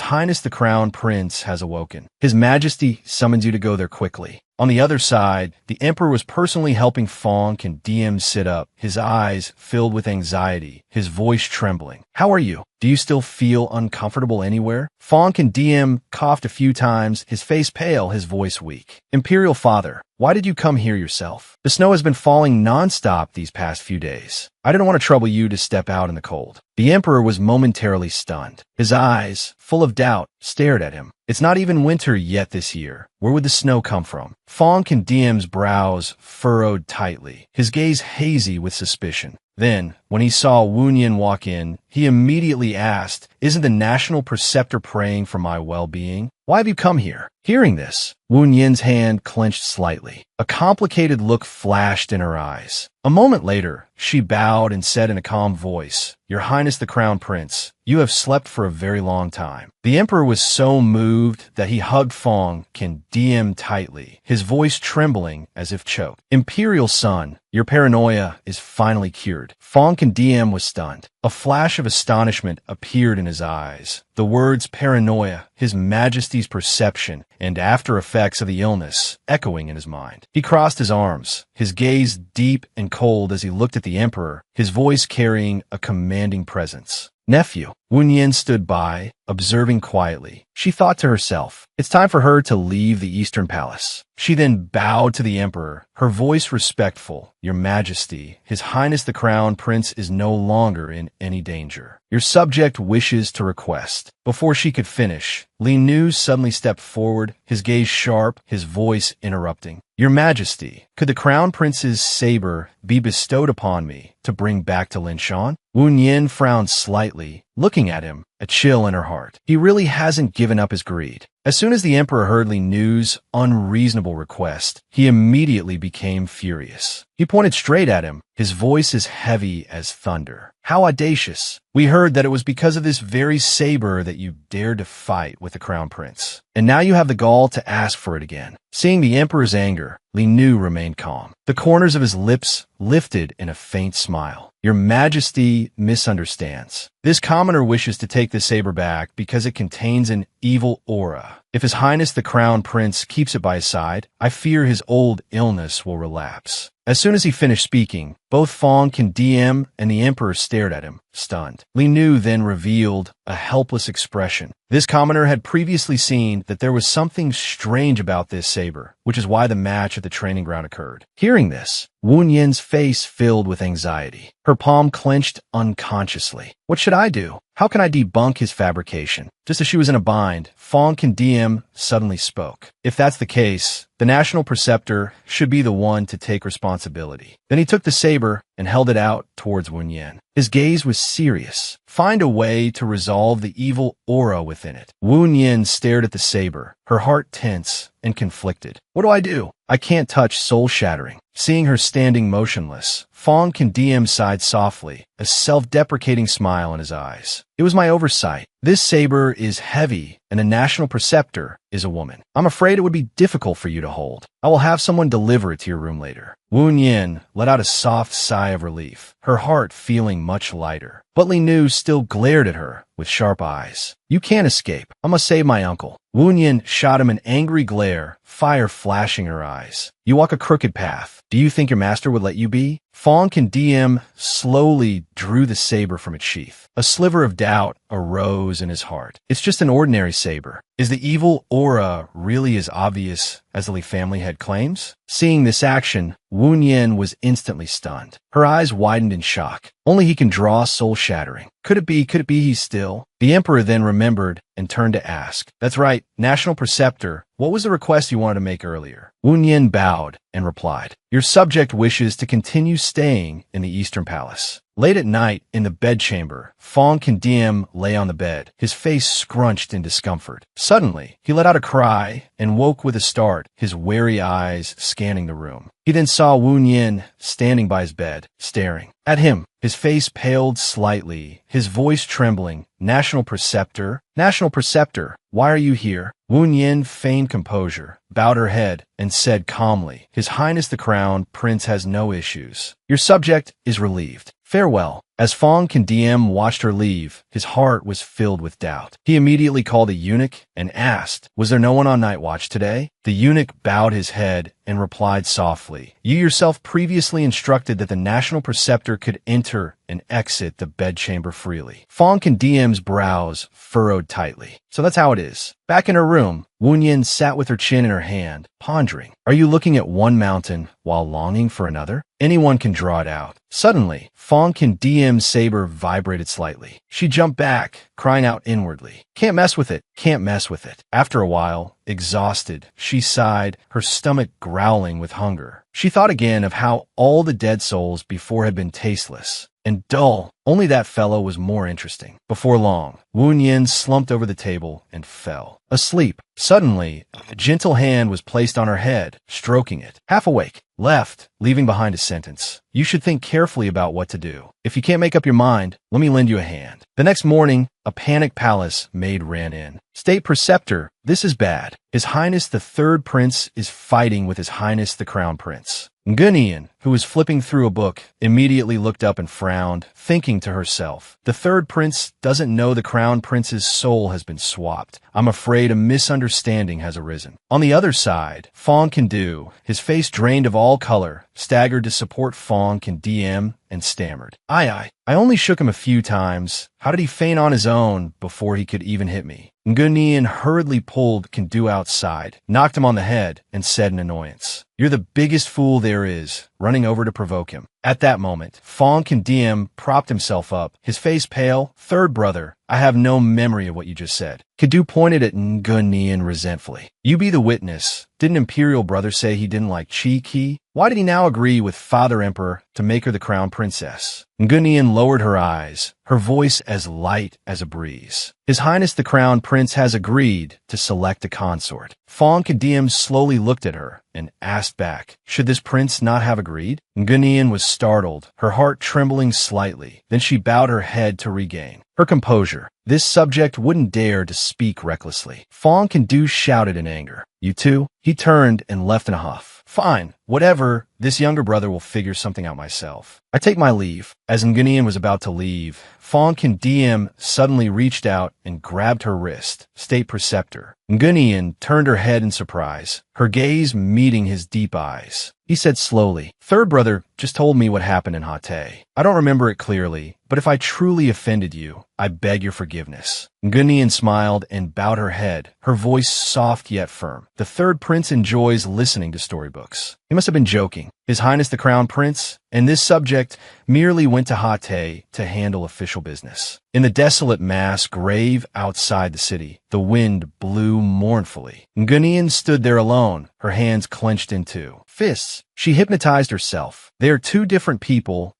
Highness the Crown Prince has awoken. His Majesty summons you to go there quickly. On the other side, the Emperor was personally helping Fonk and DM sit up, his eyes filled with anxiety, his voice trembling. How are you? Do you still feel uncomfortable anywhere? Fonk and DM coughed a few times, his face pale, his voice weak. Imperial Father, why did you come here yourself? The snow has been falling non-stop these past few days. I didn't want to trouble you to step out in the cold. The Emperor was momentarily stunned. His eyes, full of doubt, stared at him. It's not even winter yet this year. Where would the snow come from? Fonk and DM's brows furrowed tightly, his gaze hazy with suspicion. Then, when he saw Wu Yin walk in, he immediately asked, Isn't the National Preceptor praying for my well-being? Why have you come here? Hearing this, Wu Yin's hand clenched slightly. A complicated look flashed in her eyes. A moment later, she bowed and said in a calm voice, Your Highness the Crown Prince, you have slept for a very long time. The Emperor was so moved that he hugged Fong and DM tightly, his voice trembling as if choked. Imperial son, your paranoia is finally cured. Fong and DM was stunned. A flash of astonishment appeared in his eyes. The words paranoia, His Majesty's perception, and after effects of the illness echoing in his mind. He crossed his arms, his gaze deep and cold as he looked at the Emperor, his voice carrying a commanding presence. Nephew. Wu Yin stood by, observing quietly. She thought to herself, it's time for her to leave the Eastern Palace. She then bowed to the Emperor, her voice respectful. Your Majesty, His Highness the Crown Prince is no longer in any danger. Your subject wishes to request. Before she could finish, Li Nu suddenly stepped forward, his gaze sharp, his voice interrupting. Your Majesty, could the Crown Prince's saber be bestowed upon me to bring back to Linshan? Wu Yin frowned slightly, looking at him, a chill in her heart. He really hasn't given up his greed. As soon as the Emperor heard Li Nu's unreasonable request, he immediately became furious. He pointed straight at him, his voice as heavy as thunder. How audacious! We heard that it was because of this very saber that you dared to fight with the Crown Prince. And now you have the gall to ask for it again. Seeing the Emperor's anger, Li Nu remained calm. The corners of his lips lifted in a faint smile. Your Majesty misunderstands. This commoner wishes to take the saber back because it contains an evil aura. If His Highness the Crown Prince keeps it by his side, I fear his old illness will relapse. As soon as he finished speaking, Both Fong and DM and the Emperor stared at him, stunned. Li Nu then revealed a helpless expression. This commoner had previously seen that there was something strange about this saber, which is why the match at the training ground occurred. Hearing this, Wu Yin's face filled with anxiety. Her palm clenched unconsciously. What should I do? How can I debunk his fabrication? Just as she was in a bind, Fong and DM suddenly spoke. If that's the case, the National Preceptor should be the one to take responsibility. Then he took the saber and held it out towards Wu Yin. His gaze was serious. Find a way to resolve the evil aura within it. Wu Yin stared at the saber, her heart tense and conflicted. What do I do? I can't touch soul-shattering. Seeing her standing motionless, Fong and DM sighed softly, a self-deprecating smile in his eyes. It was my oversight. This saber is heavy, and a National Preceptor is a woman. I'm afraid it would be difficult for you to hold. I will have someone deliver it to your room later. Wu Yin let out a soft sigh of relief, her heart feeling much lighter. But Li Nu still glared at her with sharp eyes. You can't escape. I must save my uncle. Wu Yin shot him an angry glare, fire flashing her eyes. You walk a crooked path. Do you think your master would let you be? Fong and DM slowly drew the saber from its sheath. A sliver of doubt arose in his heart. It's just an ordinary saber. Is the evil aura really as obvious as the Li family head claims? Seeing this action, Wu Yin was instantly stunned. Her eyes widened in shock. Only he can draw soul-shattering. Could it be he's still? The Emperor then remembered and turned to ask. That's right, National Preceptor, what was the request you wanted to make earlier? Wu Yin bowed and replied, your subject wishes to continue staying in the Eastern Palace. Late at night, in the bedchamber, Fong and DM lay on the bed, his face scrunched in discomfort. Suddenly, he let out a cry and woke with a start, his wary eyes scanning the room. He then saw Wu Yin standing by his bed, staring at him. His face paled slightly, his voice trembling. National Preceptor? National Preceptor, why are you here? Wu Yin feigned composure, bowed her head, and said calmly, His Highness the Crown Prince has no issues. Your subject is relieved. Farewell. As Fong and DM watched her leave, his heart was filled with doubt. He immediately called a eunuch and asked, was there no one on night watch today? The eunuch bowed his head and replied softly, you yourself previously instructed that the National Preceptor could enter and exit the bedchamber freely. Fong and DM's brows furrowed tightly. So that's how it is. Back in her room, Wu Yin sat with her chin in her hand, pondering. Are you looking at one mountain while longing for another? Anyone can draw it out. Suddenly, Fong and DM's saber vibrated slightly. She jumped back, crying out inwardly. Can't mess with it. Can't mess with it. After a while, exhausted, she sighed, her stomach growling with hunger. She thought again of how all the dead souls before had been tasteless and dull. Only that fellow was more interesting. Before long, Wu Yin slumped over the table and fell asleep. Suddenly, a gentle hand was placed on her head, stroking it. Half awake, left, leaving behind a sentence. You should think carefully about what to do. If you can't make up your mind, let me lend you a hand. The next morning, a panicked palace maid ran in. State Preceptor, this is bad. His Highness the Third Prince is fighting with His Highness the Crown Prince. Ngunian, who was flipping through a book, immediately looked up and frowned, thinking to herself, the Third Prince doesn't know the Crown Prince's soul has been swapped. I'm afraid a misunderstanding has arisen. On the other side, Fong Kandu, his face drained of all color, staggered to support Fong and DM and stammered. I only shook him a few times. How did he faint on his own before he could even hit me? Ngunian hurriedly pulled Kandu outside, knocked him on the head, and said in annoyance, You're the biggest fool there is, running over to provoke him. At that moment, Fong and DM propped himself up, his face pale. Third brother, I have no memory of what you just said. Kandu pointed at Ngunian resentfully. You be the witness. Didn't Imperial Brother say he didn't like Chi-Ki? Why did he now agree with Father Emperor to make her the crown princess? Ngunian lowered her eyes, her voice as light as a breeze. His Highness the Crown Prince has agreed to select a consort. Fong Kadiem slowly looked at her and asked back, should this prince not have agreed? Ngunian was startled, her heart trembling slightly. Then she bowed her head to regain her composure. This subject wouldn't dare to speak recklessly. Fong Kandu shouted in anger. You two? He turned and left in a huff. Fine, whatever, this younger brother will figure something out myself. I take my leave. As Ngunian was about to leave, Fonkin DM suddenly reached out and grabbed her wrist. State Preceptor. Ngunian turned her head in surprise, her gaze meeting his deep eyes. He said slowly, "Third brother just told me what happened in Hate. I don't remember it clearly, but if I truly offended you, I beg your forgiveness." Ngunian smiled and bowed her head, her voice soft yet firm. The third prince enjoys listening to storybooks. He must have been joking. His Highness the Crown Prince and this subject merely went to Hate to handle official business. In the desolate mass grave outside the city, the wind blew mournfully. Ngunian stood there alone, her hands clenched into fists. She hypnotized herself. They are two different people.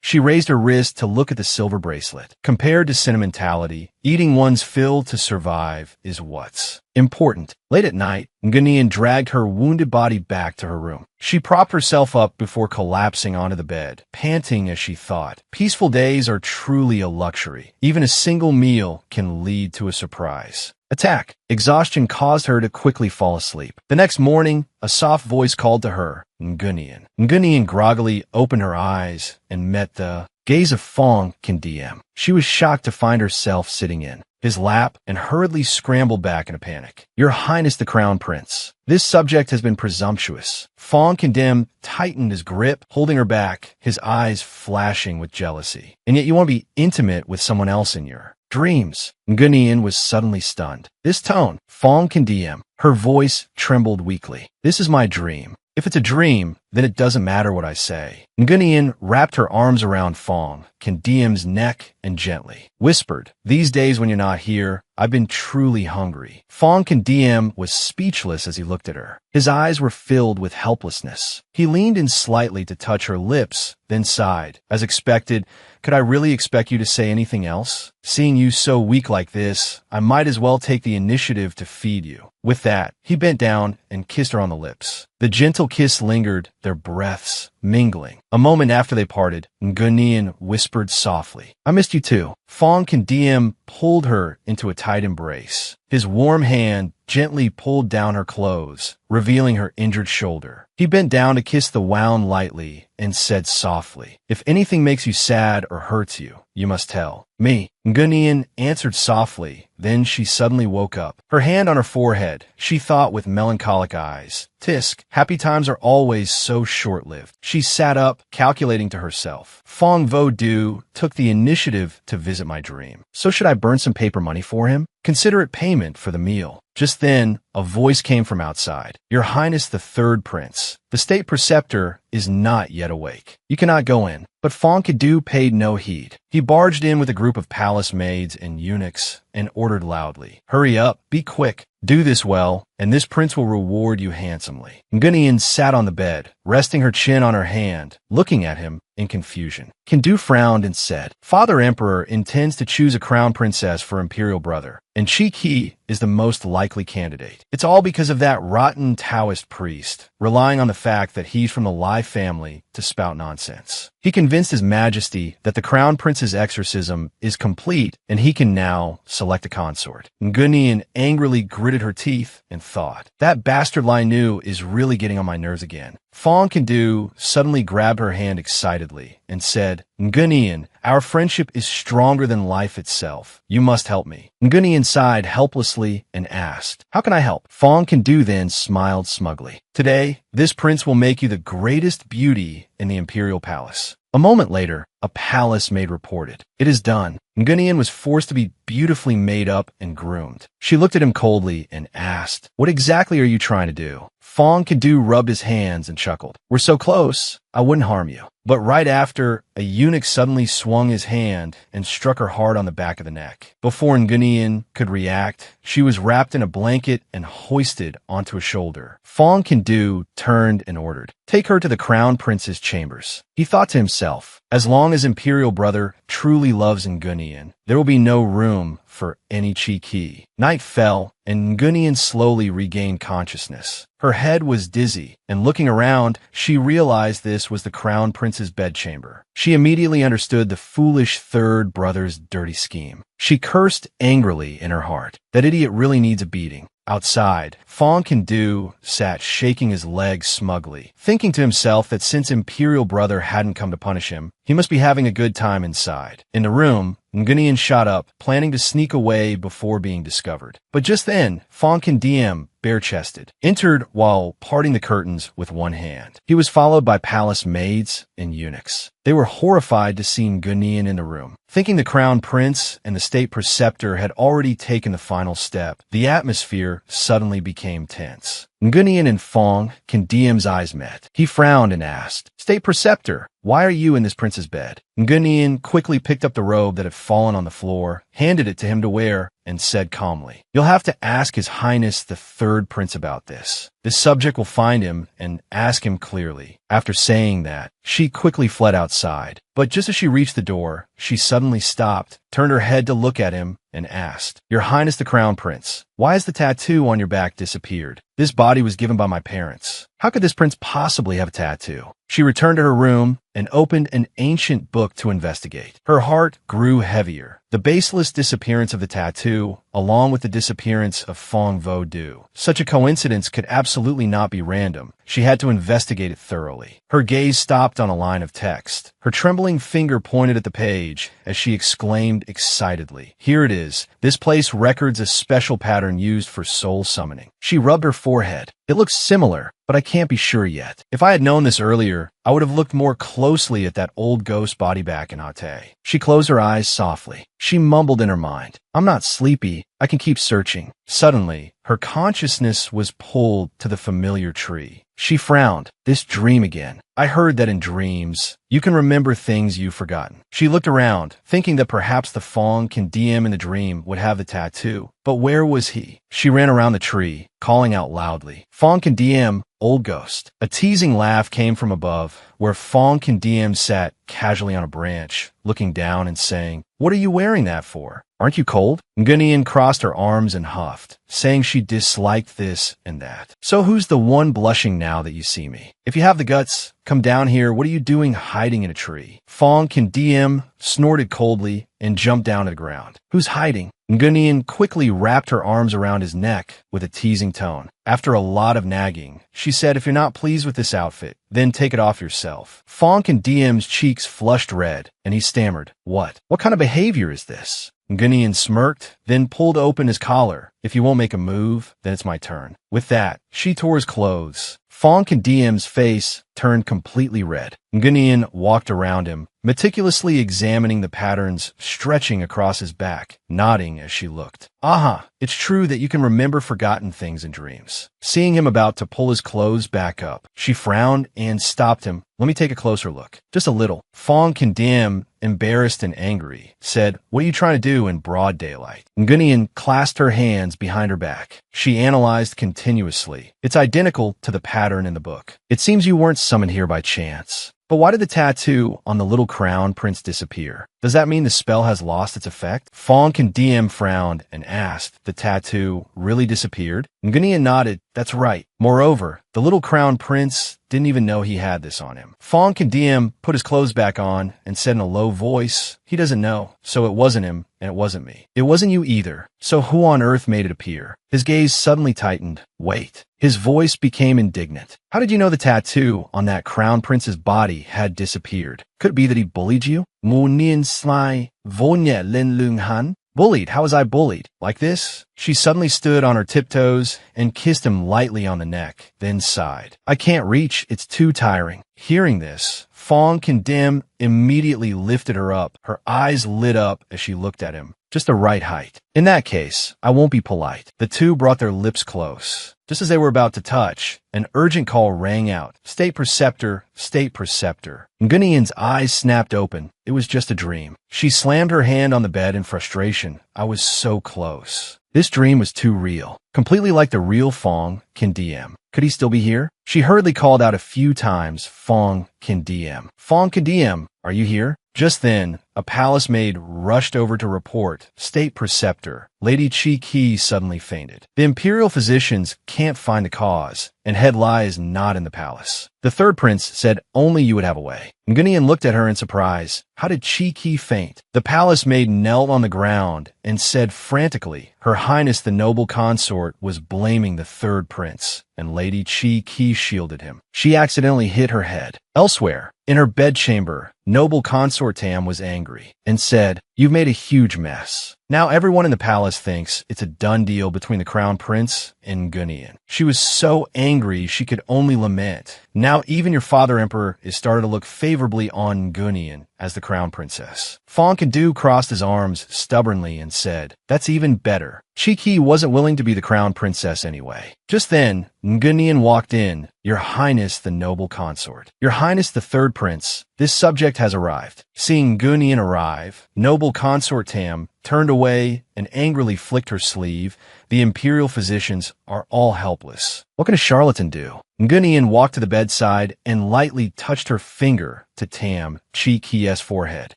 She raised her wrist to look at the silver bracelet. Compared to sentimentality, eating one's fill to survive is what's important. Late at night, Ngunian dragged her wounded body back to her room. She propped herself up before collapsing onto the bed, panting as she thought. Peaceful days are truly a luxury. Even a single meal can lead to a surprise attack. Exhaustion caused her to quickly fall asleep. The next morning, a soft voice called to her, Ngunian. Ngunian groggily opened her eyes and met the gaze of Fonkin DM. She was shocked to find herself sitting in his lap and hurriedly scrambled back in a panic. "Your Highness the Crown Prince, this subject has been presumptuous." Fonkin DM tightened his grip, holding her back, his eyes flashing with jealousy. "And yet you want to be intimate with someone else in your dreams." Ngunian was suddenly stunned. This tone, Fonkin DM, her voice trembled weakly. "This is my dream. If it's a dream, then it doesn't matter what I say." Ngunian wrapped her arms around Fonkin DM's neck and gently whispered, "These days when you're not here, I've been truly hungry." Fonkin DM was speechless as he looked at her. His eyes were filled with helplessness. He leaned in slightly to touch her lips, then sighed. "As expected, could I really expect you to say anything else? Seeing you so weak like this, I might as well take the initiative to feed you." With that, he bent down and kissed her on the lips. The gentle kiss lingered, their breaths mingling. A moment after they parted, Ngunian whispered softly, "I missed you too." Fonkin DM pulled her into a tight embrace. His warm hand gently pulled down her clothes, revealing her injured shoulder. He bent down to kiss the wound lightly and said softly, "If anything makes you sad or hurts you, you must tell me." Ngunian answered softly. Then she suddenly woke up, her hand on her forehead. She thought with melancholic eyes, "Tisk, happy times are always so short-lived." She sat up, calculating to herself. "Fong Vo Du took the initiative to visit my dream. So should I burn some paper money for him? Consider it payment for the meal." Just then, a voice came from outside. "Your Highness the Third Prince, the State Preceptor is not yet awake. You cannot go in." But Fonkidu paid no heed. He barged in with a group of palace maids and eunuchs and ordered loudly, "Hurry up, be quick, do this well, and this prince will reward you handsomely." Ngunian sat on the bed, resting her chin on her hand, looking at him in confusion. Kindu frowned and said, "Father Emperor intends to choose a crown princess for imperial brother, and Chi is the most likely candidate. It's all because of that rotten Taoist priest, relying on the fact that he's from the Lai family to spout nonsense. He convinced His Majesty that the crown prince's exorcism is complete and he can now select a consort." Ngunian angrily gritted her teeth and thought, "That bastard Lai Nu is really getting on my nerves again." Fonkindu suddenly grabbed her hand excitedly and said, "Ngunian, our friendship is stronger than life itself. You must help me." Ngunian sighed helplessly and asked, "How can I help?" Fonkindu then smiled smugly. "Today, this prince will make you the greatest beauty in the imperial palace." A moment later, a palace maid reported, "It is done." Ngunian was forced to be beautifully made up and groomed. She looked at him coldly and asked, "What exactly are you trying to do?" Fonkindu rubbed his hands and chuckled. "We're so close, I wouldn't harm you." But right after, a eunuch suddenly swung his hand and struck her hard on the back of the neck. Before Ngunian could react, she was wrapped in a blanket and hoisted onto a shoulder. Fonkindu turned and ordered, "Take her to the crown prince's chambers." He thought to himself, as long as imperial brother truly loves Ngunian, there will be no room for any Chi. Night fell, and Ngunian slowly regained consciousness. Her head was dizzy, and looking around, she realized this was the crown prince's bedchamber. She immediately understood the foolish third brother's dirty scheme. She cursed angrily in her heart. That idiot really needs a beating. Outside, Fong Kindu sat shaking his legs smugly, thinking to himself that since Imperial Brother hadn't come to punish him, he must be having a good time inside. In the room, Ngunian shot up, planning to sneak away before being discovered. But just then, Fong Kindiam, bare-chested, entered while parting the curtains with one hand. He was followed by palace maids and eunuchs. They were horrified to see Ngunian in the room. Thinking the crown prince and the state preceptor had already taken the final step, the atmosphere suddenly became tense. Ngunian and Fong Kindiam's eyes met. He frowned and asked, "State preceptor, why are you in this prince's bed?" Ngunian quickly picked up the robe that had fallen on the floor, handed it to him to wear, and said calmly, "You'll have to ask His Highness the Third Prince about this. This subject will find him and ask him clearly." After saying that, she quickly fled outside. But just as she reached the door, she suddenly stopped, turned her head to look at him, and asked, "Your Highness the Crown Prince, why has the tattoo on your back disappeared? This body was given by my parents. How could this prince possibly have a tattoo?" She returned to her room and opened an ancient book to investigate. Her heart grew heavier. The baseless disappearance of the tattoo, along with the disappearance of Fong Vo-Du. Such a coincidence could absolutely not be random. She had to investigate it thoroughly. Her gaze stopped on a line of text. Her trembling finger pointed at the page as she exclaimed excitedly, "Here it is. This place records a special pattern used for soul summoning." She rubbed her forehead. "It looks similar, but I can't be sure yet. If I had known this earlier, I would have looked more closely at that old ghost body back in Ate." She closed her eyes softly. She mumbled in her mind, "I'm not sleepy. I can keep searching." Suddenly, her consciousness was pulled to the familiar tree. She frowned. This dream again. I heard that in dreams, you can remember things you've forgotten. She looked around, thinking that perhaps the Fong Kindiam in the dream would have the tattoo. But where was he? She ran around the tree, calling out loudly, "Fong Kindiam, old ghost." A teasing laugh came from above, where Fong Kindiam sat casually on a branch, looking down and saying, "What are you wearing that for? Aren't you cold?" Ngunian crossed her arms and huffed, saying she disliked this and that. "So who's the one blushing now that you see me? If you have the guts, come down here. What are you doing hiding in a tree?" Fong Kindiam snorted coldly and jumped down to the ground. "Who's hiding?" Ngunian quickly wrapped her arms around his neck with a teasing tone. After a lot of nagging, she said, "If you're not pleased with this outfit, then take it off yourself." Fong Kindiam's cheeks flushed red, and he stammered, "What? What kind of behavior is this?" Ngunian smirked, then pulled open his collar. "If you won't make a move, then it's my turn." With that, she tore his clothes. Fong Kindiam's face turned completely red. Ngunian walked around him, meticulously examining the patterns stretching across his back, nodding as she looked. "Aha, it's true that you can remember forgotten things in dreams." Seeing him about to pull his clothes back up, she frowned and stopped him. "Let me take a closer look. Just a little." Fong Kindiam, embarrassed and angry, said, "What are you trying to do in broad daylight?" Ngunian clasped her hands behind her back. She analyzed continuously. "It's identical to the pattern in the book. It seems you weren't summoned here by chance. But why did the tattoo on the little crown prince disappear? Does that mean the spell has lost its effect?" Fong Kindiam frowned and asked, "The tattoo really disappeared?" Ngunian nodded. "That's right. Moreover, the little crown prince didn't even know he had this on him." Fong Kindiam put his clothes back on and said in a low voice, "He doesn't know, so it wasn't him, and it wasn't me. It wasn't you either. So who on earth made it appear?" His gaze suddenly tightened. "Wait." His voice became indignant. "How did you know the tattoo on that crown prince's body had disappeared? Could it be that he bullied you?" Ngunian smai vonya lin lung han. "Bullied? How was I bullied? Like this?" She suddenly stood on her tiptoes and kissed him lightly on the neck, then sighed. "I can't reach. It's too tiring." Hearing this, Fong Kindim immediately lifted her up. Her eyes lit up as she looked at him. "Just the right height. In that case, I won't be polite." The two brought their lips close. Just as they were about to touch, an urgent call rang out. "State preceptor, state preceptor." Ngunian's eyes snapped open. It was just a dream. She slammed her hand on the bed in frustration. "I was so close." This dream was too real, completely like the real Fong Kindiam. Could he still be here? She hurriedly called out a few times, "Fong Kindiam. Fong Kindiam, are you here?" Just then, a palace maid rushed over to report, State Preceptor, Lady Chi-Ki suddenly fainted. The imperial physicians can't find the cause, and head lies not in the palace. The third prince said only you would have a way. Ngunian looked at her in surprise. How did Chi-Ki faint? The palace maid knelt on the ground and said frantically, Her Highness the noble consort was blaming the third prince, and Lady Chi-Ki shielded him. She accidentally hit her head. Elsewhere, in her bedchamber, noble consort Tam was angry and said, You've made a huge mess. Now everyone in the palace thinks it's a done deal between the crown prince and Ngunian. She was so angry she could only lament. Now even your father emperor is starting to look favorably on Ngunian as the crown princess. Fonkendu crossed his arms stubbornly and said, That's even better. Chi-Ki wasn't willing to be the crown princess anyway. Just then, Ngunian walked in. Your Highness the noble consort. Your Highness the third prince, this subject has arrived. Seeing Ngunian arrive, noble consort Tam turned away and angrily flicked her sleeve. The imperial physicians are all helpless. What can a charlatan do? Ngunian walked to the bedside and lightly touched her finger to Tam Chi-Ki's forehead.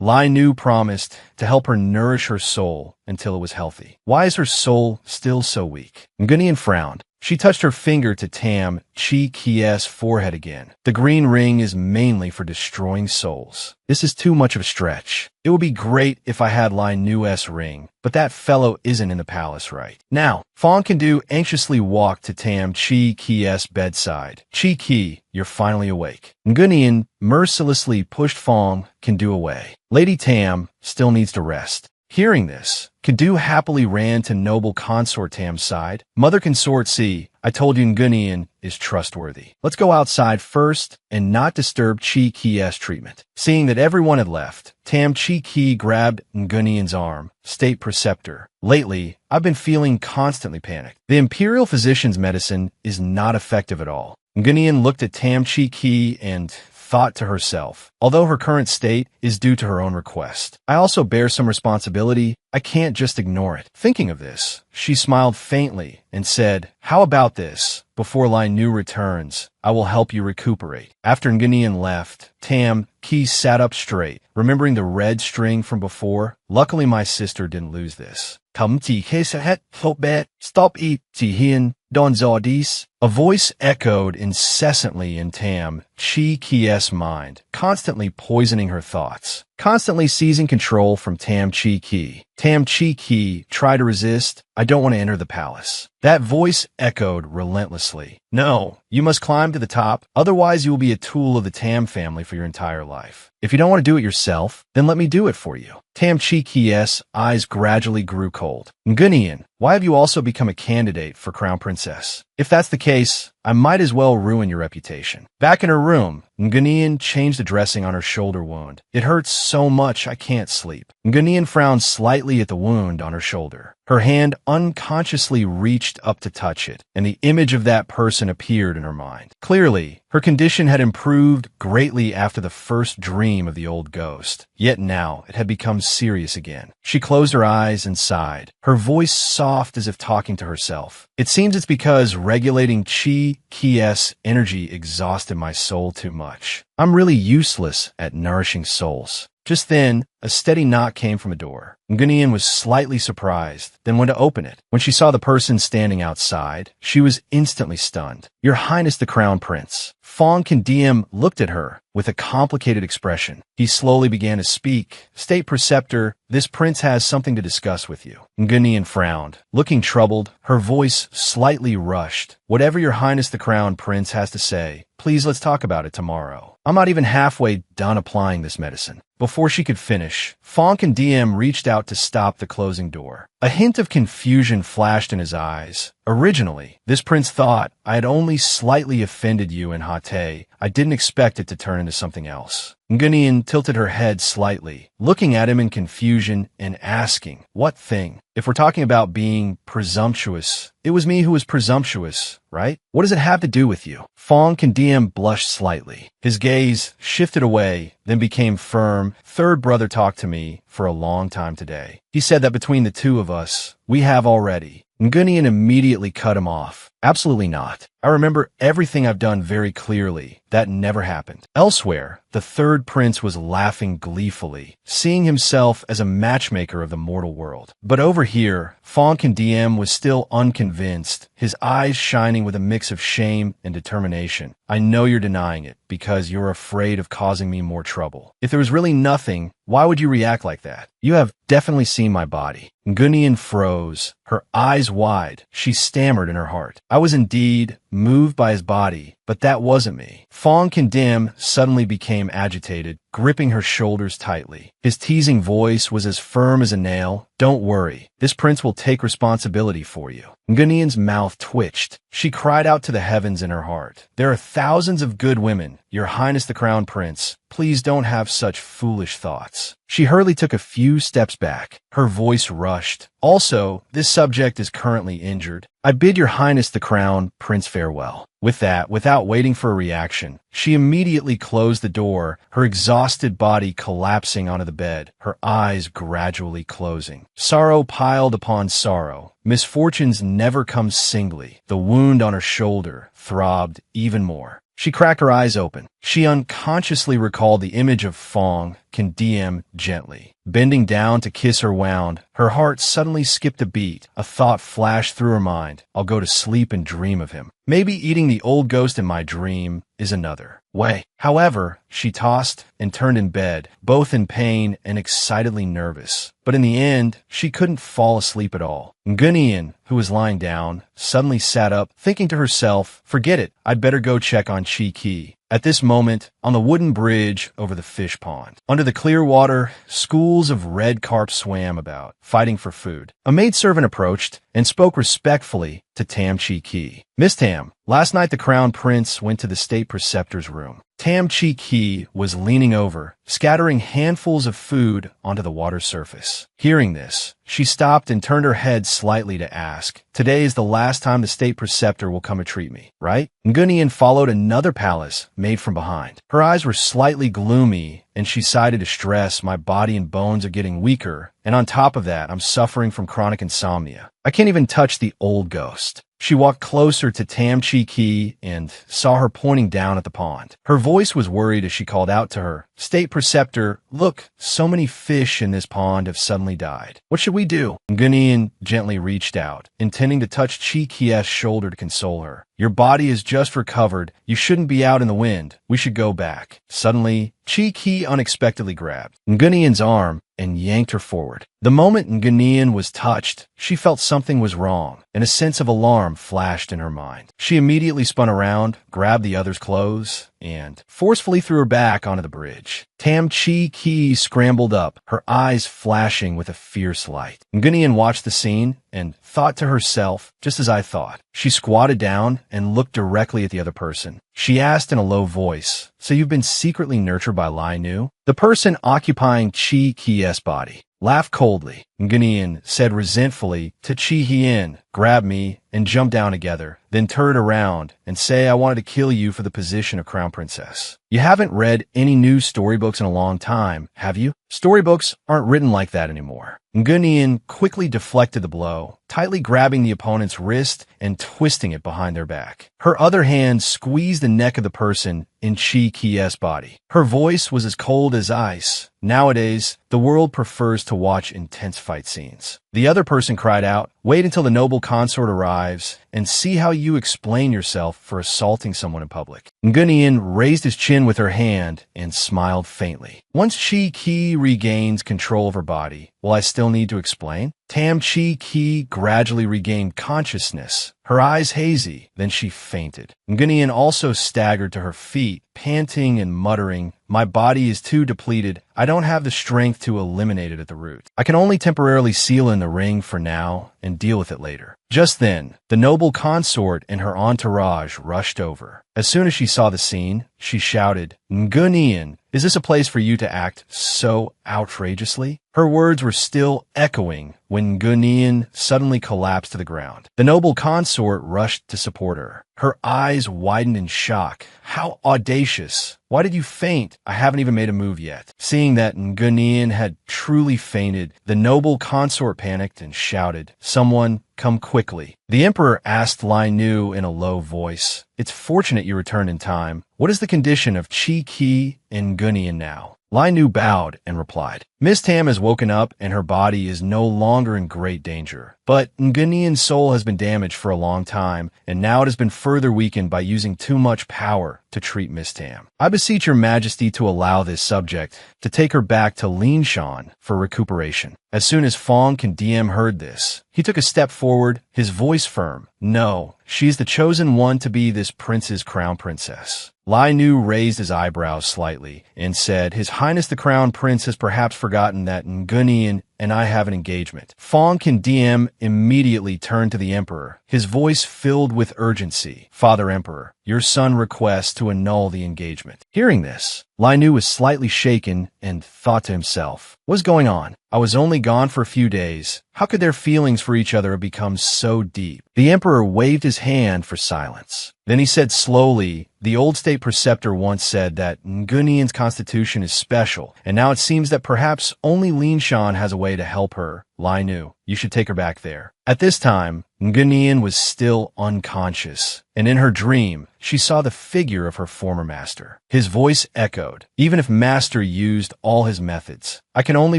Lai Nu promised to help her nourish her soul until it was healthy. Why is her soul still so weak? Ngunian frowned. She touched her finger to Tam Chi-Ki's forehead again. The green ring is mainly for destroying souls. This is too much of a stretch. It would be great if I had Lai Nu's ring, but that fellow isn't in the palace right now. Fonkendu anxiously walked to Tam Chi-Ki's bedside. Chi-Ki, you're finally awake. Ngunian mercilessly pushed Fonkendu away. Lady Tam still needs to rest. Hearing this, Kadu happily ran to noble consort Tam's side. Mother consort, see, I told you Ngunian is trustworthy. Let's go outside first and not disturb Chi-Ki's treatment. Seeing that everyone had left, Tam Chi-Ki grabbed Ngunian's arm. State Preceptor. Lately, I've been feeling constantly panicked. The imperial physician's medicine is not effective at all. Ngunian looked at Tam Chi-Ki and thought to herself, although her current state is due to her own request, I also bear some responsibility. I can't just ignore it. Thinking of this, she smiled faintly and said, How about this? Before Lai Nu returns, I will help you recuperate. After Ngunian left, Tam Ki sat up straight, remembering the red string from before. Luckily, my sister didn't lose this. Stop eat, Tihin, Don Zodis. A voice echoed incessantly in Tam Chi-Ki's mind, constantly poisoning her thoughts, constantly seizing control from Tam Chi-Ki. Tam Chi-Ki tried to resist. I don't want to enter the palace. That voice echoed relentlessly. No, you must climb to the top, otherwise you will be a tool of the Tam family for your entire life. If you don't want to do it yourself, then let me do it for you. Tam Chi-Ki's eyes gradually grew cold. Ngunian, why have you also become a candidate for Crown Princess? If that's the case, I might as well ruin your reputation. Back in her room, Ngunian changed the dressing on her shoulder wound. It hurts so much I can't sleep. Ngunian frowned slightly at the wound on her shoulder. Her hand unconsciously reached up to touch it, and the image of that person appeared in her mind. Clearly, her condition had improved greatly after the first dream of the old ghost. Yet now it had become serious again. She closed her eyes and sighed, her voice soft as if talking to herself. It seems it's because regulating Chi-Ki's energy exhausted my soul too much. I'm really useless at nourishing souls. Just then, a steady knock came from a door. Ngunian was slightly surprised, then went to open it. When she saw the person standing outside, she was instantly stunned. Your Highness the Crown Prince. Fonkendu looked at her with a complicated expression. He slowly began to speak. State Preceptor, this prince has something to discuss with you. Ngunian frowned. Looking troubled, her voice slightly rushed. Whatever your Highness the Crown Prince has to say, please let's talk about it tomorrow. I'm not even halfway done applying this medicine. Before she could finish, Fonkendu reached out to stop the closing door. A hint of confusion flashed in his eyes. Originally, this prince thought I had only slightly offended you in Hate. I didn't expect it to turn into something else. Ngunian tilted her head slightly, looking at him in confusion and asking, what thing? If we're talking about being presumptuous, it was me who was presumptuous, right? What does it have to do with you? Fonkendu blushed slightly. His gaze shifted away, then became firm. Third brother talked to me for a long time today. He said that between the two of us, we have already. Ngunian immediately cut him off. Absolutely not. I remember everything I've done very clearly. That never happened. Elsewhere, the third prince was laughing gleefully, seeing himself as a matchmaker of the mortal world. But over here, Fonkendiam was still unconvinced, his eyes shining with a mix of shame and determination. I know you're denying it because you're afraid of causing me more trouble. If there was really nothing, why would you react like that? You have definitely seen my body. Ngunian froze, her eyes wide. She stammered in her heart. I was indeed moved by his body, but that wasn't me. Fonkendim suddenly became agitated, gripping her shoulders tightly. His teasing voice was as firm as a nail. Don't worry, this prince will take responsibility for you. Ngunian's mouth twitched. She cried out to the heavens in her heart. There are thousands of good women, Your Highness the Crown Prince. Please don't have such foolish thoughts. She hurriedly took a few steps back. Her voice rushed. Also, this subject is currently injured. I bid Your Highness the Crown Prince farewell. With that, without waiting for a reaction, she immediately closed the door, her exhausted body collapsing onto the bed, her eyes gradually closing. Sorrow piled upon sorrow. Misfortunes never come singly. The wound on her shoulder throbbed even more. She cracked her eyes open. She unconsciously recalled the image of Fong Kendiem gently. Bending down to kiss her wound, her heart suddenly skipped a beat. A thought flashed through her mind. I'll go to sleep and dream of him. Maybe eating the old ghost in my dream is another way. However, she tossed and turned in bed, both in pain and excitedly nervous. But in the end, she couldn't fall asleep at all. Ngunian, who was lying down, suddenly sat up, thinking to herself, forget it, I'd better go check on Chi Ki. At this moment, on the wooden bridge over the fish pond, under the clear water, schools of red carp swam about, fighting for food. A maidservant approached and spoke respectfully to Tam Chi Ki. Miss Tam, last night the Crown Prince went to the state preceptor's room. Tam Chi Ki was leaning over, scattering handfuls of food onto the water's surface. Hearing this, she stopped and turned her head slightly to ask, today is the last time the state preceptor will come and treat me, right? Ngunian followed another palace made from behind. Her eyes were slightly gloomy, and she sighed in distress. My body and bones are getting weaker, and on top of that, I'm suffering from chronic insomnia. I can't even touch the old ghost. She walked closer to Tam Chi Ki and saw her pointing down at the pond. Her voice was worried as she called out to her, State Preceptor, look, so many fish in this pond have suddenly died. What should we do? Ngunian gently reached out, intending to touch Chi Ki's shoulder to console her. Your body is just recovered. You shouldn't be out in the wind. We should go back. Suddenly, Chi Ki unexpectedly grabbed Ngunian's arm and yanked her forward. The moment Ngunian was touched, she felt something was wrong, and a sense of alarm flashed in her mind. She immediately spun around, grabbed the other's clothes, and forcefully threw her back onto the bridge. Tam Chi Ki scrambled up, her eyes flashing with a fierce light. Ngunian watched the scene and thought to herself, just as I thought. She squatted down and looked directly at the other person. She asked in a low voice, so you've been secretly nurtured by Lai Nu? The person occupying Chi Ki's body laughed coldly. Ngunian said resentfully to Chi Hien, grab me and jump down together, then turn around and say I wanted to kill you for the position of Crown Princess. You haven't read any new storybooks in a long time, have you? Storybooks aren't written like that anymore. Ngunian quickly deflected the blow, tightly grabbing the opponent's wrist and twisting it behind their back. Her other hand squeezed the neck of the person in Chi Ki's body. Her voice was as cold as ice. Nowadays, the world prefers to watch intense fight scenes. The other person cried out, wait until the noble consort arrives and see how you explain yourself for assaulting someone in public. Ngunian raised his chin with her hand and smiled faintly. Once Chi Ki regains control of her body, will I still need to explain? Tam Chi Ki gradually regained consciousness, her eyes hazy, then she fainted. Ngunian also staggered to her feet, panting and muttering, my body is too depleted. I don't have the strength to eliminate it at the root. I can only temporarily seal in the ring for now and deal with it later. Just then, the noble consort and her entourage rushed over. As soon as she saw the scene, she shouted. Ngunian, is this a place for you to act so outrageously? Her words were still echoing when Ngunian suddenly collapsed to the ground. The noble consort rushed to support her. Her eyes widened in shock. How audacious! Why did you faint? I haven't even made a move yet. Seeing that Ngunian had truly fainted, the noble consort panicked and shouted, Someone, come quickly. The emperor asked Lai Nu in a low voice, It's fortunate you returned in time. What is the condition of Chi Qi and Ngunian now? Lai Nu bowed and replied, Miss Tam has woken up and her body is no longer in great danger. But Ngunian's soul has been damaged for a long time, and now it has been further weakened by using too much power to treat Miss Tam. I beseech your majesty to allow this subject to take her back to Linshan for recuperation. As soon as Fong Condiem heard this, he took a step forward, his voice firm. No, she's the chosen one to be this prince's crown princess. Lai Nu raised his eyebrows slightly and said, His Highness the Crown Prince has perhaps forgotten that Ngunian and I have an engagement. Fong Condiem immediately turned to the emperor, his voice filled with urgency. Father Emperor, your son requests to annul the engagement. Hearing this, Lai Nu was slightly shaken and thought to himself, What's going on? I was only gone for a few days. How could their feelings for each other have become so deep? The emperor waved his hand for silence. Then he said slowly, The old state preceptor once said that Ngunian's constitution is special, and now it seems that perhaps only Linshan has a way to help her. Lai Nu, you should take her back there. At this time, Ngunian was still unconscious, and in her dream, she saw the figure of her former master. His voice echoed, Even if master used all his methods, I can only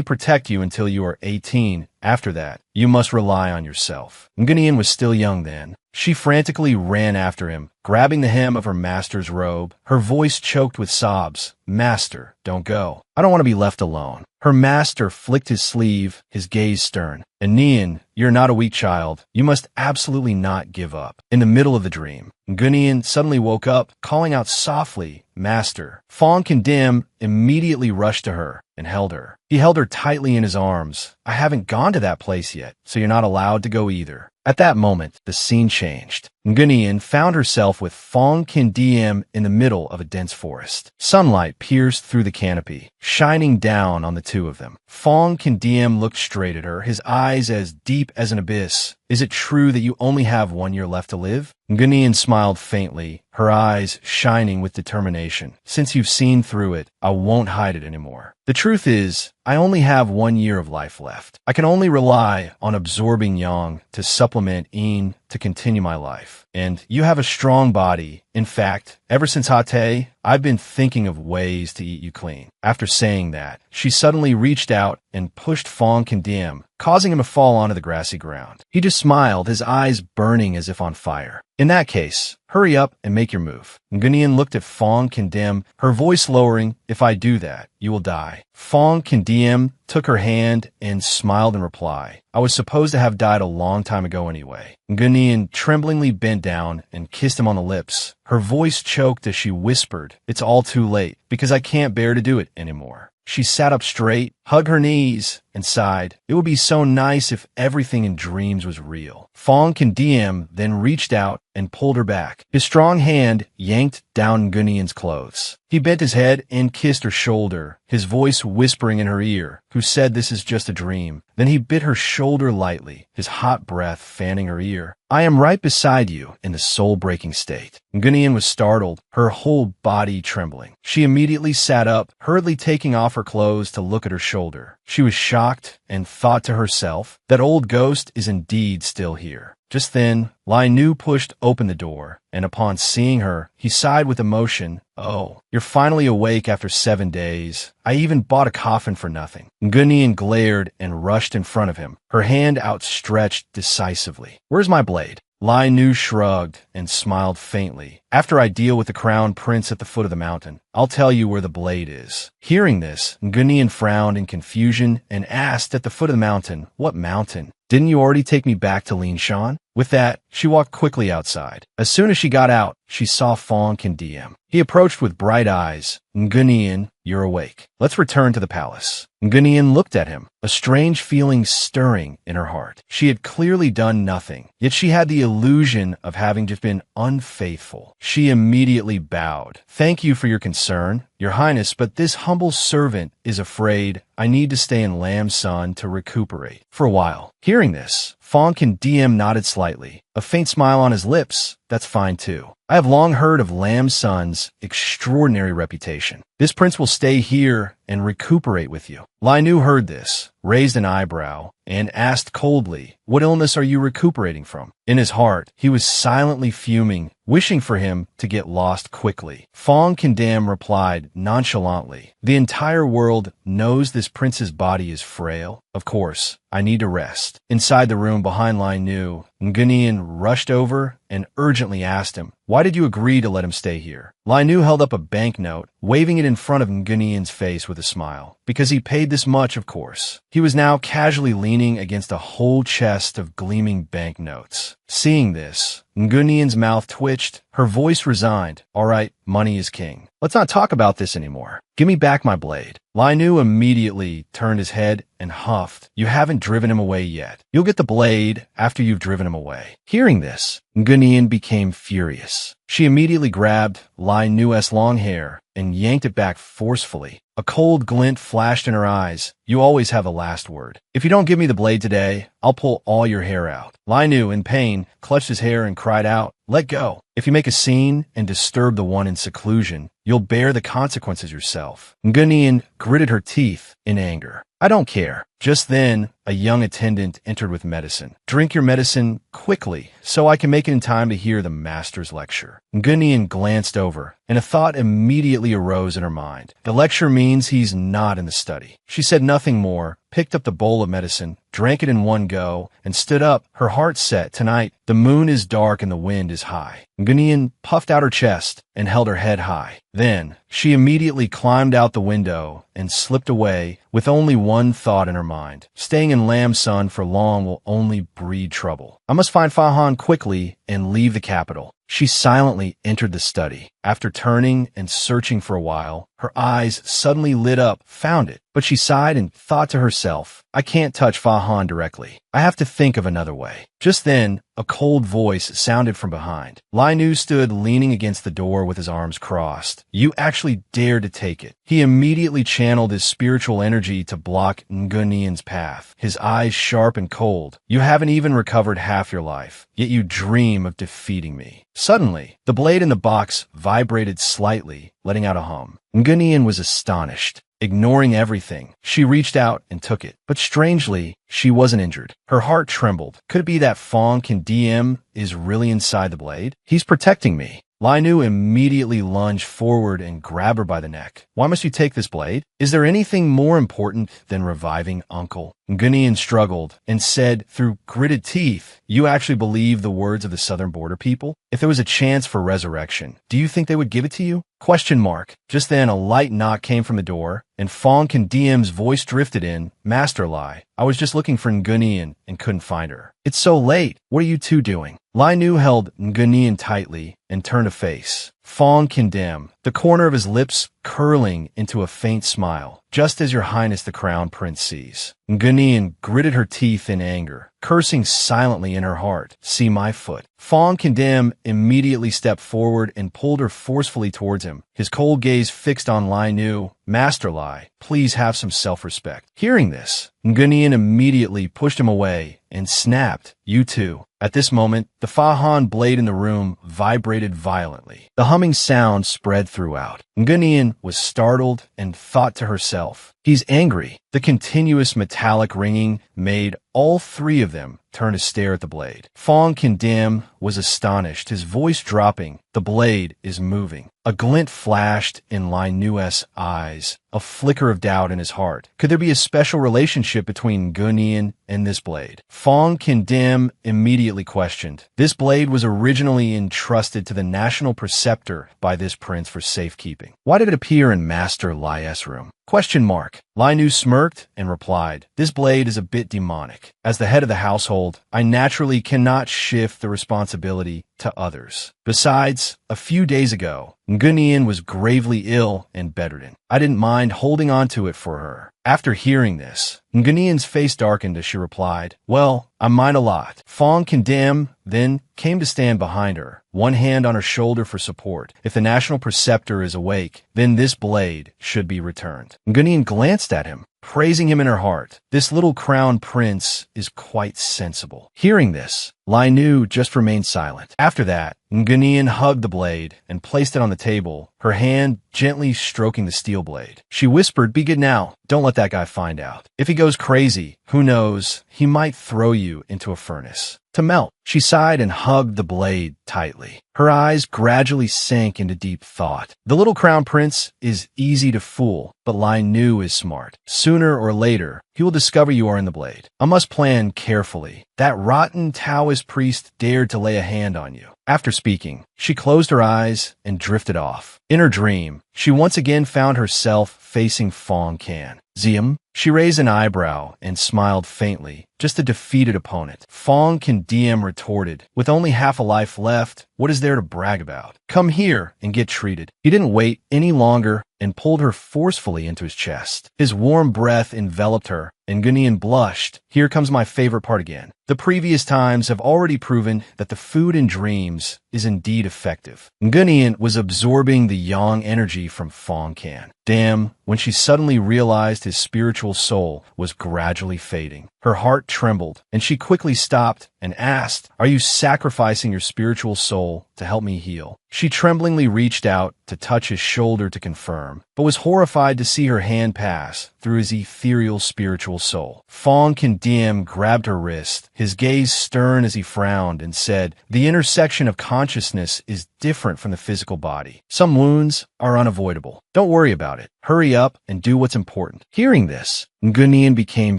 protect you until you are 18. After that, you must rely on yourself. Ngunian was still young then. She frantically ran after him, grabbing the hem of her master's robe. Her voice choked with sobs. Master, don't go. I don't want to be left alone. Her master flicked his sleeve, his gaze stern. Anian, you're not a weak child. You must absolutely not give up. In the middle of the dream, Ngunian suddenly woke up, calling out softly, Master. Fong Condem immediately rushed to her and held her. He held her tightly in his arms. I haven't gone to that place yet, so you're not allowed to go either. At that moment, the scene changed. Ngunian found herself with Fong Condiem in the middle of a dense forest. Sunlight pierced through the canopy, shining down on the two of them. Fong Condiem looked straight at her, his eyes as deep as an abyss. Is it true that you only have 1 year left to live? Ngunian smiled faintly, her eyes shining with determination. Since you've seen through it, I won't hide it anymore. The truth is, I only have 1 year of life left. I can only rely on absorbing yang to supplement yin to continue my life. And you have a strong body. In fact, ever since Hate, I've been thinking of ways to eat you clean. After saying that, she suddenly reached out and pushed Fong Condem, causing him to fall onto the grassy ground. He just smiled, his eyes burning as if on fire. In that case, hurry up and make your move. Ngunian looked at Fong Condem, her voice lowering, If I do that, you will die. Fong Condem took her hand and smiled in reply. I was supposed to have died a long time ago anyway. Ngunian tremblingly bent down and kissed him on the lips. Her voice choked as she whispered, It's all too late, because I can't bear to do it anymore. She sat up straight, hugged her knees, and sighed. It would be so nice if everything in dreams was real. Fong Condiem then reached out and pulled her back. His strong hand yanked down Ngunian's clothes. He bent his head and kissed her shoulder, his voice whispering in her ear, who said this is just a dream. Then he bit her shoulder lightly, his hot breath fanning her ear. I am right beside you in the soul-breaking state. Ngunian was startled, her whole body trembling. She immediately sat up, hurriedly taking off her clothes to look at her shoulder. She was shocked and thought to herself, that old ghost is indeed still here. Just then, Lai Nu pushed open the door, and upon seeing her, he sighed with emotion. Oh, you're finally awake after 7 days. I even bought a coffin for nothing. Ngunian glared and rushed in front of him, her hand outstretched decisively. Where's my blade? Lai Nu shrugged and smiled faintly. After I deal with the crown prince at the foot of the mountain, I'll tell you where the blade is. Hearing this, Ngunian frowned in confusion and asked at the foot of the mountain, What mountain? Didn't you already take me back to Linshan? With that, she walked quickly outside. As soon as she got out, she saw Fong Condiem. He approached with bright eyes. Ngunian, you're awake. Let's return to the palace. Ngunian looked at him, a strange feeling stirring in her heart. She had clearly done nothing, yet she had the illusion of having just been unfaithful. She immediately bowed. Thank you for your concern, Your Highness, but this humble servant is afraid I need to stay in Lam-Sun to recuperate for a while. Hearing this, Fonkin DM nodded slightly, a faint smile on his lips. That's fine too. I have long heard of Lam-Sun's extraordinary reputation. This prince will stay here and recuperate with you. Lai Nu heard this, raised an eyebrow, and asked coldly, what illness are you recuperating from? In his heart, he was silently fuming, wishing for him to get lost quickly. Fong Kindam replied nonchalantly, the entire world knows this prince's body is frail. Of course, I need to rest. Inside the room behind Lai Nu, Ngunian rushed over and urgently asked him, why did you agree to let him stay here? Lai Nu held up a banknote, waving it in front of Ngunian's face with a smile. Because he paid this much, of course. He was now casually leaning against a whole chest of gleaming banknotes. Seeing this, Ngunian's mouth twitched, her voice resigned. All right, money is king. Let's not talk about this anymore. Give me back my blade. Lai Nu immediately turned his head and huffed. You haven't driven him away yet. You'll get the blade after you've driven him away. Hearing this, Ngunian became furious. She immediately grabbed Lai Nu's long hair and yanked it back forcefully. A cold glint flashed in her eyes. You always have the last word. If you don't give me the blade today, I'll pull all your hair out. Lai Nu, in pain, clutched his hair and cried out, let go. If you make a scene and disturb the one in seclusion, you'll bear the consequences yourself. Ngunian gritted her teeth in anger. I don't care. Just then, a young attendant entered with medicine. Drink your medicine quickly, so I can make it in time to hear the master's lecture. Ngunian glanced over, and a thought immediately arose in her mind. The lecture means he's not in the study. She said nothing more, picked up the bowl of medicine, drank it in one go, and stood up, her heart set. Tonight, the moon is dark and the wind is high. Ngunian puffed out her chest and held her head high. Then, she immediately climbed out the window and slipped away with only one thought in her mind. Staying in Lam-Sun for long will only breed trouble. I must find Fa Han quickly and leave the capital. She silently entered the study. After turning and searching for a while, her eyes suddenly lit up, found it. But she sighed and thought to herself, I can't touch Fa Han directly. I have to think of another way. Just then, a cold voice sounded from behind. Lai Nu stood leaning against the door with his arms crossed. You actually dared to take it. He immediately channeled his spiritual energy to block Ngunian's path, his eyes sharp and cold. You haven't even recovered half your life, yet you dream of defeating me. Suddenly, the blade in the box vibrated slightly, letting out a hum. Ngunian was astonished. Ignoring everything, she reached out and took it. But strangely, she wasn't injured. Her heart trembled. Could it be that Fong Can DM is really inside the blade? He's protecting me. Lai Nu immediately lunged forward and grabbed her by the neck. Why must you take this blade? Is there anything more important than reviving Uncle? Ngunian struggled and said through gritted teeth, you actually believe the words of the southern border people? If there was a chance for resurrection, do you think they would give it to you? Question mark. Just then a light knock came from the door, and Fong Can DM's voice drifted in. Master Lai, I was just looking for Ngunian and couldn't find her. It's so late. What are you two doing? Lai Nu held Ngunian tightly and turned a face. Fong Kindam, the corner of his lips curling into a faint smile. Just as your highness the crown prince sees. Ngunian gritted her teeth in anger, cursing silently in her heart. See my foot. Fong Kindam immediately stepped forward and pulled her forcefully towards him, his cold gaze fixed on Lai Nu. Master Lai, please have some self-respect. Hearing this, Ngunian immediately pushed him away and snapped, you too. At this moment, the Fa Han blade in the room vibrated violently. The humming sound spread throughout. Ngunian was startled and thought to herself, he's angry. The continuous metallic ringing made all three of them turn to stare at the blade. Fong Kindam was astonished, his voice dropping. The blade is moving. A glint flashed in Lai Nu's eyes, a flicker of doubt in his heart. Could there be a special relationship between Ngunian and this blade? Fong Kindam immediately questioned. This blade was originally entrusted to the national preceptor by this prince for safekeeping. Why did it appear in Master Lai's room? Question mark. Lai Nu smirked and replied, this blade is a bit demonic. As the head of the household, I naturally cannot shift the responsibility to others. Besides, a few days ago, Ngunian was gravely ill and bedridden. I didn't mind holding on to it for her. After hearing this, Ngunian's face darkened as she replied, "Well, I mind a lot." Fong Condemn then came to stand behind her, one hand on her shoulder for support. If the national preceptor is awake, then this blade should be returned. Ngunian glanced at him, praising him in her heart. This little crown prince is quite sensible. Hearing this, Lai Nu just remained silent. After that, Ngunian hugged the blade and placed it on the table, her hand gently stroking the steel blade. She whispered, "Be good now. Don't let that guy find out. If he goes crazy, who knows, he might throw you into a furnace to melt." She sighed and hugged the blade tightly. Her eyes gradually sank into deep thought. The little crown prince is easy to fool, but Lai Nu is smart. Sooner or later, he will discover you are in the blade. I must plan carefully. That rotten Taoist priest dared to lay a hand on you. After speaking, she closed her eyes and drifted off. In her dream, she once again found herself facing Fong Can. "Zium?" She raised an eyebrow and smiled faintly, just a defeated opponent. Fong Can DM retorted, "With only half a life left, what is there to brag about? Come here and get treated." He didn't wait any longer and pulled her forcefully into his chest. His warm breath enveloped her, and Ngunian blushed. Here comes my favorite part again. The previous times have already proven that the food in dreams is indeed effective. Ngunian was absorbing the yang energy from Fong Can. Damn, when she suddenly realized his spiritual soul was gradually fading. Her heart trembled, and she quickly stopped and asked, "Are you sacrificing your spiritual soul to help me heal?" She tremblingly reached out to touch his shoulder to confirm, but was horrified to see her hand pass through his ethereal spiritual soul. Fong Condemn grabbed her wrist, his gaze stern as he frowned, and said, "The intersection of consciousness is different from the physical body. Some wounds are unavoidable. Don't worry about it. Hurry up and do what's important." Hearing this, Ngunian became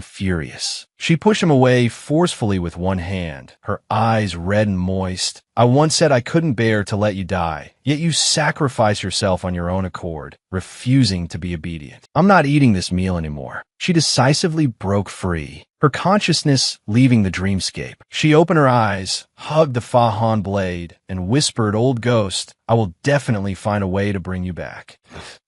furious. She pushed him away forcefully with one hand, her eyes red and moist. "I once said I couldn't bear to let you die, yet you sacrifice yourself on your own accord, refusing to be obedient. I'm not eating this meal anymore." She decisively broke free, her consciousness leaving the dreamscape. She opened her eyes, hugged the Fa Han blade, and whispered, "Old ghost, I will definitely find a way to bring you back."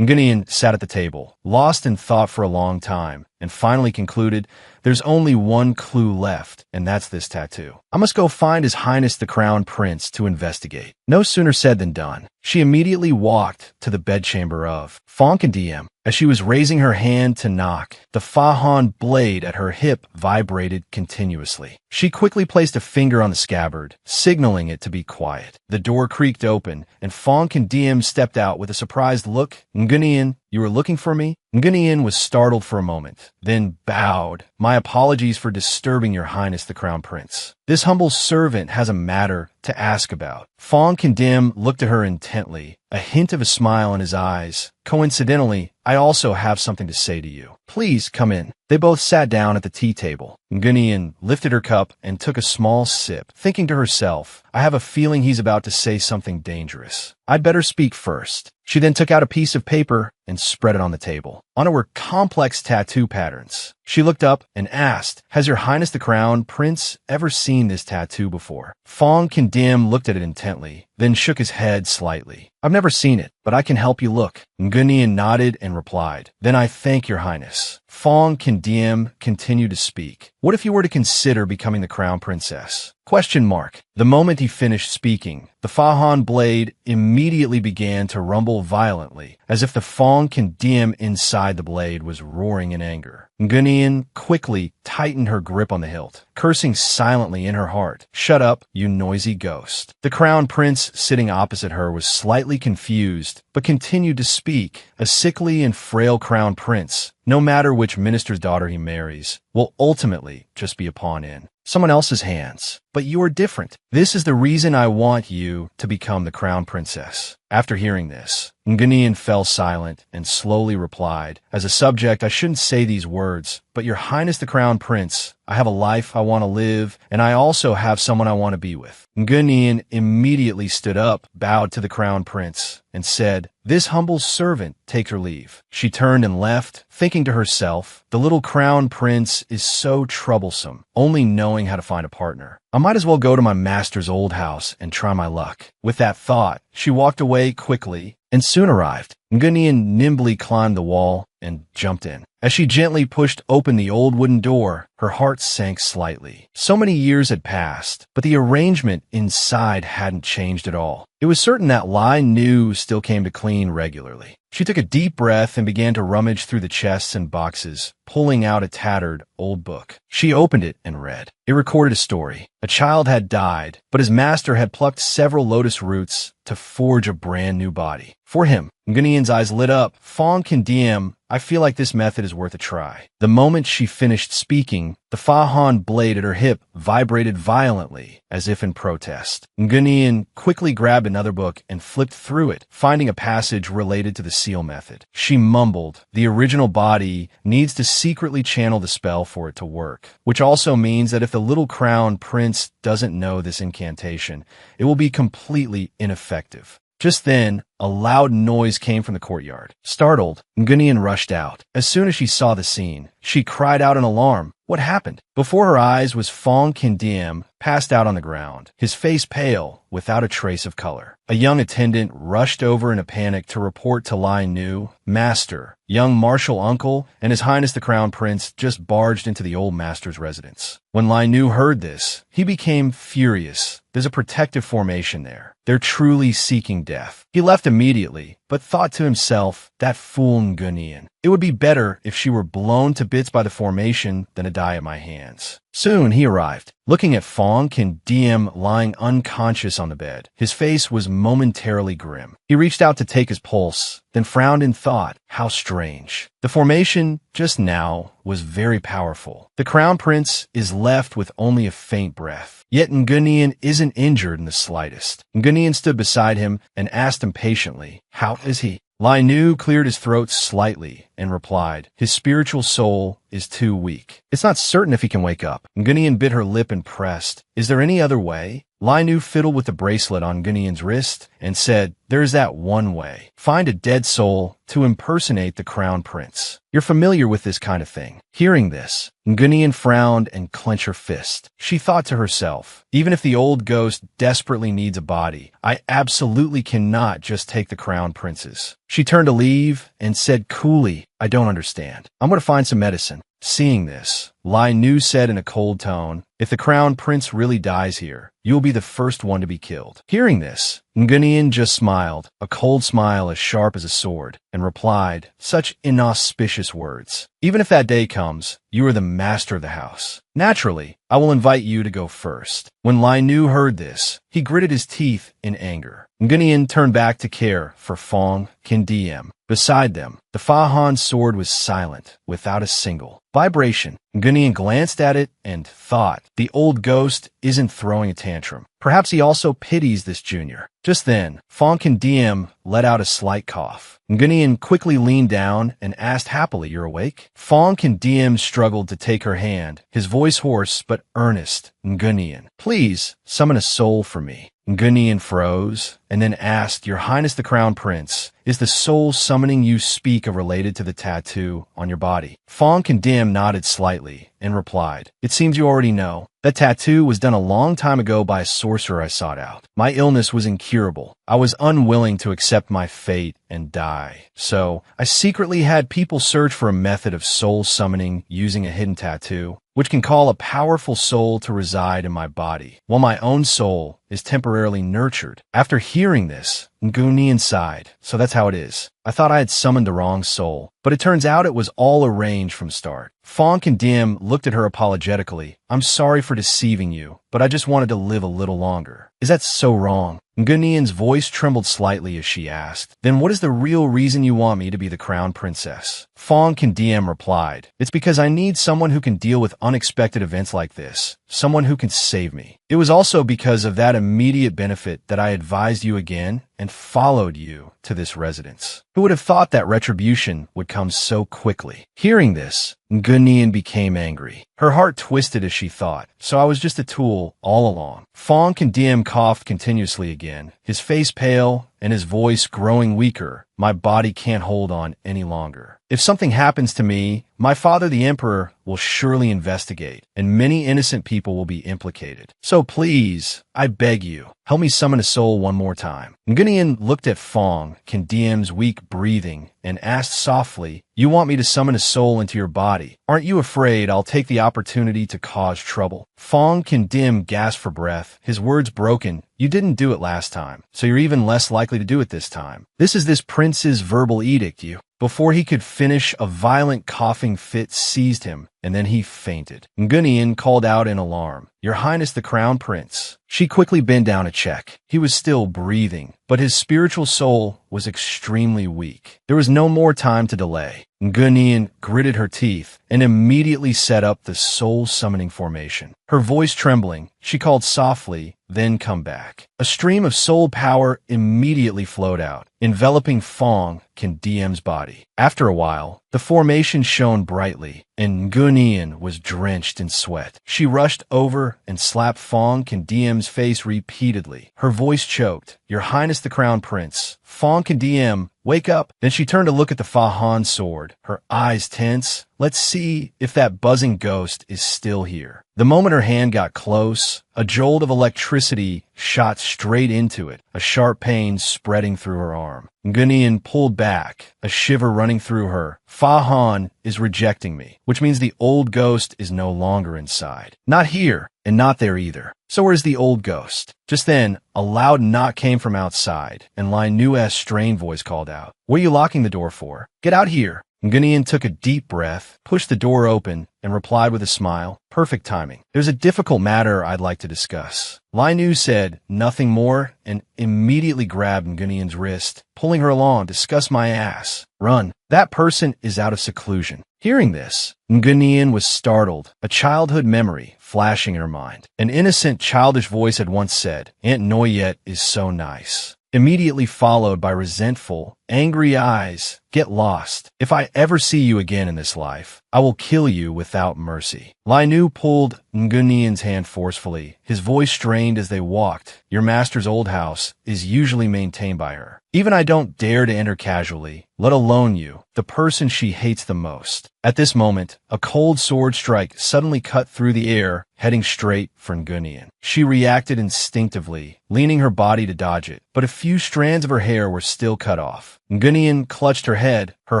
Ngunian sat at the table, lost in thought for a long time, and finally concluded, "There's only one clue left, and that's this tattoo. I must go find His Highness the Crown Prince to investigate." No sooner said than done. She immediately walked to the bedchamber of Fong Condiem. As she was raising her hand to knock, the Fa Han blade at her hip vibrated continuously. She quickly placed a finger on the scabbard, signaling it to be quiet. The door creaked open, and Fong Condiem stepped out with a surprised look. "Ngunian, you were looking for me?" Ngunian was startled for a moment, then bowed. "My apologies for disturbing your Highness the Crown Prince. This humble servant has a matter to ask about." Fong Condemn looked at her intently, a hint of a smile in his eyes. "Coincidentally, I also have something to say to you. Please come in." They both sat down at the tea table. Ngunian lifted her cup and took a small sip, thinking to herself, "I have a feeling he's about to say something dangerous. I'd better speak first." She then took out a piece of paper and spread it on the table. On it were complex tattoo patterns. She looked up and asked, "Has your Highness the Crown Prince ever seen this tattoo before?" Fong Condemn looked at it intently, then shook his head slightly. "I've never seen it, but I can help you look." Ngunian nodded and replied, "Then I thank your Highness." Fong Condemn continued to speak. "What if you were to consider becoming the Crown Princess?" Question mark. The moment he finished speaking, the Fa Han blade immediately began to rumble violently, as if the Fong Condemn inside the blade was roaring in anger. Ngunian quickly tightened her grip on the hilt, cursing silently in her heart. "Shut up, you noisy ghost." The Crown Prince sitting opposite her was slightly confused, but continued to speak. A sickly and frail Crown Prince, no matter which minister's daughter he marries, will ultimately just be a pawn in someone else's hands. But you are different. This is the reason I want you to become the Crown Princess. After hearing this, Ngunian fell silent and slowly replied, "As a subject, I shouldn't say these words, but your Highness the Crown Prince, I have a life I want to live, and I also have someone I want to be with. Ngunian immediately stood up, bowed to the crown prince, and said, "This humble servant take her leave." She turned and left, thinking to herself, "The little crown prince is so troublesome, only knowing how to find a partner. I might as well go to my master's old house and try my luck." With that thought, she walked away quickly and soon arrived. Ngunian nimbly climbed the wall and jumped in. As she gently pushed open the old wooden door, her heart sank slightly. So many years had passed, but the arrangement inside hadn't changed at all. It was certain that Lai Nu still came to clean regularly. She took a deep breath and began to rummage through the chests and boxes, pulling out a tattered, old book. She opened it and read. It recorded a story. A child had died, but his master had plucked several lotus roots to forge a brand new body. For him, Ngunian's eyes lit up. "Fong can DM. I feel like this method is worth a try." The moment she finished speaking, the Fahan blade at her hip vibrated violently, as if in protest. Ngunian quickly grabbed another book and flipped through it, finding a passage related to the seal method. She mumbled, "The original body needs to secretly channel the spell for it to work," which also means that if the little crown prince doesn't know this incantation, it will be completely ineffective. Just then, a loud noise came from the courtyard. Startled, Ngunian rushed out. As soon as she saw the scene, she cried out in alarm. What happened? Before her eyes was Fong Kindiam, passed out on the ground, his face pale, without a trace of color. A young attendant rushed over in a panic to report to Lai Nu, "Master, young martial uncle, and His Highness the Crown Prince just barged into the old master's residence." When Lai Nu heard this, he became furious. There's a protective formation there. They're truly seeking death. He left immediately, but thought to himself, that fool Ngunian. It would be better if she were blown to bits by the formation than to die at my hands. Soon he arrived, looking at Fong Kindiam lying unconscious on the bed. His face was momentarily grim. He reached out to take his pulse, then frowned in thought. How strange. The formation, just now, was very powerful. The Crown Prince is left with only a faint breath. Yet Ngunian isn't injured in the slightest. Ngunian stood beside him and asked him patiently, "How is he?" Lai Nu cleared his throat slightly and replied, "His spiritual soul is too weak. It's not certain if he can wake up." Ngunian bit her lip and pressed, "Is there any other way?" Lai Nu fiddled with the bracelet on Ngunian's wrist and said, "There is that one way. Find a dead soul to impersonate the Crown Prince. You're familiar with this kind of thing." Hearing this, Ngunian frowned and clenched her fist. She thought to herself, even if the old ghost desperately needs a body, I absolutely cannot just take the Crown Prince's. She turned to leave and said coolly, "I don't understand. I'm going to find some medicine." Seeing this, Lai Nu said in a cold tone, "If the Crown Prince really dies here, you will be the first one to be killed." Hearing this, Ngunian just smiled, a cold smile as sharp as a sword, and replied, "Such inauspicious words. Even if that day comes, you are the master of the house. Naturally, I will invite you to go first." When Lai Nu heard this, he gritted his teeth in anger. Ngunian turned back to care for Fong Kindiam. Beside them, the Fahan sword was silent, without a single vibration. Ngunian glanced at it and thought, the old ghost isn't throwing a tantrum. Perhaps he also pities this junior. Just then, Fong Kindiam let out a slight cough. Ngunian quickly leaned down and asked happily, "You're awake?" Fong Kindiam struggled to take her hand, his voice hoarse but earnest. "Ngunian, please summon a soul for me." Ngunian froze and then asked, "Your Highness the Crown Prince, is the soul summoning you speak of related to the tattoo on your body?" Fong Kindiam nodded slightly and replied, "It seems you already know. That tattoo was done a long time ago by a sorcerer I sought out. My illness was incurable. I was unwilling to accept my fate and die. So, I secretly had people search for a method of soul summoning using a hidden tattoo, which can call a powerful soul to reside in my body, while my own soul is temporarily nurtured." After hearing this, Ngunian sighed. "So that's how it is. I thought I had summoned the wrong soul, but it turns out it was all arranged from start." Fong Kindim looked at her apologetically. "I'm sorry for deceiving you, but I just wanted to live a little longer." "Is that so wrong?" Ngunian's voice trembled slightly as she asked, "Then what is the real reason you want me to be the Crown Princess?" Fong Can replied, "It's because I need someone who can deal with unexpected events like this, someone who can save me. It was also because of that immediate benefit that I advised you again and followed you to this residence. Who would have thought that retribution would come so quickly?" Hearing this, Ngunian became angry. Her heart twisted as she thought, so I was just a tool all along. Fong Can coughed continuously again, his face pale and his voice growing weaker. "My body can't hold on any longer. If something happens to me, my father the emperor will surely investigate, and many innocent people will be implicated. So please, I beg you, help me summon a soul one more time." Ngunian looked at Fong Can weak breathing and asked softly, "You want me to summon a soul into your body? Aren't you afraid I'll take the opportunity to cause trouble?" Fong Can gasped for breath, his words broken. "You didn't do it last time, so you're even less likely to do it this time. This is this prince's verbal edict, you." Before he could finish, a violent coughing fit seized him, and then he fainted. Ngunian called out in alarm, "Your Highness the Crown Prince." She quickly bent down to check. He was still breathing, but his spiritual soul was extremely weak. There was no more time to delay. Ngunian gritted her teeth and immediately set up the soul summoning formation. Her voice trembling, she called softly, "Then come back." A stream of soul power immediately flowed out, enveloping Fong Can body. After a while, the formation shone brightly, and Ngunian was drenched in sweat. She rushed over and slapped Fong Can face repeatedly. Her voice choked, "Your Highness the Crown Prince, Fong Can wake up." Then she turned to look at the Fa Han sword, her eyes tense. "Let's see if that buzzing ghost is still here." The moment her hand got close, a jolt of electricity shot straight into it, a sharp pain spreading through her arm. Ngunian pulled back, a shiver running through her. "Fa Han is rejecting me, which means the old ghost is no longer inside. Not here, and not there either. So where's the old ghost?" Just then, a loud knock came from outside, and Lai Nu's strained voice called out, "What are you locking the door for? Get out here." Ngunian took a deep breath, pushed the door open, and replied with a smile, "Perfect timing. There's a difficult matter I'd like to discuss." Lai Nu said nothing more and immediately grabbed Ngunian's wrist, pulling her along. "Discuss my ass. Run. That person is out of seclusion." Hearing this, Ngunian was startled, a childhood memory flashing in her mind. An innocent, childish voice had once said, "Aunt Noyette is so nice," immediately followed by resentful, angry eyes. "Get lost. If I ever see you again in this life, I will kill you without mercy." Lai Nu pulled Ngunian's hand forcefully, his voice strained as they walked. "Your master's old house is usually maintained by her. Even I don't dare to enter casually, let alone you, the person she hates the most." At this moment, a cold sword strike suddenly cut through the air, heading straight for Ngunian. She reacted instinctively, leaning her body to dodge it, but a few strands of her hair were still cut off. Ngunian clutched her head, her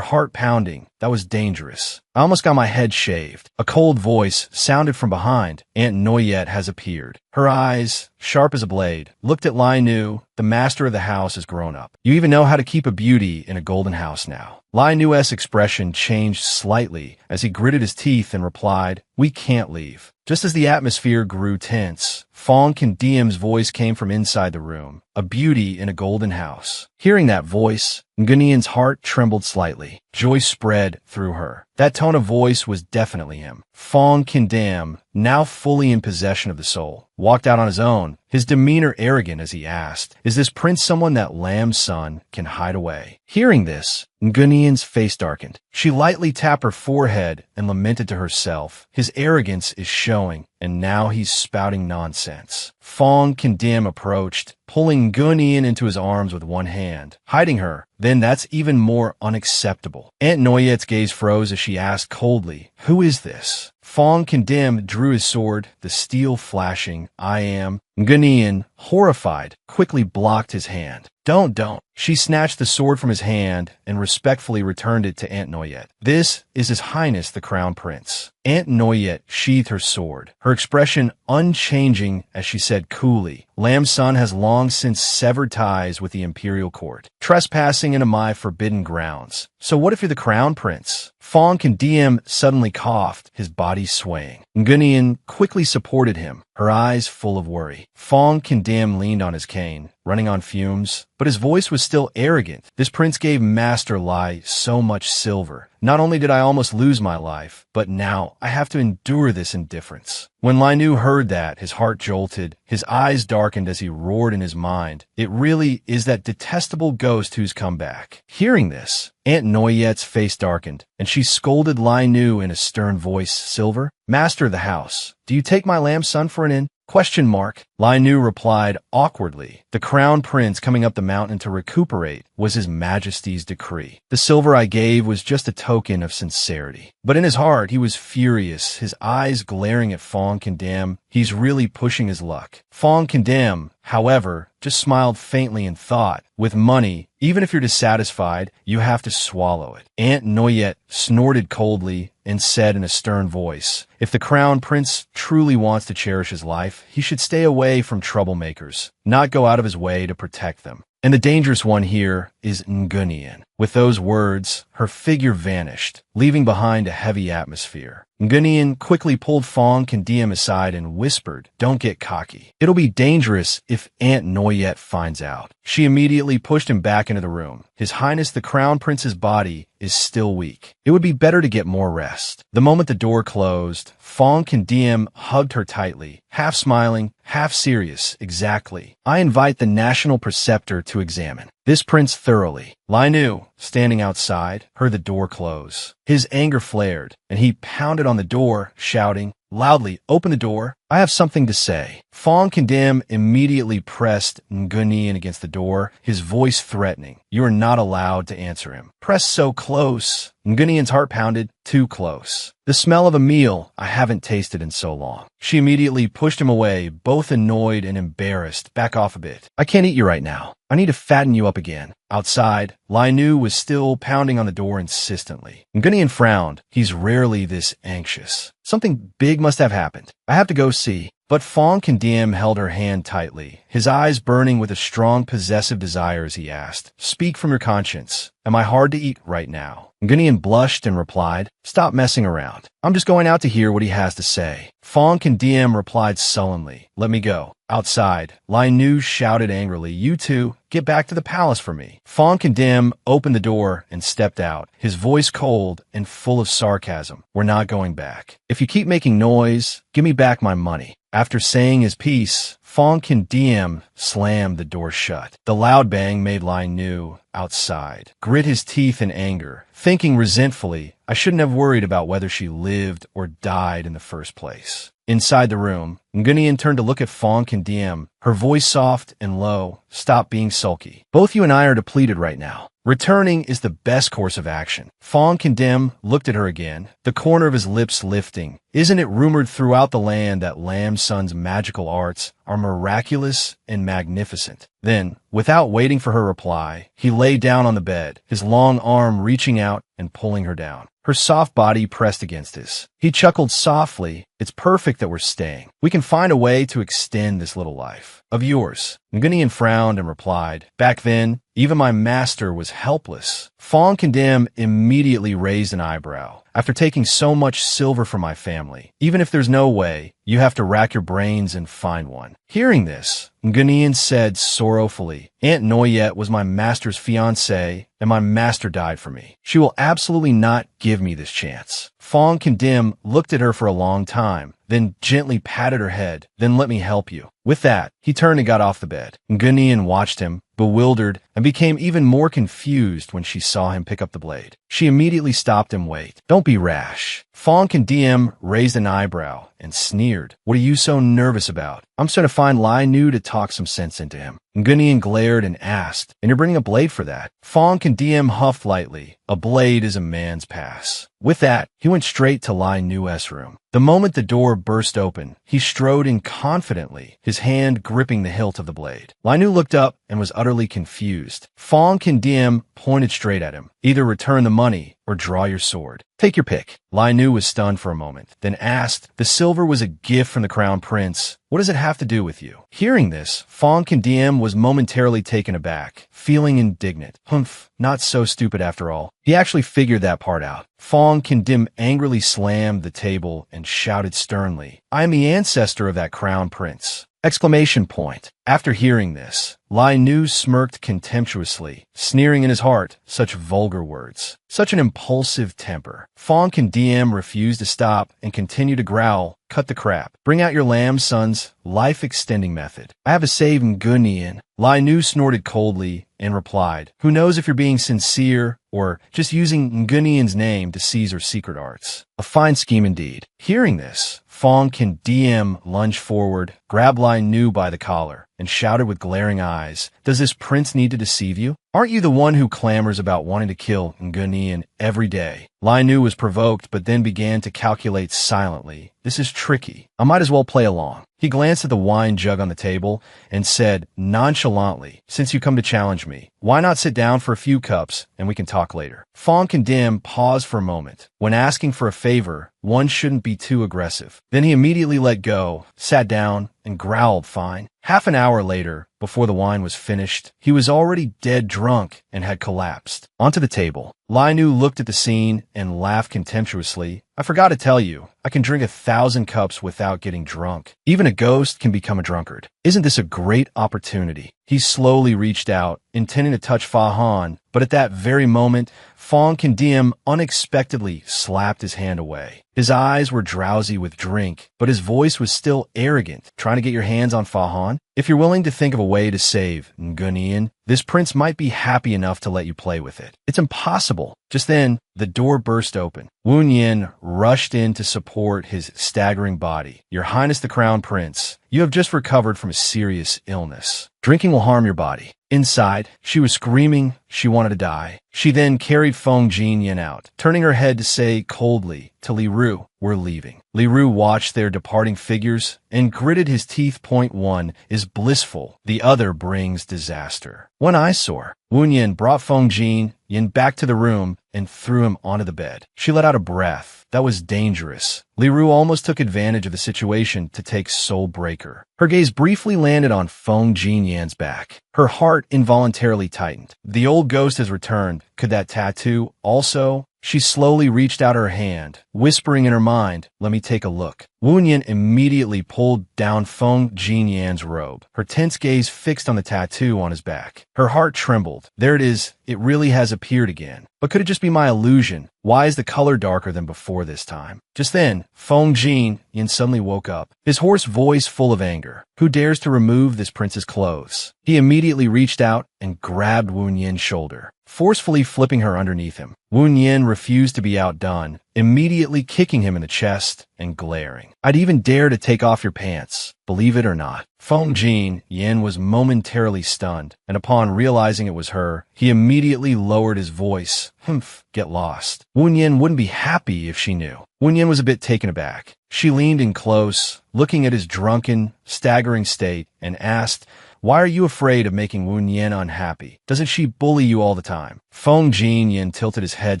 heart pounding. That was dangerous. "I almost got my head shaved." A cold voice sounded from behind. "Aunt Noyette has appeared." Her eyes, sharp as a blade, looked at Lai Nu. "The master of the house has grown up. You even know how to keep a beauty in a golden house now." Lai Nu's expression changed slightly as he gritted his teeth and replied, "We can't leave." Just as the atmosphere grew tense, Fong Can voice came from inside the room, "A beauty in a golden house." Hearing that voice, Ngunian's heart trembled slightly. Joy spread through her. That tone of voice was definitely him. Fong Can, now fully in possession of the soul, walked out on his own, his demeanor arrogant as he asked, "Is this prince someone that Lam's son can hide away?" Hearing this, Ngunian's face darkened. She lightly tapped her forehead and lamented to herself, "His arrogance is showing, and now he's spouting nonsense." Fong Can approached, pulling Ngunian into his arms with one hand, hiding her. "Then that's even more unacceptable." Aunt Noyette's gaze froze as she asked coldly, "Who is this?" Fong Can drew his sword, the steel flashing. "I am." Ngunian, horrified, quickly blocked his hand. Don't. She snatched the sword from his hand and respectfully returned it to Aunt Noyette. "This is His Highness the Crown Prince." Aunt Noyette sheathed her sword, her expression unchanging as she said coolly, "Lam's son has long since severed ties with the imperial court, trespassing into my forbidden grounds. So what if you're the Crown Prince?" Fong Can suddenly coughed, his body swaying. Ngunian quickly supported him, her eyes full of worry. Fong Can leaned on his cane, running on fumes, but his voice was still arrogant. This prince gave Master Lai so much silver. Not only did I almost lose my life, but now I have to endure this indifference. When Lai Nu heard that, his heart jolted, his eyes darkened as he roared in his mind, "It really is that detestable ghost who's come back." Hearing this, Aunt Noyette's face darkened, and she scolded Lai Nu in a stern voice, "Silver, master of the house, do you take my lamb son for an inn?" Question mark. Lai Nu replied awkwardly. The crown prince coming up the mountain to recuperate was his majesty's decree. The silver I gave was just a token of sincerity. But in his heart, he was furious, his eyes glaring at Fong Condemn. He's really pushing his luck. Fong Condemn, however, just smiled faintly and thought, with money, even if you're dissatisfied, you have to swallow it. Aunt Noyette snorted coldly and said in a stern voice, "If the crown prince truly wants to cherish his life, he should stay away from troublemakers, not go out of his way to protect them." And the dangerous one here is Ngunian. With those words, her figure vanished, leaving behind a heavy atmosphere. Ngunian quickly pulled Fong Condiem aside and whispered, "Don't get cocky. It'll be dangerous if Aunt Noyette finds out." She immediately pushed him back into the room. "His Highness the Crown Prince's body is still weak. It would be better to get more rest." The moment the door closed, Fong Condiem hugged her tightly, half smiling, half serious. "Exactly. I invite the national preceptor to examine this prince thoroughly." Lai Nu, standing outside, heard the door close. His anger flared, and he pounded on the door, shouting loudly, "Open the door. I have something to say." Fong Condem immediately pressed Ngunian against the door, his voice threatening. "You are not allowed to answer him." "Press so close." Ngunian's heart pounded. "Too close. The smell of a meal I haven't tasted in so long." She immediately pushed him away, both annoyed and embarrassed. "Back off a bit. I can't eat you right now. I need to fatten you up again." Outside, Lai Nu was still pounding on the door insistently. Ngunian frowned. He's rarely this anxious. Something big must have happened. I have to go see. But Fong Condem held her hand tightly, his eyes burning with a strong possessive desire as he asked, "Speak from your conscience. Am I hard to eat right now?" Ngunian blushed and replied, "Stop messing around. I'm just going out to hear what he has to say." Fong Condem replied sullenly, "Let me go." Outside, Lai Nu shouted angrily, "You two, get back to the palace for me." Fong Condem opened the door and stepped out, his voice cold and full of sarcasm. "We're not going back. If you keep making noise, give me back my money." After saying his piece, Fong Condem slammed the door shut. The loud bang made Lai Nu, outside, grit his teeth in anger, thinking resentfully, "I shouldn't have worried about whether she lived or died in the first place." Inside the room, Ngunian turned to look at Fong Condem, her voice soft and low. "Stop being sulky. Both you and I are depleted right now. Returning is the best course of action." Fong Condem looked at her again, the corner of his lips lifting. "Isn't it rumored throughout the land that Lam Sun's magical arts are miraculous and magnificent?" Then, without waiting for her reply, he lay down on the bed, his long arm reaching out and pulling her down. Her soft body pressed against his. He chuckled softly. "It's perfect that we're staying. We can find a way to extend this little life of yours." Ngunian frowned and replied, "Back then, even my master was helpless." Fong Condem immediately raised an eyebrow. "After taking so much silver from my family, even if there's no way, you have to rack your brains and find one." Hearing this, Ngunian said sorrowfully, "Aunt Noyette was my master's fiancée, and my master died for me. She will absolutely not give me this chance." Fong Condem looked at her for a long time, then gently patted her head. "Then let me help you." With that, he turned and got off the bed. Ngunian watched him, bewildered, and became even more confused when she saw him pick up the blade. She immediately stopped him. "Wait, don't be rash." Fong Condem raised an eyebrow and sneered. "What are you so nervous about? I'm trying to find Lai Nu to talk some sense into him." Ngunian glared and asked, "And you're bringing a blade for that?" Fong Condem huffed lightly. "A blade is a man's pass." With that, he went straight to Lai Nu's room. The moment the door burst open, he strode in confidently, his hand gripping the hilt of the blade. Lai Nu looked up and was utterly confused. Fong Condem pointed straight at him. "Either return the money or draw your sword. Take your pick." Lai Nu was stunned for a moment, then asked, "The silver was a gift from the crown prince. What does it have to do with you?" Hearing this, Fong Condem was momentarily taken aback, feeling indignant. "Humph, not so stupid after all. He actually figured that part out." Fong Condem angrily slammed the table and shouted sternly, "I am the ancestor of that crown prince. Exclamation point. After hearing this, Lai Nu smirked contemptuously, sneering in his heart, such vulgar words. Such an impulsive temper. Fong and DM refused to stop and continued to growl, cut the crap. Bring out your lamb, sons. Life-extending method. I have a save Ngunian. Lai Nu snorted coldly and replied, who knows if you're being sincere or just using Ngunian's name to seize her secret arts. A fine scheme indeed. Hearing this, Fong can DM lunged forward, grabbed Lai Nu by the collar, and shouted with glaring eyes, does this prince need to deceive you? Aren't you the one who clamors about wanting to kill Ngunian every day? Lai Nu was provoked but then began to calculate silently. This is tricky. I might as well play along. He glanced at the wine jug on the table and said nonchalantly, since you come to challenge me, why not sit down for a few cups and we can talk later? Fong and Dim paused for a moment. When asking for a favor, one shouldn't be too aggressive. Then he immediately let go, sat down, and growled fine. Half an hour later, before the wine was finished, he was already dead drunk and had collapsed. Onto the table. Lai Nu looked at the scene and laughed contemptuously. I forgot to tell you, I can drink 1,000 cups without getting drunk. Even a ghost can become a drunkard. Isn't this a great opportunity? He slowly reached out, intending to touch Fa Han, but at that very moment, Fong Kandim unexpectedly slapped his hand away. His eyes were drowsy with drink, but his voice was still arrogant. Trying to get your hands on Fa Han? If you're willing to think of a way to save Ngunian, this prince might be happy enough to let you play with it. It's impossible. Just then, the door burst open. Wu Yin rushed in to support his staggering body. Your Highness the Crown Prince, you have just recovered from a serious illness. Drinking will harm your body. Inside, she was screaming she wanted to die. She then carried Feng Jinyan out, turning her head to say coldly to Li Ru, we're leaving. Li Ru watched their departing figures and gritted his teeth. Point one is blissful, the other brings disaster. One eyesore. Wu Yin brought Feng Jinyan back to the room and threw him onto the bed. She let out a breath. That was dangerous. Li Ru almost took advantage of the situation to take Soul Breaker. Her gaze briefly landed on Feng Jinyan's back. Her heart involuntarily tightened. The old ghost has returned. Could that tattoo also? She slowly reached out her hand, whispering in her mind, let me take a look. Wu Yin immediately pulled down Feng Jinyan's robe, her tense gaze fixed on the tattoo on his back. Her heart trembled. There it is. It really has appeared again. But could it just be my illusion? Why is the color darker than before this time? Just then, Feng Jinyan suddenly woke up, his hoarse voice full of anger. Who dares to remove this prince's clothes? He immediately reached out and grabbed Wu Yin's shoulder, forcefully flipping her underneath him. Wu Yin refused to be outdone, immediately kicking him in the chest and glaring. I'd even dare to take off your pants, believe it or not. Feng Jinyan was momentarily stunned, and upon realizing it was her, he immediately lowered his voice. Humph, get lost. Wu Yin wouldn't be happy if she knew. Wu Yin was a bit taken aback. She leaned in close, looking at his drunken, staggering state, and asked, why are you afraid of making Wu Yin unhappy? Doesn't she bully you all the time? Feng Jinyan tilted his head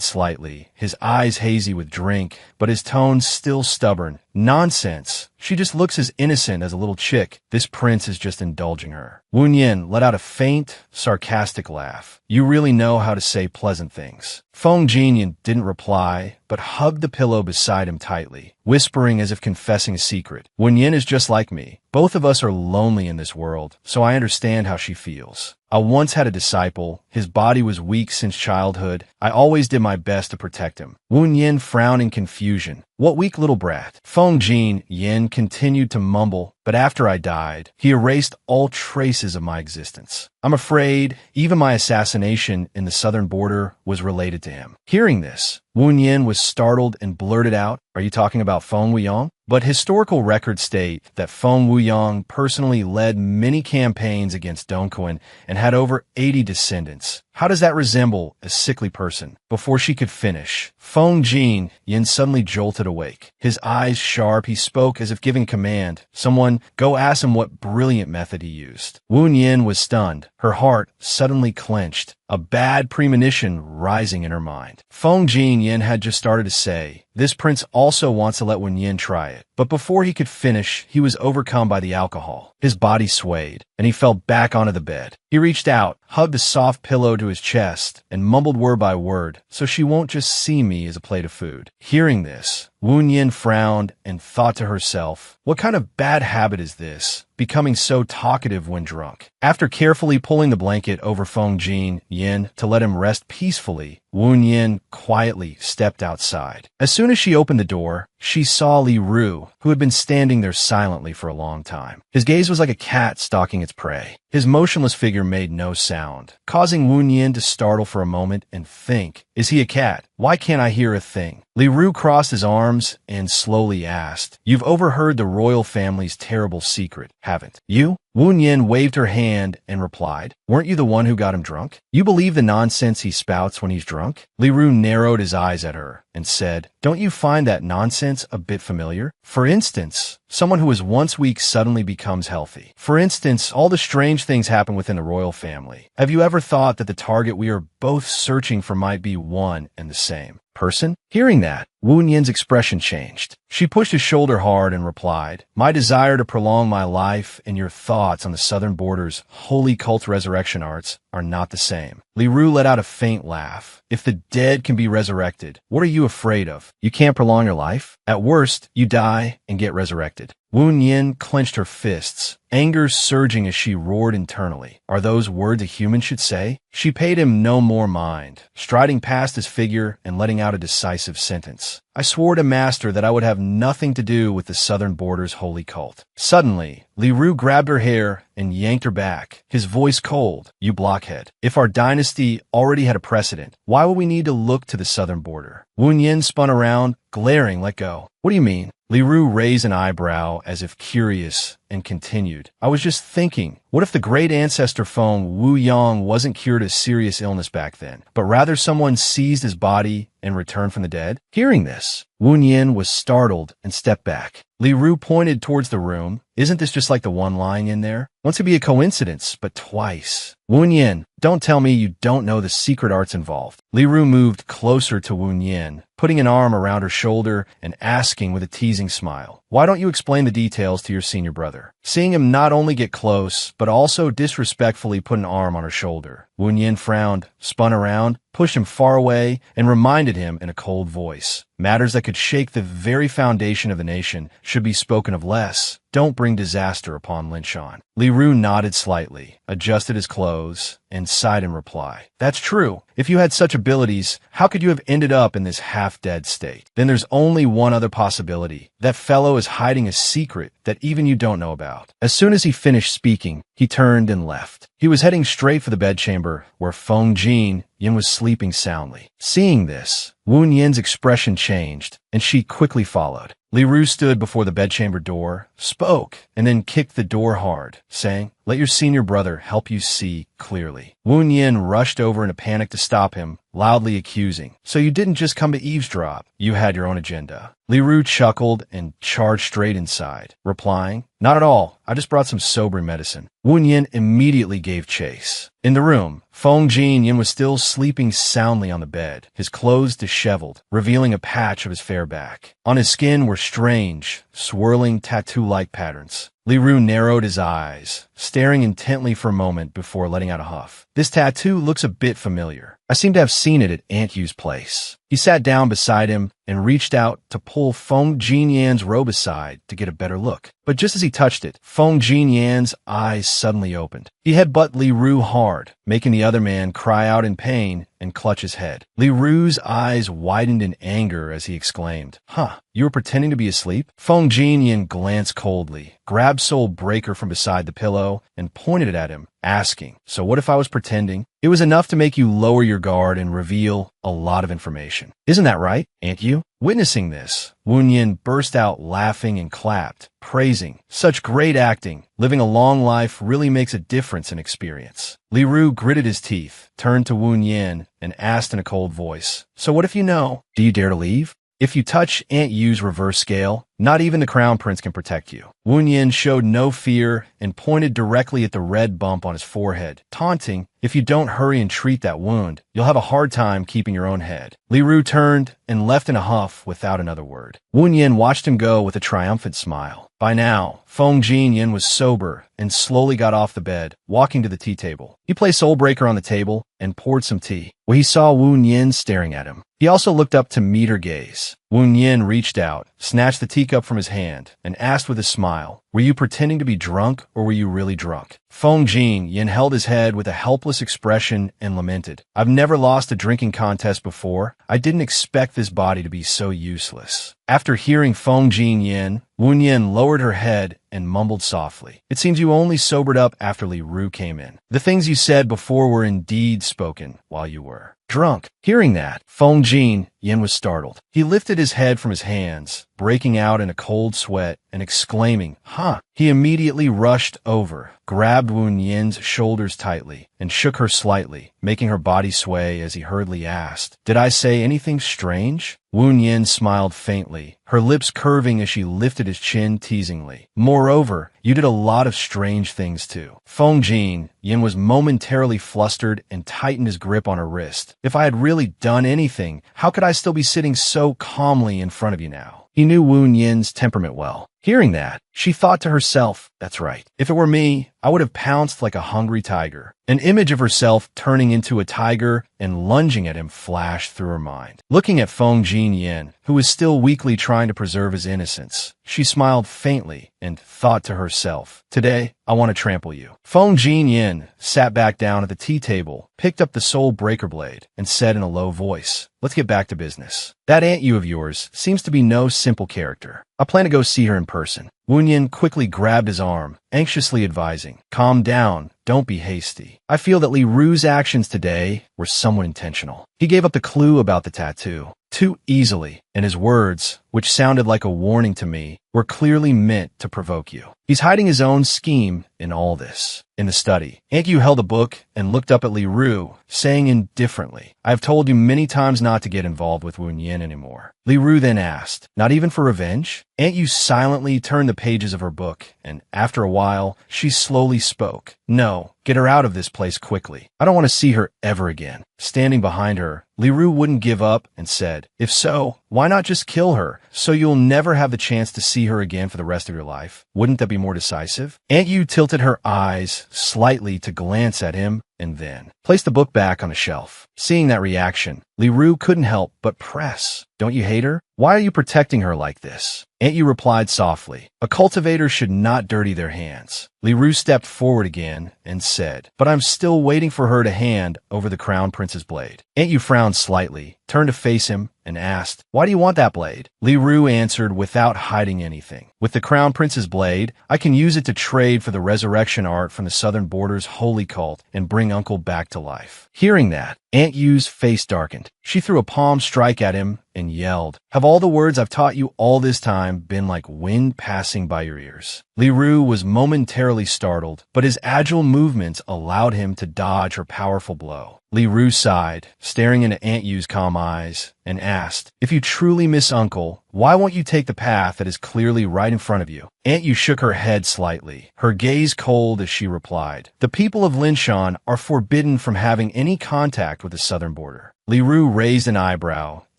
slightly, his eyes hazy with drink, but his tone still stubborn. Nonsense. She just looks as innocent as a little chick. This prince is just indulging her. Wu Yin let out a faint, sarcastic laugh. You really know how to say pleasant things. Feng Jinyan didn't reply, but hugged the pillow beside him tightly, whispering as if confessing a secret. Wu Yin is just like me. Both of us are lonely in this world, so I understand how she feels. I once had a disciple. His body was weak since childhood. I always did my best to protect him. Wu Yin frowned in confusion. What weak little brat? Feng Jinyan continued to mumble, but after I died, he erased all traces of my existence. I'm afraid even my assassination in the southern border was related to him. Hearing this, Wu Yin was startled and blurted out, are you talking about Feng Wuyong? But historical records state that Feng Wuyong personally led many campaigns against Dongquan and had over 80 descendants. How does that resemble a sickly person? Before she could finish, Feng Jinyan suddenly jolted awake. His eyes sharp, he spoke as if giving command. Someone, go ask him what brilliant method he used. Wu Yin was stunned. Her heart suddenly clenched, a bad premonition rising in her mind. Feng Jinyan had just started to say, this prince also wants to let Wu Yin try it. But before he could finish, he was overcome by the alcohol. His body swayed, and he fell back onto the bed. He reached out, hugged a soft pillow to his chest, and mumbled word by word, so she won't just see me as a plate of food. Hearing this, Wu Yin frowned and thought to herself, what kind of bad habit is this, becoming so talkative when drunk? After carefully pulling the blanket over Feng Yin to let him rest peacefully, Wu Yin quietly stepped outside. As soon as she opened the door, she saw Li Ru, who had been standing there silently for a long time. His gaze was like a cat stalking its prey. His motionless figure made no sound, causing Wu Yin to startle for a moment and think, is he a cat? Why can't I hear a thing? Li Ru crossed his arms and slowly asked, you've overheard the royal family's terrible secret, haven't you? Wu Yin waved her hand and replied, weren't you the one who got him drunk? You believe the nonsense he spouts when he's drunk? Li Ru narrowed his eyes at her and said, don't you find that nonsense a bit familiar? For instance, someone who was once weak suddenly becomes healthy. For instance, all the strange things happen within the royal family. Have you ever thought that the target we are both searching for might be one and the same person? Hearing that, Wu Yin's expression changed. She pushed his shoulder hard and replied, my desire to prolong my life and your thoughts on the southern border's holy cult resurrection arts are not the same. Li Ru let out a faint laugh. If the dead can be resurrected, what are you afraid of? You can't prolong your life? At worst, you die and get resurrected. Wu Yin clenched her fists, anger surging as she roared internally. Are those words a human should say? She paid him no more mind, striding past his figure and letting out a decisive sentence. I swore to Master that I would have nothing to do with the southern border's holy cult. Suddenly, Li Ru grabbed her hair and yanked her back, his voice cold. You blockhead. If our dynasty already had a precedent, why would we need to look to the southern border? Wu Yin spun around, glaring, let go. What do you mean? Li Ru raised an eyebrow as if curious and continued. I was just thinking, what if the great ancestor Feng Wu Yang wasn't cured of serious illness back then, but rather someone seized his body and returned from the dead? Hearing this, Wu Yin was startled and stepped back. Li Ru pointed towards the room. Isn't this just like the one lying in there? Once it'd be a coincidence, but twice. Wu Yin, don't tell me you don't know the secret arts involved. Li Ru moved closer to Wu Yin, putting an arm around her shoulder and asking with a teasing smile, why don't you explain the details to your senior brother? Seeing him not only get close, but also disrespectfully put an arm on her shoulder, Wu Yin frowned, spun around, pushed him far away, and reminded him in a cold voice, matters that could shake the very foundation of the nation should be spoken of less. Don't bring disaster upon Linshan. Li Ru nodded slightly, adjusted his clothes, and sighed in reply. That's true. If you had such abilities, how could you have ended up in this half-dead state? Then there's only one other possibility. That fellow is hiding a secret that even you don't know about. As soon as he finished speaking, he turned and left. He was heading straight for the bedchamber where Feng Yin was sleeping soundly. Seeing this, Wu Yin's expression changed, and she quickly followed. Li Ru stood before the bedchamber door, spoke, and then kicked the door hard, saying, let your senior brother help you see clearly. Wu Yin rushed over in a panic to stop him, loudly accusing, so you didn't just come to eavesdrop, you had your own agenda. Li Ru chuckled and charged straight inside, replying, not at all, I just brought some sobering medicine. Wu Yin immediately gave chase. In the room, Feng Yin was still sleeping soundly on the bed, his clothes disheveled, revealing a patch of his fair back. On his skin were strange, swirling tattoo-like patterns. Li Ru narrowed his eyes, staring intently for a moment before letting out a huff. This tattoo looks a bit familiar. I seem to have seen it at Aunt Yu's place. He sat down beside him and reached out to pull Feng Jinyan's robe aside to get a better look. But just as he touched it, Feng Jinyan's eyes suddenly opened. He headbutted Li Ru hard, making the other man cry out in pain and clutch his head. Li Ru's eyes widened in anger as he exclaimed, huh, you were pretending to be asleep? Feng Jinyan glanced coldly, grabbed Soul Breaker from beside the pillow, and pointed it at him, asking, so what if I was pretending? It was enough to make you lower your guard and reveal a lot of information. Isn't that right, Aunt Yu? Witnessing this, Wu Yin burst out laughing and clapped, praising, such great acting. Living a long life really makes a difference in experience. Li Ru gritted his teeth, turned to Wu Yin, and asked in a cold voice, so what if you know? Do you dare to leave? If you touch Aunt Yu's reverse scale, not even the Crown Prince can protect you. Wu Yin showed no fear and pointed directly at the red bump on his forehead, taunting, if you don't hurry and treat that wound, you'll have a hard time keeping your own head. Li Ru turned and left in a huff without another word. Wu Yin watched him go with a triumphant smile. By now, Feng Yin was sober and slowly got off the bed, walking to the tea table. He placed Soul Breaker on the table and poured some tea, where he saw Wu Yin staring at him. He also looked up to meet her gaze. Wu Yin reached out, snatched the teacup from his hand, and asked with a smile, "Were you pretending to be drunk, or were you really drunk?" Feng Jin Yin held his head with a helpless expression and lamented, "I've never lost a drinking contest before. I didn't expect this body to be so useless." After hearing Feng Jin Yin, Wu Yin lowered her head and mumbled softly, "It seems you only sobered up after Li Ru came in. The things you said before were indeed spoken while you were drunk." Hearing that, Feng Jin Yin was startled. He lifted his head from his hands, breaking out in a cold sweat and exclaiming, "Huh!" He immediately rushed over, grabbed Wu Yin's shoulders tightly, and shook her slightly, making her body sway as he hurriedly asked, "Did I say anything strange?" Wu Yin smiled faintly, her lips curving as she lifted his chin teasingly. "Moreover, you did a lot of strange things too." Feng Jin Yin was momentarily flustered and tightened his grip on her wrist. "If I had really done anything, how could I still be sitting so calmly in front of you now?" He knew Wu Yin's temperament well. Hearing that, she thought to herself, "That's right. If it were me, I would have pounced like a hungry tiger." An image of herself turning into a tiger and lunging at him flashed through her mind. Looking at Feng Jin Yin, who was still weakly trying to preserve his innocence, she smiled faintly and thought to herself, "Today, I want to trample you." Feng Jin Yin sat back down at the tea table, picked up the soul breaker blade, and said in a low voice, "Let's get back to business. That Aunt Yu of yours seems to be no simple character. I plan to go see her in person." Wu Yin quickly grabbed his arm, anxiously advising, "Calm down, don't be hasty. I feel that Li Ru's actions today were somewhat intentional. He gave up the clue about the tattoo too easily, and his words, which sounded like a warning to me, were clearly meant to provoke you. He's hiding his own scheme in all this." In the study, Aunt Yu held a book and looked up at Li Ru, saying indifferently, "I have told you many times not to get involved with Wu Yin anymore." Li Ru then asked, "Not even for revenge?" Aunt Yu silently turned the pages of her book, and after a while, she slowly spoke, "No, get her out of this place quickly. I don't want to see her ever again." Standing behind her, Li Ru wouldn't give up and said, "If so, why not just kill her, so you'll never have the chance to see her again for the rest of your life? Wouldn't that be more decisive?" Aunt Yu tilted her eyes slightly to glance at him and then placed the book back on the shelf. Seeing that reaction, Li Ru couldn't help but press, "Don't you hate her? Why are you protecting her like this?" Aunt Yu replied softly, "A cultivator should not dirty their hands." Li Ru stepped forward again and said, "But I'm still waiting for her to hand over the Crown Prince's blade." Aunt Yu frowned slightly, turned to face him, and asked, "Why do you want that blade?" Li Ru answered without hiding anything, "With the Crown Prince's blade, I can use it to trade for the resurrection art from the southern border's holy cult and bring Uncle back to life." Hearing that, Aunt Yu's face darkened. She threw a palm strike at him and yelled, "Have all the words I've taught you all this time been like wind passing by your ears?" Li Ru was momentarily startled, but his agile movements allowed him to dodge her powerful blow. Li Ru sighed, staring into Aunt Yu's calm eyes, and asked, "If you truly miss Uncle, why won't you take the path that is clearly right in front of you?" Aunt Yu shook her head slightly, her gaze cold as she replied, "The people of Linshan are forbidden from having any contact with the southern border." Li Ru raised an eyebrow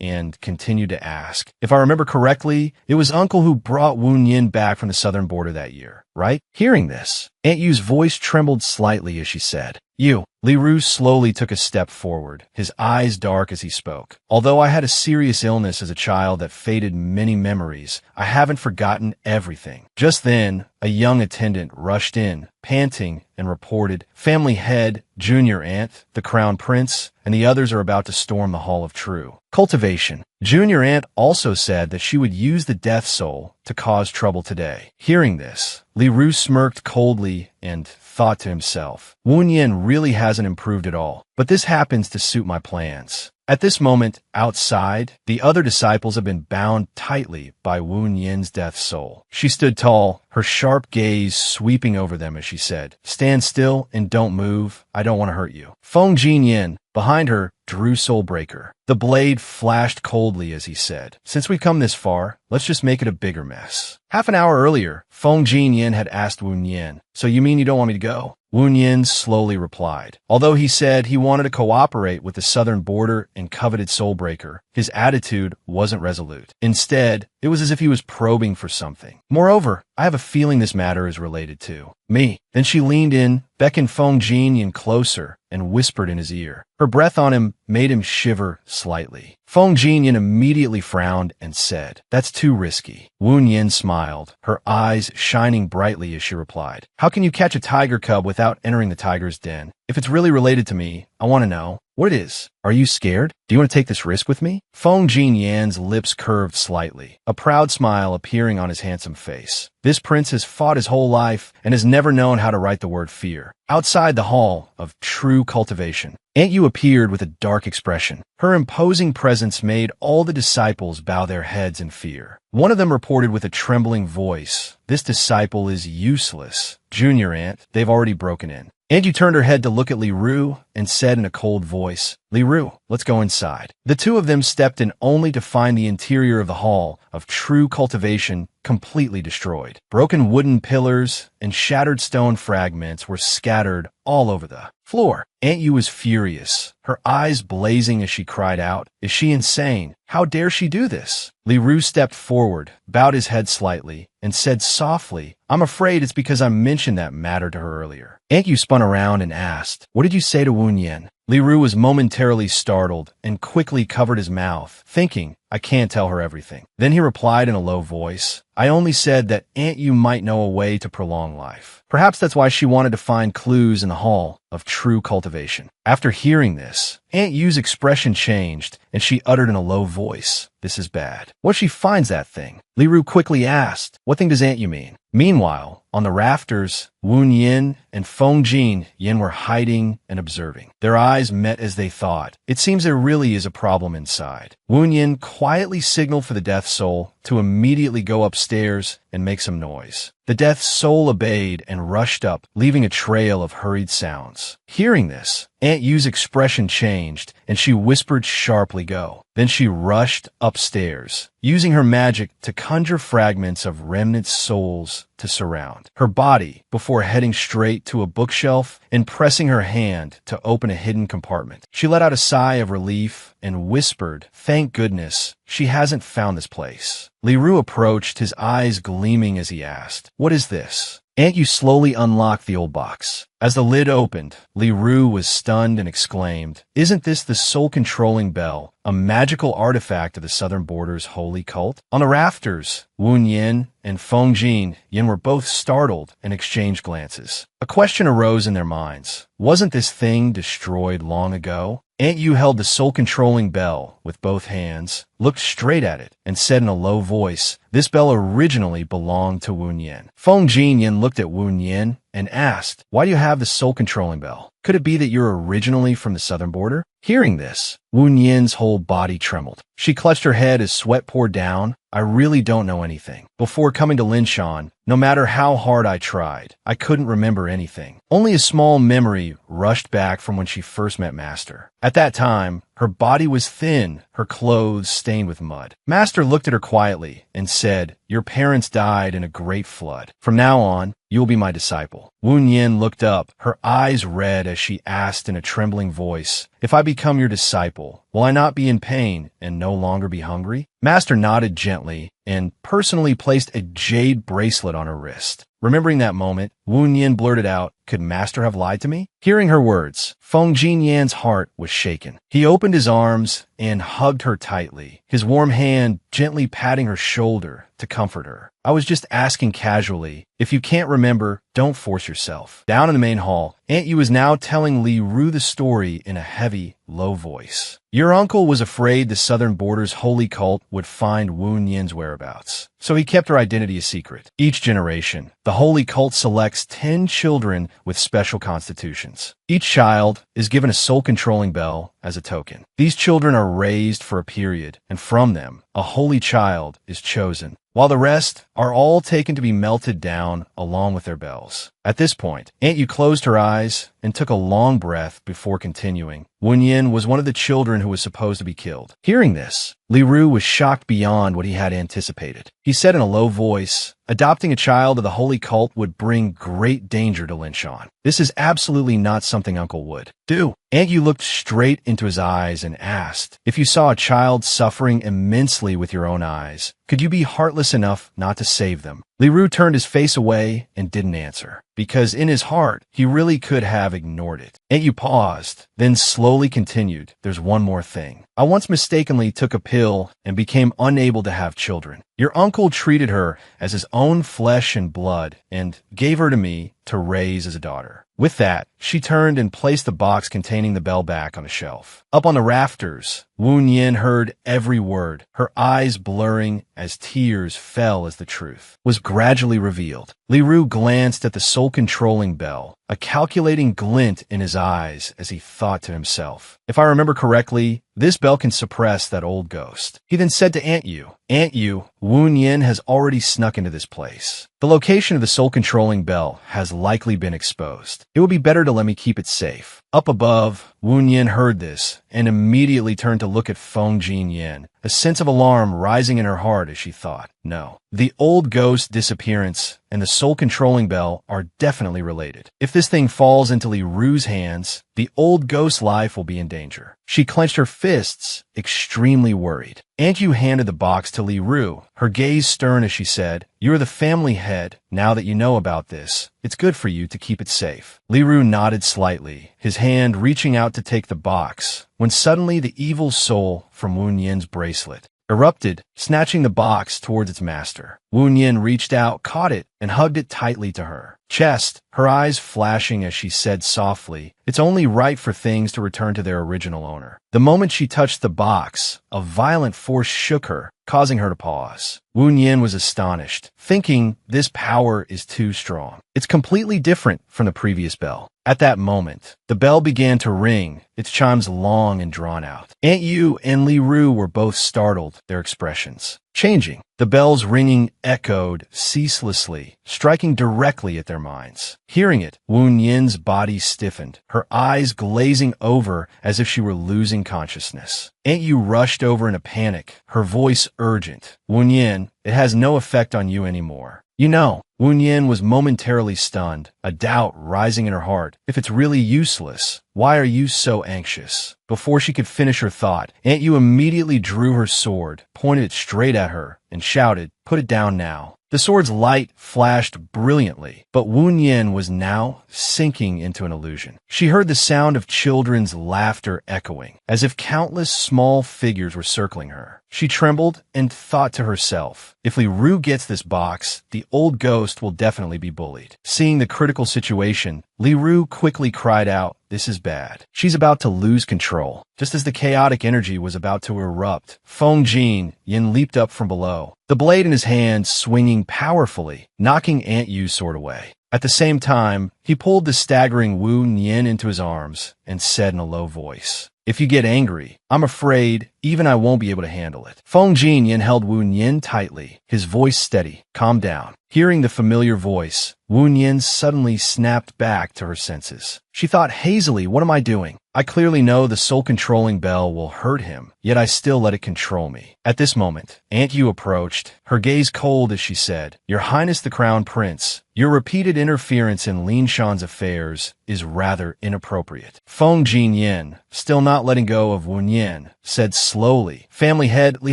and continued to ask, "If I remember correctly, it was Uncle who brought Wu Yin back from the southern border that year, right?" Hearing this, Aunt Yu's voice trembled slightly as she said, "You." Li Ru slowly took a step forward, his eyes dark as he spoke. "Although I had a serious illness as a child that faded many memories, I haven't forgotten everything." Just then, a young attendant rushed in, panting, and reported, "Family head, Junior Aunt, the Crown Prince, and the others are about to storm the Hall of True Cultivation." Junior Aunt also said that she would use the Death Soul to cause trouble today. Hearing this, Li Ru smirked coldly and thought to himself, "Wu Yin really hasn't improved at all, but this happens to suit my plans." At this moment, outside, the other disciples have been bound tightly by Wu Yin's death soul. She stood tall, her sharp gaze sweeping over them as she said, "Stand still and don't move. I don't want to hurt you." Feng Jin Yin, behind her, drew Soulbreaker. The blade flashed coldly as he said, "Since we've come this far, let's just make it a bigger mess." Half an hour earlier, Feng Jin Yin had asked Wu Yin, "So you mean you don't want me to go?" Wu Yin slowly replied. Although he said he wanted to cooperate with the southern border and coveted Soulbreaker, his attitude wasn't resolute. Instead, it was as if he was probing for something. "Moreover, I have a feeling this matter is related to me." Then she leaned in, beckoned Feng Jin Yin closer, and whispered in his ear. Her breath on him made him shiver slightly. Feng Jinyan immediately frowned and said, "That's too risky." Wu Yin smiled, her eyes shining brightly as she replied, "How can you catch a tiger cub without entering the tiger's den? If it's really related to me, I want to know what it is. Are you scared? Do you want to take this risk with me?" Feng Jinyan's lips curved slightly, a proud smile appearing on his handsome face. This prince has fought his whole life and has never known how to write the word fear. Outside the hall of true cultivation, Aunt Yu appeared with a dark expression. Her imposing presence made all the disciples bow their heads in fear. One of them reported with a trembling voice, "This disciple is useless. Junior Aunt, they've already broken in." Aunt Yu turned her head to look at Li Ru and said in a cold voice, "Li Ru, let's go inside." The two of them stepped in only to find the interior of the hall of true cultivation completely destroyed. Broken wooden pillars and shattered stone fragments were scattered all over the floor. Aunt Yu was furious, her eyes blazing as she cried out, "Is she insane? How dare she do this?" Li Ru stepped forward, bowed his head slightly, and said softly, "I'm afraid it's because I mentioned that matter to her earlier." Aunt Yu spun around and asked, "What did you say to Wu Yin?" Li Ru was momentarily startled and quickly covered his mouth, thinking, "I can't tell her everything." Then he replied in a low voice, "I only said that Aunt Yu might know a way to prolong life. Perhaps that's why she wanted to find clues in the hall of true cultivation." After hearing this, Aunt Yu's expression changed, and she uttered in a low voice, "This is bad. What if she finds that thing?" Li Ru quickly asked, "What thing does Aunt Yu mean?" Meanwhile, on the rafters, Wu Yin and Feng Jinyan were hiding and observing. Their eyes met as they thought, "It seems there really is a problem inside." Wu Yin quietly signaled for the death soul to immediately go upstairs and make some noise. The death soul obeyed and rushed up, leaving a trail of hurried sounds. Hearing this, Aunt Yu's expression changed, and she whispered sharply, "Go." Then she rushed upstairs, using her magic to conjure fragments of remnant souls to surround her body before heading straight to a bookshelf and pressing her hand to open a hidden compartment. She let out a sigh of relief and whispered, "Thank goodness she hasn't found this place." Li Ru approached, his eyes gleaming as he asked, "What is this?" Aunt Yu slowly unlocked the old box. As the lid opened, Li Ru was stunned and exclaimed, "Isn't this the soul-controlling bell, a magical artifact of the southern border's holy cult?" On the rafters, Wu Yin and Feng Jinyan were both startled and exchanged glances. A question arose in their minds. Wasn't this thing destroyed long ago? Aunt Yu held the soul-controlling bell with both hands, looked straight at it, and said in a low voice, "This bell originally belonged to Wu Yin." Feng Jinyan looked at Wu Yin and asked, "Why do you have the soul-controlling bell? Could it be that you're originally from the southern border?" Hearing this, Wu Yin's whole body trembled. She clutched her head as sweat poured down. "I really don't know anything. Before coming to Linshan, no matter how hard I tried, I couldn't remember anything. Only a small memory rushed back from when she first met Master. At that time, her body was thin, her clothes stained with mud. Master looked at her quietly and said, 'Your parents died in a great flood. From now on, you will be my disciple.'" Wu Yin looked up, her eyes red as she asked in a trembling voice, "If I become your disciple, will I not be in pain and no longer be hungry?" Master nodded gently and personally placed a jade bracelet on her wrist. Remembering that moment, Wu Yin blurted out, "Could Master have lied to me?" Hearing her words, Feng Jinyan's heart was shaken. He opened his arms and hugged her tightly, his warm hand gently patting her shoulder to comfort her. "I was just asking casually. If you can't remember, don't force yourself." Down in the main hall, Aunt Yu was now telling Li Ru the story in a heavy, low voice. "Your uncle was afraid the southern border's holy cult would find Wu Yin's whereabouts, so he kept her identity a secret. Each generation, the holy cult selects 10 children with special constitutions. Each child is given a soul-controlling bell as a token. These children are raised for a period, and from them, a holy child is chosen, while the rest are all taken to be melted down along with their bells." At this point, Aunt Yu closed her eyes and took a long breath before continuing. Wu Yin was one of the children who was supposed to be killed. Hearing this, Li Ru was shocked beyond what he had anticipated. He said in a low voice, "Adopting a child of the holy cult would bring great danger to Linshan. This is absolutely not something Uncle would do." Aunt Yu looked straight into his eyes and asked, "If you saw a child suffering immensely with your own eyes, could you be heartless enough not to save them?" Li Ru turned his face away and didn't answer, because in his heart, he really could have ignored it. Aunt Yu paused, then slowly continued, "There's one more thing. I once mistakenly took a pill and became unable to have children. Your uncle treated her as his own flesh and blood and gave her to me to raise as a daughter." With that, she turned and placed the box containing the bell back on a shelf. Up on the rafters, Wu Nian heard every word, her eyes blurring as tears fell as the truth was gradually revealed. Li Ru glanced at the soul-controlling bell, a calculating glint in his eyes as he thought to himself, "If I remember correctly, this bell can suppress that old ghost." He then said to Aunt Yu, "Aunt Yu, Wu Nian has already snuck into this place. The location of the soul-controlling bell has likely been exposed. It would be better to let me keep it safe." Up above, Wu Nian heard this and immediately turned to look at Feng Jinyan, a sense of alarm rising in her heart as she thought, "No, the old ghost disappearance and the soul-controlling bell are definitely related. If this thing falls into Li Ru's hands, the old ghost's life will be in danger." She clenched her fists, extremely worried. Aunt Yu handed the box to Li Ru, her gaze stern as she said, "You are the family head. Now that you know about this, it's good for you to keep it safe." Li Ru nodded slightly, his hand reaching out to take the box, when suddenly the evil soul from Wu Nian's bracelet erupted, snatching the box towards its master. Wu Nian reached out, caught it, and hugged it tightly to her chest, her eyes flashing as she said softly, "It's only right for things to return to their original owner." The moment she touched the box, a violent force shook her, causing her to pause. Wu Nian was astonished, thinking this power is too strong. It's completely different from the previous bell. At that moment, the bell began to ring, its chimes long and drawn out. Aunt Yu and Li Ru were both startled, their expressions changing. The bell's ringing echoed ceaselessly, striking directly at their minds. Hearing it, Wu Nian's body stiffened, her eyes glazing over as if she were losing consciousness. Aunt Yu rushed over in a panic, her voice urgent. "Wu Nian, it has no effect on you anymore. You know." Wu Nian was momentarily stunned, a doubt rising in her heart. "If it's really useless, why are you so anxious?" Before she could finish her thought, Aunt Yu immediately drew her sword, pointed it straight at her, and shouted, "Put it down now." The sword's light flashed brilliantly, but Wu Nian was now sinking into an illusion. She heard the sound of children's laughter echoing, as if countless small figures were circling her. She trembled and thought to herself, "If Li Ru gets this box, the old ghost will definitely be bullied." Seeing the critical situation, Li Ru quickly cried out, "This is bad. She's about to lose control." Just as the chaotic energy was about to erupt, Feng Jinyan leaped up from below, the blade in his hand swinging powerfully, knocking Aunt Yu's sword away. At the same time, he pulled the staggering Wu Nian into his arms and said in a low voice, "If you get angry, I'm afraid even I won't be able to handle it." Feng Jinyan held Wu Nian tightly, his voice steady. "Calm down." Hearing the familiar voice, Wu Nian suddenly snapped back to her senses. She thought hazily, "What am I doing? I clearly know the soul-controlling bell will hurt him, yet I still let it control me." At this moment, Aunt Yu approached, her gaze cold as she said, "Your Highness the Crown Prince, your repeated interference in Lin Shan's affairs is rather inappropriate." Feng Jinyan, still not letting go of Wu Nian, said slowly, "Family head, Li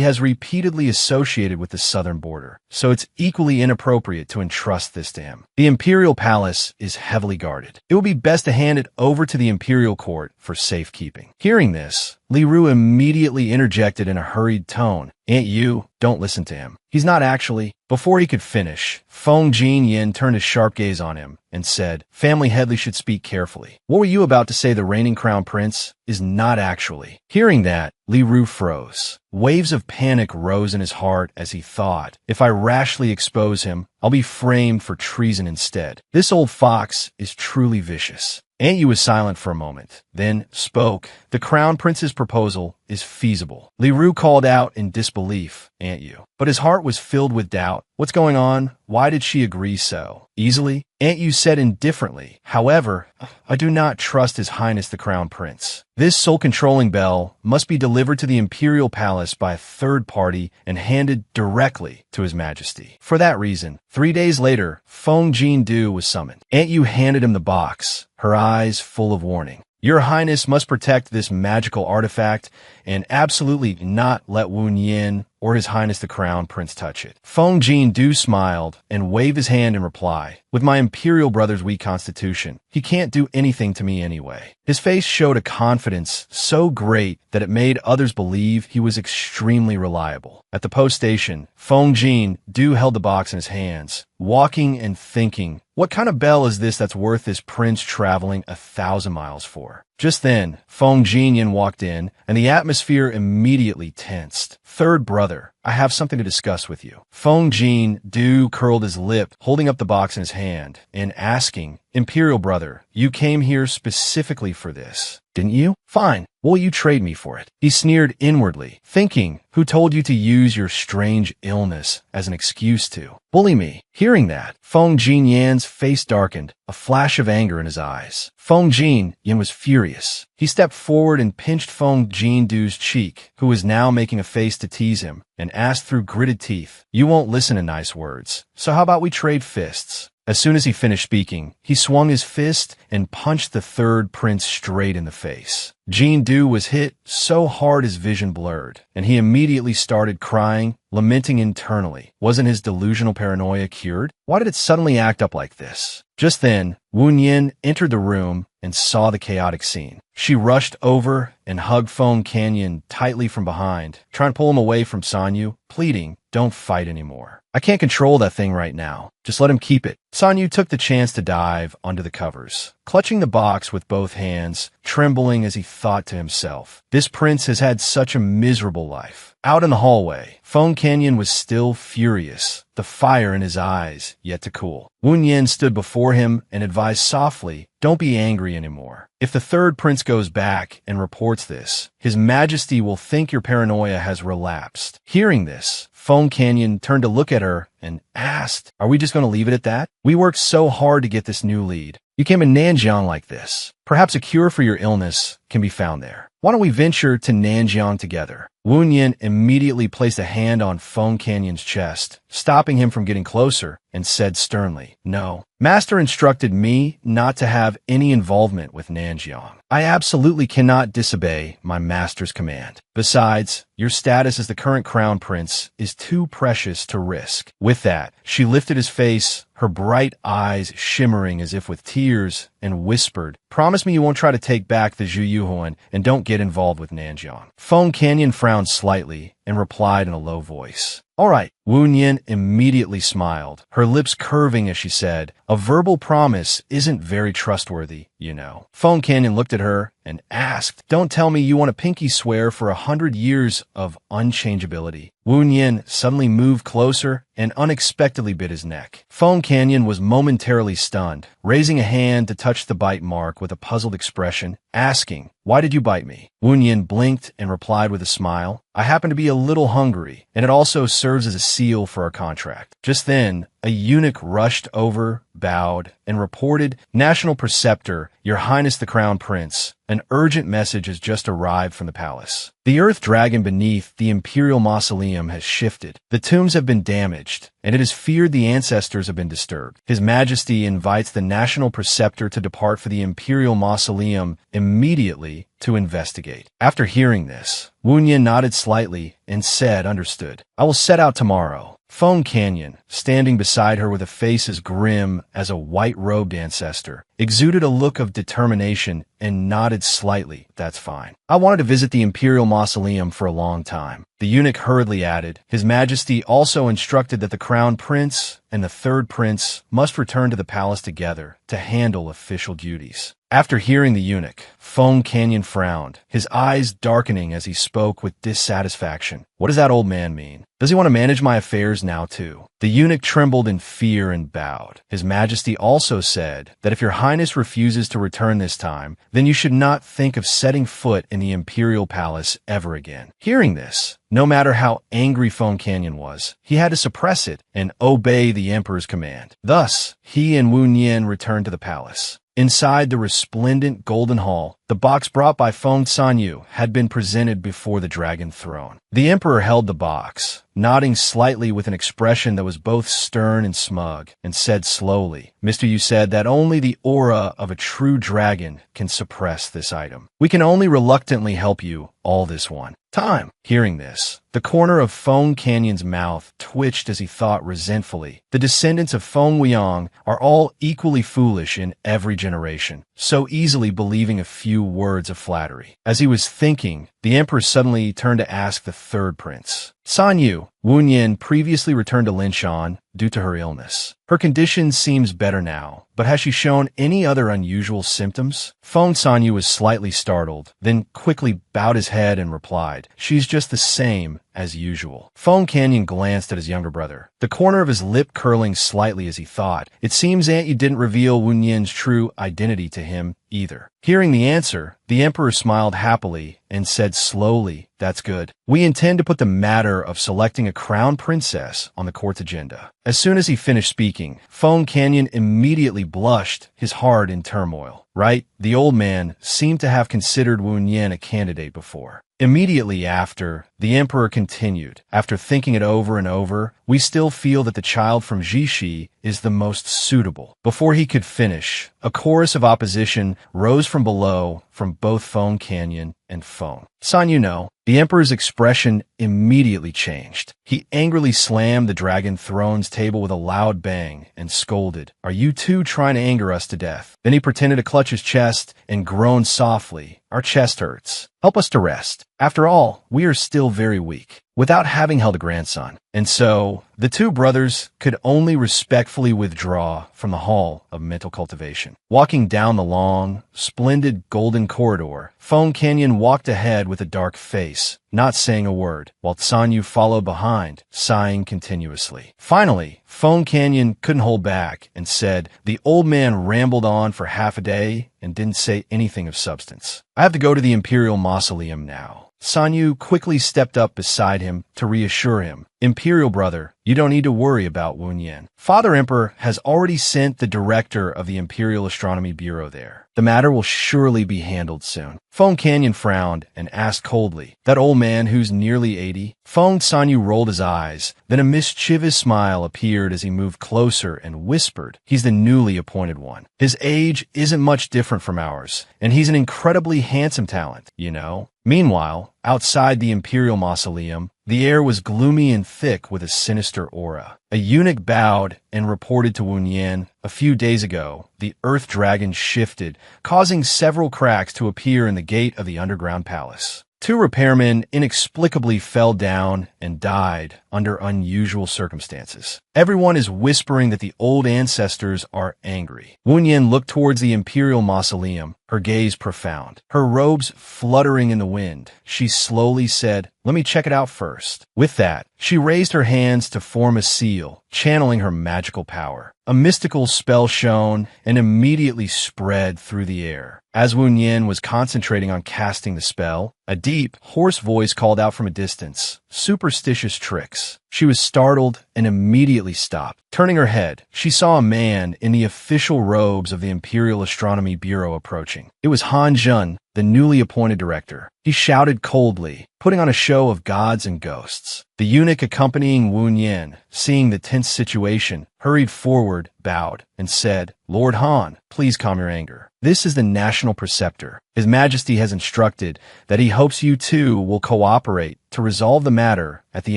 has repeatedly associated with the southern border, so it's equally inappropriate to entrust this to him. The Imperial Palace is heavily guarded. It will be best to hand it over to the Imperial Court for safekeeping." Hearing this, Li Ru immediately interjected in a hurried tone, "Aunt Yu, don't listen to him. He's not actually." Before he could finish, Feng Jinyan turned his sharp gaze on him and said, "Family Headley should speak carefully. What were you about to say? The reigning crown prince is not actually." Hearing that, Li Ru froze. Waves of panic rose in his heart as he thought, "If I rashly expose him, I'll be framed for treason instead. This old fox is truly vicious." Aunt Yu was silent for a moment, then spoke. "The crown prince's proposal is feasible." Li Ru called out in disbelief, "Aunt Yu." But his heart was filled with doubt. What's going on? Why did she agree so easily? Aunt Yu said indifferently, "However, I do not trust His Highness the Crown Prince. This soul-controlling bell must be delivered to the Imperial Palace by a third party and handed directly to His Majesty. For that reason, 3 days later, Feng Jindu was summoned. Aunt Yu handed him the box, her eyes full of warning. "Your Highness must protect this magical artifact and absolutely not let Wu Nian or His Highness the Crown Prince touch it. Feng Jin-du smiled and waved his hand in reply. With my imperial brother's weak constitution, he can't do anything to me anyway. His face showed a confidence so great that it made others believe he was extremely reliable. At the post station, Feng Jin-du held the box in his hands, walking and thinking, what kind of bell is this that's worth this prince traveling 1,000 miles for? Just then, Feng Jin walked in, and the atmosphere immediately tensed. Third brother, I have something to discuss with you. Feng Jin-du curled his lip, holding up the box in his hand, and asking, Imperial brother, you came here specifically for this, didn't you? Fine. Will you trade me for it? He sneered inwardly, thinking, who told you to use your strange illness as an excuse to bully me? Hearing that, Feng Jin-yan's face darkened, a flash of anger in his eyes. Feng Jin-yan was furious. He stepped forward and pinched Feng Jin-du's cheek, who was now making a face to tease him, and asked through gritted teeth, you won't listen to nice words, so how about we trade fists? As soon as he finished speaking, he swung his fist and punched the third prince straight in the face. Jin-du was hit so hard his vision blurred, and he immediately started crying, lamenting internally. Wasn't his delusional paranoia cured? Why did it suddenly act up like this? Just then, Wu Yin entered the room and saw the chaotic scene. She rushed over and hugged Feng Canyon tightly from behind, trying to pull him away from Sanyu, pleading, don't fight anymore. I can't control that thing right now. Just let him keep it. Sanyu took the chance to dive under the covers, clutching the box with both hands, trembling as he thought to himself, this prince has had such a miserable life. Out in the hallway, Feng Canyon was still furious, the fire in his eyes yet to cool. Wu Yin stood before him and advised softly, don't be angry anymore. If the third prince goes back and reports this, His Majesty will think your paranoia has relapsed. Hearing this, Feng Canyon turned to look at her and asked, are we just going to leave it at that? We worked so hard to get this new lead. You came to Nanjiang like this. Perhaps a cure for your illness can be found there. Why don't we venture to Nanjiang together? Wu Yin immediately placed a hand on Feng Canyon's chest, stopping him from getting closer, and said sternly, no. Master instructed me not to have any involvement with Nanjiang. I absolutely cannot disobey my master's command. Besides, your status as the current crown prince is too precious to risk. With that, she lifted his face, her bright eyes shimmering as if with tears, and whispered, promise me you won't try to take back the Zhu Yuhuan and don't get involved with Nanjiang. Feng Canyon frowned slightly and replied in a low voice, all right. Wu Yin immediately smiled, her lips curving as she said, a verbal promise isn't very trustworthy, you know. Feng Canyon looked at her and asked, don't tell me you want a pinky swear for 100 years of unchangeability. Wu Yin suddenly moved closer and unexpectedly bit his neck. Feng Canyon was momentarily stunned, raising a hand to touch the bite mark with a puzzled expression, asking, why did you bite me? Wu Yin blinked and replied with a smile, I happen to be a little hungry, and it also serves as a seal for our contract. Just then, a eunuch rushed over, bowed, and reported, National Preceptor, Your Highness the Crown Prince, an urgent message has just arrived from the palace. The earth dragon beneath the imperial mausoleum has shifted. The tombs have been damaged, and it is feared the ancestors have been disturbed. His Majesty invites the National Preceptor to depart for the imperial mausoleum immediately to investigate. After hearing this, Wu Yin nodded slightly and said, understood. I will set out tomorrow. Feng Canyon, standing beside her with a face as grim as a white-robed ancestor, exuded a look of determination and nodded slightly. That's fine. I wanted to visit the imperial mausoleum for a long time. The eunuch hurriedly added, His Majesty also instructed that the crown prince and the third prince must return to the palace together to handle official duties. After hearing the eunuch, Feng Canyon frowned, his eyes darkening as he spoke with dissatisfaction. What does that old man mean? Does he want to manage my affairs now too? The eunuch trembled in fear and bowed. His Majesty also said that if your highness refuses to return this time, then you should not think of setting foot in the imperial palace ever again. Hearing this, no matter how angry Feng Canyon was, he had to suppress it and obey the emperor's command. Thus, he and Wu Yin returned to the palace. Inside the resplendent golden hall, the box brought by Feng Sanyu had been presented before the dragon throne. The emperor held the box, nodding slightly with an expression that was both stern and smug, and said slowly, Mr. Yu said that only the aura of a true dragon can suppress this item. We can only reluctantly help you all this one. time. Hearing this, the corner of Feng Canyon's mouth twitched as he thought resentfully. The descendants of Feng Weiyang are all equally foolish in every generation, so easily believing a few words of flattery. As he was thinking, the emperor suddenly turned to ask the third prince. San Yu, Wu Yin previously returned to Linshan due to her illness. Her condition seems better now, but has she shown any other unusual symptoms? Feng San Yu was slightly startled, then quickly bowed his head and replied, "She's just the same as usual." Feng Canyon glanced at his younger brother, the corner of his lip curling slightly as he thought. It seems Aunt Yu didn't reveal Wu Yin's true identity to him either. Hearing the answer, the emperor smiled happily and said slowly, "That's good. We intend to put the matter of selecting a crown princess on the court's agenda." As soon as he finished speaking, Feng Canyon immediately blushed, his heart in turmoil. Right? The old man seemed to have considered Wu Yin a candidate before. Immediately after, the emperor continued, "After thinking it over and over, we still feel that the child from Jishi is the most suitable." Before he could finish, a chorus of opposition rose from below from both Feng Canyon and Feng San Yu. The emperor's expression immediately changed. He angrily slammed the dragon throne's table with a loud bang and scolded, "Are you two trying to anger us to death?" Then he pretended to clutch his chest and groaned softly, "Our chest hurts. Help us to rest. After all, we are still very weak, without having held a grandson." And so, the two brothers could only respectfully withdraw from the hall of mental cultivation. Walking down the long, splendid golden corridor, Feng Canyon walked ahead with a dark face, not saying a word, while San Yu followed behind, sighing continuously. Finally, Feng Canyon couldn't hold back and said, "The old man rambled on for half a day and didn't say anything of substance. I have to go to the Imperial Mausoleum now." San Yu quickly stepped up beside him to reassure him. "Imperial brother, you don't need to worry about Wu Yin. Father Emperor has already sent the director of the Imperial Astronomy Bureau there. The matter will surely be handled soon." Feng Canyon frowned and asked coldly, "That old man who's nearly 80? Feng San Yu rolled his eyes, then a mischievous smile appeared as he moved closer and whispered, "He's the newly appointed one. His age isn't much different from ours, and he's an incredibly handsome talent, you know." Meanwhile, outside the Imperial Mausoleum, the air was gloomy and thick with a sinister aura. A eunuch bowed and reported to Wu Yin, "A few days ago, the Earth Dragon shifted, causing several cracks to appear in the gate of the underground palace. Two repairmen inexplicably fell down and died under unusual circumstances. Everyone is whispering that the old ancestors are angry." Wu Yin looked towards the Imperial Mausoleum, her gaze profound. Her robes fluttering in the wind, she slowly said, "Let me check it out first." With that, she raised her hands to form a seal, channeling her magical power. A mystical spell shone and immediately spread through the air. As Wu Yin was concentrating on casting the spell, a deep, hoarse voice called out from a distance, "Superstitious tricks." She was startled and immediately stopped. Turning her head, she saw a man in the official robes of the Imperial Astronomy Bureau approaching. It was Han Zheng, the newly appointed director. He shouted coldly, putting on a show of gods and ghosts. The eunuch accompanying Wu Yin, seeing the tense situation, hurried forward, bowed, and said, "Lord Han, please calm your anger. This is the National Preceptor. His Majesty has instructed that he hopes you two will cooperate to resolve the matter at the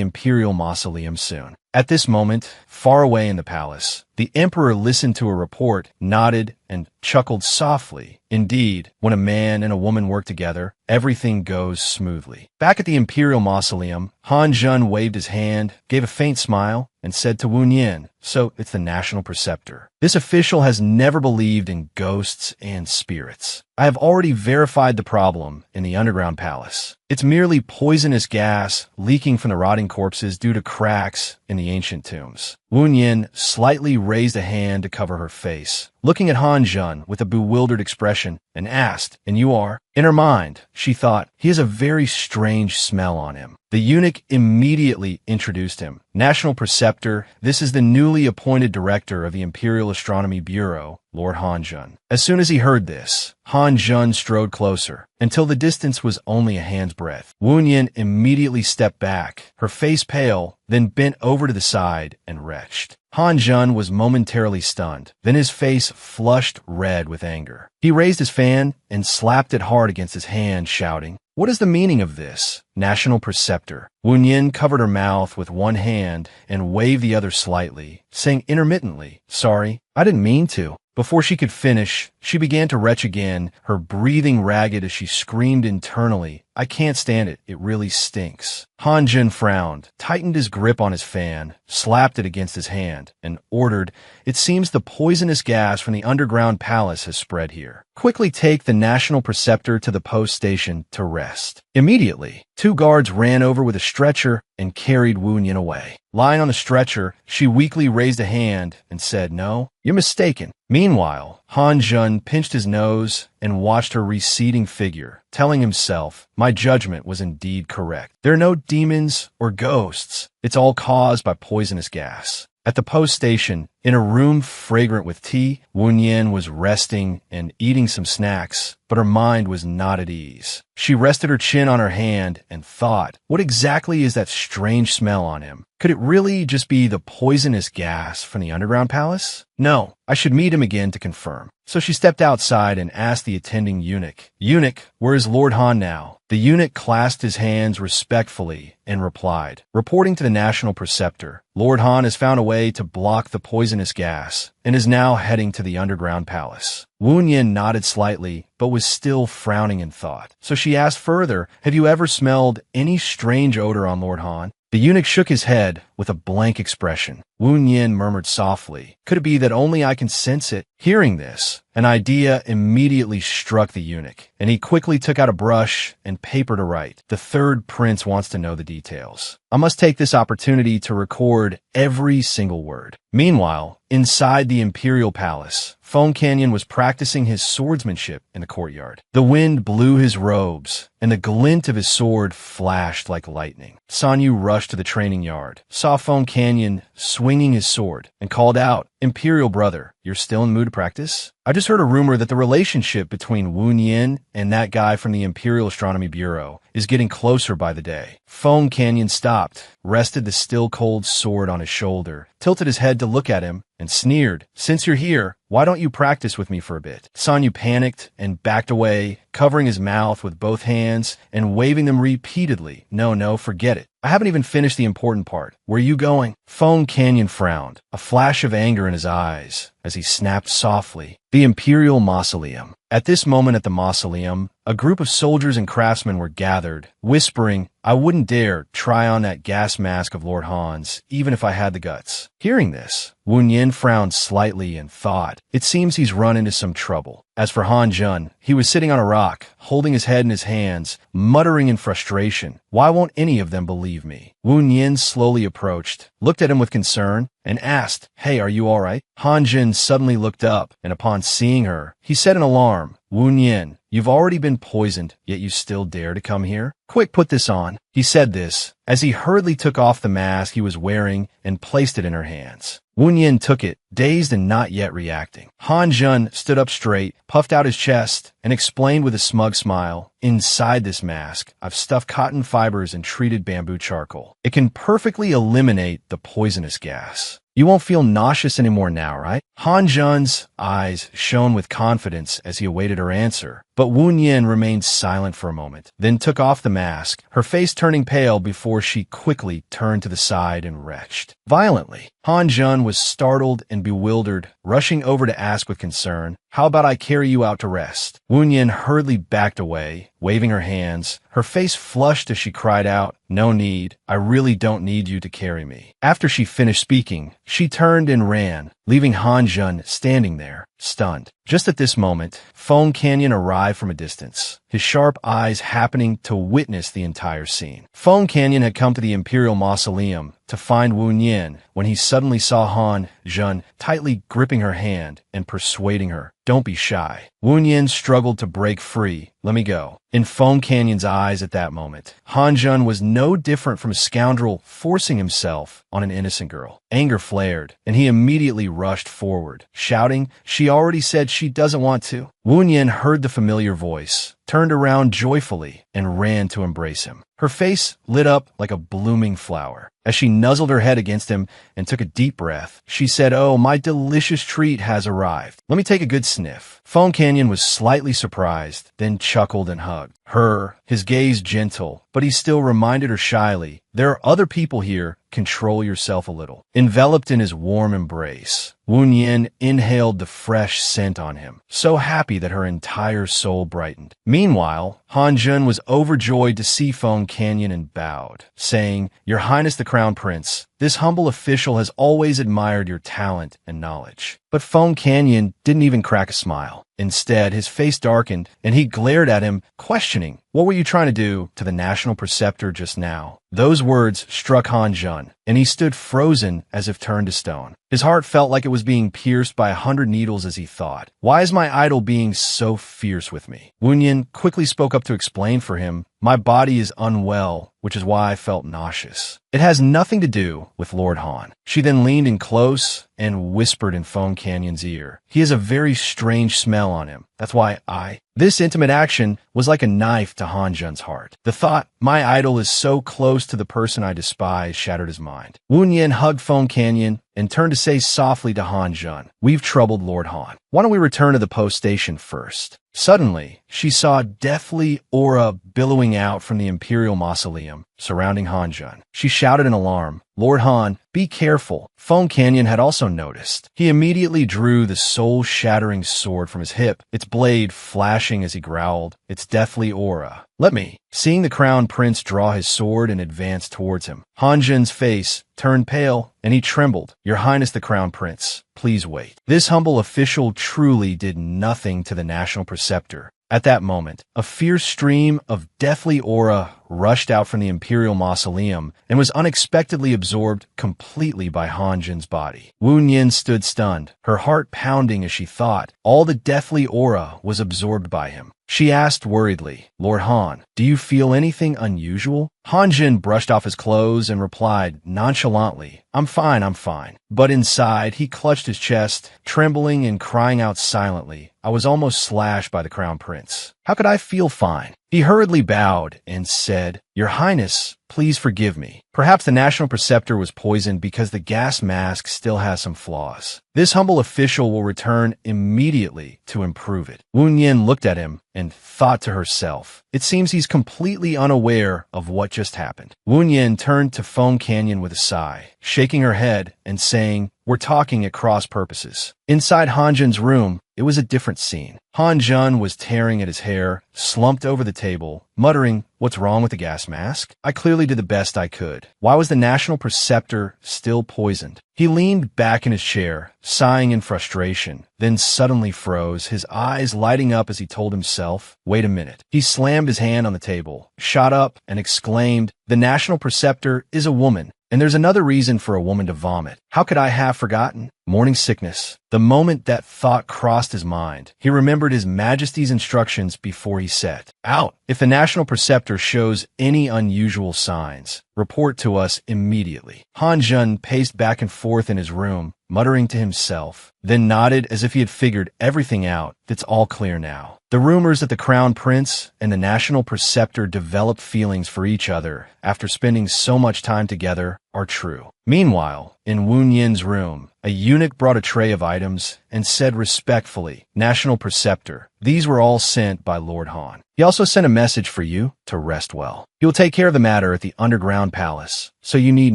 Imperial Mausoleum soon." At this moment, far away in the palace, the emperor listened to a report, nodded, and chuckled softly. Indeed, when a man and a woman work together, everything goes smoothly. Back at the Imperial Mausoleum, Han Zheng waved his hand, gave a faint smile, and said to Wu Yin, "So it's the National Preceptor. This official has never believed in ghosts and spirits. I have already verified the problem in the underground palace. It's merely poisonous gas leaking from the rotting corpses due to cracks in the ancient tombs." Wu Yin slightly raised a hand to cover her face, looking at Han Zheng with a bewildered expression, and asked, "And you are?" In her mind, she thought, "He has a very strange smell on him." The eunuch immediately introduced him. "National Preceptor, this is the newly appointed director of the Imperial Astronomy Bureau, Lord Han Zheng." As soon as he heard this, Han Zheng strode closer, until the distance was only a hand's breadth. Wu Yin immediately stepped back, her face pale, then bent over to the side and retched. Han Jun was momentarily stunned. Then his face flushed red with anger. He raised his fan and slapped it hard against his hand, shouting, "What is the meaning of this? National preceptor." Wu Yin covered her mouth with one hand and waved the other slightly, saying intermittently, "Sorry, I didn't mean to." Before she could finish, she began to retch again, her breathing ragged as she screamed internally, "I can't stand it. It really stinks." Han Jun frowned, tightened his grip on his fan, slapped it against his hand, and ordered, "It seems the poisonous gas from the underground palace has spread here. Quickly take the national preceptor to the post station to rest." Immediately, 2 guards ran over with a stretcher and carried Wu Yin away. Lying on the stretcher, she weakly raised a hand and said, "No, you're mistaken." Meanwhile, Han Jun pinched his nose and watched her receding figure, telling himself, "My judgment was indeed correct. There are no demons or ghosts. It's all caused by poisonous gas." At the post station, in a room fragrant with tea, Wu Yin was resting and eating some snacks, but her mind was not at ease. She rested her chin on her hand and thought, what exactly is that strange smell on him? Could it really just be the poisonous gas from the underground palace? No, I should meet him again to confirm. So she stepped outside and asked the attending eunuch, "Eunuch, where is Lord Han now?" The eunuch clasped his hands respectfully and replied, "Reporting to the national preceptor, Lord Han has found a way to block the poisonous gas and is now heading to the underground palace." Wu Yin nodded slightly, but was still frowning in thought. So she asked further, "Have you ever smelled any strange odor on Lord Han?" The eunuch shook his head with a blank expression. Wu Yin murmured softly, "Could it be that only I can sense it?" Hearing this, an idea immediately struck the eunuch, and he quickly took out a brush and paper to write. "The third prince wants to know the details. I must take this opportunity to record every single word." Meanwhile, inside the Imperial Palace, Foam Canyon was practicing his swordsmanship in the courtyard. The wind blew his robes, and the glint of his sword flashed like lightning. Sanyu rushed to the training yard, saw Foam Canyon swinging his sword, and called out, "Imperial brother, you're still in the mood to practice? I just heard a rumor that the relationship between Wu Yin and that guy from the Imperial Astronomy Bureau is getting closer by the day." Foam Canyon stopped, rested the still-cold sword on his shoulder, tilted his head to look at him, and sneered, "Since you're here, why don't you practice with me for a bit?" Sanyu panicked and backed away, covering his mouth with both hands and waving them repeatedly. No, forget it. I haven't even finished the important part. Where are you going?" Foam Canyon frowned, a flash of anger in his eyes, as he snapped softly, "The Imperial Mausoleum." At this moment at the mausoleum, a group of soldiers and craftsmen were gathered, whispering, "I wouldn't dare try on that gas mask of Lord Han's, even if I had the guts." Hearing this, Wu Yin frowned slightly and thought, "It seems he's run into some trouble." As for Han Jun, he was sitting on a rock, holding his head in his hands, muttering in frustration, "Why won't any of them believe me?" Wu Yin slowly approached, looked at him with concern, and asked, "Hey, are you all right?" Han Jun suddenly looked up, and upon seeing her, he said in alarm, "Wu Yin, you've already been poisoned, yet you still dare to come here? Quick, put this on." He said this as he hurriedly took off the mask he was wearing and placed it in her hands. Wu Yin took it, dazed and not yet reacting. Han Jun stood up straight, puffed out his chest, and explained with a smug smile, "Inside this mask, I've stuffed cotton fibers and treated bamboo charcoal. It can perfectly eliminate the poisonous gas. You won't feel nauseous anymore now, right?" Han Jun's eyes shone with confidence as he awaited her answer, but Wu Yin remained silent for a moment, then took off the mask, her face turning pale before she quickly turned to the side and retched violently. Han Jun was startled and bewildered, rushing over to ask with concern, "How about I carry you out to rest?" Wu Yin hurriedly backed away, waving her hands. Her face flushed as she cried out, "No need. I really don't need you to carry me." After she finished speaking, she turned and ran, leaving Han Jun standing there, stunned. Just at this moment, Foam Canyon arrived from a distance, his sharp eyes happening to witness the entire scene. Foam Canyon had come to the Imperial Mausoleum to find Wu Yin when he suddenly saw Han Jun tightly gripping her hand and persuading her, "Don't be shy." Wu Yin struggled to break free. "Let me go." In Foam Canyon's eyes at that moment, Han Jun was no different from a scoundrel forcing himself on an innocent girl. Anger flared, and he immediately rushed forward, shouting, "She already said she doesn't want to." Wu Yin heard the familiar voice, turned around joyfully, and ran to embrace him. Her face lit up like a blooming flower. As she nuzzled her head against him and took a deep breath, she said, "Oh, my delicious treat has arrived. Let me take a good sniff." Foam Canyon was slightly surprised, then chuckled and hugged her, his gaze gentle, but he still reminded her shyly, "There are other people here. Control yourself a little." Enveloped in his warm embrace, Wu Yin inhaled the fresh scent on him, so happy that her entire soul brightened. Meanwhile, Han Jun was overjoyed to see Foam Canyon and bowed, saying, "Your Highness the Crown Prince, this humble official has always admired your talent and knowledge." But Foam Canyon didn't even crack a smile. Instead, his face darkened, and he glared at him, questioning, "What were you trying to do to the National Preceptor just now?" Those words struck Han Jun, and he stood frozen as if turned to stone. His heart felt like it was being pierced by 100 needles as he thought, "Why is my idol being so fierce with me?" Wu Yin quickly spoke up to explain for him, "My body is unwell, which is why I felt nauseous. It has nothing to do with Lord Han." She then leaned in close and whispered in Foam Canyon's ear, "He has a very strange smell on him. That's why I—" This intimate action was like a knife to Han Jun's heart. The thought, "My idol is so close to the person I despise," shattered his mind. Wu Yin hugged Foam Canyon and turned to say softly to Han Jun, "We've troubled Lord Han. Why don't we return to the post station first?" Suddenly, she saw a deathly aura billowing out from the Imperial Mausoleum surrounding Han Jun. She shouted in alarm, "Lord Han, be careful." Foam Canyon had also noticed. He immediately drew the soul-shattering sword from his hip, its blade flashing as he growled, its deathly aura. "Let me." Seeing the Crown Prince draw his sword and advance towards him, Han Jun's face turned pale, and he trembled. "Your Highness the Crown Prince, please wait." This humble official truly did nothing to the National Preceptor. At that moment, a fierce stream of deathly aura rushed out from the Imperial Mausoleum and was unexpectedly absorbed completely by Han Jun's body. Wu Yin stood stunned, her heart pounding as she thought all the deathly aura was absorbed by him. She asked worriedly, "Lord Han, do you feel anything unusual?" Han Jun brushed off his clothes and replied nonchalantly, I'm fine." But inside, he clutched his chest, trembling and crying out silently. "I was almost slashed by the Crown Prince. How could I feel fine?" He hurriedly bowed and said, "Your Highness, please forgive me. Perhaps the National Preceptor was poisoned because the gas mask still has some flaws. This humble official will return immediately to improve it." Wu Yin looked at him and thought to herself, "It seems he's completely unaware of what just happened." Wu Yin turned to Foam Canyon with a sigh, shaking her head and saying, "We're talking at cross purposes." Inside Han Jun's room, it was a different scene. Han Jun was tearing at his hair, slumped over the table, muttering, "What's wrong with the gas mask? I clearly did the best I could. Why was the National Preceptor still poisoned?" He leaned back in his chair, sighing in frustration, then suddenly froze, his eyes lighting up as he told himself, "Wait a minute." He slammed his hand on the table, shot up, and exclaimed, "The National Preceptor is a woman. And there's another reason for a woman to vomit. How could I have forgotten? Morning sickness." The moment that thought crossed his mind, he remembered His Majesty's instructions before he set out. "If the National Preceptor shows any unusual signs, report to us immediately." Han Jun paced back and forth in his room, muttering to himself, then nodded as if he had figured everything out. It's all clear now. The rumors that the Crown Prince and the National Preceptor developed feelings for each other after spending so much time together are true. Meanwhile, in Wu Yin's room, a eunuch brought a tray of items and said respectfully, "National Preceptor, these were all sent by Lord Han. He also sent a message for you to rest well. He will take care of the matter at the underground palace, so you need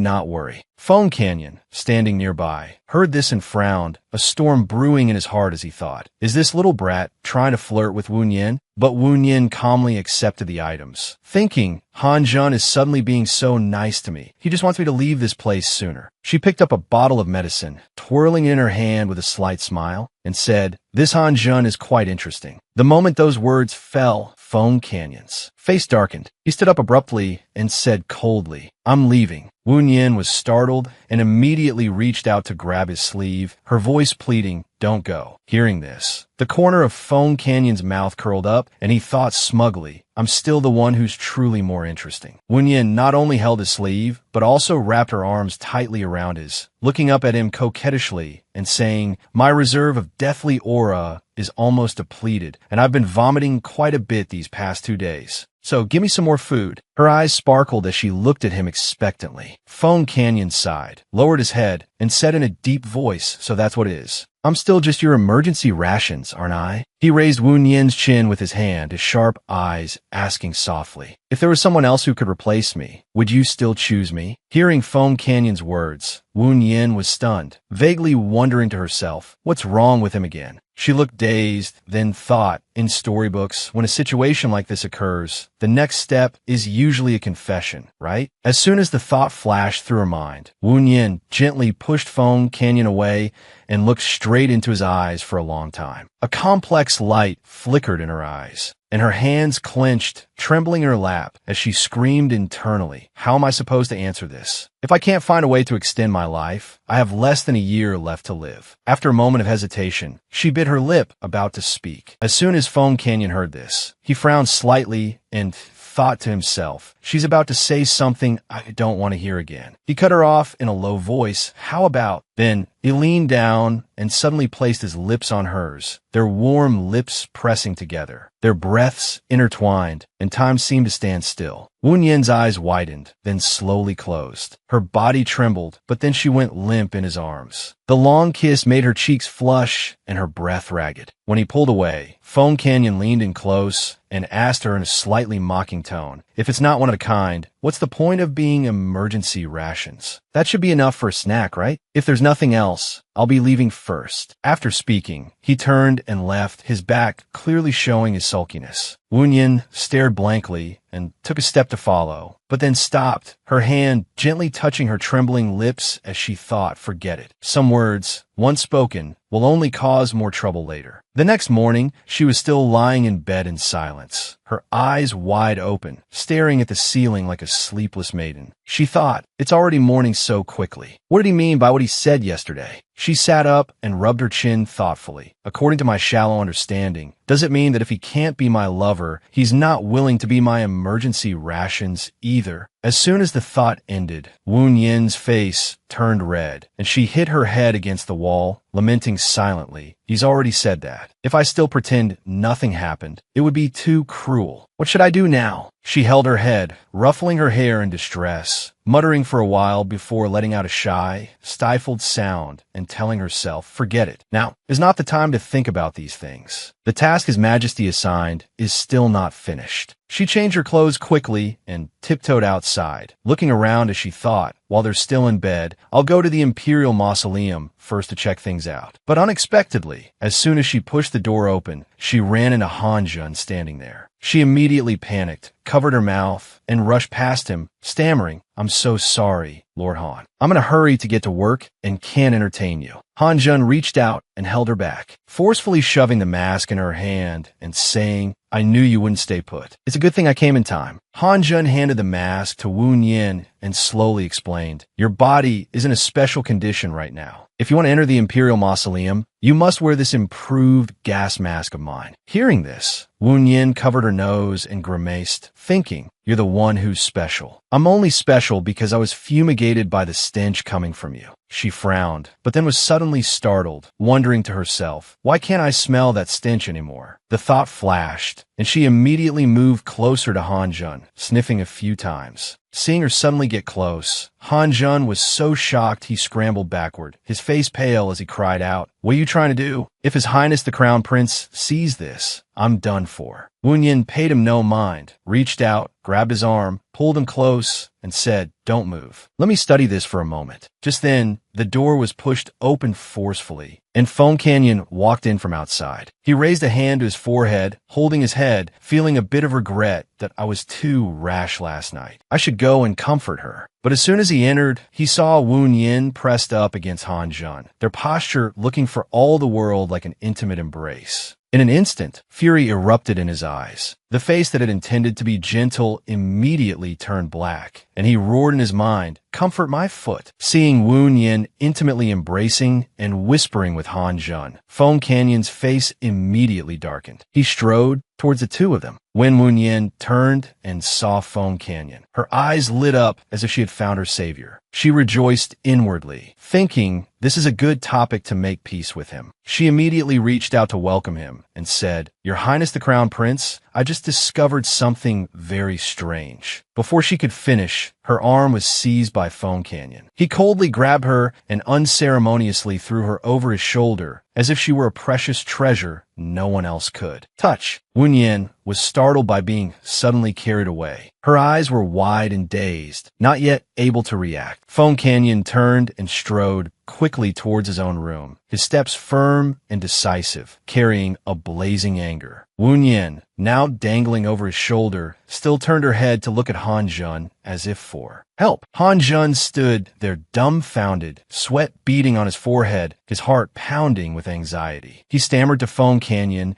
not worry." Foam Canyon, standing nearby, heard this and frowned, a storm brewing in his heart as he thought, "Is this little brat trying to flirt with Wu Yin?" But Wu Yin calmly accepted the items, thinking, Han Jun is suddenly being so nice to me. He just wants me to leave this place sooner. She picked up a bottle of medicine, twirling it in her hand with a slight smile, and said, "This Han Jun is quite interesting." The moment those words fell, Foam Canyon's face darkened. He stood up abruptly and said coldly, "I'm leaving." Wu Yin was startled and immediately reached out to grab his sleeve, her voice pleading, "Don't go." Hearing this, the corner of Foam Canyon's mouth curled up, and he thought smugly, "I'm still the one who's truly more interesting." Wu Yin not only held his sleeve, but also wrapped her arms tightly around his, looking up at him coquettishly and saying, "My reserve of deathly aura is almost depleted, and I've been vomiting quite a bit these past 2 days. so give me some more food." Her eyes sparkled as she looked at him expectantly. Feng Canyon sighed, lowered his head, and said in a deep voice, "So that's what it is. I'm still just your emergency rations, aren't I?" He raised Wu Yin's chin with his hand, his sharp eyes asking softly, "If there was someone else who could replace me, would you still choose me?" Hearing Feng Canyon's words, Wu Yin was stunned, vaguely wondering to herself, what's wrong with him again? She looked dazed, then thought, in storybooks, when a situation like this occurs, the next step is usually a confession, right? As soon as the thought flashed through her mind, Wu Yin gently pushed Feng Canyon away and looked straight into his eyes for a long time. A complex light flickered in her eyes, and her hands clenched, trembling in her lap as she screamed internally, "How am I supposed to answer this? If I can't find a way to extend my life, I have less than a year left to live." After a moment of hesitation, she bit her lip, about to speak. As soon as Feng Canyon heard this, he frowned slightly and thought to himself, "She's about to say something I don't want to hear again." He cut her off in a low voice, "How about?" Then he leaned down and suddenly placed his lips on hers, their warm lips pressing together, their breaths intertwined, and time seemed to stand still. Wu Yin's eyes widened, then slowly closed. Her body trembled, but then she went limp in his arms. The long kiss made her cheeks flush and her breath ragged. When he pulled away, Feng Canyon leaned in close and asked her in a slightly mocking tone, "If it's not one of a kind, what's the point of being emergency rations? That should be enough for a snack, right? If there's nothing else, I'll be leaving first." After speaking, he turned and left, his back clearly showing his sulkiness. Wu Yin stared blankly and took a step to follow, but then stopped, her hand gently touching her trembling lips as she thought, "Forget it. Some words, once spoken, will only cause more trouble later." The next morning, she was still lying in bed in silence, her eyes wide open, staring at the ceiling like a sleepless maiden. She thought, "It's already morning so quickly. What did he mean by what he said yesterday?" She sat up and rubbed her chin thoughtfully. "According to my shallow understanding, does it mean that if he can't be my lover, he's not willing to be my emergency rations either?" As soon as the thought ended, Wu Yin's face turned red, and she hit her head against the wall, lamenting silently. "He's already said that. If I still pretend nothing happened, it would be too cruel. What should I do now?" She held her head, ruffling her hair in distress, muttering for a while before letting out a shy, stifled sound and telling herself, "Forget it. Now is not the time to think about these things. The task His Majesty assigned is still not finished." She changed her clothes quickly and tiptoed outside, looking around as she thought, while they're still in bed, "I'll go to the Imperial Mausoleum first to check things out." But unexpectedly, as soon as she pushed the door open, she ran into Han Jun standing there. She immediately panicked, covered her mouth, and rushed past him, stammering, "I'm so sorry, Lord Han. I'm in a hurry to get to work and can't entertain you." Han Jun reached out and held her back, forcefully shoving the mask in her hand and saying, "I knew you wouldn't stay put. It's a good thing I came in time." Han Jun handed the mask to Wu Yin and slowly explained, "Your body is in a special condition right now. If you want to enter the Imperial Mausoleum, you must wear this improved gas mask of mine." Hearing this, Wu Yin covered her nose and grimaced, thinking, "You're the one who's special. I'm only special because I was fumigated by the stench coming from you." She frowned, but then was suddenly startled, wondering to herself, "Why can't I smell that stench anymore?" The thought flashed, and she immediately moved closer to Han Jun, sniffing a few times. Seeing her suddenly get close, Han Jun was so shocked he scrambled backward, his face pale as he cried out, "What are you trying to do? If His Highness the Crown Prince sees this, I'm done for." Wu Yin paid him no mind, reached out, grabbed his arm, pulled him close, and said, "Don't move. Let me study this for a moment." Just then, the door was pushed open forcefully, and Feng Canyon walked in from outside. He raised a hand to his forehead, holding his head, feeling a bit of regret that I was too rash last night. I should go and comfort her. But as soon as he entered, he saw Wu Yin pressed up against Han Jun, their posture looking for all the world like an intimate embrace. In an instant, fury erupted in his eyes. The face that had intended to be gentle immediately turned black, and he roared in his mind, "Comfort my foot." Seeing Wu Yin intimately embracing and whispering with Han Jun, Feng Canyon's face immediately darkened. He strode towards the two of them. When Wu Yin turned and saw Feng Canyon, her eyes lit up as if she had found her savior. She rejoiced inwardly, thinking, "This is a good topic to make peace with him." She immediately reached out to welcome him and said, "Your Highness the Crown Prince, I just discovered something very strange." Before she could finish, her arm was seized by Phone Canyon. He coldly grabbed her and unceremoniously threw her over his shoulder, as if she were a precious treasure no one else could touch. Wen Yin was startled by being suddenly carried away. Her eyes were wide and dazed, not yet able to react. Phone Canyon turned and strode quickly towards his own room, his steps firm and decisive, carrying a blazing anger. Wen Yin, now dangling over his shoulder, still turned her head to look at Han Zhun as if for help. Han Zhun stood there dumbfounded, sweat beading on his forehead, his heart pounding with anxiety. He stammered to Phone Canyon,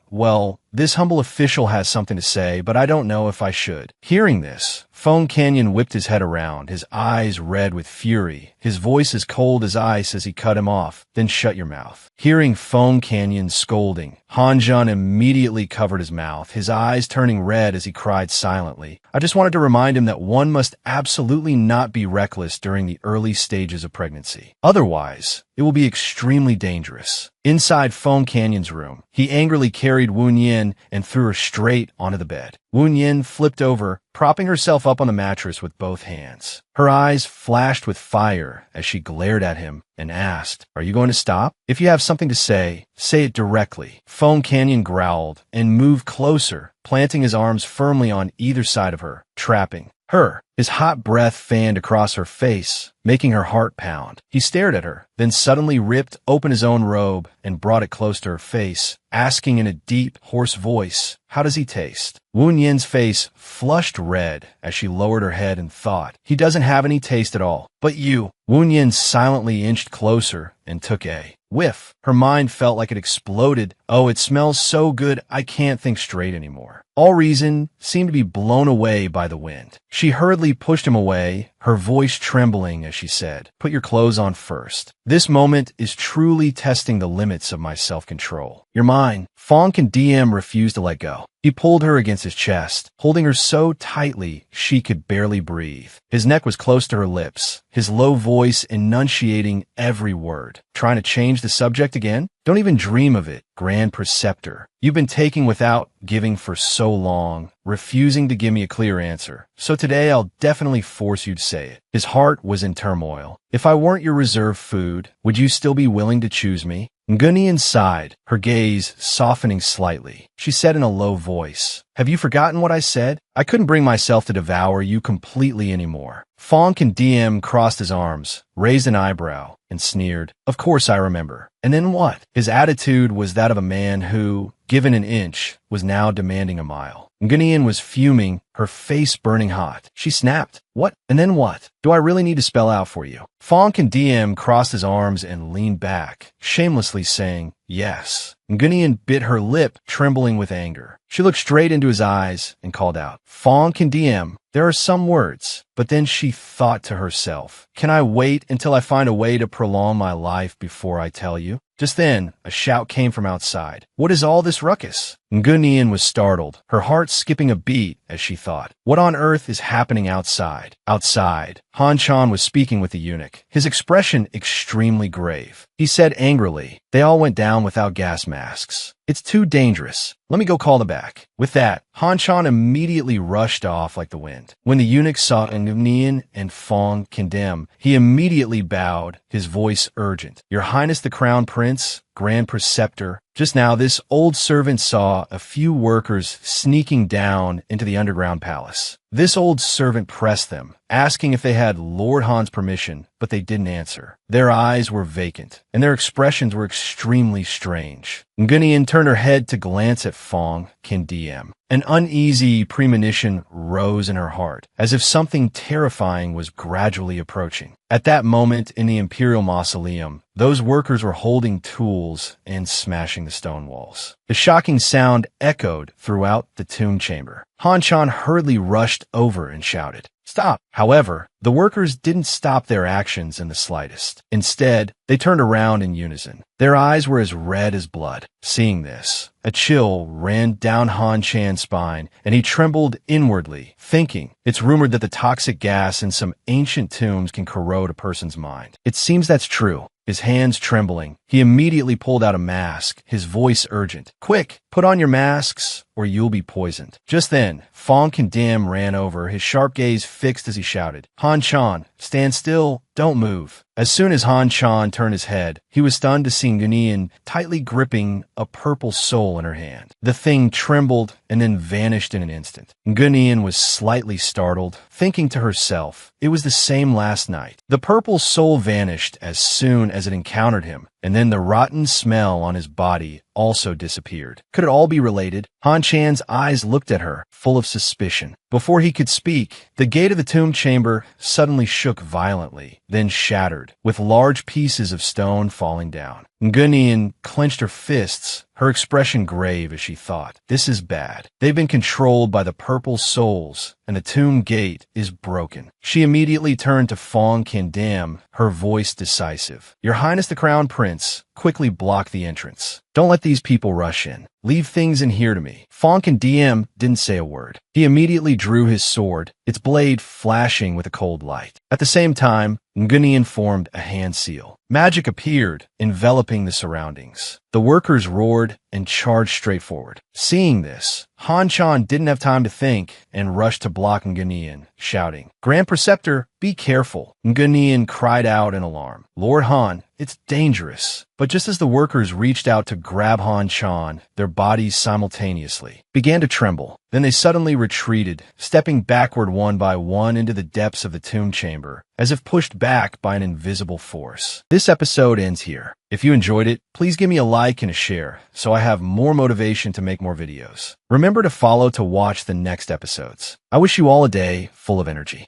well, this humble official has something to say, but I don't know if I should. Hearing this, Phone Canyon whipped his head around, his eyes red with fury, his voice as cold as ice as he cut him off. "Then shut your mouth." Hearing Phone Canyon scolding, Han Zhun immediately covered his mouth, his eyes turning red as he cried silently. I just wanted to remind him that one must absolutely not be reckless during the early stages of pregnancy. Otherwise, it will be extremely dangerous. Inside Phone Canyon's room, he angrily carried Wen Yin and threw her straight onto the bed. Wen Yin flipped over, propping herself up on the mattress with both hands. Her eyes flashed with fire as she glared at him and asked, "Are you going to stop? If you have something to say it directly." Phone Canyon growled and moved closer, planting his arms firmly on either side of her, trapping her. His hot breath fanned across her face, making her heart pound. He stared at her, then suddenly ripped open his own robe and brought it close to her face, asking in a deep, hoarse voice, "How does he taste?" Wen Yin's face flushed red as she lowered her head and thought, "He doesn't have any taste at all. But you." Wen Yin silently inched closer and took a whiff. Her mind felt like it exploded. "Oh, it smells so good, I can't think straight anymore." All reason seemed to be blown away by the wind. She hurriedly pushed him away, her voice trembling as she said, "Put your clothes on first. This moment is truly testing the limits of my self-control. You're mine." Phone Canyon refused to let go. He pulled her against his chest, holding her so tightly she could barely breathe. His neck was close to her lips, his low voice enunciating every word. "Trying to change the subject again? Don't even dream of it, Grand Preceptor. You've been taking without giving for so long, refusing to give me a clear answer. So today I'll definitely force you to say it." His heart was in turmoil. "If I weren't your reserved food, would you still be willing to choose me?" Ngunian sighed, her gaze softening slightly. She said in a low voice, "Have you forgotten what I said? I couldn't bring myself to devour you completely anymore." Phone Canyon crossed his arms, raised an eyebrow, and sneered, "Of course I remember." And then what? His attitude was that of a man who, given an inch, was now demanding a mile. Ngunian was fuming, her face burning hot. She snapped, "What? And then what? Do I really need to spell out for you?" Phone Canyon crossed his arms and leaned back, shamelessly saying, "Yes." Ngunian bit her lip, trembling with anger. She looked straight into his eyes and called out, "Phone Canyon, there are some words." But then she thought to herself, "Can I wait until I find a way to prolong my life before I tell you?" Just then, a shout came from outside. "What is all this ruckus?" Ngunian was startled, her heart skipping a beat as she thought, "What on earth is happening outside?" Outside, Han Chan was speaking with the eunuch, his expression extremely grave. He said angrily, "They all went down without gas masks. It's too dangerous. Let me go call them back." With that, Han Chan immediately rushed off like the wind. When the eunuch saw Ngunian and Phone Canyon, he immediately bowed, his voice urgent. "Your Highness the Crown Prince, Grand Preceptor." Just now, this old servant saw a few workers sneaking down into the underground palace. This old servant pressed them, asking if they had Lord Han's permission, but they didn't answer. Their eyes were vacant, and their expressions were extremely strange. Ngunian turned her head to glance at Phone Canyon. An uneasy premonition rose in her heart, as if something terrifying was gradually approaching. At that moment in the Imperial Mausoleum, those workers were holding tools and smashing the stone walls. The shocking sound echoed throughout the tomb chamber. Han Chan hurriedly rushed over and shouted, "Stop!" However, the workers didn't stop their actions in the slightest. Instead, they turned around in unison. Their eyes were as red as blood. Seeing this, a chill ran down Han Chan's spine, and he trembled inwardly, thinking, "It's rumored that the toxic gas in some ancient tombs can corrode a person's mind. It seems that's true." His hands trembling, he He immediately pulled out a mask, his voice urgent. "Quick, put on your masks, or you'll be poisoned." Just then, Fong Condemn ran over, his sharp gaze fixed as he shouted, "Han Chan, stand still, don't move." As soon as Han Chan turned his head, he was stunned to see Nguyen tightly gripping a purple soul in her hand. The thing trembled and then vanished in an instant. Nguyen was slightly startled, thinking to herself, it was the same last night. The purple soul vanished as soon as it encountered him, and then the rotten smell on his body also disappeared. Could it all be related? Han Chan's eyes looked at her, full of suspicion. Before he could speak, the gate of the tomb chamber suddenly shook violently, then shattered, with large pieces of stone falling down. Nguyen clenched her fists, her expression grave as she thought, "This is bad. They've been controlled by the purple souls, and the tomb gate is broken." She immediately turned to Fong Condemn, her voice decisive. "Your Highness the Crown Prince, quickly block the entrance. Don't let these people rush in. Leave things in here to me." Fong Condemn didn't say a word. He immediately drew his sword, its blade flashing with a cold light. At the same time, Nguyen formed a hand seal. Magic appeared, enveloping the surroundings. The workers roared and charged straight forward. Seeing this, Han Chan didn't have time to think and rushed to block Nguyen, shouting, "Grand Preceptor, be careful." Nguyen cried out in alarm, "Lord Han, it's dangerous." But just as the workers reached out to grab Han Chan, their bodies simultaneously began to tremble. Then they suddenly retreated, stepping backward one by one into the depths of the tomb chamber, as if pushed back by an invisible force. This episode ends here. If you enjoyed it, please give me a like and a share, so I have more motivation to make more videos. Remember to follow to watch the next episodes. I wish you all a day full of energy.